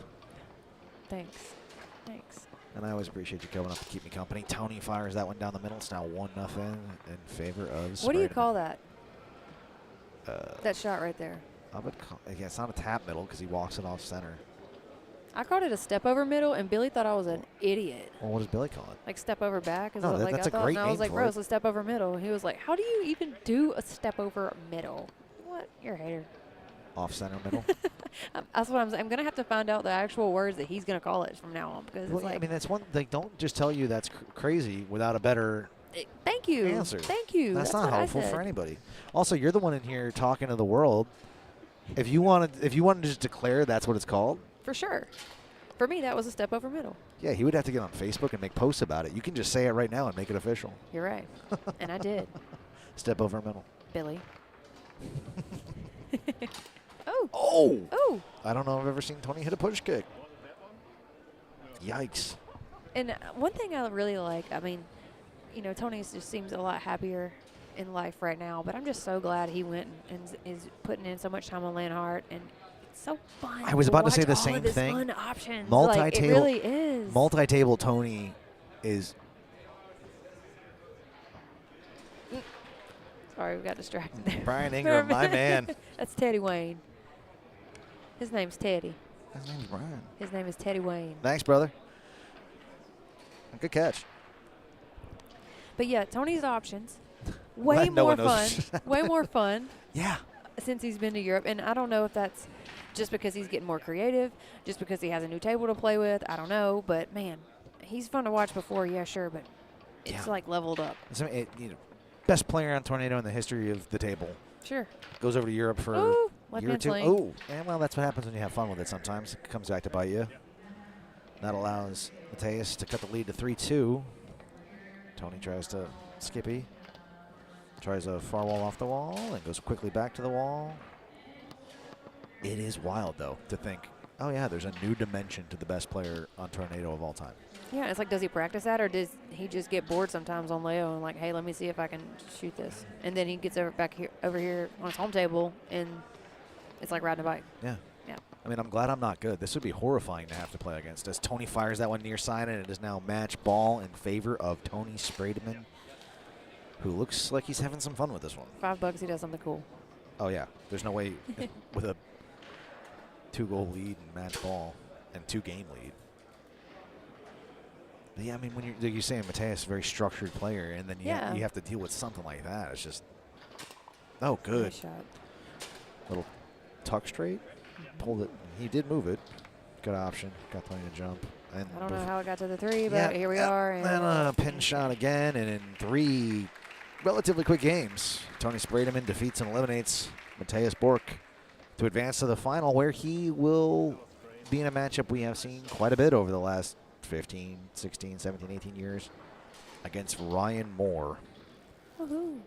Thanks. Thanks. And I always appreciate you coming up to keep me company. Tony fires that one down the middle. It's now 1-0 in favor of What do you Spreman. call that? That shot right there. I would call, again, it's not a tap middle because he walks it off center. I called it a step over middle, and Billy thought I was an idiot. Well, what does Billy call it? Like step over back is No, what like that's I a thought. great And I was name like, for bro, it. it's a step over middle. He was like, how do you even do a step over middle? What? You're a hater. Off center middle. That's what I'm saying. I'm going to have to find out the actual words that he's going to call it from now on because Well, it's like. I mean, that's one. They don't just tell you that's crazy without a better Thank you. answer. Thank you. That's not what I helpful said. for anybody. Also, you're the one in here talking to the world. If you wanted to just declare that's what it's called. For sure. For me, that was a step over middle. Yeah, he would have to get on Facebook and make posts about it. You can just say it right now and make it official. You're right. And I did. Step over middle. Billy. Oh. Oh. Oh. I don't know if I've ever seen Tony hit a push kick. Yikes. And one thing I really like, I mean, you know, Tony just seems a lot happier in life right now, but I'm just so glad he went and is putting in so much time on Landhart, and it's so fun. I was about to say watch the all same of his thing. Fun options. Multi-table, like, it really is. Multi-table Tony is. Sorry, we got distracted there. Brian Ingram, my man. That's Teddy Wayne. His name's Teddy. His name's Brian. His name is Teddy Wayne. Thanks, brother. Good catch. But yeah, Tony's options, way No more one knows. fun. Way more fun. Yeah. Since he's been to Europe, and I don't know if that's just because he's getting more creative, just because he has a new table to play with. I don't know, but man, he's fun to watch before. Yeah, sure, but it's like leveled up. Best player on Tornado in the history of the table. Sure. Goes over to Europe for Ooh, a year or two. left-hand Oh, and well, that's what happens when you have fun with it sometimes. It comes back to bite you. That allows Mateus to cut the lead to 3-2. Tony tries to Skippy. Tries a far wall off the wall and goes quickly back to the wall. It is wild, though, to think, oh, yeah, there's a new dimension to the best player on Tornado of all time. Yeah, it's like, does he practice that, or does he just get bored sometimes on Leo and like, hey, let me see if I can shoot this, and then he gets over here on his home table, and it's like riding a bike. Yeah. Yeah. I mean, I'm glad I'm not good. This would be horrifying to have to play against. As Tony fires that one near side, and it is now match ball in favor of Tony Spreman, who looks like he's having some fun with this one. $5, he does something cool. Oh, yeah. There's no way with a 2-goal lead and match ball and 2-game lead. But yeah, I mean, when you're saying Mateus is a very structured player, and then you have to deal with something like that. It's just, oh, good. Nice shot. Little tuck straight. Pulled it. He did move it. Good option. Got plenty to jump. And I don't know how it got to the 3, but here we are. And a pin shot again, and in 3 relatively quick games, Tony Spreman defeats and eliminates Mateus Bork to advance to the final, where he will be in a matchup we have seen quite a bit over the last 15, 16, 17, 18 years against Ryan Moore. Woohoo.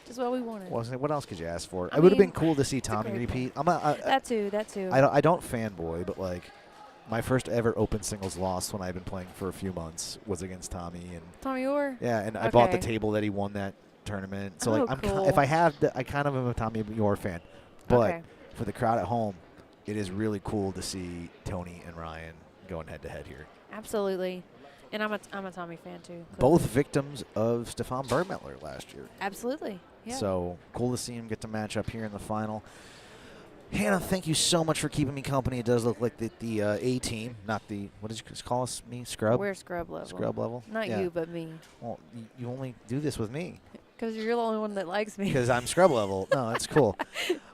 Just what we wanted. What else could you ask for? I It would have mean, been cool to see it's a Tommy great repeat. That too. I don't fanboy, but like my first ever open singles loss when I've been playing for a few months was against Tommy. And Tommy Orr? Yeah, and I bought the Okay. table that he won that tournament. So Oh, like, cool. if I have, I kind of am a Tommy Orr fan. But Okay. for the crowd at home, it is really cool to see Tony and Ryan going head to head here. Absolutely. And I'm a Tommy fan too. Both victims of Stefan Bergmettler last year. Absolutely. Yeah. So cool to see him get to match up here in the final. Hannah, thank you so much for keeping me company. It does look like the A team, not the, what did you call us? Me? Scrub? We're scrub level. Scrub level? Not Yeah. you, but me. Well, you only do this with me. Because you're the only one that likes me. Because I'm scrub level. No, it's cool.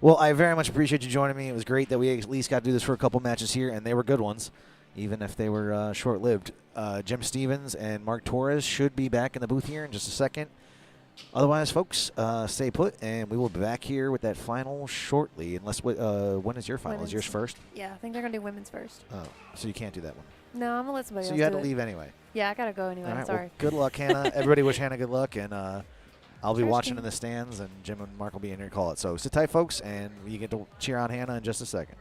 Well, I very much appreciate you joining me. It was great that we at least got to do this for a couple matches here, and they were good ones, even if they were short-lived. Jim Stevens and Mark Torres should be back in the booth here in just a second. Otherwise, folks, stay put, and we will be back here with that final shortly. Unless, when is your final? Women's. Is yours first? Yeah, I think they're going to do women's first. Oh, so you can't do that one. No, I'm going to let somebody So else you had do to it. leave anyway. Yeah, I got to go anyway. All right, Sorry. well, good luck, Hannah. Everybody wish Hannah good luck, and I'll be First watching game. in the stands, and Jim and Mark will be in here to call it. So sit tight, folks, and you get to cheer on Hannah in just a second.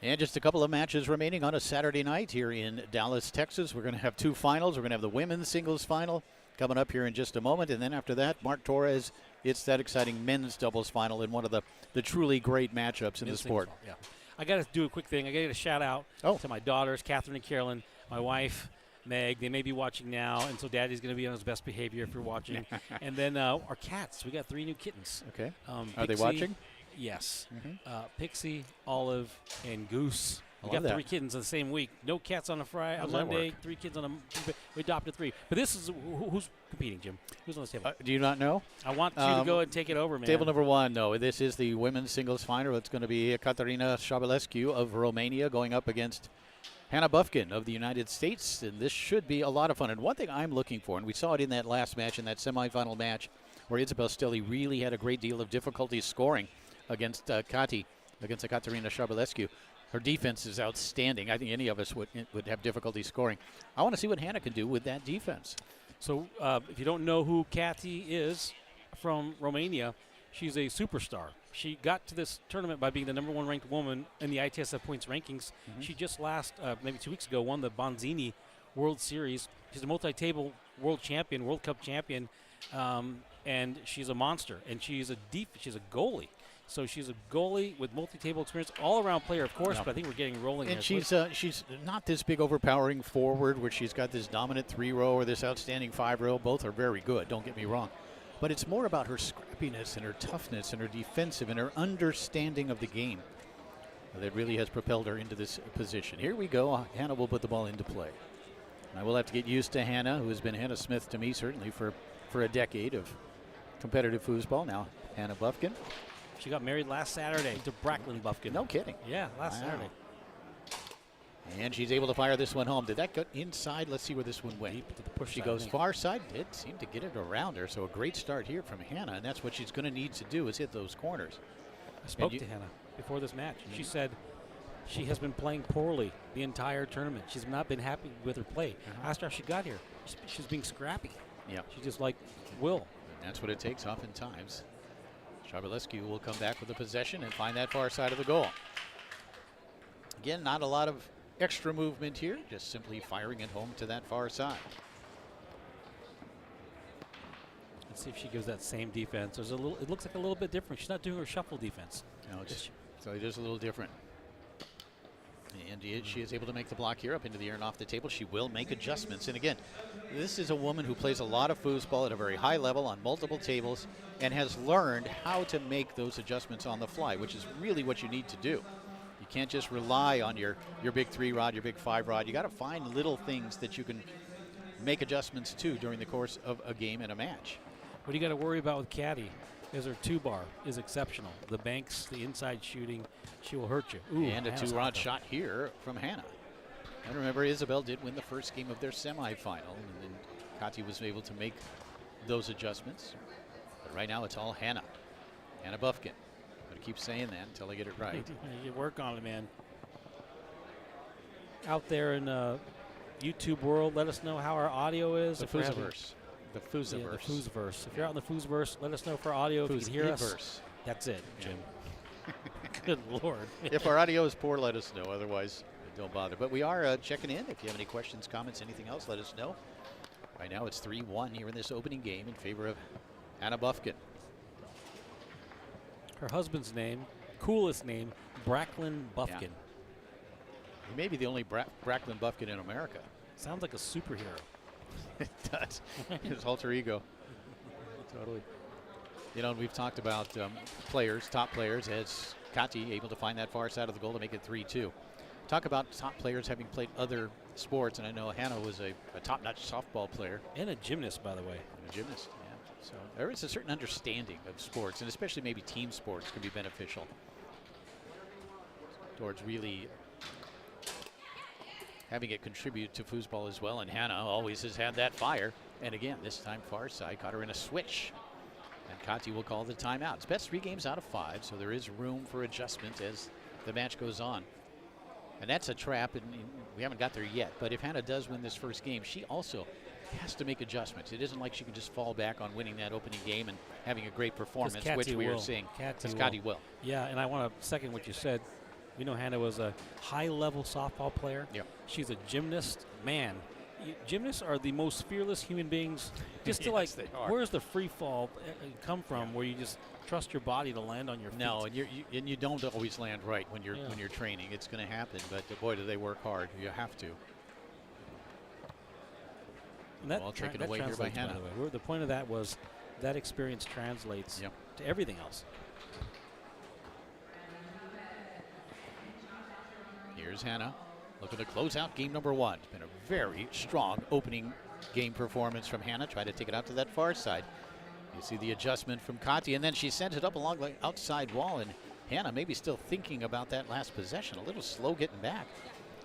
And just a couple of matches remaining on a Saturday night here in Dallas, Texas. We're going to have 2 finals. We're going to have the women's singles final coming up here in just a moment. And then after that, Mark Torres, it's that exciting men's doubles final in one of the truly great matchups in the sport. Yeah. I got to do a quick thing. I got to get a shout out to my daughters, Catherine and Carolyn, my wife, Meg. They may be watching now, and so Daddy's going to be on his best behavior if you're watching. And then our cats. We got 3 new kittens. Okay. Pixie, Are they watching? Yes. Pixie, Olive, and Goose. We got 3 kittens in the same week. No cats on a Friday, on Monday. 3 kids on a. We adopted 3. But this is who's competing, Jim? Who's on this table? Do you not know? I want you to go and take it over, man. Table number 1. No, this is the women's singles final. It's going to be Caterina Șabălescu of Romania going up against Hannah Buffkin of the United States, and this should be a lot of fun. And one thing I'm looking for, and we saw it in that last match, in that semifinal match, where Isabel Stille really had a great deal of difficulty scoring against Caterina Șabălescu. Her defense is outstanding. I think any of us would have difficulty scoring. I want to see what Hannah can do with that defense. So if you don't know who Kathy is from Romania, she's a superstar. She got to this tournament by being the number 1 ranked woman in the ITSF points rankings. She just maybe 2 weeks ago, won the Bonzini World Series. She's a multi-table world champion, World Cup champion, and she's a monster. And she's a goalie. So she's a goalie with multi-table experience, all-around player, of course, but I think we're getting rolling. And she's not this big overpowering forward where she's got this dominant 3-row or this outstanding 5-row. Both are very good, don't get me wrong. But it's more about her scrappiness and her toughness and her defensive and her understanding of the game that really has propelled her into this position. Here we go. Hannah will put the ball into play. I will have to get used to Hannah, who has been Hannah Smith to me certainly for a decade of competitive foosball. Now Hannah Buffkin. She got married last Saturday to Bracklin Buffkin. No kidding. Yeah, last Saturday. And she's able to fire this one home. Did that go inside? Let's see where this one went. Deep to the push She side, goes far side. Did seem to get it around her. So a great start here from Hannah, and that's what she's going to need to do is hit those corners. I spoke to Hannah before this match. She said she has been playing poorly the entire tournament. She's not been happy with her play. I asked her how she got here. She's being scrappy. Yeah. She's just like will. And that's what it takes oftentimes. Șabălescu will come back with the possession and find that far side of the goal. Again, not a lot of extra movement here, just simply firing it home to that far side. Let's see if she gives that same defense. There's it looks like a little bit different. She's not doing her shuffle defense. No, so it is a little different. And she is able to make the block here up into the air and off the table. She will make adjustments. And again, this is a woman who plays a lot of foosball at a very high level on multiple tables and has learned how to make those adjustments on the fly, which is really what you need to do. You can't just rely on your big 3-rod, your big 5-rod. You got to find little things that you can make adjustments to during the course of a game and a match. What you got to worry about with Caddy is her 2-bar is exceptional. The banks, the inside shooting, she will hurt you. Ooh, and a 2-rod shot here from Hannah. And remember, Isabel did win the first game of their semifinal, and then Kati was able to make those adjustments. But right now, it's all Hannah. Hannah Buffkin. I'm going to keep saying that until I get it right. You work on it, man. Out there in YouTube world, let us know how our audio is. The Foosaverse. The Foosaverse. Yeah, the Foosaverse. If you're out in the Foosaverse, let us know for audio. If you can hear us. That's it, Jim. Good Lord. If our audio is poor, let us know. Otherwise, don't bother. But we are checking in. If you have any questions, comments, anything else, let us know. Right now, it's 3-1 here in this opening game in favor of Hannah Buffkin. Her husband's name, coolest name, Bracklin Buffkin. Yeah. He may be the only Bracklin Buffkin in America. Sounds like a superhero. It does. His alter ego. Totally. You know, and we've talked about top players, as Kati able to find that far side of the goal to make it 3-2. Talk about top players having played other sports, and I know Hannah was a top-notch softball player. And a gymnast, by the way. And a gymnast, yeah. So there is a certain understanding of sports, and especially maybe team sports can be beneficial towards really having it contribute to foosball as well. And Hannah always has had that fire. And again, this time far side, caught her in a switch. And Kati will call the timeout. It's best 3 games out of 5, so there is room for adjustment as the match goes on. And that's a trap, and we haven't got there yet. But if Hannah does win this first game, she also has to make adjustments. It isn't like she can just fall back on winning that opening game and having a great performance, which we are seeing. Because Kati will. Yeah, and I want to second what you said. We know Hannah was a high-level softball player. Yep. She's a gymnast. Man, gymnasts are the most fearless human beings. Just to Yes, they are. where's the free fall come from? Where you just trust your body to land on your feet? No, and you don't always land right when you're training. It's going to happen, but boy, do they work hard. You have to. And that Well, taken that away here by translates, Hannah. the way. The point of that was that experience translates to everything else. Here's Hannah looking to close out game number 1. It's been a very strong opening game performance from Hannah. Try to take it out to that far side. You see the adjustment from Kati, and then she sends it up along the outside wall, and Hannah maybe still thinking about that last possession. A little slow getting back.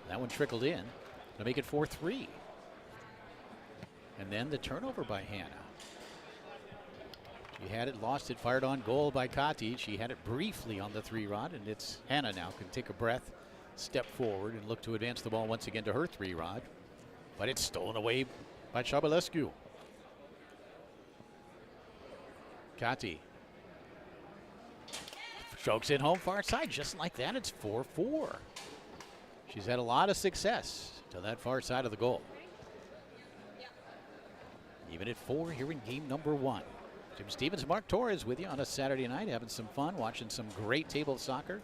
That one trickled in to make it 4-3. And then the turnover by Hannah. She had it, lost it, fired on goal by Kati. She had it briefly on the 3-rod, and it's Hannah now can take a breath, step forward, and look to advance the ball once again to her 3-rod. But it's stolen away by Chabalescu. Kati strokes it home far side, just like that. It's 4-4. She's had a lot of success to that far side of the goal. Even at 4 here in game number 1. Jim Stevens, Mark Torres with you on a Saturday night, having some fun, watching some great table soccer,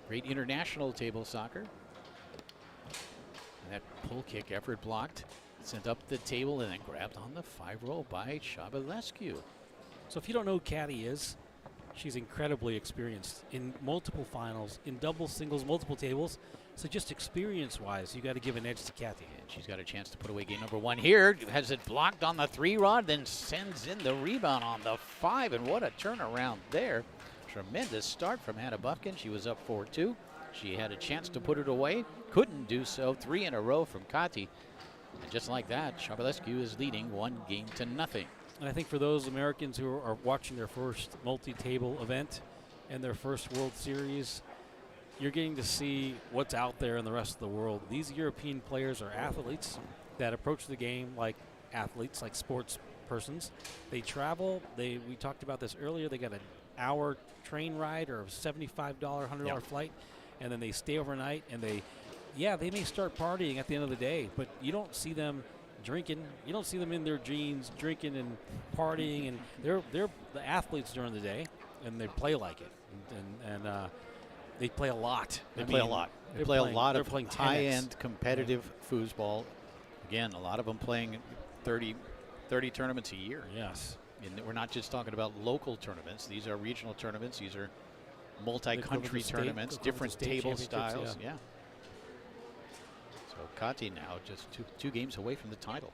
great international table soccer. And that pull kick effort blocked, sent up the table, and then grabbed on the 5-roll by Chabalescu. So if you don't know who Caddy is, she's incredibly experienced in multiple finals, in doubles, singles, multiple tables. So just experience-wise, you got to give an edge to Kathy. And she's got a chance to put away game number 1 here. Has it blocked on the 3-rod, then sends in the rebound on the 5, and what a turnaround there. Tremendous start from Hannah Buffkin. She was up 4-2. She had a chance to put it away, couldn't do so. 3 in a row from Kati. And just like that, Chabalescu is leading 1-0. And I think for those Americans who are watching their first multi-table event and their first World Series, you're getting to see what's out there in the rest of the world. These European players are athletes that approach the game like athletes, like sports persons. They travel. We talked about this earlier. They got an hour train ride or a $75, $100 flight, and then they stay overnight. And they may start partying at the end of the day, but you don't see them drinking. You don't see them in their jeans drinking and partying. And they're the athletes during the day, and they play like it. And they play a lot. They play a lot. They play a lot of playing high-end competitive foosball. Again, a lot of them playing 30 tournaments a year. Yes. And we're not just talking about local tournaments. These are regional tournaments. These are multi-country tournaments, different table styles. Yeah. So Kati now just two games away from the title.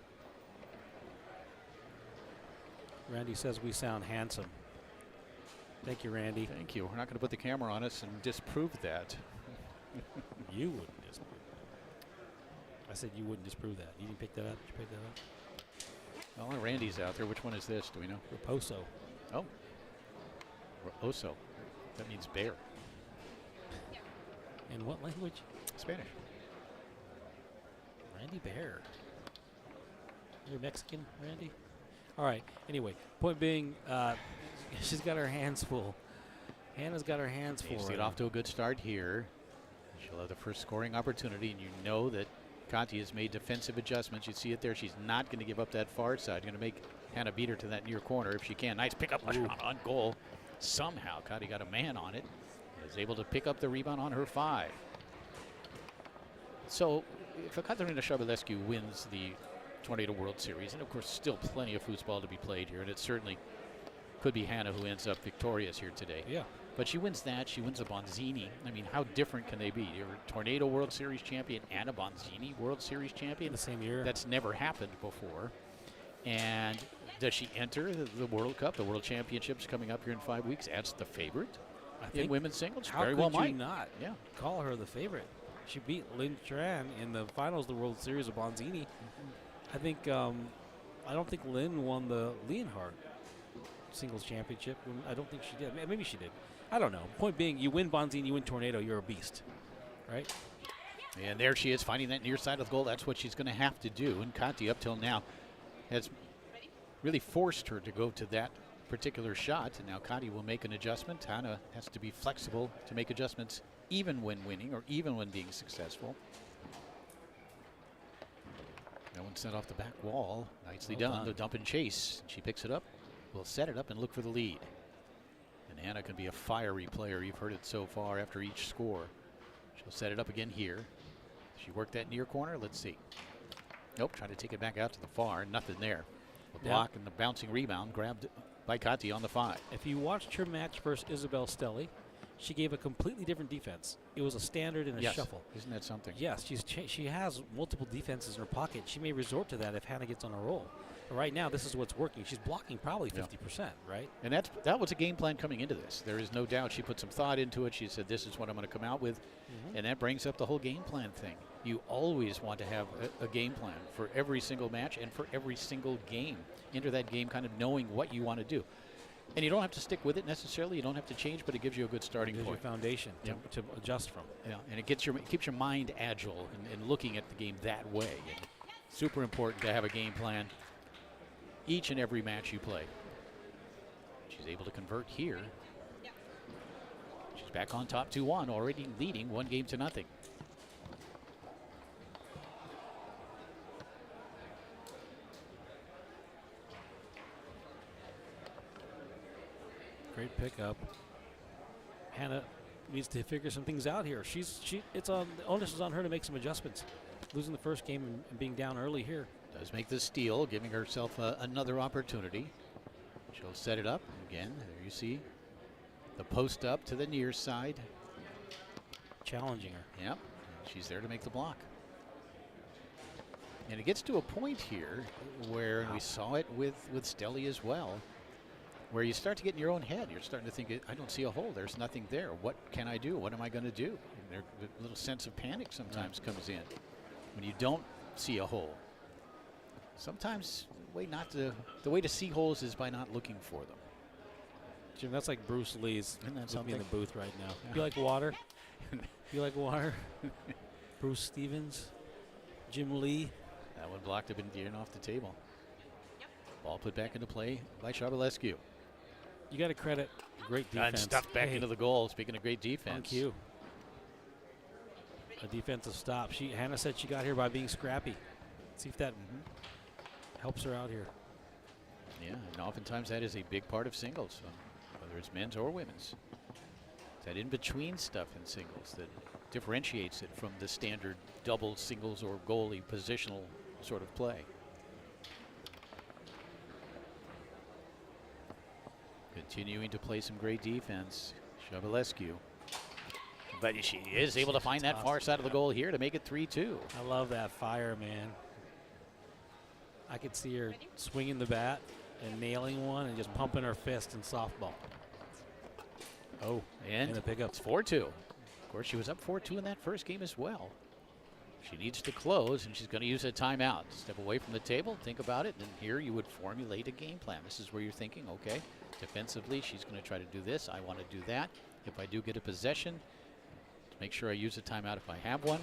Randy says we sound handsome. Thank you, Randy. Thank you. We're not going to put the camera on us and disprove that. You wouldn't disprove it. I said you wouldn't disprove that. You didn't pick that up? Did you pick that up? Well, Randy's out there. Which one is this? Do we know? Raposo. Oh. Raposo. That means bear. In what language? Spanish. Randy Bear. You're Mexican, Randy? All right. Anyway, point being, she's got her hands full. Hannah's got her hands full. Needs to get off to a good start here. She'll have the first scoring opportunity, and you know that Kati has made defensive adjustments. You see it there. She's not going to give up that far side. Going to make Hannah beat her to that near corner if she can. Nice pickup on goal. Somehow Kati got a man on it. Is able to pick up the rebound on her 5. So if Katerina Chabalescu wins the Tornado World Series, and of course still plenty of foosball to be played here, and it certainly could be Hannah who ends up victorious here today. Yeah. But she wins that. She wins a Bonzini. I mean, how different can they be? You're a Tornado World Series champion and a Bonzini World Series champion. The same year. That's never happened before. And does she enter the World Cup, the World Championships coming up here in 5 weeks as the favorite in women's singles? How Very could well you might. not Yeah. call her the favorite? She beat Lynn Tran in the finals of the World Series of Bonzini. I think I don't think Lynn won the Leonhardt singles championship. I don't think she did. Maybe she did. I don't know. Point being, you win Bonzini, you win Tornado, you're a beast, right? And there she is finding that near side of the goal. That's what she's going to have to do. And Kati up till now has really forced her to go to that particular shot. And now Kati will make an adjustment. Hannah has to be flexible to make adjustments even when winning or even when being successful. No one sent off the back wall. Nicely done. The dump and chase. She picks it up. Will set it up and look for the lead. And Hannah can be a fiery player. You've heard it so far after each score. She'll set it up again here. She worked that near corner. Let's see. Nope, trying to take it back out to the far. Nothing there. The block and the bouncing rebound grabbed by Kati on the 5. If you watched her match versus Isabel Stelly, she gave a completely different defense. It was a standard and a shuffle. Isn't that something? Yes, she has multiple defenses in her pocket. She may resort to that if Hannah gets on a roll. But right now, this is what's working. She's blocking probably 50%, right? And that was a game plan coming into this. There is no doubt she put some thought into it. She said, this is what I'm going to come out with. And that brings up the whole game plan thing. You always want to have a game plan for every single match and for every single game. Enter that game kind of knowing what you want to do. And you don't have to stick with it necessarily. You don't have to change, but it gives you a good starting point. It gives you a foundation to adjust from. Yeah, and it keeps your mind agile and looking at the game that way. And super important to have a game plan each and every match you play. She's able to convert here. She's back on top 2-1, already leading 1-0. Great pickup. Hannah needs to figure some things out here. The onus is on her to make some adjustments. Losing the first game and being down early here. Does make the steal, giving herself another opportunity. She'll set it up again. There you see the post up to the near side. Challenging her. Yep. She's there to make the block. And it gets to a point here where we saw it with Stelly as well, where you start to get in your own head. You're starting to think, I don't see a hole. There's nothing there. What can I do? What am I going to do? And a little sense of panic sometimes comes in when you don't see a hole. Sometimes the way to see holes is by not looking for them. Jim, that's like Bruce Lee's something in the booth right now. You like water? You like water? Bruce Stevens, Jim Lee. That one blocked up and getting off the table. Ball put back into play by Shabalescu. You got to credit great defense. And stuffed back into the goal. Speaking of great defense. On cue. A defensive stop. Hannah said she got here by being scrappy. See if that helps her out here. Yeah, and oftentimes that is a big part of singles, whether it's men's or women's. That in-between stuff in singles that differentiates it from the standard double singles or goalie positional sort of play. Continuing to play some great defense, Shabalescu. But she is able to find that far side of the goal here to make it 3-2. I love that fire, man. I could see her swinging the bat and nailing one and just pumping her fist in softball. Oh, and the pickup. It's 4-2. Of course, she was up 4-2 in that first game as well. She needs to close, and she's going to use a timeout. Step away from the table, think about it, and here you would formulate a game plan. This is where you're thinking, okay, defensively, she's going to try to do this. I want to do that. If I do get a possession, to make sure I use a timeout if I have one.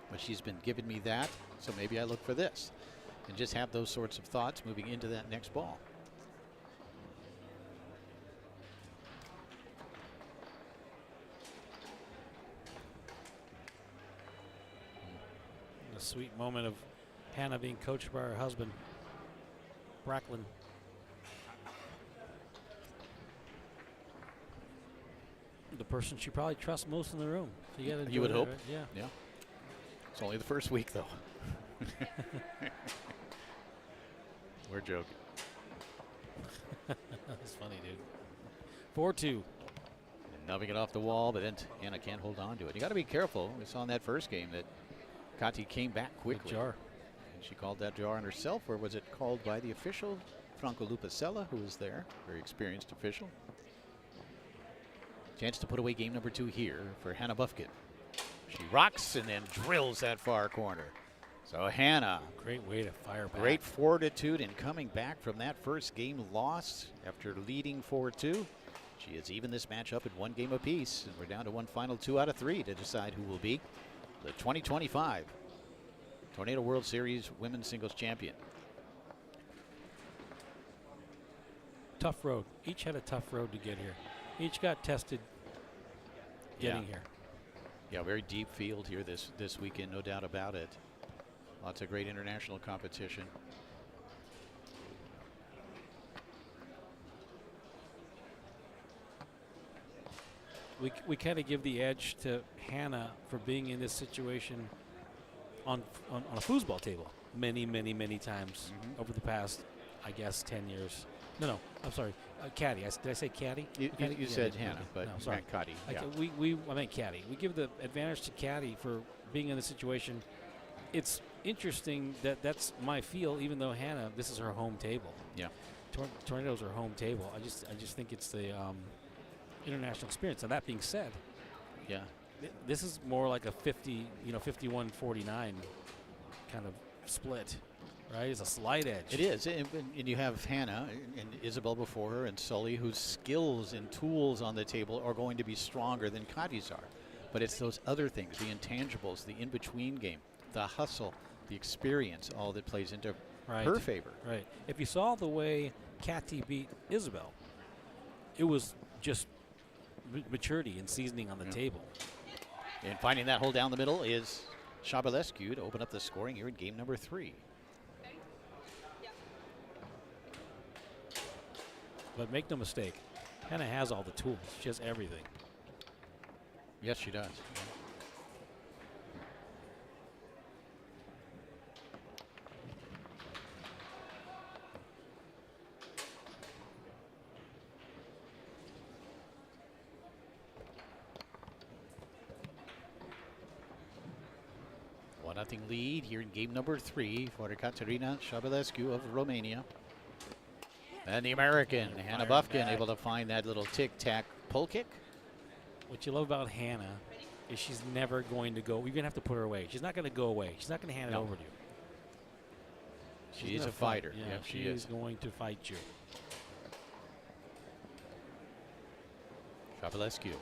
But she's been giving me that, so maybe I look for this. And just have those sorts of thoughts moving into that next ball. A sweet moment of Hannah being coached by her husband, Bracklin. The person she probably trusts most in the room. So you would hope. Right? Yeah. Yeah. It's only the first week, though. We're joking. That's funny, dude. 4-2. Nubbing it off the wall, but then Hannah can't hold on to it. You got to be careful. We saw in that first game that Kati came back quickly. The jar. And she called that jar on herself, or was it called by the official, Franco Lupacella, who was there, very experienced official. Chance to put away game number 2 here for Hannah Buffkin. She rocks and then drills that far corner. So Hannah. Great way to fire back. Great fortitude in coming back from that first game loss after leading 4-2. She has evened this match up at 1 game apiece, and we're down to one final 2 out of 3 to decide who will be the 2025 Tornado World Series Women's Singles Champion. Tough road. Each had a tough road to get here. Each got tested getting here. Yeah, very deep field here this weekend, no doubt about it. Lots of great international competition. We kind of give the edge to Hannah for being in this situation on a foosball table many times over the past, I guess, 10 years. No, I'm sorry, caddy. Did I say caddy? You said Hannah, but no, sorry. caddy. Yeah. I meant caddy. We give the advantage to caddy for being in the situation. It's interesting that that's my feel, even though Hannah, this is her home table. Yeah. Tornado's her home table. I just think it's the international experience. And that being said, yeah, this is more like a 51-49 kind of split, right? It's a slight edge. It is, and you have Hannah and Isabel before her, and Sully, whose skills and tools on the table are going to be stronger than Kati's are. But it's those other things, the intangibles, the in-between game, the hustle, the experience, all that plays into her favor. Right. If you saw the way Kati beat Isabel, it was just maturity and seasoning on the table. And finding that hole down the middle is Shabalescu to open up the scoring here in game number 3. But make no mistake, Hannah has all the tools. She has everything. Yes, she does. Nothing lead here in game number 3 for Caterina Shabalescu of Romania. And the American, Hannah Buffkin, able to find that little tic-tac pull kick. What you love about Hannah is she's never going to go. You're going to have to put her away. She's not going to go away. She's not going to hand it over to you. She's a fighter. Yeah, she is going to fight you. Shabalescu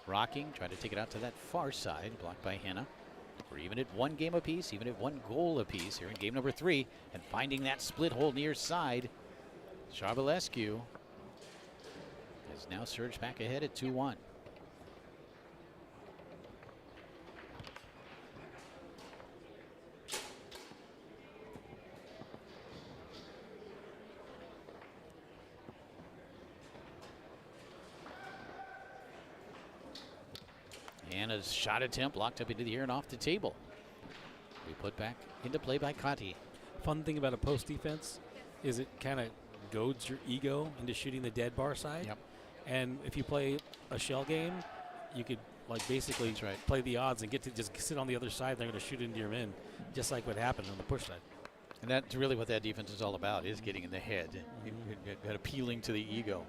rocking, trying to take it out to that far side, blocked by Hannah. We're even at 1 game apiece, even at 1 goal apiece here in game number 3, and finding that split hole near side. Shabalescu has now surged back ahead at 2-1. Hannah's shot attempt blocked up into the air and off the table. We put back into play by Kati. Fun thing about a post defense is it kind of goads your ego into shooting the dead bar side. Yep. And if you play a shell game, you could basically play the odds and get to just sit on the other side. They're going to shoot into your men, just like what happened on the push side. And that's really what that defense is all about, is getting in the head, appealing to the ego.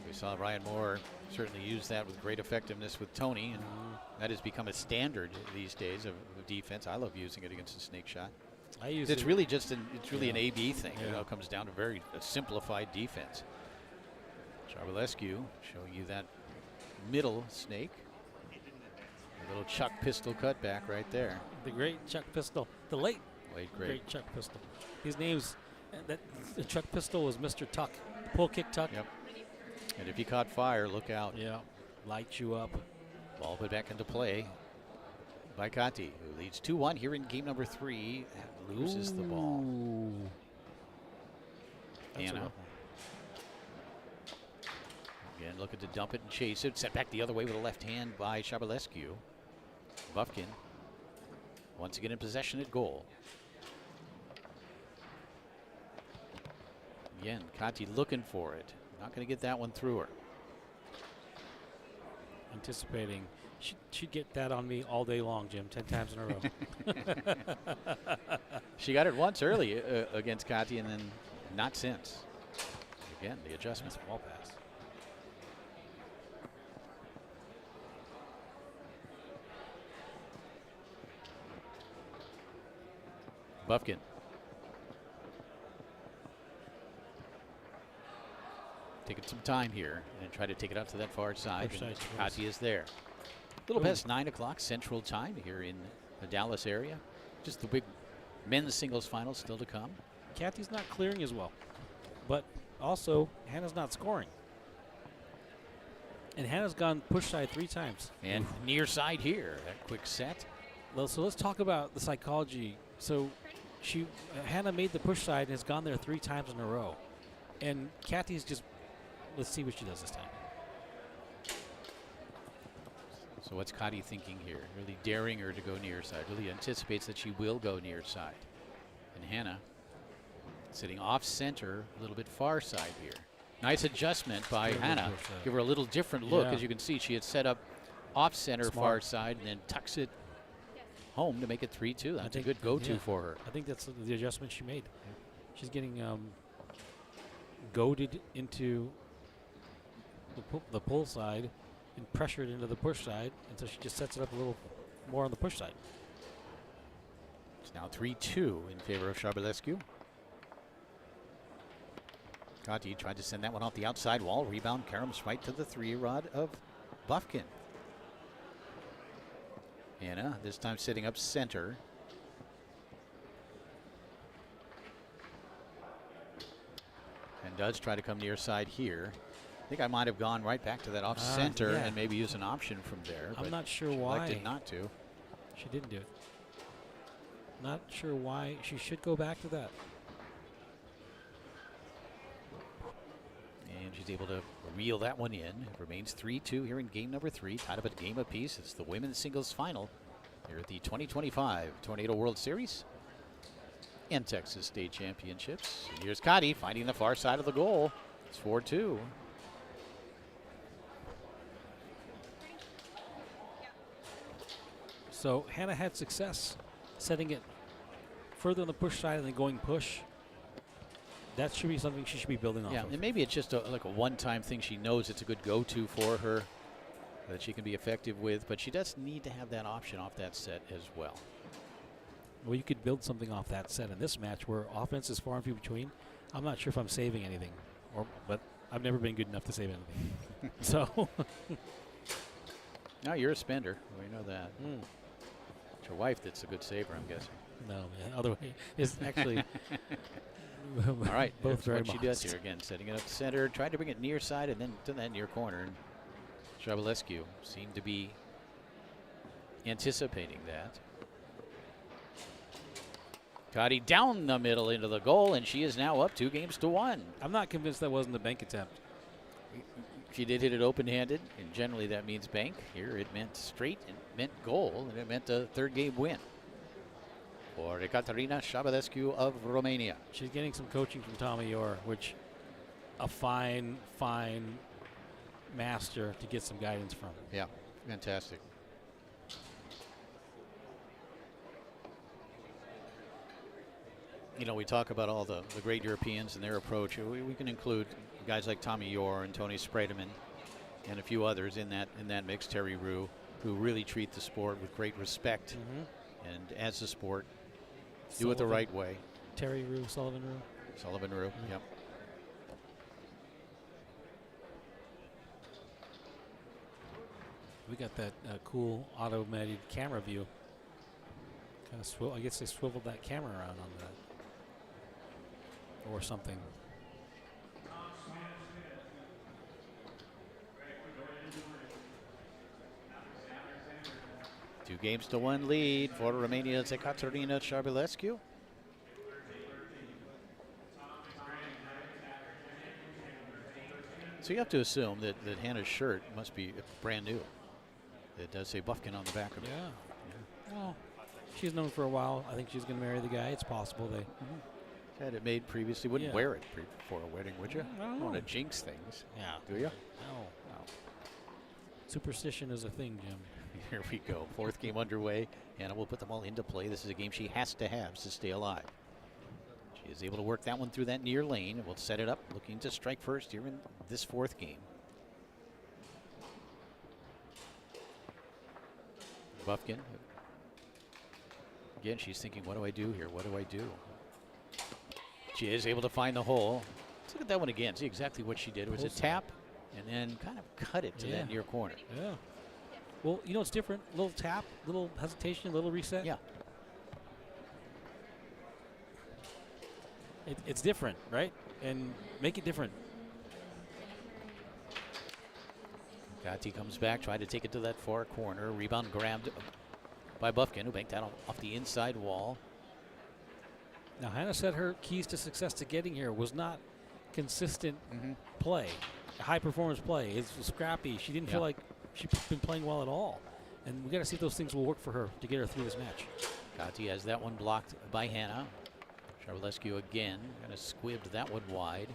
We saw Ryan Moore certainly use that with great effectiveness with Tony, and that has become a standard these days of defense. I love using it against the snake shot. It's really just an A/B thing. Yeah. It comes down to very simplified defense. Shabalescu showing you that middle snake. A little Chuck pistol cutback right there. The great Chuck Pistol, the late great Chuck Pistol. His name's the Chuck Pistol was Mr. Tuck, pull kick Tuck. Yep. And if he caught fire, look out. Yeah, light you up. Ball put back into play by Kati, who leads 2-1 here in game number 3. Loses the ball. Hannah. Again, looking to dump it and chase it. Set back the other way with a left hand by Shabalescu. Buffkin once again in possession at goal. Again, Kati looking for it. Not going to get that one through her. Anticipating. She'd get that on me all day long, Jim, 10 times in a row. She got it once early against Kati, and then not since. Again, the adjustment. Nice ball pass. Buffkin. Taking some time here and try to take it out to that far side. Kati is there. A little past 9 o'clock Central Time here in the Dallas area. Just the big men's singles final still to come. Kati's not clearing as well, but also Hannah's not scoring. And Hannah's gone push side 3 times. And near side here, that quick set. Well, so let's talk about the psychology. So Hannah made the push side and has gone there 3 times in a row. And Kathy's just, let's see what she does this time. So what's Kati thinking here? Really daring her to go near side. Really anticipates that she will go near side. And Hannah sitting off center, a little bit far side here. Nice adjustment by Hannah. Give her a little different look. As you can see, she had set up off center far side and then tucks it home to make it 3-2. That's a good go-to for her. I think that's the adjustment she made. She's getting goaded into the pull side and pressured into the push side, and so she just sets it up a little more on the push side. It's now 3-2 in favor of Charbelescu. Kati tried to send that one off the outside wall. Rebound caroms right to the 3-rod of Bufkin. Hannah this time sitting up center. And does try to come near side here. I think I might have gone right back to that off center and maybe use an option from there. I'm not sure why. Elected not to. She didn't do it. Not sure why. She should go back to that. And she's able to reel that one in. It remains 3-2 here in game number 3. Tied up at game apiece. It's the women's singles final here at the 2025 Tornado World Series and Texas State Championships. And here's Kati finding the far side of the goal. It's 4-2. So Hannah had success setting it further on the push side and then going push. That should be something she should be building off of. And maybe it's just like a one-time thing. She knows it's a good go-to for her that she can be effective with, but she does need to have that option off that set as well. Well, you could build something off that set in this match where offense is far and few between. I'm not sure if I'm saving anything, but I've never been good enough to save anything. So. No, you're a spender. We know that. It's your wife that's a good saver, I'm guessing. No, man, other way. It's actually. All right, both very what she does here again, setting it up center, tried to bring it near side and then to that near corner. And Charbelescu seemed to be anticipating that. Kati down the middle into the goal, and she is now up 2-1. I'm not convinced that wasn't a bank attempt. She did hit it open-handed, and generally that means bank. Here it meant straight, it meant goal, and it meant a 3rd game win for Ekaterina Charbelescu of Romania. She's getting some coaching from Tommy Orr, which a fine master to get some guidance from. Yeah, fantastic. You know, we talk about all the great Europeans and their approach. We can include guys like Tommy Orr and Tony Spreman and a few others in that mix. Terry Rue, who really treat the sport with great respect and as a sport, do it the right way. Terry Rue, Sullivan Rue. Sullivan Rue, yep. We got that cool automated camera view. Kind of I guess they swiveled that camera around on that. Or something. Two games to 1 lead for Romania's Ekaterina Charbelescu. So you have to assume that Hannah's shirt must be brand new. It does say Bufkin on the back of it. Yeah. Well, she's known for a while. I think she's going to marry the guy. It's possible they had it made previously. Wouldn't wear it for a wedding, would you? I don't want to jinx things. Yeah. Do you? No. Superstition is a thing, Jim. Here we go. 4th game underway. Hannah will put them all into play. This is a game she has to have to stay alive. She is able to work that one through that near lane and will set it up, looking to strike first here in this 4th game. Bufkin. Again, she's thinking, what do I do here? What do I do? She is able to find the hole. Let's look at that one again. See exactly what she did. It was a tap and then kind of cut it to that near corner. Yeah. Well, you know, it's different. Little tap, little hesitation, little reset. Yeah. It's different, right? And make it different. Gatti comes back, tried to take it to that far corner. Rebound grabbed by Bufkin, who banked that off the inside wall. Now, Hannah said her keys to success to getting here was not consistent play, high performance play. It was scrappy. She didn't feel like she'd been playing well at all. And we got to see if those things will work for her to get her through this match. Gatti has that one blocked by Hannah. Charvalescu again, kind of squibbed that one wide.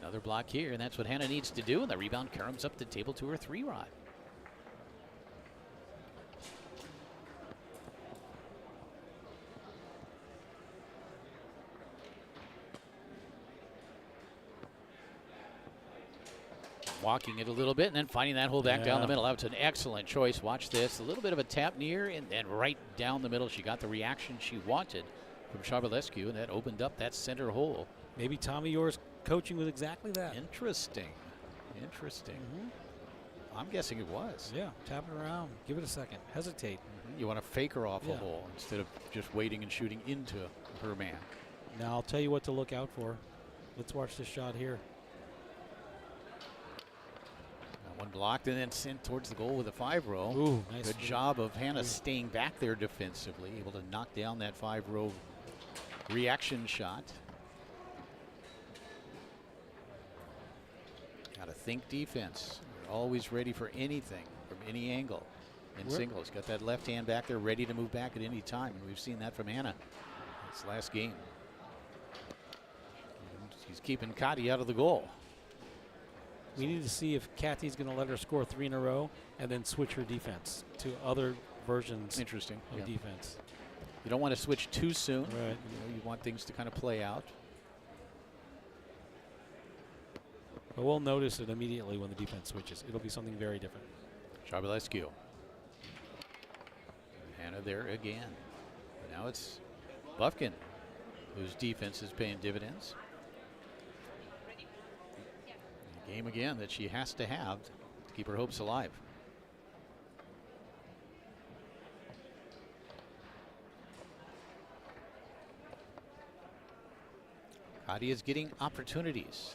Another block here, and that's what Hannah needs to do. And the rebound comes up the table to her 3-rod. Walking it a little bit and then finding that hole back down the middle. That was an excellent choice. Watch this. A little bit of a tap near and then right down the middle. She got the reaction she wanted from Charvalescu, and that opened up that center hole. Maybe Tommy Orr's coaching was exactly that. Interesting. Interesting. I'm guessing it was. Yeah, tap it around. Give it a second. Hesitate. You want to fake her off a hole instead of just waiting and shooting into her man. Now I'll tell you what to look out for. Let's watch this shot here. One blocked and then sent towards the goal with a 5-row. Ooh, nice. Good job of Hannah staying back there defensively, able to knock down that 5-row reaction shot. Got to think defense. You're always ready for anything from any angle in singles. Got that left hand back there ready to move back at any time, and we've seen that from Hannah this last game. And she's keeping Kati out of the goal. We need to see if Kathy's going to let her score 3 in a row and then switch her defense to other versions of defense. You don't want to switch too soon. Right. You know, you want things to kind of play out. But we'll notice it immediately when the defense switches. It'll be something very different. Charvalescu. Hannah there again. Now it's Bufkin, whose defense is paying dividends. Game again that she has to have to keep her hopes alive. Kati is getting opportunities.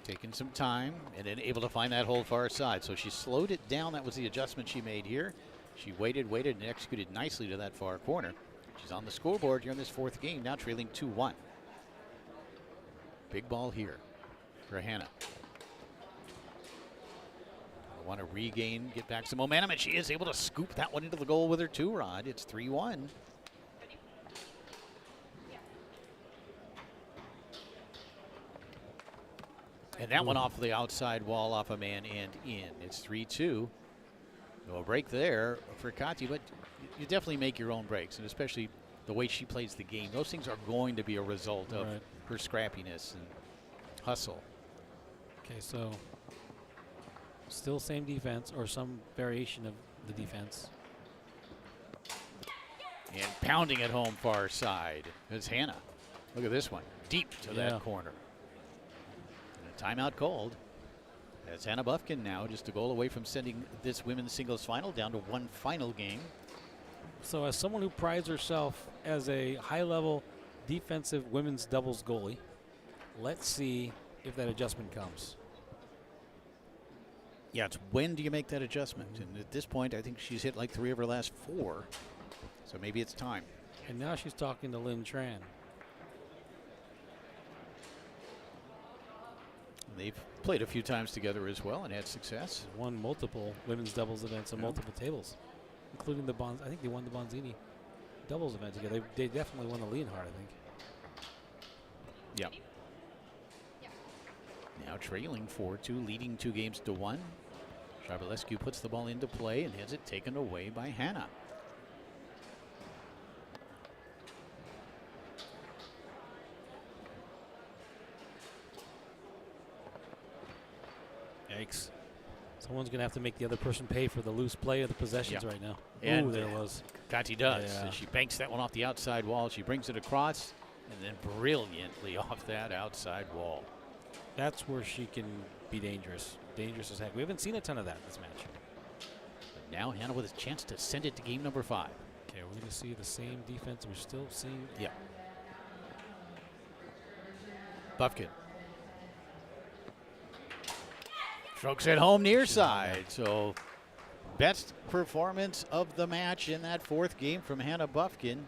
Taking some time and then able to find that hole far side. So she slowed it down. That was the adjustment she made here. She waited, and executed nicely to that far corner. She's on the scoreboard here in this 4th game, now trailing 2-1. Big ball here for Hannah. Want to regain, get back some momentum, and she is able to scoop that one into the goal with her 2-rod. It's 3-1. And that one off the outside wall, off a man and in. It's 3-2. No break there for Kati, but you definitely make your own breaks, and especially the way she plays the game. Those things are going to be a result of her scrappiness and hustle. Okay, so still same defense or some variation of the defense. And pounding it home far side is Hannah. Look at this one, deep to that corner. And a timeout called. That's Hannah Bufkin now, just a goal away from sending this women's singles final down to one final game. So as someone who prides herself as a high-level defensive women's doubles goalie, let's see if that adjustment comes. Yeah, it's when do you make that adjustment? And at this point, I think she's hit like 3 of her last 4. So maybe it's time. And now she's talking to Lynn Tran. They've played a few times together as well and had success. Won multiple women's doubles events on multiple tables, including the Bonz. I think they won the Bonzini doubles event together. They definitely won the Leonhardt, I think. Yep. Now trailing 4-2, leading 2 games to 1. Charvalescu puts the ball into play and has it taken away by Hannah. Yikes. Someone's going to have to make the other person pay for the loose play of the possessions right now. And ooh, there it was. Kati does. And she banks that one off the outside wall. She brings it across and then brilliantly off that outside wall. That's where she can be dangerous. Dangerous as heck. We haven't seen a ton of that in this match. Now Hannah with a chance to send it to game number 5. Okay, we're going to see the same defense we're still seeing. Yeah. Buffkin. Strokes it home near side. So best performance of the match in that 4th game from Hannah Buffkin,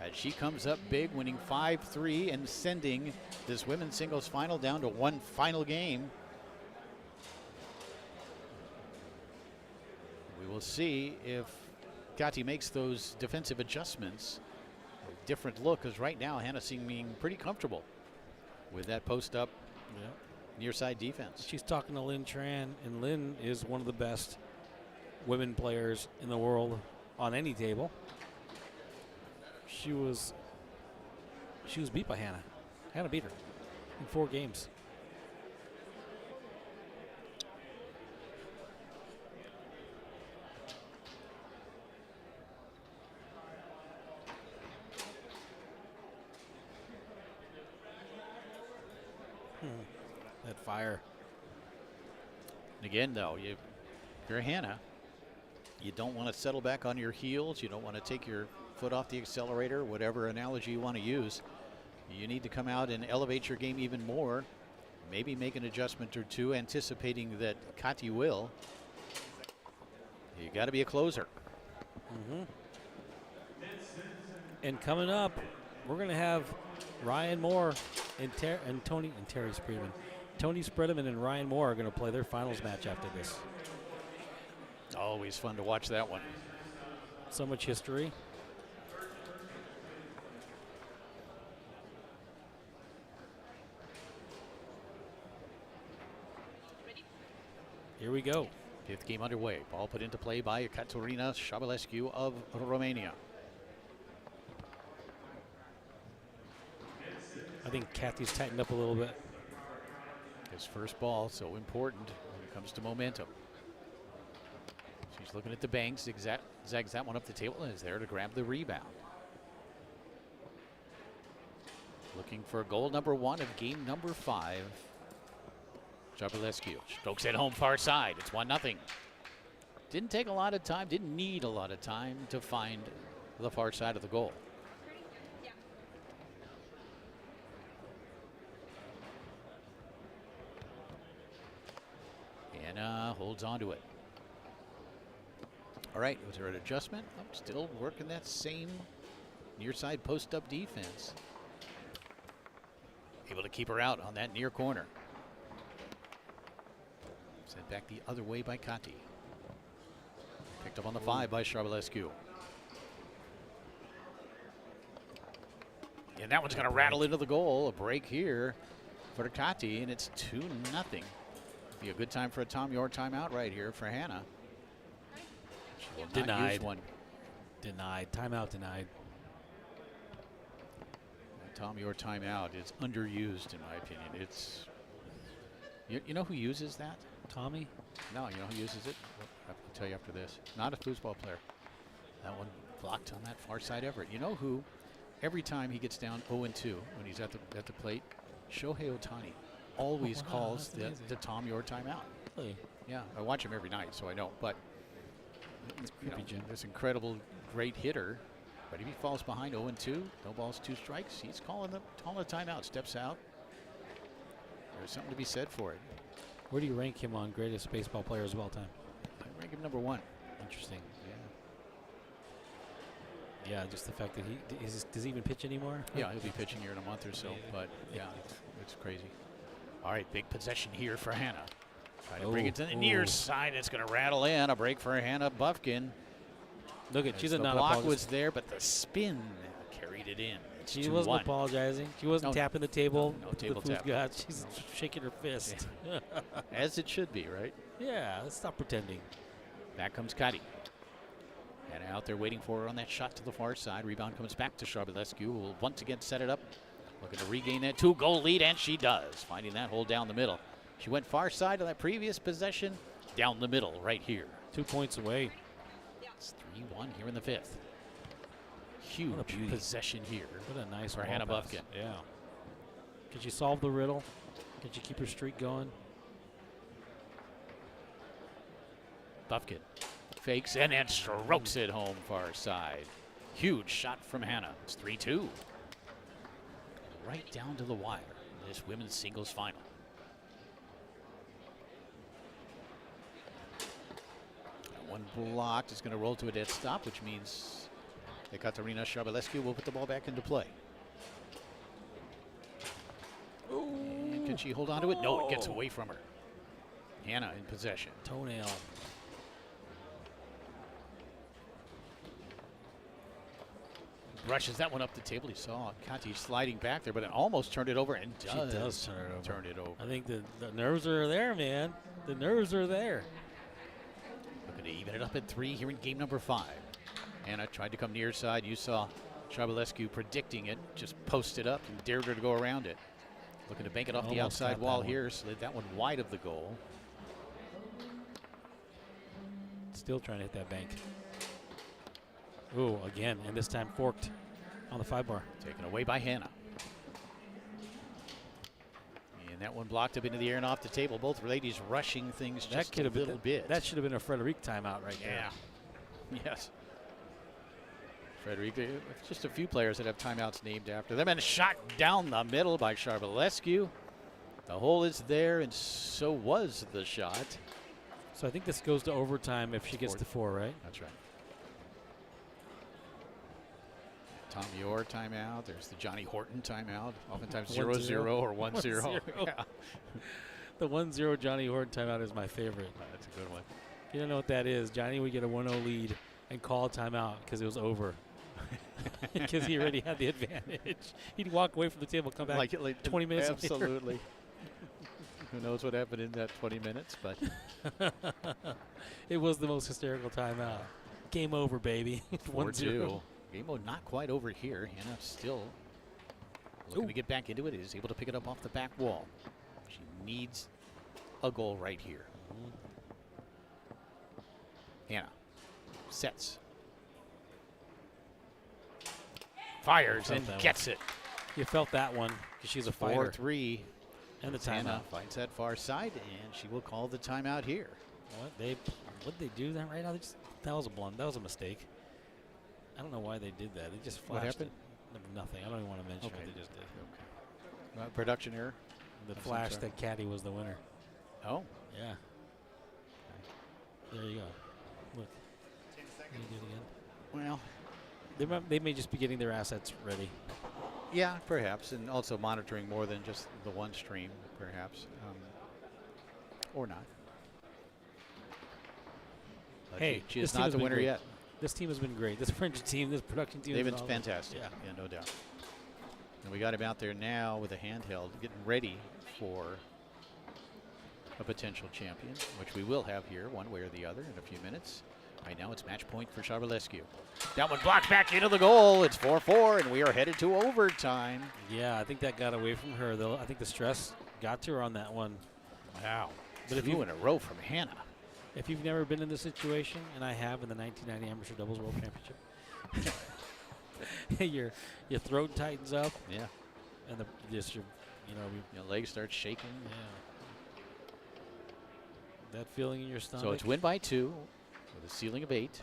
as she comes up big, winning 5-3 and sending this women's singles final down to one final game. We will see if Kati makes those defensive adjustments. A different look, because right now Hannah seeming pretty comfortable with that post-up near side defense. She's talking to Lynn Tran, and Lynn is one of the best women players in the world on any table. She was beat by Hannah. Hannah beat her in 4 games. That fire. And again, though, if you're Hannah, you don't want to settle back on your heels. You don't want to take your foot off the accelerator, whatever analogy you want to use. You need to come out and elevate your game even more. Maybe make an adjustment or two, anticipating that Kati will. You got to be a closer. And coming up, we're going to have Ryan Moore and Terry Spreman. Tony Spreman and Ryan Moore are going to play their finals match after this. Always fun to watch that one. So much history. Here we go. 5th game underway. Ball put into play by Caterina Șabălescu of Romania. I think Kathy's tightened up a little bit. His first ball, so important when it comes to momentum. She's looking at the bank, zags that one up the table, and is there to grab the rebound. Looking for goal number 1 of game number 5. Șabălescu strokes it home far side. It's 1-0. Didn't take a lot of time, didn't need a lot of time to find the far side of the goal. Anna holds on to it. All right, was there an adjustment? I'm still working that same near side post-up defense. Able to keep her out on that near corner. Sent back the other way by Kati. Picked up on the 5 by Șabălescu. And that one's going to rattle into the goal. A break here for Kati, and it's 2-0. Be a good time for a Tom York timeout right here for Hannah. She will not Denied. use one. Denied. Timeout denied. Tom York timeout is underused in my opinion. It's you know who uses that? Tommy? No, you know who uses it? I'll tell you after this. Not a foosball player. That one blocked on that far side Everett. You know who? Every time he gets down 0-2 when he's at the plate, Shohei Ohtani always calls the Tom York timeout. Really? Yeah, I watch him every night, so I know. But you know, this incredible, great hitter. But if he falls behind 0-2, no balls, 2 strikes, he's calling a timeout. Steps out. There's something to be said for it. Where do you rank him on greatest baseball players of all time? I rank him number 1. Interesting. Yeah, just the fact that does he even pitch anymore? Yeah, he'll be pitching here in a month or so. But yeah, it's crazy. All right, big possession here for Hannah. Trying to bring it to the near side. It's going to rattle in. A break for Hannah Buffkin. Look at, she's the not block apologizing. was there, but the spin carried it in. It's She 2-1. wasn't apologizing. She wasn't tapping the table. No table the tap. God, she's shaking her fist. As it should be, right? Yeah, let's stop pretending. Back comes Kati. And out there waiting for her on that shot to the far side. Rebound comes back to Șabălescu, who will once again set it up. Looking to regain that 2-goal lead, and she does. Finding that hole down the middle. She went far side of that previous possession, down the middle right here. 2 points away. It's 3-1 here in the 5th. Huge possession here. What a nice for ball Hannah pass. Buffkin. Yeah. Can she solve the riddle? Can she keep her streak going? Buffkin fakes and then strokes it home far side. Huge shot from Hannah. It's 3-2. Right down to the wire in this women's singles final. One blocked. It's going to roll to a dead stop, which means Ekaterina Shabelescu will put the ball back into play. And can she hold on to it? No, it gets away from her. Hannah in possession. Toenail. Brushes that one up the table. He saw Kati sliding back there, but it almost turned it over and does turn it over. I think the nerves are there, man. The nerves are there. Looking to even it up at 3 here in game number 5. Hannah tried to come near side. You saw Shabelescu predicting it, just posted up and dared her to go around it. Looking to bank it off the outside wall here. Slid that one wide of the goal. Still trying to hit that bank. Ooh, again, and this time forked on the 5 bar. Taken away by Hannah. And that one blocked up into the air and off the table. Both ladies rushing things just a little bit. That should have been a Frederic timeout right there. Yeah. Yes. Frederic, just a few players that have timeouts named after them. And shot down the middle by Shabelescu. The hole is there, and so was the shot. So I think this goes to overtime if she gets to 4, right? That's right. Tom Muir timeout. There's the Johnny Horton timeout. Oftentimes 0-0 or 1-0. Yeah. The 1-0 Johnny Horton timeout is my favorite. That's a good one. If you don't know what that is, Johnny would get a 1-0 lead and call a timeout because it was over. Because he already had the advantage. He'd walk away from the table, come back like 20 minutes Absolutely. Who knows what happened in that 20 minutes, but it was the most hysterical timeout. Game over, baby. 4-2. Game mode not quite over here. Hannah still looking to get back into it. Is able to pick it up off the back wall. She needs a goal right here. Hannah sets. Fires and gets it. You felt that one because she's a fighter. 4-3. And the Hannah timeout. finds that far side, and she will call the timeout here. What they do that right now? That was a blunt. That was a mistake. I don't know why they did that. They just flashed. What happened? Nothing. I don't even want to mention what they just did. Okay. Production error? The flash that Caddy was the winner. Oh. Yeah. There you go. Look. Can you do it again? Well, they may just be getting their assets ready. Yeah, perhaps, and also monitoring more than just the one stream, perhaps, or not. Hey, she is not the winner yet. This team has been great. This French team, this production team. They've been fantastic. Yeah, no doubt. And we got him out there now with a handheld, getting ready for a potential champion, which we will have here one way or the other in a few minutes. Right now it's match point for Shabelescu. That one blocked back into the goal. It's 4-4, and we are headed to overtime. Yeah, I think that got away from her, though. I think the stress got to her on that one. Wow. But if you in a row from Hannah. If you've never been in this situation, and I have in the 1990 Amateur Doubles World Championship, your throat tightens up. Yeah. And your legs start shaking. Yeah. That feeling in your stomach. So it's win by 2 with a ceiling of 8.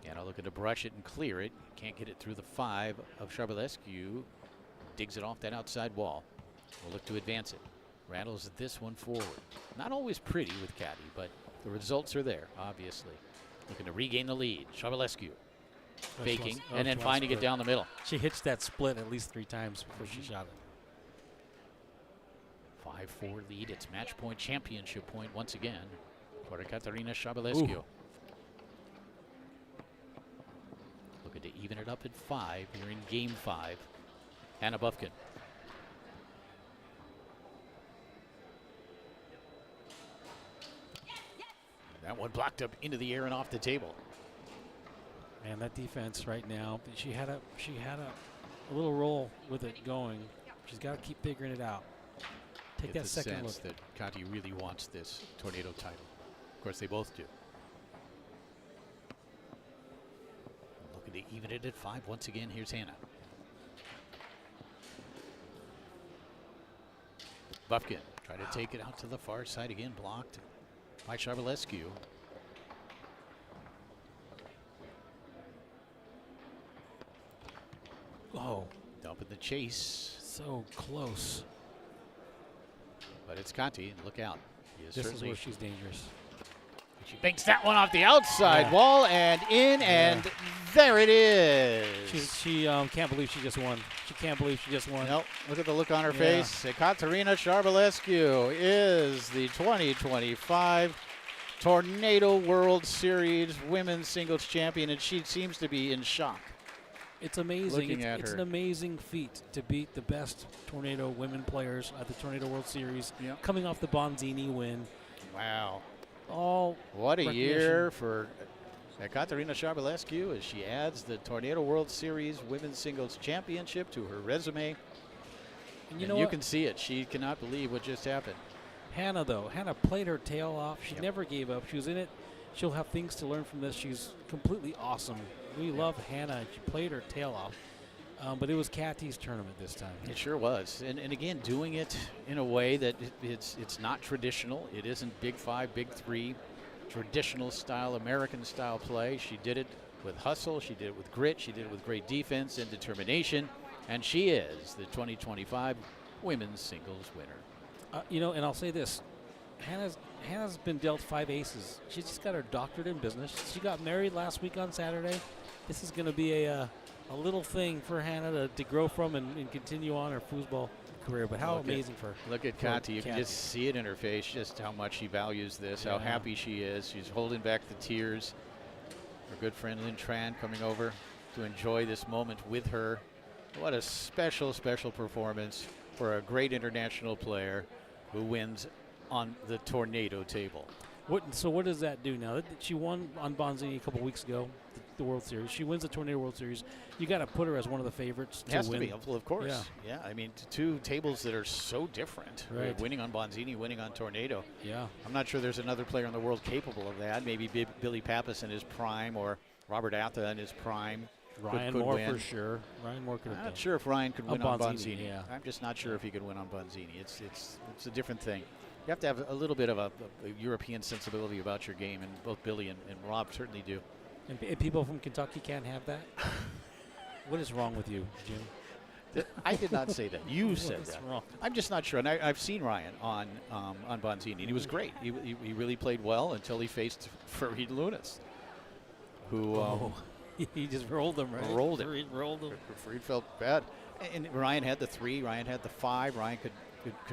Hannah looking to brush it and clear it. Can't get it through the 5 of Shabelescu. Digs it off that outside wall. We'll look to advance it. Rattles this one forward. Not always pretty with Caddy, but the results are there, obviously. Looking to regain the lead. Shabelescu faking and then finding it down the middle. She hitched that split at least 3 times before she shot it. 5-4 lead. It's match point, championship point once again for Ekaterina Shabelescu. Ooh. Looking to even it up at 5 here in game 5. Hannah Buffkin. That one blocked up into the air and off the table. Man, that defense right now, she had a little roll with it going. She's got to keep figuring it out. Take that second look. That Conti really wants this Tornado title. Of course, they both do. Looking to even it at 5 once again. Here's Hannah. Buffkin try to take it out to the far side again, blocked. by Charbalescu. Oh, Dumping the chase. so close. But it's Conti. Look out. He is This is certainly where she's dangerous. She banks that one off the outside Yeah. wall and in, and there it is. She can't believe she just won. She can't believe she just won. Nope. Look at the look on her Yeah. face. Ekaterina Charbalescu is the 2025 Tornado World Series Women's Singles Champion, and she seems to be in shock. It's amazing. Looking at It's her. an amazing feat to beat the best Tornado women players at the Tornado World Series, Yep. coming off the Bonzini win. Wow. All What a recognition. year for Ekaterina Charbalescu as she adds the Tornado World Series Women's Singles Championship to her resume. And you know you what? can see it. She cannot believe what just happened. Hannah, though. Hannah played her tail off. She Yep. never gave up. She was in it. She'll have things to learn from this. She's completely awesome. We love Hannah. She played her tail off. But it was Kathy's tournament this time. It sure was. And again, doing it in a way that it's not traditional. It isn't Big Five, Big Three, traditional style, American style play. She did it with hustle. She did it with grit. She did it with great defense and determination. And she is the 2025 Women's Singles winner. And I'll say this. Hannah's been dealt 5 aces. She's just got her doctorate in business. She got married last week on Saturday. This is going to be a little thing for Hannah to grow from and continue on her foosball career. But how amazing for her. Look at Conti. You can just see it in her face, just how much she values this, how happy she is. She's holding back the tears. Her good friend Lynn Tran coming over to enjoy this moment with her. What a special, special performance for a great international player who wins on the Tornado table. So what does that do now? She won on Bonzini a couple weeks ago, the World Series. She wins the Tornado World Series. You got to put her as one of the favorites to Has win. to be, well, of course. Yeah, I mean, two tables that are so different. Right. Winning on Bonzini, winning on Tornado. Yeah. I'm not sure there's another player in the world capable of that. Maybe Billy Pappas in his prime or Robert Atha in his prime. Ryan could Moore win. for sure. Ryan Moore could have I'm done not sure if Ryan could win on Bonzini. Yeah. I'm just not sure if he could win on Bonzini. It's a different thing. You have to have a little bit of a European sensibility about your game, and both Billy and Rob certainly do. And people from Kentucky can't have that? What is wrong with you, Jim? I did not say that. You said What's that. wrong? I'm just not sure. And I've seen Ryan on Bonzini, and he was great. He really played well until he faced Farid Lunas, who he just rolled him, right? rolled it. Farid rolled him. Farid felt bad. And Ryan had the 3. Ryan had the 5. Ryan could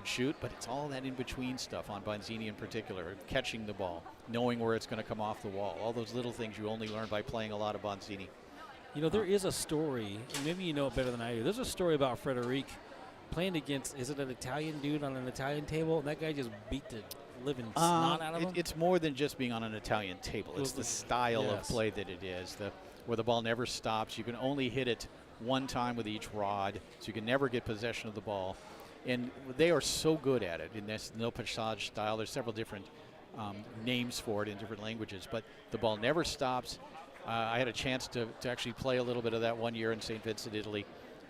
shoot, but it's all that in-between stuff on Bonzini in particular, catching the ball, knowing where it's going to come off the wall, all those little things you only learn by playing a lot of Bonzini. You know, there is a story, and maybe you know it better than I do. There's a story about Frederic playing against, is it an Italian dude on an Italian table? And that guy just beat the living snot out of him? It's more than just being on an Italian table. It's the style of play that it is, where the ball never stops. You can only hit it one time with each rod, so you can never get possession of the ball. And they are so good at it in this no passage style. There's several different names for it in different languages, but the ball never stops. I had a chance to actually play a little bit of that one year in St. Vincent, Italy,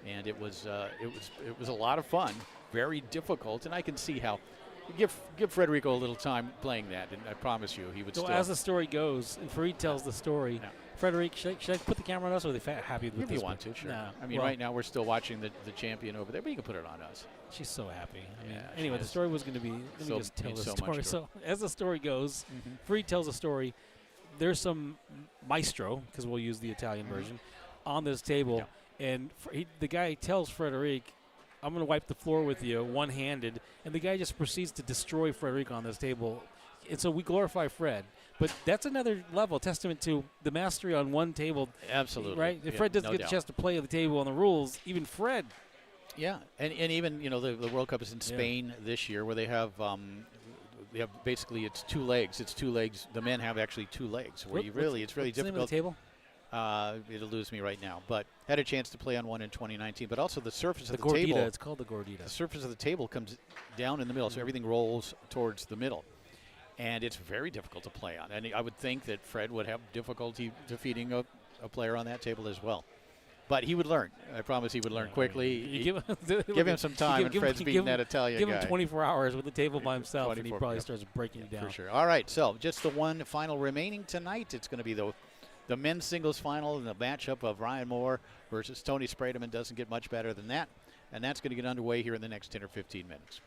and it was a lot of fun. Very difficult, and I can see how. Give Federico a little time playing that, and I promise you he would So still. as the story goes, and Farid tells the story, Frederic, should I put the camera on us, or are they happy with If this? you want to, sure. No. I mean, Well, right now we're still watching the champion over there, but you can put it on us. She's so happy. I mean, she anyway, the is. story was going to be. Let me So- just tell means the so much story. to So as the story goes, Farid tells a story. There's some maestro, because we'll use the Italian version, on this table, and the guy tells Frederic, "I'm going to wipe the floor with you one-handed," and the guy just proceeds to destroy Frederic on this table. And so we glorify Fred. But that's another level, testament to the mastery on one table. Absolutely. Right? If Yeah, Fred doesn't no get doubt. the chance to play at the table on the rules, even Fred. Yeah, and even the World Cup is in Spain this year, where they have basically it's 2 legs. It's 2 legs. The men have actually 2 legs, where it's really what's the name of difficult. the table? It'll lose me right now, but had a chance to play on one in 2019. But also the surface of the Gordita, table. it's called the Gordita. The surface of the table comes down in the middle, so everything rolls towards the middle. And it's very difficult to play on. And I would think that Fred would have difficulty defeating a player on that table as well. But he would learn. I promise he would learn quickly. You give him some time, and Fred's beating that Italian guy. Give him 24 hours with the table by himself, and he 24, probably yep. starts breaking you down. For sure. All right, so just the one final remaining tonight. It's going to be the men's singles final and the matchup of Ryan Moore versus Tony Spreman. Doesn't get much better than that. And that's going to get underway here in the next 10 or 15 minutes.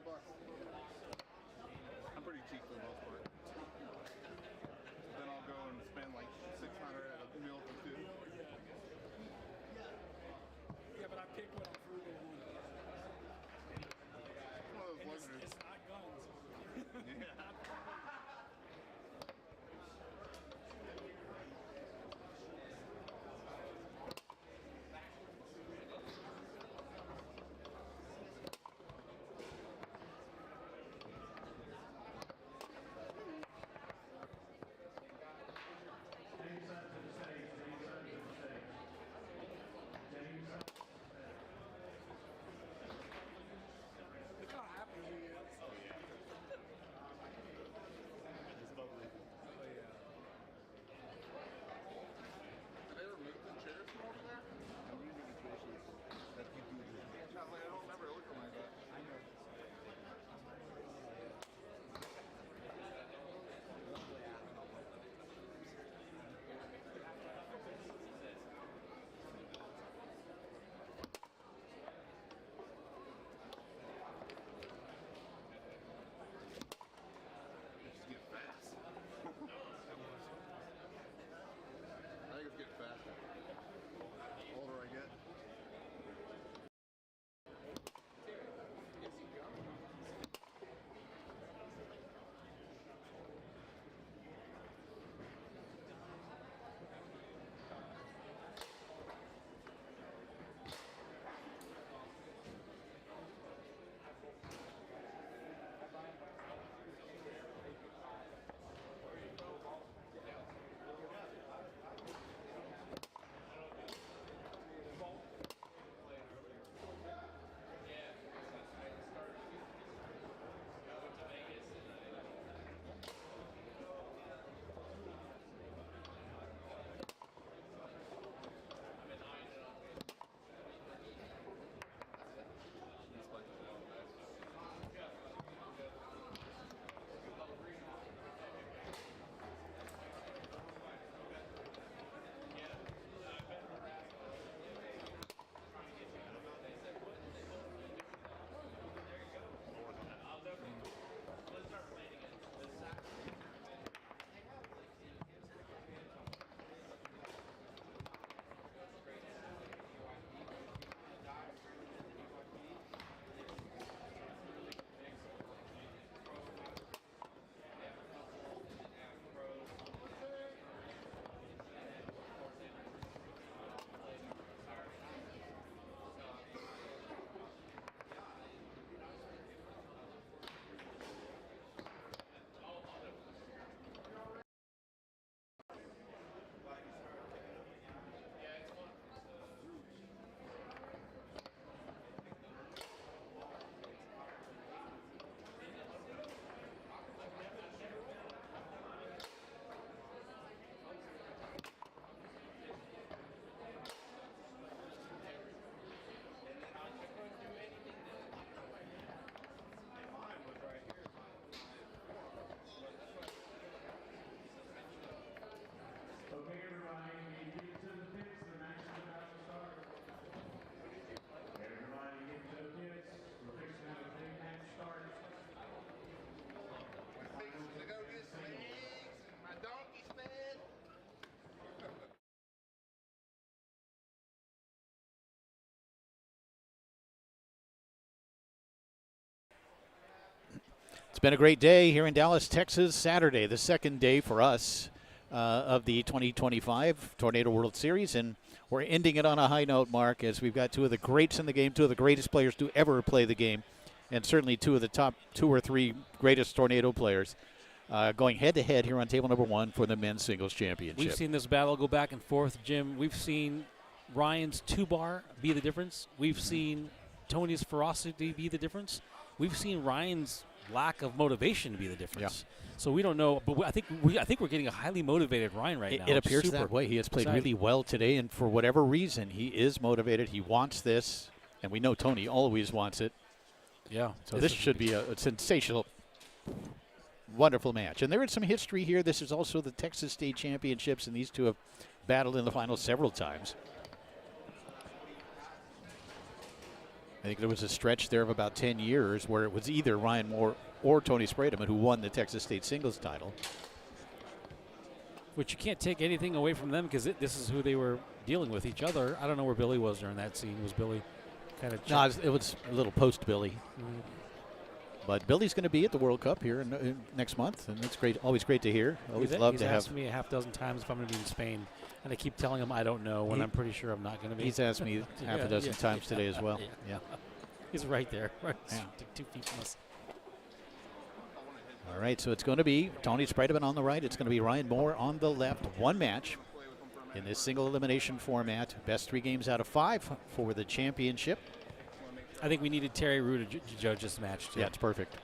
I'm pretty cheap for the most part. Then I'll go and spend like $600 at a meal for two. Yeah, but I pick what I'm frugal on. One of those luxuries. It's not guns. Yeah. Look how happy he is. Did they remove the chairs from over there? I don't remember it looking like that. Just get fast. I think it's getting faster. The older I get. It's been a great day here in Dallas, Texas. Saturday, the second day for us of the 2025 Tornado World Series, and we're ending it on a high note, Mark, as we've got two of the greats in the game, two of the greatest players to ever play the game, and certainly two of the top 2 or 3 greatest Tornado players going head-to-head here on table number 1 for the men's singles championship. We've seen this battle go back and forth, Jim. We've seen Ryan's 2-bar be the difference. We've seen Tony's ferocity be the difference. We've seen Ryan's lack of motivation be the difference. Yeah. So we don't know, but I think we're getting a highly motivated Ryan right now. It appears that way. He has played really well today, and for whatever reason, he is motivated. He wants this, and we know Tony always wants it. Yeah. So this should be a sensational, wonderful match. And there is some history here. This is also the Texas State Championships, and these two have battled in the finals several times. I think there was a stretch there of about 10 years where it was either Ryan Moore or Tony Spreman who won the Texas State singles title. Which you can't take anything away from them because this is who they were dealing with each other. I don't know where Billy was during that scene. Was Billy kind of? No, it was a little post Billy. But Billy's going to be at the World Cup here in next month, and it's great. Always great to hear. Always love to have. He's asked me a half dozen times if I'm going to be in Spain, and I keep telling him I don't know when I'm pretty sure I'm not going to be. He's asked me half a dozen times today as well. Yeah. He's right there. Right. Yeah. 2 feet from us. All right, so it's going to be Tony Spreman on the right. It's going to be Ryan Moore on the left. One match in this single elimination format. Best 3 games out of 5 for the championship. I think we needed Terry Rue to judge this match, too. Yeah, it's perfect.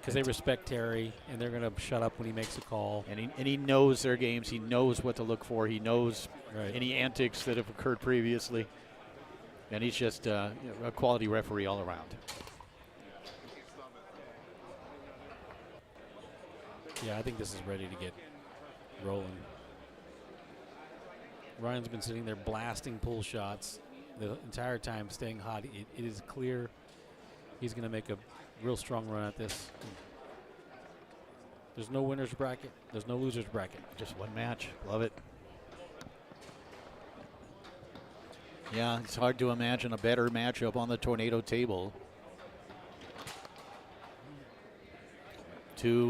Because they respect Terry, and they're going to shut up when he makes a call. And he knows their games. He knows what to look for. He knows any antics that have occurred previously. And he's just a quality referee all around. Yeah, I think this is ready to get rolling. Ryan's been sitting there blasting pull shots the entire time, staying hot. It is clear he's going to make a real strong run at this. There's no winner's bracket. There's no loser's bracket. Just one match. Love it. Yeah, it's hard to imagine a better matchup on the tornado table.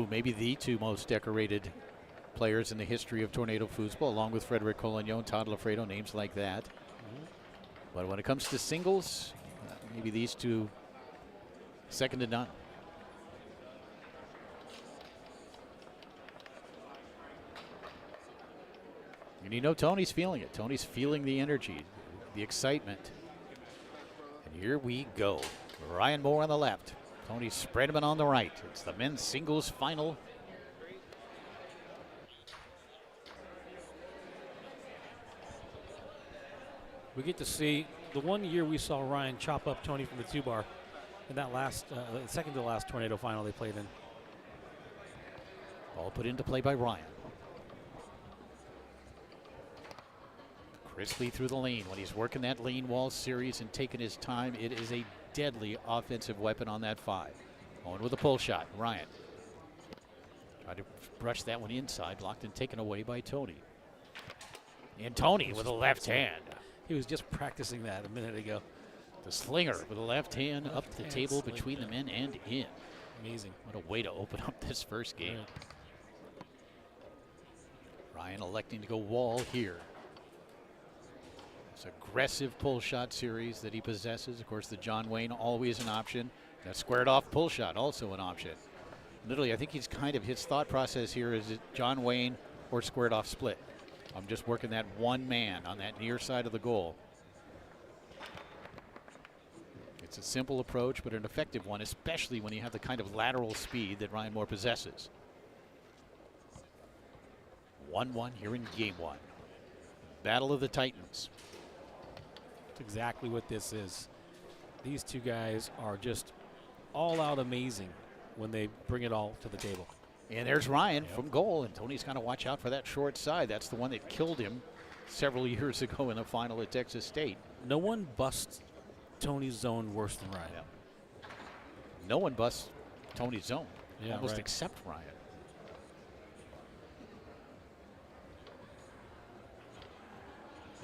Maybe the 2 most decorated players in the history of tornado foosball, along with Frederic Collignon, Todd Lafredo, names like that. But when it comes to singles, maybe these 2 second to none. And you know Tony's feeling it. Tony's feeling the energy, the excitement. And here we go. Ryan Moore on the left. Tony Spreman on the right. It's the men's singles final. We get to see the one year we saw Ryan chop up Tony from the 2-bar in that second to last tornado final they played in. Ball put into play by Ryan. Crisply through the lane. When he's working that lane wall series and taking his time, it is a deadly offensive weapon on that 5. Going with a pull shot. Ryan tried to brush that one inside, blocked and taken away by Tony. And Tony with a left hand. He was just practicing that a minute ago. The slinger with a left hand up the table between the men and in. Amazing. What a way to open up this first game. Ryan electing to go wall here. It's aggressive pull shot series that he possesses. Of course, the John Wayne always an option. That squared off pull shot also an option. Literally, I think he's kind of his thought process here is it John Wayne or squared off split. I'm just working that one man on that near side of the goal. It's a simple approach, but an effective one, especially when you have the kind of lateral speed that Ryan Moore possesses. 1-1 here in game 1. Battle of the Titans. That's exactly what this is. These 2 guys are just all out amazing when they bring it all to the table. And there's Ryan from goal, and Tony's got to watch out for that short side. That's the one that killed him several years ago in the final at Texas State. No one busts Tony's zone worse than Ryan. Yeah. No one busts Tony's zone, almost except Ryan.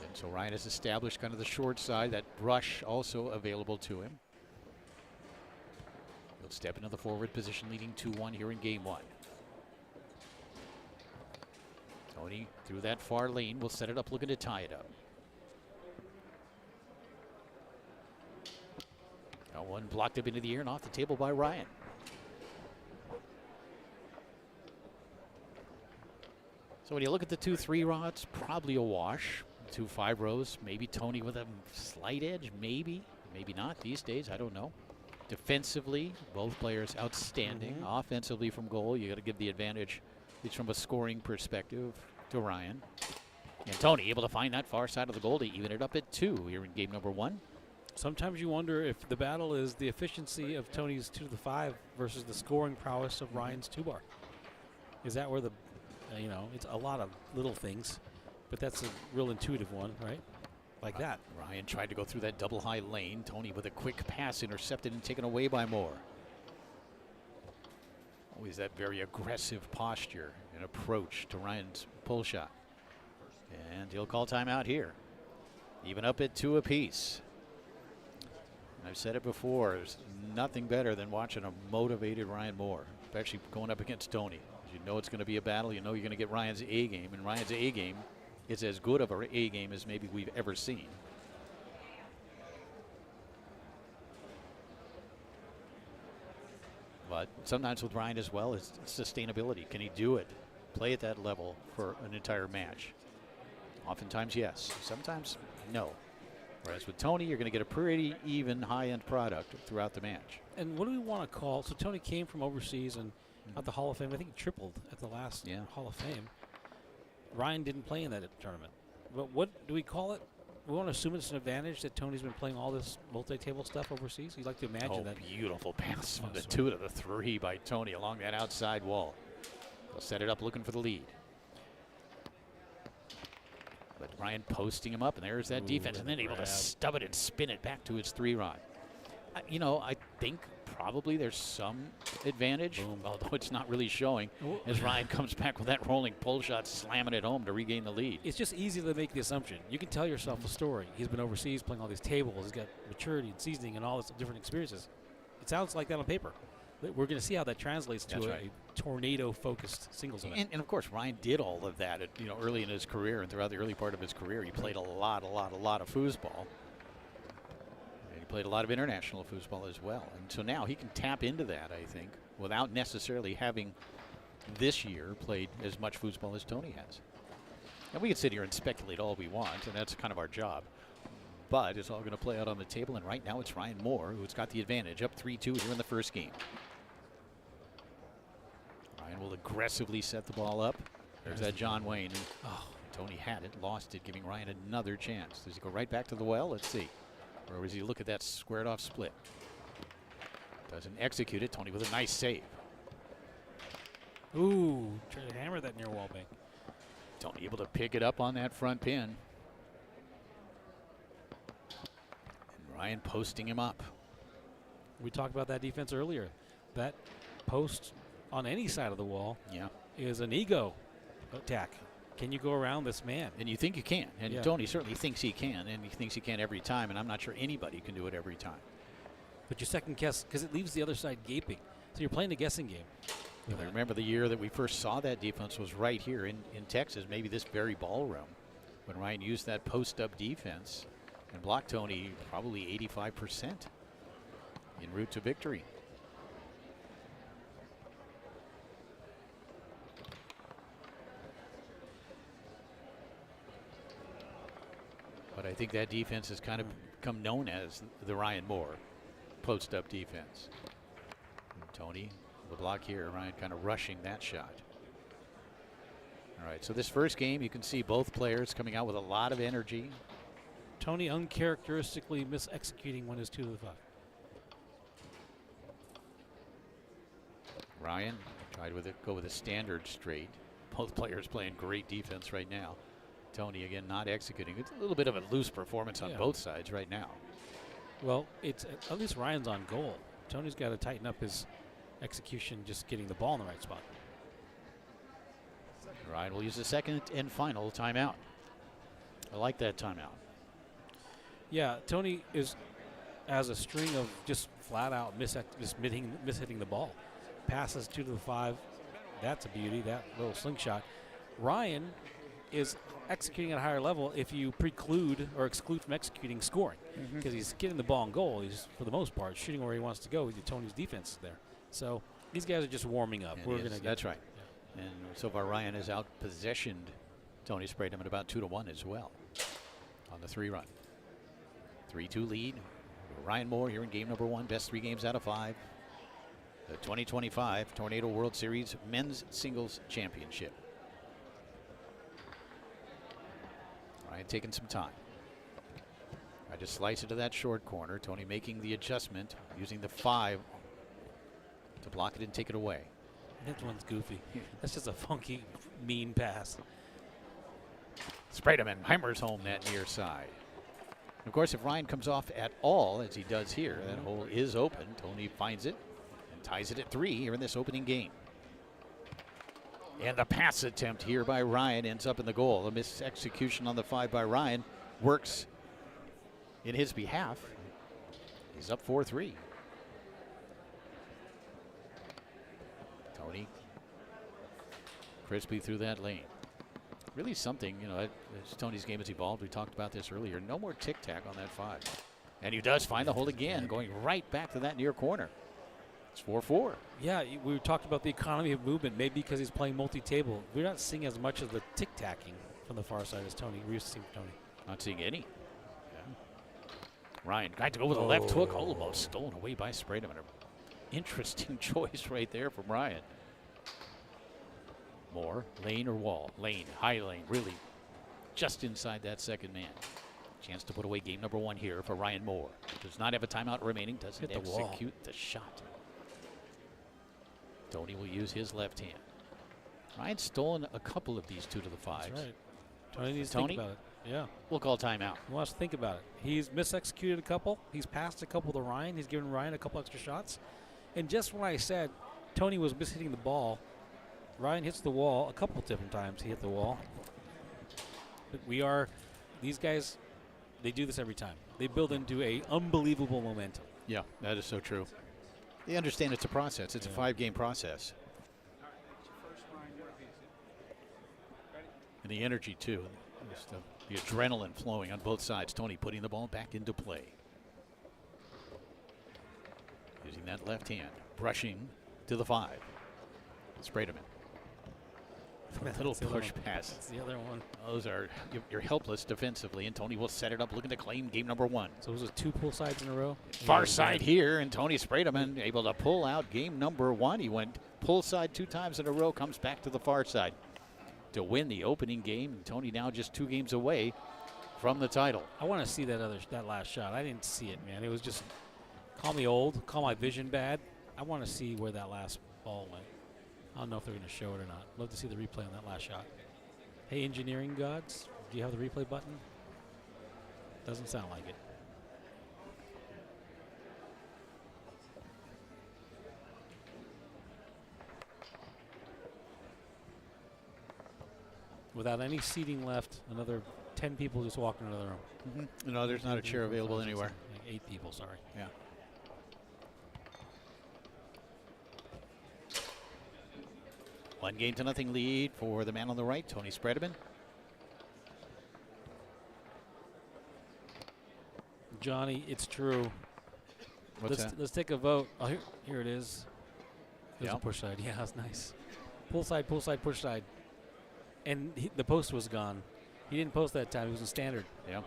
And so Ryan has established kind of the short side, that brush also available to him. He'll step into the forward position, leading 2-1 here in game 1. Tony through that far lane will set it up, looking to tie it up. Now one blocked up into the air and off the table by Ryan. So when you look at the 2 3 rods, probably a wash. 2 5 rows, maybe Tony with a slight edge, maybe not these days, I don't know. Defensively, both players outstanding. Offensively from goal, you got to give the advantage, at least from a scoring perspective, to Ryan. And Tony able to find that far side of the goal to even it up at 2 here in game number 1. Sometimes you wonder if the battle is the efficiency of Tony's 2 to the 5 versus the scoring prowess of Ryan's 2-bar. Is that where it's a lot of little things, but that's a real intuitive one, right? like that. Ryan tried to go through that double high lane. Tony with a quick pass intercepted and taken away by Moore. Always that very aggressive posture and approach to Ryan's pull shot. And he'll call timeout here. Even up at 2 apiece. I've said it before, there's nothing better than watching a motivated Ryan Moore, especially going up against Tony. You know it's going to be a battle. You know you're going to get Ryan's A game, and Ryan's A game is as good of an A game as maybe we've ever seen. But sometimes with Ryan as well, it's sustainability. Can he do it? Play at that level for an entire match? Oftentimes, yes. Sometimes, no. Whereas with Tony, you're going to get a pretty even high-end product throughout the match. And what do we want to call? So Tony came from overseas and at the Hall of Fame. I think he tripled at the last Hall of Fame. Ryan didn't play in that tournament. But what do we call it? We want to assume it's an advantage that Tony's been playing all this multi-table stuff overseas. You'd like to imagine that. Beautiful pass from the 2 to the 3 by Tony along that outside wall. They'll set it up looking for the lead. But Ryan posting him up, and there's that defense, and then able to stub it and spin it back to his 3-rod. You know, I think probably there's some advantage, although it's not really showing, as Ryan comes back with that rolling pull shot, slamming it home to regain the lead. It's just easy to make the assumption. You can tell yourself a story. He's been overseas playing all these tables. He's got maturity and seasoning and all this different experiences. It sounds like that on paper. We're going to see how that translates to a tornado-focused singles event. And of course, Ryan did all of that early in his career and throughout the early part of his career. He played a lot of foosball. And he played a lot of international foosball as well. And so now he can tap into that, I think, without necessarily having this year played as much foosball as Tony has. And we can sit here and speculate all we want, and that's kind of our job. But it's all going to play out on the table, and right now it's Ryan Moore who's got the advantage, up 3-2 here in the first game. Ryan will aggressively set the ball up. There's that John Wayne. Tony had it, lost it, giving Ryan another chance. Does he go right back to the well? Let's see. Or does he look at that squared off split? Doesn't execute it. Tony with a nice save. Ooh, trying to hammer that near wall bank. Tony able to pick it up on that front pin. And Ryan posting him up. We talked about that defense earlier. That post on any side of the wall is an ego attack. Can you go around this man? And you think you can. And Tony certainly thinks he can, and he thinks he can every time, and I'm not sure anybody can do it every time. But you second guess because it leaves the other side gaping. So you're playing a guessing game. I remember the year that we first saw that defense was right here in Texas, maybe this very ballroom, when Ryan used that post-up defense and blocked Tony probably 85% en route to victory. But I think that defense has kind of become known as the Ryan Moore post-up defense. And Tony, the block here, Ryan kind of rushing that shot. All right, so this first game, you can see both players coming out with a lot of energy. Tony uncharacteristically mis-executing when his 2 to the 5. Ryan tried with it, go with a standard straight. Both players playing great defense right now. Tony again not executing. It's a little bit of a loose performance on both sides right now. Well, it's at least Ryan's on goal. Tony's got to tighten up his execution, just getting the ball in the right spot. Ryan will use the second and final timeout. I like that timeout. Yeah, Tony has a string of just flat out mishitting the ball. Passes 2 to the 5. That's a beauty, that little slingshot. Ryan is executing at a higher level if you preclude or exclude from executing scoring, because he's getting the ball in goal. He's, for the most part, shooting where he wants to go. Tony's defense is there. So these guys are just warming up. That's right. Yeah. And so far, Ryan has out-possessioned Tony Spreman at about 2-1 as well on the 3-run. 3-2 lead. Ryan Moore here in game number 1, best 3 games out of 5. The 2025 Tornado World Series Men's Singles Championship. Ryan taking some time. I just slice into that short corner. Tony making the adjustment, using the 5 to block it and take it away. That one's goofy. That's just a funky, mean pass. Spreman hammers home that near side. Of course, if Ryan comes off at all, as he does here, that hole is open. Tony finds it and ties it at 3 here in this opening game. And the pass attempt here by Ryan ends up in the goal. A missed execution on the 5 by Ryan works in his behalf. He's up 4-3. Tony crispy through that lane. Really something, you know, as Tony's game has evolved. We talked about this earlier. No more tic-tac on that 5. And he does find the hole again, going right back to that near corner. It's 4-4. Yeah, we talked about the economy of movement, maybe because he's playing multi-table. We're not seeing as much of the tic-tacking from the far side as Tony. We're used to seeing Tony. Not seeing any. Yeah. Ryan tried to go with a left hook. Almost stolen away by Spreman. Interesting choice right there from Ryan. Moore, lane or wall? Lane, high lane, really just inside that second man. Chance to put away game number 1 here for Ryan Moore. Does not have a timeout remaining, doesn't execute the shot. Tony will use his left hand. Ryan's stolen a couple of these 2 to the 5s. That's right. Tony needs to think about it. Yeah. We'll call timeout. He wants to think about it. He's misexecuted a couple. He's passed a couple to Ryan. He's given Ryan a couple extra shots. And just when I said Tony was mishitting the ball, Ryan hits the wall a couple different times. He hit the wall. But these guys, they do this every time. They build into a unbelievable momentum. Yeah, that is so true. They understand it's a process. It's a 5-game process. And the energy, too. Just the adrenaline flowing on both sides. Tony putting the ball back into play. Using that left hand. Brushing to the 5. Spreman. Little push pass. That's the other one. Those are, you're helpless defensively, and Tony will set it up looking to claim game number 1. So it was 2 pull sides in a row? Far side here, and Tony Spreman able to pull out game number 1. He went pull side 2 times in a row, comes back to the far side to win the opening game. And Tony now just 2 games away from the title. I want to see that last shot. I didn't see it, man. It was just, call me old, call my vision bad. I want to see where that last ball went. I don't know if they're going to show it or not. Love to see the replay on that last shot. Hey, engineering gods, do you have the replay button? Doesn't sound like it. Without any seating left, another 10 people just walked into the room. No, there's not a chair available anywhere. Like 8 people, sorry. Yeah. One game to nothing lead for the man on the right, Tony Spreman. Johnny, it's true. Let's take a vote. Oh, here it is. There's a push side. Yeah, that's nice. Pull side, push side. And the post was gone. He didn't post that time. He was in standard. Yeah.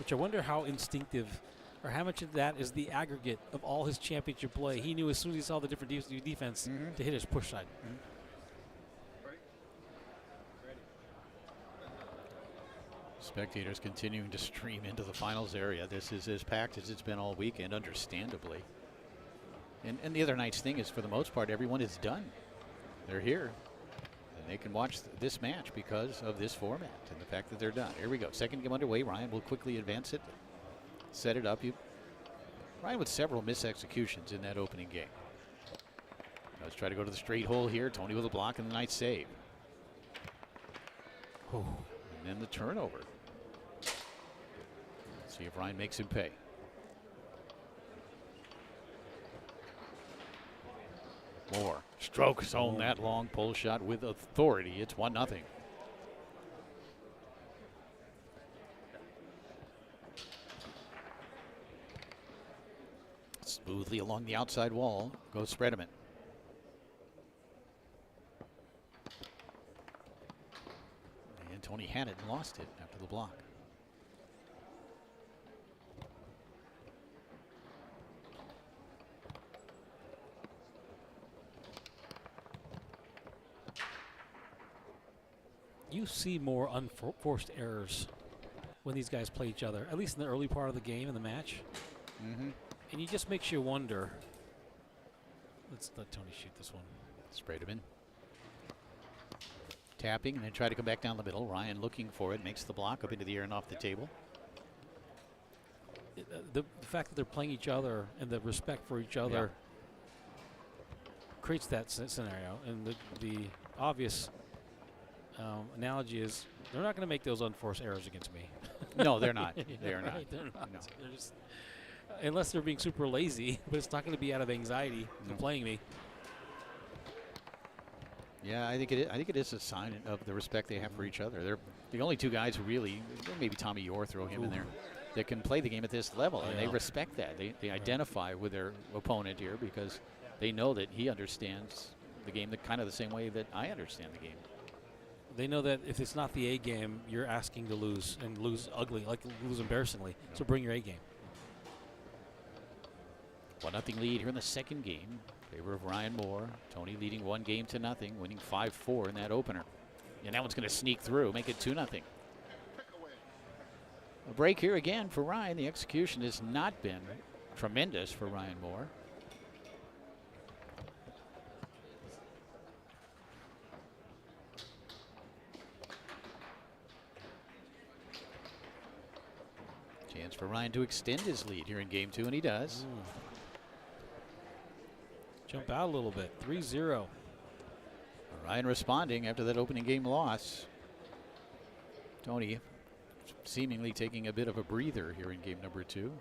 Which I wonder how instinctive, or how much of that is the aggregate of all his championship play. He knew as soon as he saw the different defense to hit his push side. Spectators continuing to stream into the finals area. This is as packed as it's been all weekend, understandably. And the other nice thing is, for the most part, everyone is done. They're here. And they can watch this match because of this format and the fact that they're done. Here we go. Second game underway. Ryan will quickly advance it. Set it up. Ryan with several mis-executions in that opening game. Let's try to go to the straight hole here. Tony with a block and the nice save. And then the turnover. Let's see if Ryan makes him pay. Moore strokes home that long pull shot with authority. It's 1-0. Smoothly along the outside wall goes Spreman. And Tony had it and lost it after the block. You see more unforced errors when these guys play each other, at least in the early part of the game, in the match. And it just makes you wonder. Let's let Tony shoot this one. Sprayed him in. Tapping and then try to come back down the middle. Ryan looking for it, makes the block up into the air and off the table. The fact that they're playing each other and the respect for each other creates that scenario. And the obvious analogy is they're not going to make those unforced errors against me. No, they're not. They're not. They're not. No. They're just, unless they're being super lazy, but it's not going to be out of anxiety for playing me. Yeah, I think it is a sign of the respect they have for each other. They're the only two guys who really, maybe Tommy Orr, throw him in there, that can play the game at this level, and they respect that. They identify with their opponent here because they know that he understands the game kind of the same way that I understand the game. They know that if it's not the A game, you're asking to lose and lose ugly, like lose embarrassingly. So bring your A game. 1-0 lead here in the second game. Favor of Ryan Moore. Tony leading 1-0, winning 5-4 in that opener. And that one's going to sneak through, make it 2-0. A break here again for Ryan. The execution has not been tremendous for Ryan Moore. Chance for Ryan to extend his lead here in game 2, and he does. Jump out a little bit. 3-0. Ryan responding after that opening game loss. Tony seemingly taking a bit of a breather here in game number 2.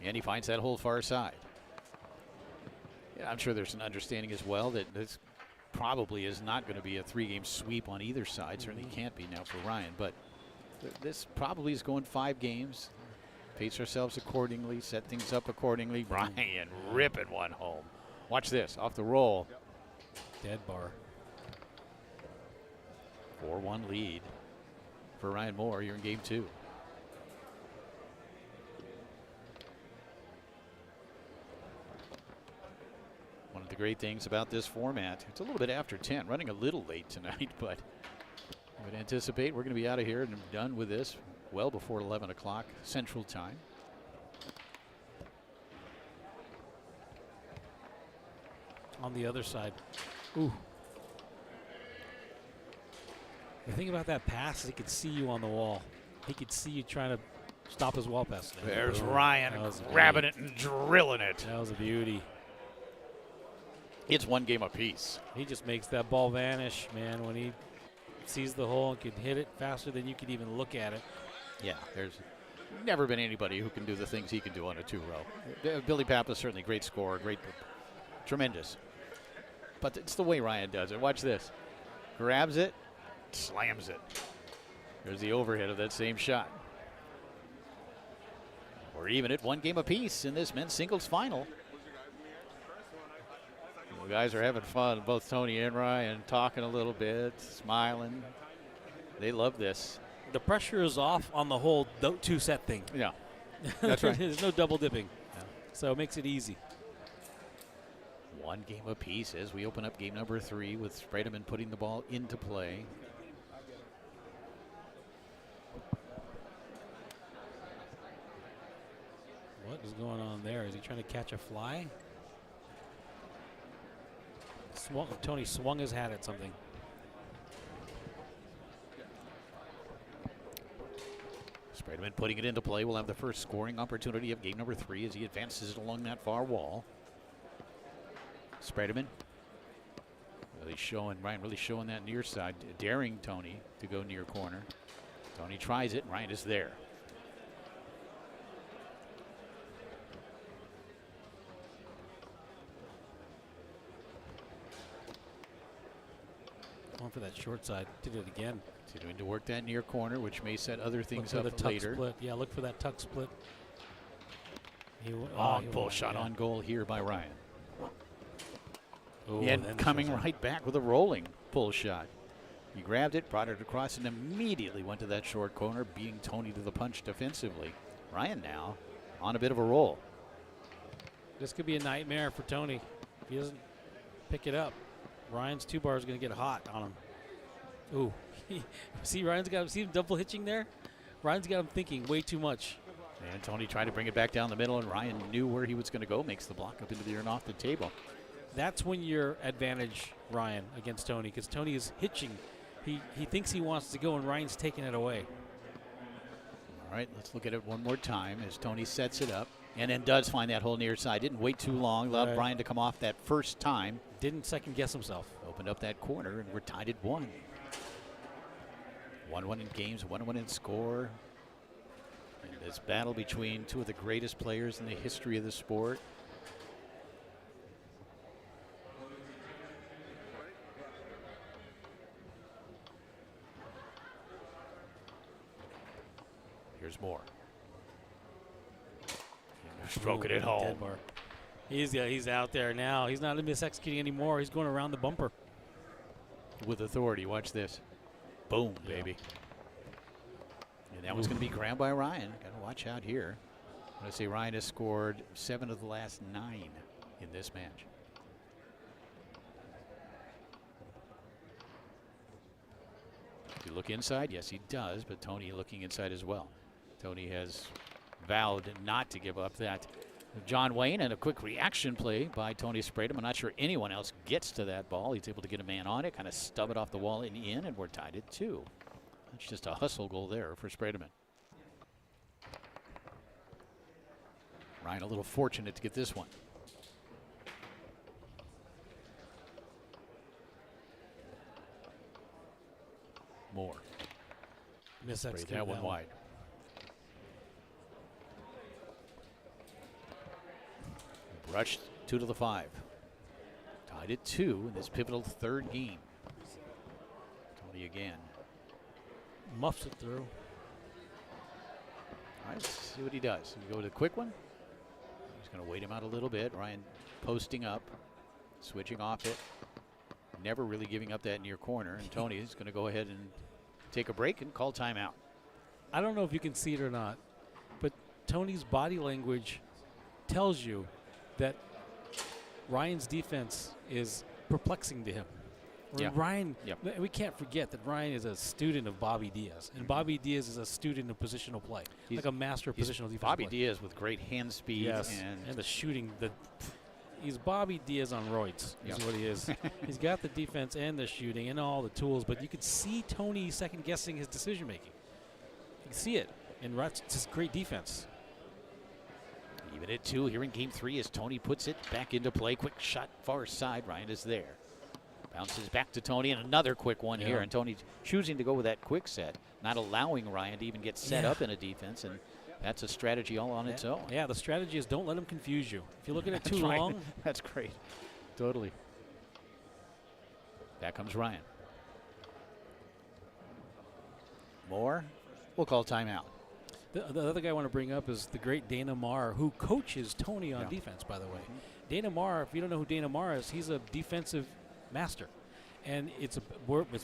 And he finds that whole far side. Yeah, I'm sure there's an understanding as well that this probably is not going to be a 3-game sweep on either side. Certainly can't be now for Ryan. But this probably is going 5 games. Pace ourselves accordingly, set things up accordingly. Ryan ripping one home. Watch this, off the roll. Dead bar. 4-1 lead for Ryan Moore here in game 2. One of the great things about this format, it's a little bit after 10, running a little late tonight, but I would anticipate we're going to be out of here and done with this well before 11 o'clock Central Time. On the other side. Ooh. The thing about that pass is he could see you on the wall. He could see you trying to stop his wall pass. There's Ryan grabbing it and drilling it. That was a beauty. It's 1 game apiece. He just makes that ball vanish, man, when he sees the hole and can hit it faster than you could even look at it. Yeah, there's never been anybody who can do the things he can do on a 2-row. Billy Pappas, certainly great scorer, tremendous. But it's the way Ryan does it. Watch this. Grabs it, slams it. There's the overhead of that same shot. We're even at 1 game apiece in this men's singles final. The guys are having fun, both Tony and Ryan, talking a little bit, smiling. They love this. The pressure is off on the whole 2-set thing. Yeah, that's right. There's no double dipping, so it makes it easy. 1 game apiece as we open up game number 3 with Spreman putting the ball into play. What is going on there? Is he trying to catch a fly? Tony swung his hat at something. Spreman putting it into play. We'll have the first scoring opportunity of game number 3 as he advances it along that far wall. Spreman Ryan really showing that near side, daring Tony to go near corner. Tony tries it, Ryan is there. Going for that short side. Did it again. Continuing to work that near corner, which may set other things up the later. Split. Yeah, look for that tuck split. Pull shot on goal here by Ryan. Ooh, and coming right back with a rolling pull shot. He grabbed it, brought it across, and immediately went to that short corner, beating Tony to the punch defensively. Ryan now on a bit of a roll. This could be a nightmare for Tony. If he doesn't pick it up, Ryan's 2-bar is going to get hot on him. Ooh. See him double hitching there? Ryan's got him thinking way too much. And Tony tried to bring it back down the middle, and Ryan knew where he was going to go, makes the block up into the air and off the table. That's when you're advantage Ryan against Tony, because Tony is hitching. He thinks he wants to go, and Ryan's taking it away. All right, let's look at it one more time as Tony sets it up and then does find that hole near side. Didn't wait too long. Allowed Brian to come off that first time. Didn't second guess himself. Opened up that corner, and we're tied at 1. 1-1 in games, 1-1 in score. And this battle between two of the greatest players in the history of the sport. Here's Moore. Stroking it home. He's out there now. He's not mis-executing anymore. He's going around the bumper. With authority. Watch this. Boom, baby. And that was going to be grabbed by Ryan. Got to watch out here. I'm going to say Ryan has scored 7 of the last 9 in this match. Does he look inside? Yes, he does, but Tony looking inside as well. Tony has vowed not to give up that. John Wayne, and a quick reaction play by Tony Spreman. I'm not sure anyone else gets to that ball. He's able to get a man on it, kind of stub it off the wall and in, and we're tied at 2. That's just a hustle goal there for Spreman. Ryan a little fortunate to get this one. Moore. Mis-execute that one wide. Rushed 2 to the 5. Tied at 2 in this pivotal 3rd game. Tony again. Muffs it through. All right, let's see what he does. We go to the quick one. He's going to wait him out a little bit. Ryan posting up, switching off it. Never really giving up that near corner. And Tony is going to go ahead and take a break and call timeout. I don't know if you can see it or not, but Tony's body language tells you that Ryan's defense is perplexing to him. Yeah. Ryan, we can't forget that Ryan is a student of Bobby Diaz, and Bobby Diaz is a student of positional play, like a master of positional defense. Bobby Diaz with great hand speed, and the shooting. He's Bobby Diaz on roids, is what he is. He's got the defense and the shooting and all the tools, but you could see Tony second guessing his decision making. You can see it, and that's just great defense. Even at 2 here in game 3 as Tony puts it back into play. Quick shot far side. Ryan is there. Bounces back to Tony, and another quick one here. And Tony choosing to go with that quick set, not allowing Ryan to even get set up in a defense. And that's a strategy all on its own. Yeah, the strategy is don't let him confuse you. If you look at it too long. That's great. Totally. Back comes Ryan. Moore. We'll call timeout. The other guy I want to bring up is the great Dana Marr, who coaches Tony on defense, by the way. Dana Marr, if you don't know who Dana Marr is, he's a defensive master. And it's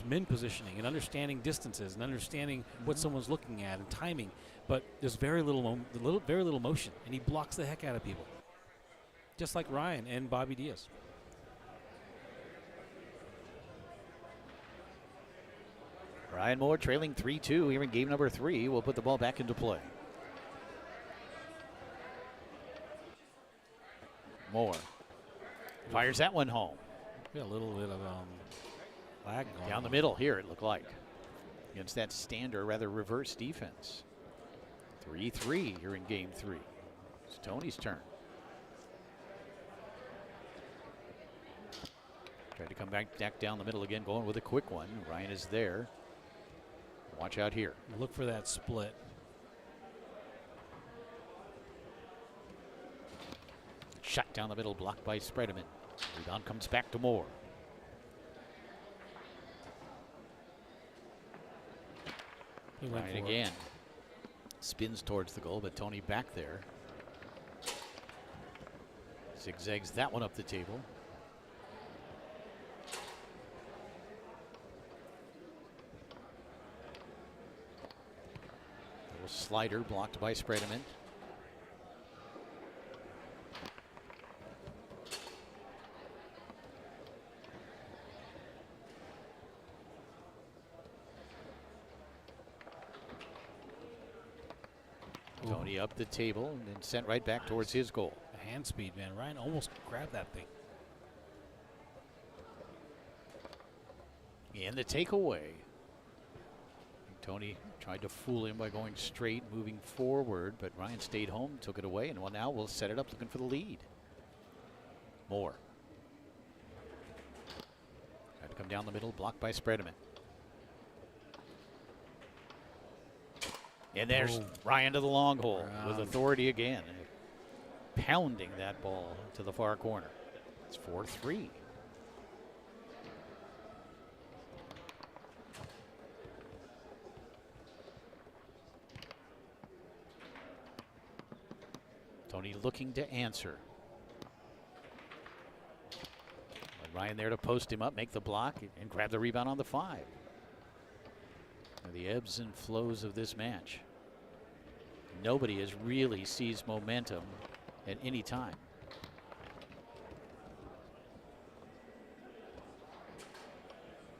min positioning and understanding distances and understanding what someone's looking at and timing. But there's very little motion, and he blocks the heck out of people. Just like Ryan and Bobby Diaz. Ryan Moore trailing 3-2 here in game number 3. We'll put the ball back into play. Moore fires that one home. Yeah, a little bit of lag going down the middle here, it looked like, against that standard, rather reverse defense. 3-3 here in game 3. It's Tony's turn. Tried to come back down the middle again, going with a quick one. Ryan is there. Watch out here. Look for that split. Shot down the middle, blocked by Spreman. Rebound comes back to Moore. Ryan again. Spins towards the goal, but Tony back there. Zigzags that one up the table. Little slider blocked by Spreman. Tony up the table and then sent right back towards his goal. The hand speed, man. Ryan almost grabbed that thing. And the takeaway. Tony tried to fool him by going straight, moving forward, but Ryan stayed home, took it away, and well, now we'll set it up looking for the lead. Moore. Tried to come down the middle, blocked by Spreman. And there's Ryan to the long hole with authority again. Pounding that ball to the far corner. It's 4-3. Tony looking to answer. But Ryan there to post him up, make the block, and grab the rebound on the 5. The ebbs and flows of this match. Nobody has really seized momentum at any time.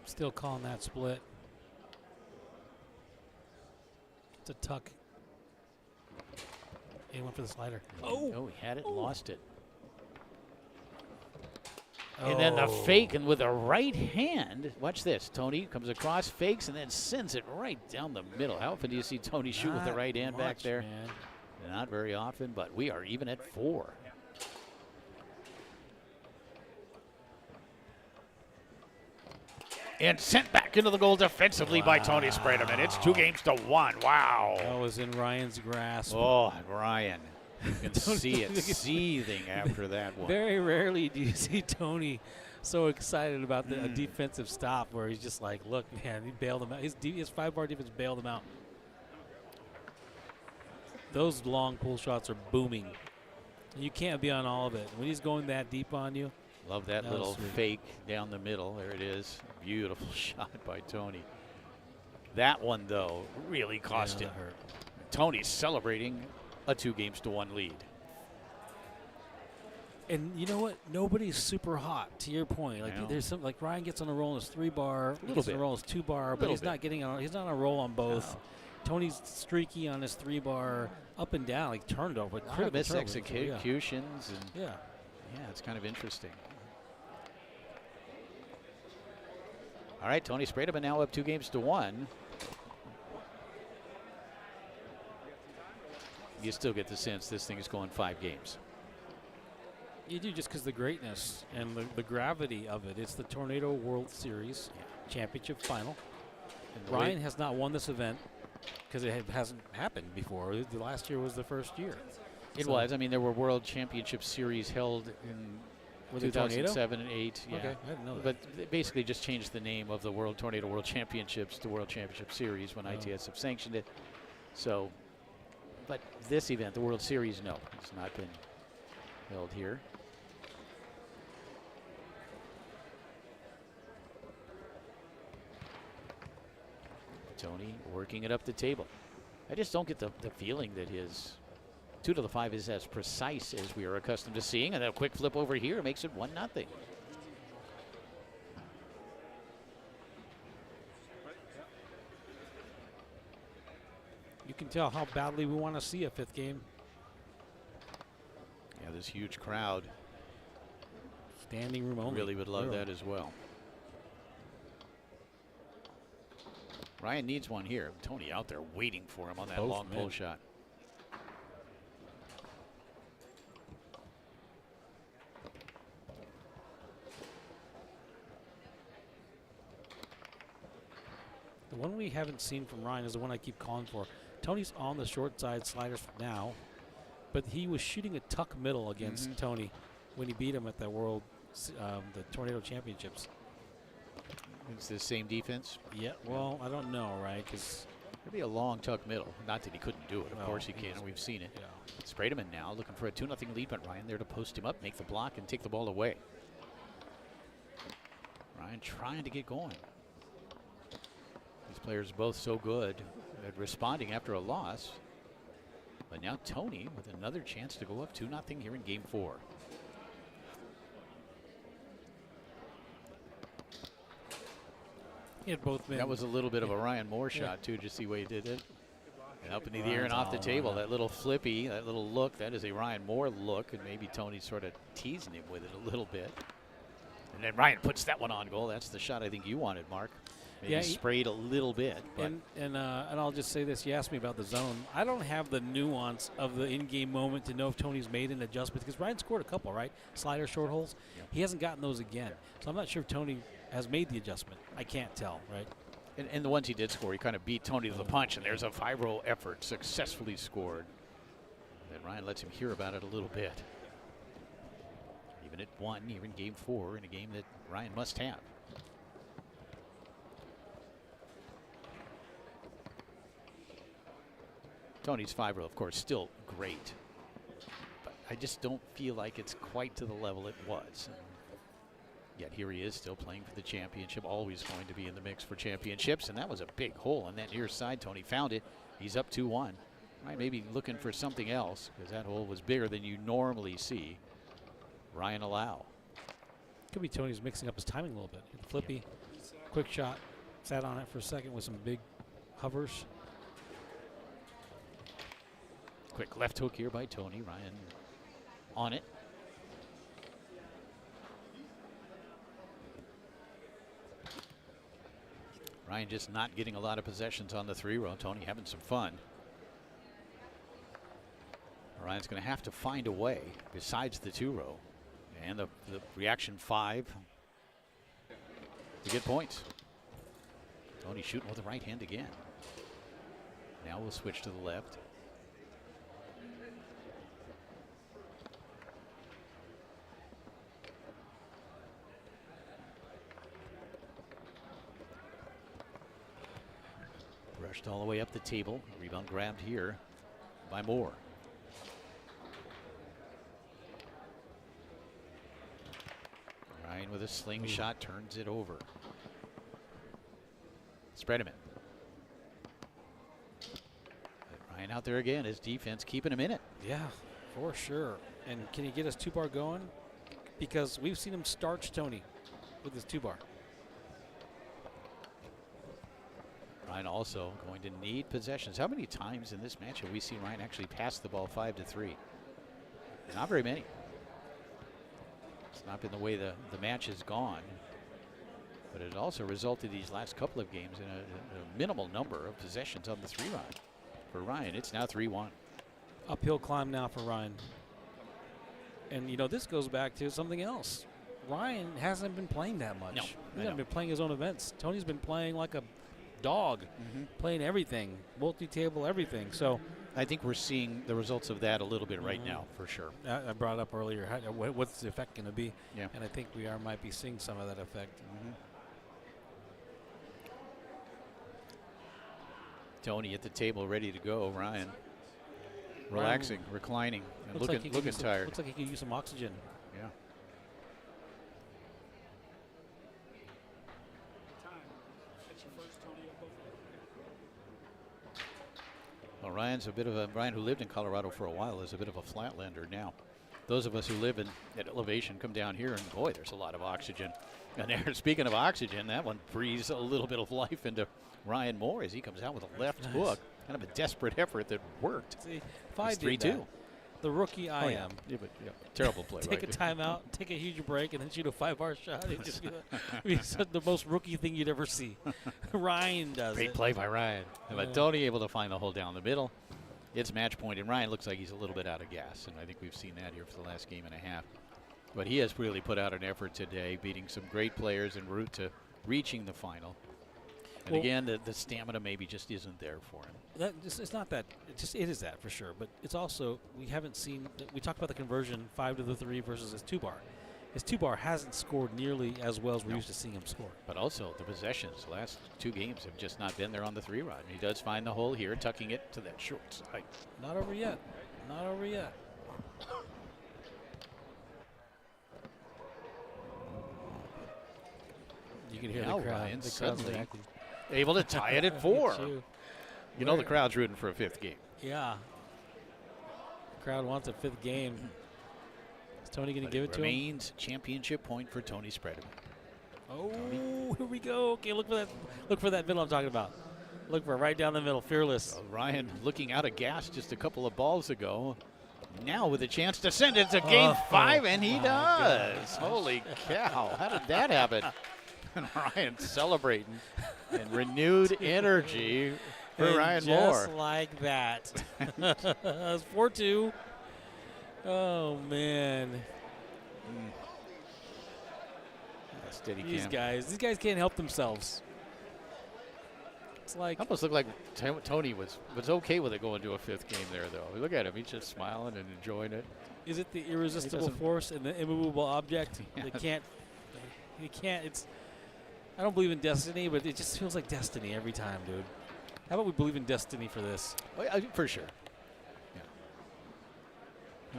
Still calling that split. It's a tuck. He went for the slider. Oh, he had it, lost it. And then the fake, and with a right hand, watch this. Tony comes across, fakes, and then sends it right down the middle. How often do you see Tony shoot with the right hand back there? Man. Not very often, but we are even at 4. And sent back into the goal defensively by Tony Spreman. It's 2-1. Wow. That was in Ryan's grasp. Oh, Ryan. You can see it seething after that one. Very rarely do you see Tony so excited about a defensive stop where he's just like, look, man, he bailed him out. His 5-bar defense bailed him out. Those long pull shots are booming. You can't be on all of it. When he's going that deep on you. Love that little fake down the middle. There it is. Beautiful shot by Tony. That one, though, really cost him. Tony's celebrating a 2-1 lead. And you know what? Nobody's super hot. To your point, like there's some like Ryan gets on a roll on his 3-bar, gets on a roll on his 2-bar, but he's not getting on. He's not on a roll on both. No. Tony's streaky on his 3-bar, up and down, like turned over. Critical miss executions. And yeah, it's kind of interesting. All right, Tony Spreman now up 2-1. You still get the sense this thing is going 5 games. You do, just because the greatness and the gravity of it. It's the Tornado World Series Championship Final. And Ryan has not won this event because it hasn't happened before. The last year was the first year. It was. I mean, there were World Championship Series held in 2007 and 8. Yeah. Okay, I didn't know that. But they basically just changed the name of the Tornado World Championships to World Championship Series when ITSF sanctioned it. So, but this event, the World Series, no, it's not been held here. Tony working it up the table. I just don't get the feeling that his 2 to the 5 is as precise as we are accustomed to seeing. And a quick flip over here makes it 1-0. You can tell how badly we want to see a 5th game. Yeah, this huge crowd. Standing room only. Really would love that as well. Ryan needs one here. Tony out there waiting for him on that long pull shot. The one we haven't seen from Ryan is the one I keep calling for. Tony's on the short side sliders now, but he was shooting a tuck middle against Tony when he beat him at the the Tornado Championships. It's the same defense? Yeah, well, I don't know, right? Because it'd be a long tuck middle. Not that he couldn't do it. Of course he can. We've seen it. Yeah. Spreman now looking for a 2-0 lead, but Ryan there to post him up, make the block, and take the ball away. Ryan trying to get going. These players are both so good at responding after a loss. But now Tony with another chance to go up 2-0 here in Game 4. Both men. That was a little bit of a Ryan Moore shot, too. Just see the way he did it. And up into the air and off the table. That little flippy, that little look, that is a Ryan Moore look. And maybe Tony sort of teasing him with it a little bit. And then Ryan puts that one on goal. That's the shot I think you wanted, Mark. Maybe sprayed a little bit. But and I'll just say this. You asked me about the zone. I don't have the nuance of the in-game moment to know if Tony's made an adjustment because Ryan scored a couple, right? Slider, short holes. Yep. He hasn't gotten those again. So I'm not sure if Tony has made the adjustment. I can't tell, right? And the ones he did score, he kind of beat Tony to the punch, and there's a 5-row effort successfully scored. And Ryan lets him hear about it a little bit. Even at 1, even game 4, in a game that Ryan must have. Tony's 5-row, of course, still great. But I just don't feel like it's quite to the level it was. Yet here he is still playing for the championship, always going to be in the mix for championships. And that was a big hole on that near side. Tony found it. He's up 2-1. Right, maybe looking for something else because that hole was bigger than you normally see. Ryan allow. Could be Tony's mixing up his timing a little bit. Flippy, quick shot, sat on it for a second with some big hovers. Quick left hook here by Tony. Ryan on it. Ryan just not getting a lot of possessions on the 3-row. Tony having some fun. Ryan's going to have to find a way besides the 2-row and the reaction 5 to get points. Tony shooting with the right hand again. Now we'll switch to the left. Brushed all the way up the table. Rebound grabbed here by Moore. Ryan with a slingshot turns it over. Spreman. Ryan out there again. His defense keeping him in it. Yeah, for sure. And can he get his 2-bar going? Because we've seen him starch Tony with his 2-bar. Ryan also going to need possessions. How many times in this match have we seen Ryan actually pass the ball 5-3? Not very many. It's not been the way the match has gone. But it also resulted these last couple of games in a minimal number of possessions on the 3-run. For Ryan, it's now 3-1. Uphill climb now for Ryan. And, you know, this goes back to something else. Ryan hasn't been playing that much. No, he hasn't been playing his own events. Tony's been playing like a dog, playing everything, multi-table, everything. So I think we're seeing the results of that a little bit right now, for sure. I brought up earlier, what's the effect going to be? Yeah. And I think we might be seeing some of that effect. Tony at the table, ready to go. Ryan relaxing, reclining, and looking tired. Looks like he could use some oxygen. Yeah. Well, Ryan's a bit of a Ryan who lived in Colorado for a while is a bit of a flatlander now. Those of us who live at elevation come down here and boy, there's a lot of oxygen. And there, speaking of oxygen, that one breathes a little bit of life into Ryan Moore as he comes out with a left hook. Kind of a desperate effort that worked. See, if I did 3-2. that, the rookie I am. Yeah, but terrible play. Take a timeout, take a huge break, and then shoot a 5-bar shot. It'd just be the most rookie thing you'd ever see. Ryan does Great play by Ryan. But Tony able to find the hole down the middle. It's match point, and Ryan looks like he's a little bit out of gas, and I think we've seen that here for the last game and a half. But he has really put out an effort today, beating some great players en route to reaching the final. And again, the stamina maybe just isn't there for him. It's not that. It is that for sure. But it's also, we haven't seen, we talked about the conversion 5 to the 3 versus his 2-bar. His 2-bar hasn't scored nearly as well as we're used to seeing him score. But also the possessions, the last 2 games have just not been there on the 3-run. He does find the hole here, tucking it to that short side. Not over yet. Not over yet. You can hear now the crowd. Ryan The suddenly crowd's able to tie it at 4. You You know the crowd's rooting for a 5th game. Yeah. The crowd wants a 5th game. Is Tony going to give it to him? Remains championship point for Tony Spreman. Oh, here we go. Okay, look for that. Look for that middle I'm talking about. Look for it right down the middle, fearless. Ryan looking out of gas just a couple of balls ago. Now with a chance to send it to game 5, and he does. Holy cow. How did that happen? And Ryan celebrating. And renewed energy for And Ryan Moore. Just like that. It's 4-2. Oh, man. Steady These cam. guys can't help themselves. It's like Almost looked like Tony was okay with it going to a 5th game there, though. Look at him; he's just smiling and enjoying it. Is it the irresistible force and the immovable object? They can't. You can't. It's. I don't believe in destiny, but it just feels like destiny every time, dude. How about we believe in destiny for this? For sure. Yeah.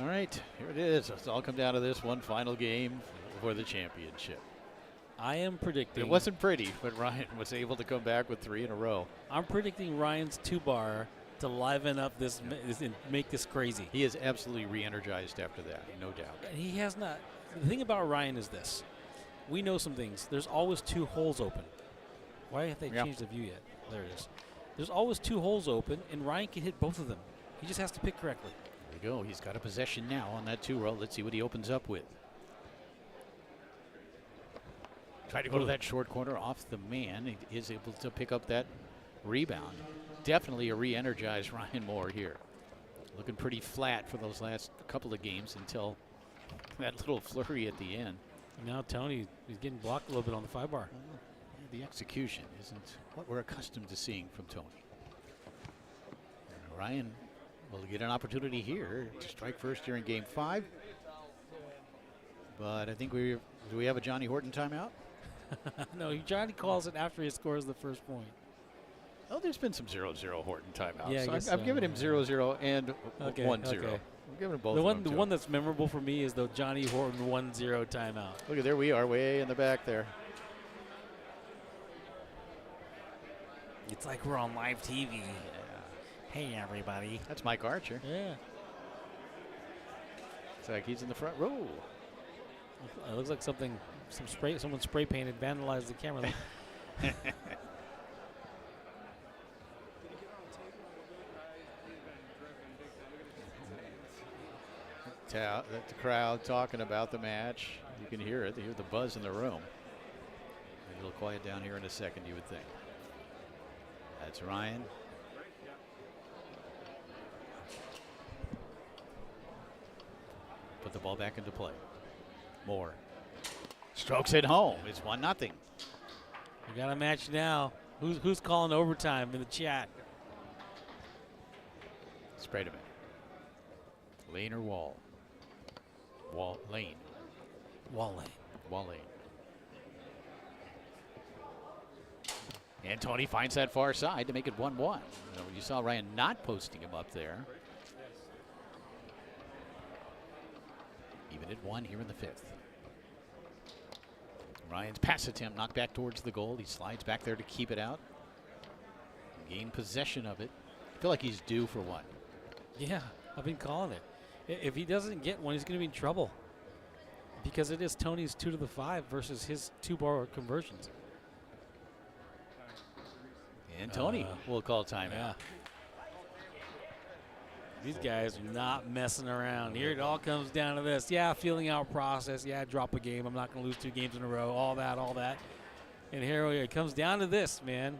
All right, here it is. It's all come down to this one final game for the championship. I am predicting. It wasn't pretty, but Ryan was able to come back with 3 in a row. I'm predicting Ryan's 2-bar to liven up this and make this crazy. He is absolutely re-energized after that, no doubt. And he has not. The thing about Ryan is this. We know some things. There's always 2 holes open. Why haven't they changed the view yet? There it is. There's always 2 holes open, and Ryan can hit both of them. He just has to pick correctly. There we go. He's got a possession now on that 2-row. Let's see what he opens up with. Try to go to that short corner off the man. He is able to pick up that rebound. Definitely a re-energized Ryan Moore here. Looking pretty flat for those last couple of games until that little flurry at the end. Now Tony is getting blocked a little bit on the 5-bar. The execution isn't what we're accustomed to seeing from Tony. And Ryan will get an opportunity here to strike first here in Game 5. But I think do we have a Johnny Horton timeout? No, Johnny calls it after he scores the first point. Oh, there's been some 0-0 Horton timeouts. Yeah, so I've given him 0-0 and 1-0. Okay. I'm giving him both. The one that's memorable for me is the Johnny Horton 1-0 timeout. Look at there we are, way in the back there. It's like we're on live TV. Yeah. Hey, everybody. That's Mike Archer. Yeah. It's like he's in the front row. It looks like someone spray painted, vandalized the camera. The crowd talking about the match. You can hear it. You hear the buzz in the room. Maybe it'll quiet down here in a second, you would think. That's Ryan. Put the ball back into play. Moore. Strokes it home. It's 1-0. We got a match now. Who's calling overtime in the chat? Spreman. Lane or Wall? Lane. Wall Lane. And Tony finds that far side to make it 1-1. You saw Ryan not posting him up there. Even at 1 here in the 5th. Ryan's pass attempt knocked back towards the goal. He slides back there to keep it out. Gain possession of it. I feel like he's due for one. Yeah, I've been calling it. If he doesn't get one, he's going to be in trouble. Because it is Tony's 2 to the 5 versus his 2-bar conversions. And Tony will call timeout. Yeah. These guys are not messing around. Here it all comes down to this. Yeah, feeling out process. Yeah, drop a game. I'm not going to lose 2 games in a row. All that. And here it comes down to this, man.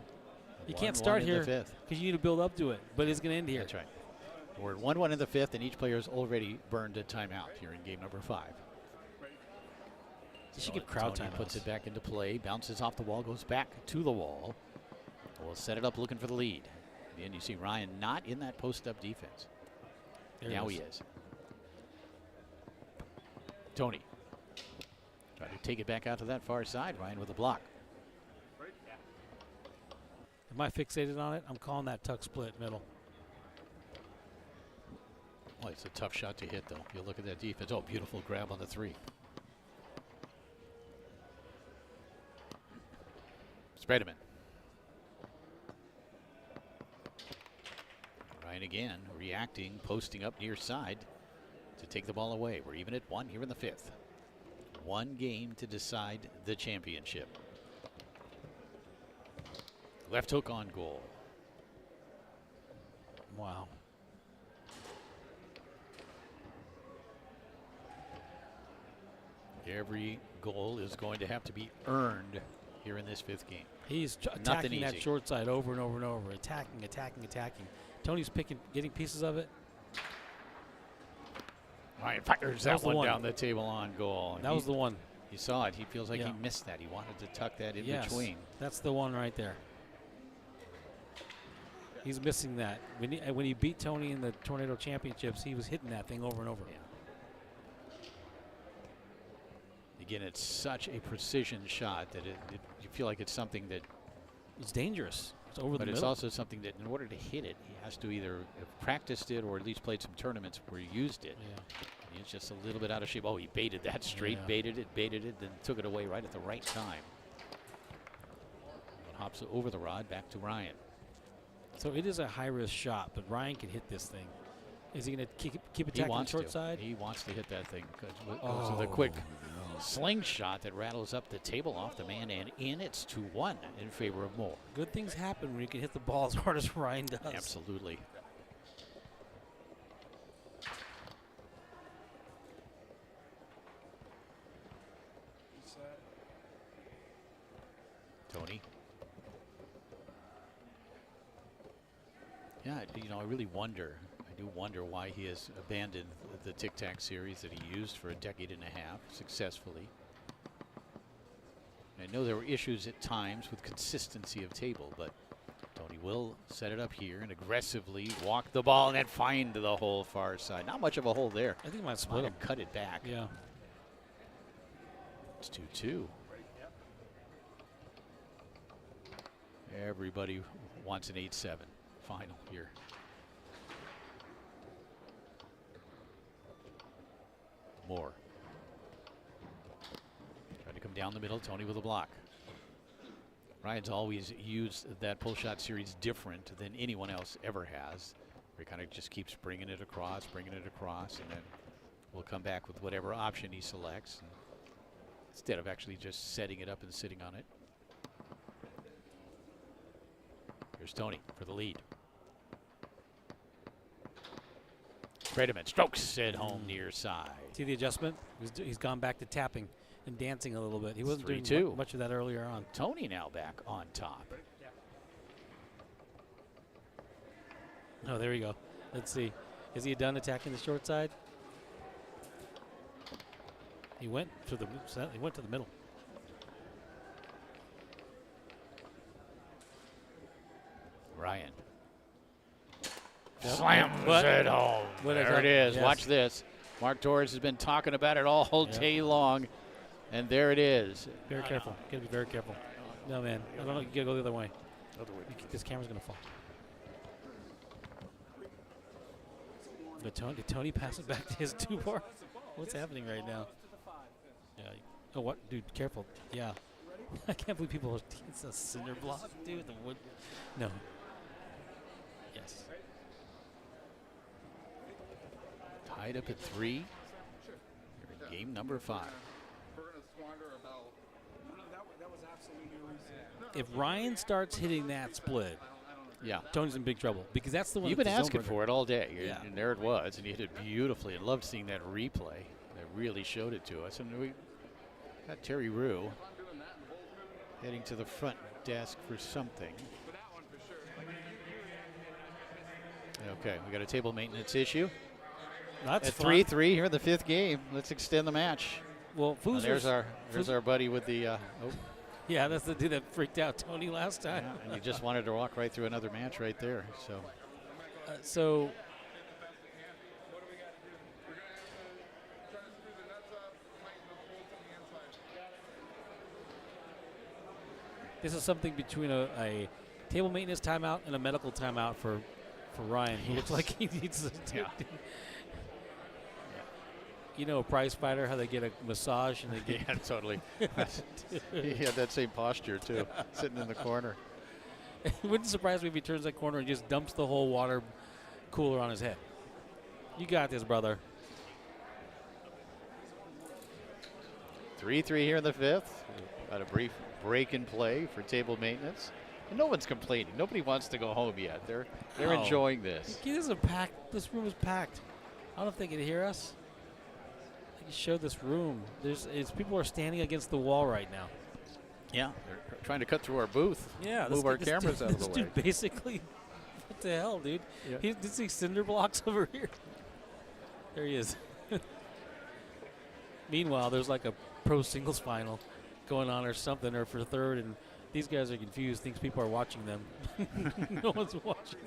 You can't start here because you need to build up to it. But it's going to end here. That's right. We're 1-1 in the 5th, and each player has already burned a timeout here in game number 5. You should give crowd Tony timeouts. puts it back into play, bounces off the wall, goes back to the wall. We'll set it up looking for the lead. And you see Ryan not in that post-up defense. Now he is. Tony. Try to take it back out to that far side. Ryan with a block. Am I fixated on it? I'm calling that tuck split middle. Well, it's a tough shot to hit, though. You look at that defense. Oh, beautiful grab on the 3. Spreman. Ryan again reacting, posting up near side to take the ball away. We're even at 1 here in the 5th. 1 game to decide the championship. Left hook on goal. Wow. Every goal is going to have to be earned here in this 5th game. He's Nothing attacking that easy. short side over and over and over. Attacking. Tony's getting pieces of it. Ryan fires That was that the one one. down the table on goal. That was the one. He saw it. He feels like Yeah. he missed that. He wanted to tuck that in Yes, between. that's the one right there. He's missing that. When he beat Tony in the Tornado Championships, he was hitting that thing over and over. Yeah. Again, it's such a precision shot that you feel like it's something that It's dangerous. It's over the But middle. it's also something that in order to hit it, he has to either have practiced it or at least played some tournaments where he used it. Yeah. And it's just a little bit out of shape. Oh, he baited that straight, Yeah. baited it, then took it away right at the right time. It hops over the rod back to Ryan. So it is a high-risk shot, but Ryan can hit this thing. Is he going to keep He attacking the wants short to. side? He wants to hit that thing. So the quick slingshot that rattles up the table off the man and in. It's 2-1 in favor of Moore. Good things happen when you can hit the ball as hard as Ryan does. Absolutely. Tony. Yeah, I really wonder. I do wonder why he has abandoned the tic-tac series that he used for a decade and a half successfully. I know there were issues at times with consistency of table, but Tony will set it up here and aggressively walk the ball and then find the whole far side. Not much of a hole there. I think he might split him. Cut it back. Yeah. It's 2-2. Everybody wants an 8-7 final here. Moore. Trying to come down the middle. Tony with a block. Ryan's always used that pull shot series different than anyone else ever has. Where he kind of just keeps bringing it across, and then we'll come back with whatever option he selects, instead of actually just setting it up and sitting on it. Here's Tony for the lead. Spreman strokes it home near side. See the adjustment? He's gone back to tapping and dancing a little bit. He wasn't doing 3-2. much of that earlier on. Tony now back on top. Oh, there we go. Let's see. Is he done attacking the short side? He went to the middle. Ryan. Yep. Slams What? it home. What is There that? it is. Yes. Watch this. Mark Torres has been talking about it all day long. And there it is. Very careful. Gotta be very careful. No, man. I don't know. You gotta go the other way. This camera's gonna fall. Did Tony pass it back to his 2-bar? What's happening right now? Yeah. Oh, what? Dude, careful. Yeah. I can't believe people are. It's a cinder block, dude. The wood. No. Yes. Tied up at 3. Here in game number 5. If Ryan starts hitting that split, yeah, Tony's in big trouble because that's the one. You've been that's the asking zone for it all day. Yeah. And there it was, and you hit it beautifully. I loved seeing that replay. That really showed it to us. And we got Terry Rue heading to the front desk for something. Okay, we got a table maintenance issue. That's at fun. 3-3 here in the 5th game. Let's extend the match. Well, there's our buddy with the. Yeah, that's the dude that freaked out Tony last time. Yeah, and he just wanted to walk right through another match right there. So. So. This is something between a table maintenance timeout and a medical timeout for Ryan. He looks like he needs to. Yeah. You know, a prize fighter, how they get a massage and they get. Yeah, totally. He had that same posture too, sitting in the corner. It wouldn't surprise me if he turns that corner and just dumps the whole water cooler on his head. You got this, brother. 3-3 here in the 5th. Got a brief break in play for table maintenance. And no one's complaining. Nobody wants to go home yet. They're enjoying this. This is packed. This room is packed. I don't know if they can hear us. I can show this room. People are standing against the wall right now. Yeah, they're trying to cut through our booth. Yeah, move our cameras out of this the way. dude basically, what the hell, dude? Yeah. He's these cinder blocks over here. There he is. Meanwhile, there's like a pro singles final going on or something, or for third, and these guys are confused, thinks people are watching them. No one's watching.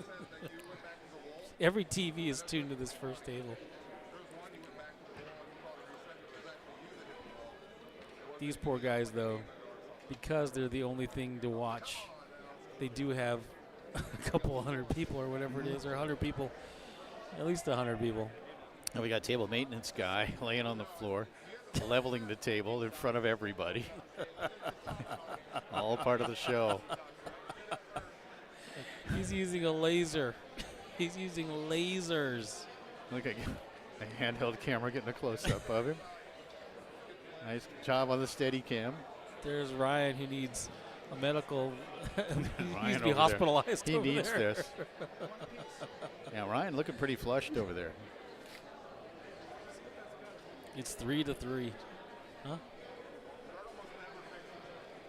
Every TV is tuned to this first table. These poor guys, though, because they're the only thing to watch, they do have a couple hundred people or whatever it is, or 100 people, at least 100 people. And we got table maintenance guy laying on the floor, leveling the table in front of everybody. All part of the show. He's using a laser. He's using lasers. Look at a handheld camera getting a close-up of him. Nice job on the steady cam. There's Ryan, who needs a medical. He needs to be over hospitalized. there. He needs there. this. Yeah, Ryan looking pretty flushed over there. It's 3-3. Huh?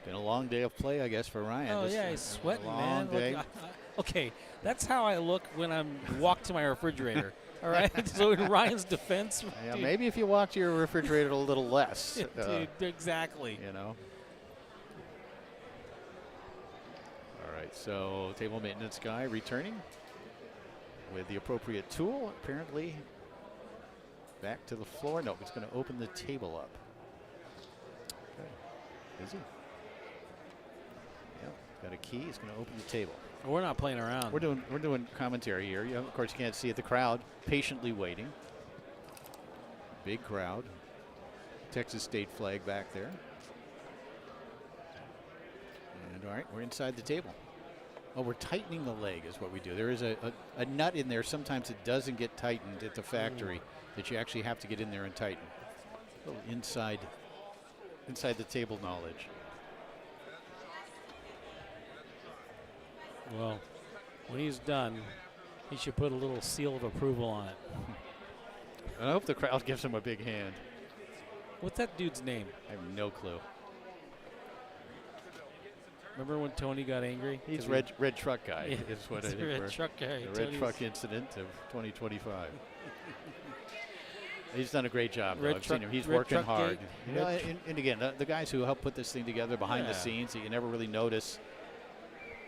Been a long day of play, I guess, for Ryan. Oh, Just yeah, he's sweating, long man. Day. Look, okay, that's how I look when I'm walk to my refrigerator. All right? So in Ryan's defense. Yeah, dude, maybe if you walk to your refrigerator a little less. dude, exactly. You know. All right, so table maintenance guy returning with the appropriate tool, apparently. Back to the floor. No, it's going to open the table up. Okay. Is he? Yep. Got a key. He's going to open the table. We're not playing around. We're doing commentary here. Yeah, of course, you can't see it. The crowd patiently waiting. Big crowd. Texas state flag back there. And all right, we're inside the table. Oh, we're tightening the leg is what we do. There is a nut in there. Sometimes it doesn't get tightened at the factory that you actually have to get in there and tighten. A little inside the table knowledge. Well, when he's done, he should put a little seal of approval on it. I hope the crowd gives him a big hand. What's that dude's name? I have no clue. Remember when Tony got angry? He's red truck guy. Yeah, is what it's I the think red truck guy. The red truck incident of 2025. He's done a great job. Though. I've seen him. He's working hard. You know, and again, the guys who help put this thing together behind the scenes that you never really notice.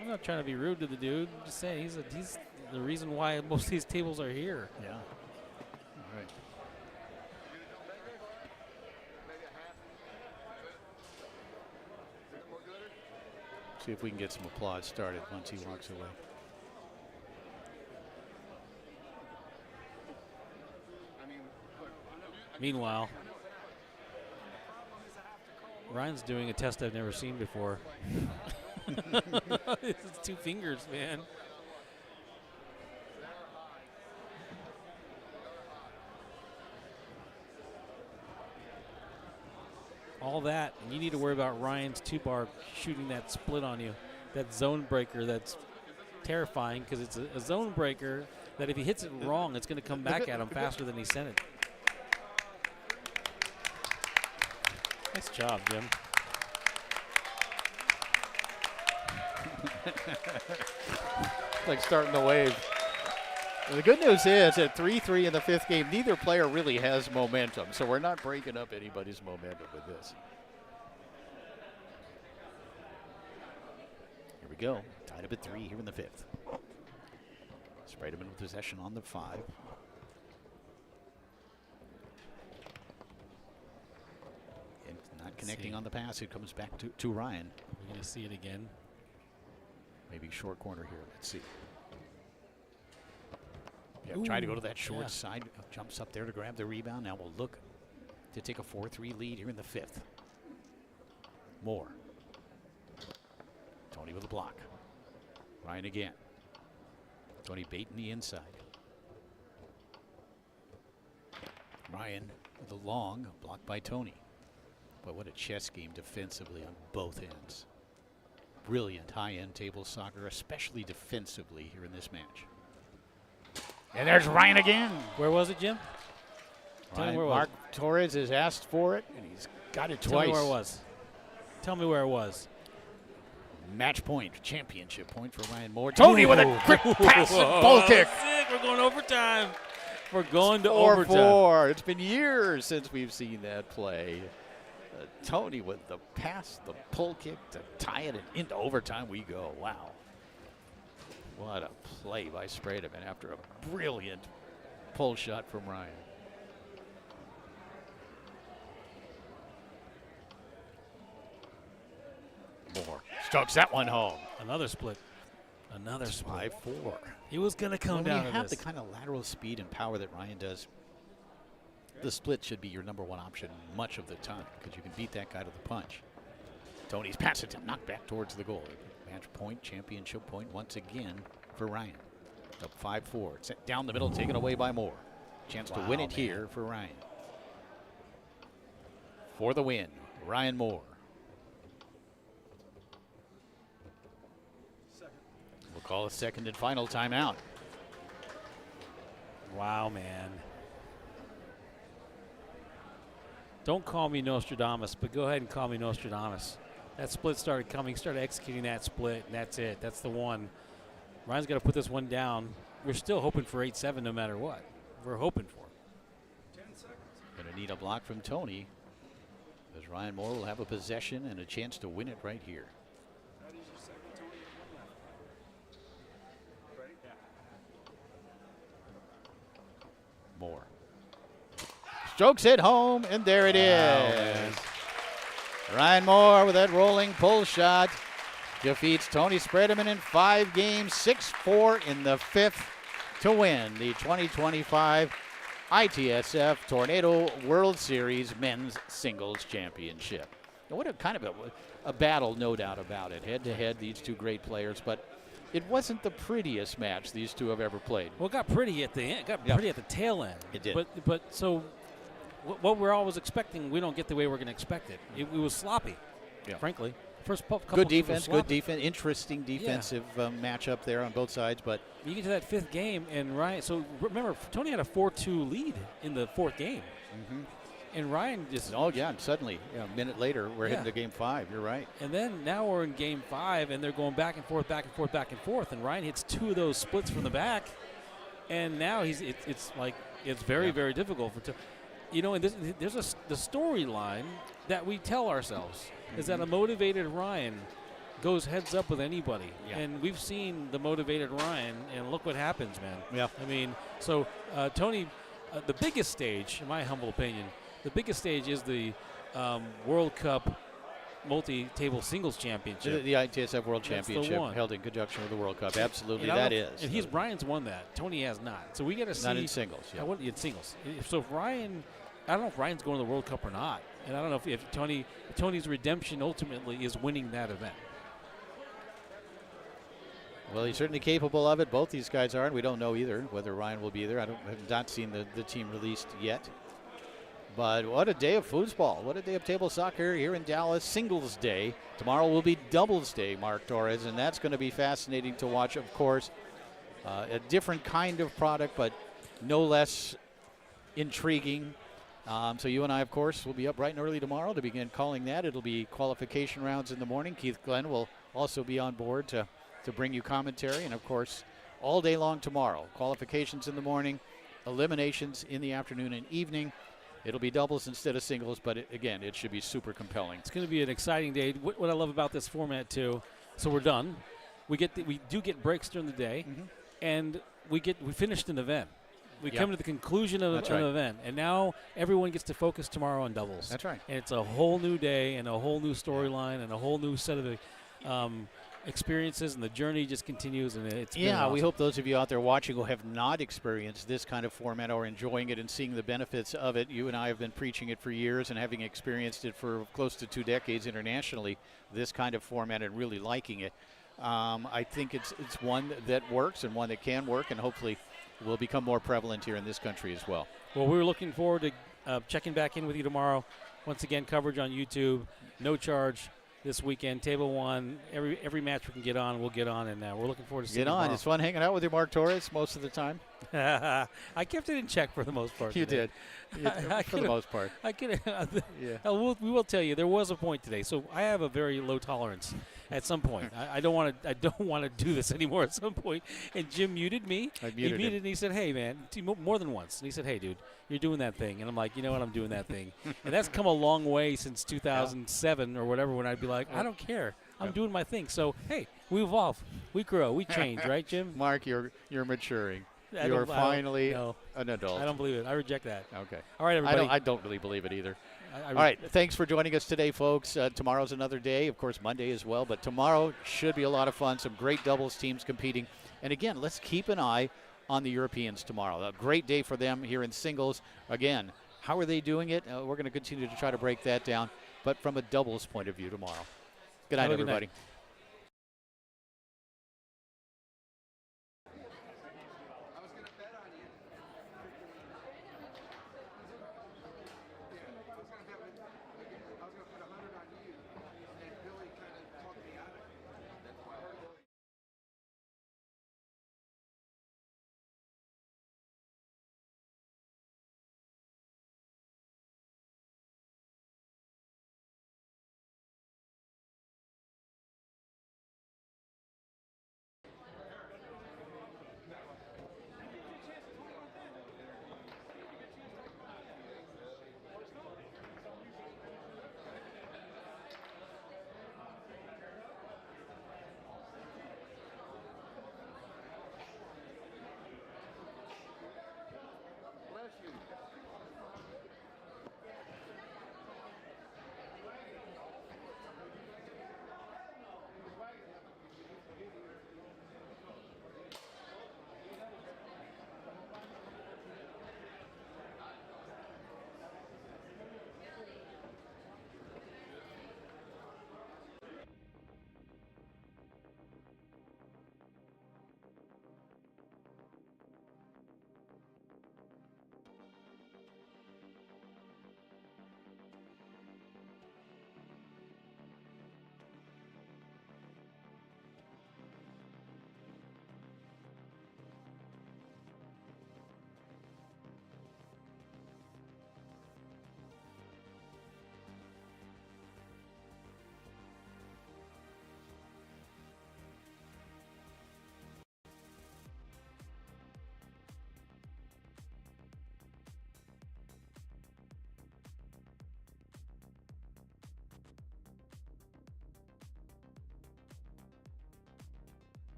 I'm not trying to be rude to the dude. I'm just saying he's the reason why most of these tables are here. Yeah. All right. See if we can get some applause started once he walks away. Meanwhile, Ryan's doing a test I've never seen before. It's 2 fingers, man. All that, and you need to worry about Ryan's 2-bar shooting that split on you. That zone breaker that's terrifying because it's a zone breaker that if he hits it wrong, it's going to come back at him faster than he sent it. Nice job, Jim. Like starting the wave. And the good news is at 3-3 in the 5th game, neither player really has momentum, so we're not breaking up anybody's momentum with this. Here we go. Tied up at 3 here in the 5th. Spreman with possession on the 5. And not connecting on the pass. It comes back to Ryan. We're going to see it again. Maybe short corner here. Let's see. Yeah, try to go to that short side. Jumps up there to grab the rebound. Now we'll look to take a 4-3 lead here in the 5th. Moore. Tony with a block. Ryan again. Tony baiting the inside. Ryan with a long block by Tony. But what a chess game defensively on both ends. Brilliant high-end table soccer, especially defensively here in this match. And there's Ryan again. Where was it, Jim? Tell me where it was. Mark Torres has asked for it, and he's got it twice. Tell me where it was. Tell me where it was. Match point, championship point for Ryan Moore. Tony with a quick pass and ball kick. Sick. We're going overtime. We're going to 4-4. overtime. It's been years since we've seen that play. Tony with the pass, the pull kick to tie it, and into overtime we go. Wow. What a play by Spreman after a brilliant pull shot from Ryan. Moore strokes that one home. Another split. Another split. 5-4. He was going to come down When you to have this. the kind of lateral speed and power that Ryan does, the split should be your number one option much of the time because you can beat that guy to the punch. Tony's pass attempt knocked back towards the goal. Match point, championship point once again for Ryan. Up 5-4. It's down the middle, taken away by Moore. Chance to win it here for Ryan. For the win, Ryan Moore. We'll call a second and final timeout. Wow, man. Don't call me Nostradamus, but go ahead and call me Nostradamus. That split started coming, started executing that split, and that's it. That's the one. Ryan's got to put this one down. We're still hoping for 8-7 no matter what. We're hoping for it. 10 seconds. Going to need a block from Tony, as Ryan Moore will have a possession and a chance to win it right here. That is your second, Tony. One left. Ready? Yeah. Moore strokes it home, and there it is. Ryan Moore with that rolling pull shot defeats Tony Spreman in 5 games, 6-4 in the 5th to win the 2025 ITSF Tornado World Series Men's Singles Championship. Now, what a kind of a battle, no doubt about it. Head-to-head, these two great players, but it wasn't the prettiest match these two have ever played. Well, it got pretty at the end. It got pretty at the tail end. It did. But so what we're always expecting, we don't get the way we're going to expect it. It was sloppy, frankly. First couple good defense, interesting defensive matchup there on both sides. But you get to that 5th game, and Ryan. So remember, Tony had a 4-2 lead in the 4th game, and Ryan just. Oh yeah, and suddenly a minute later we're heading to game 5. You're right. And then now we're in game 5, and they're going back and forth, back and forth, back and forth, and Ryan hits 2 of those splits from the back, and now it's very very difficult for. You know, and there's the storyline that we tell ourselves is that a motivated Ryan goes heads up with anybody. And we've seen the motivated Ryan, and look what happens, man. Yeah. I mean, so Tony, the biggest stage, in my humble opinion, the biggest stage is the World Cup multi-table singles championship. The ITSF World Championship held in conjunction with the World Cup. Absolutely, that is. And Ryan's won that. Tony has not. So we got to see. Not in singles. In singles. So if Ryan, I don't know if Ryan's going to the World Cup or not, and I don't know if Tony's redemption ultimately is winning that event. Well, he's certainly capable of it. Both these guys are, and we don't know either whether Ryan will be there. I have not seen the team released yet. But what a day of foosball. What a day of table soccer here in Dallas. Singles day. Tomorrow will be doubles day, Mark Torres, and that's going to be fascinating to watch, of course. A different kind of product, but no less intriguing. So you and I, of course, will be up bright and early tomorrow to begin calling that. It'll be qualification rounds in the morning. Keith Glenn will also be on board to bring you commentary. And, of course, all day long tomorrow. Qualifications in the morning, eliminations in the afternoon and evening. It'll be doubles instead of singles, but again, it should be super compelling. It's going to be an exciting day. What I love about this format, too, so we're done. We do get breaks during the day, and we finished an event. We come to the conclusion of an event, and now everyone gets to focus tomorrow on doubles. That's right. And it's a whole new day and a whole new storyline and a whole new set of experiences, and the journey just continues. And it's been awesome. We hope those of you out there watching who have not experienced this kind of format or enjoying it and seeing the benefits of it. You and I have been preaching it for years and having experienced it for close to 2 decades internationally, this kind of format, and really liking it. I think it's one that works and one that can work, and hopefully will become more prevalent here in this country as well. Well, we're looking forward to checking back in with you tomorrow. Once again, coverage on YouTube, no charge this weekend. Table 1, every match we can get on, we'll get on, and we're looking forward to seeing you tomorrow. It's fun hanging out with you, Mark Torres, most of the time. I kept it in check for the most part. You today. did. For the most part. I could. Yeah. We will tell you there was a point today. So I have a very low tolerance. At some point, I don't want to. I don't want to do this anymore. At some point, and Jim muted me. I He muted muted him. and he said, "Hey, man," more than once. And he said, "Hey, dude, you're doing that thing." And I'm like, "You know what? I'm doing that thing." And that's come a long way since 2007 or whatever. When I'd be like, "I don't care. I'm doing my thing." So hey, we evolve, we grow, we change, right, Jim? Mark, you're maturing. I You're don't- finally no. an adult. I don't believe it. I reject that. Okay. All right, everybody. I don't really believe it either. I All right. Thanks for joining us today, folks. Tomorrow's another day. Of course, Monday as well. But tomorrow should be a lot of fun. Some great doubles teams competing. And again, let's keep an eye on the Europeans tomorrow. A great day for them here in singles. Again, how are they doing it? We're going to continue to try to break that down. But from a doubles point of view tomorrow. Good night, Have a good night. everybody.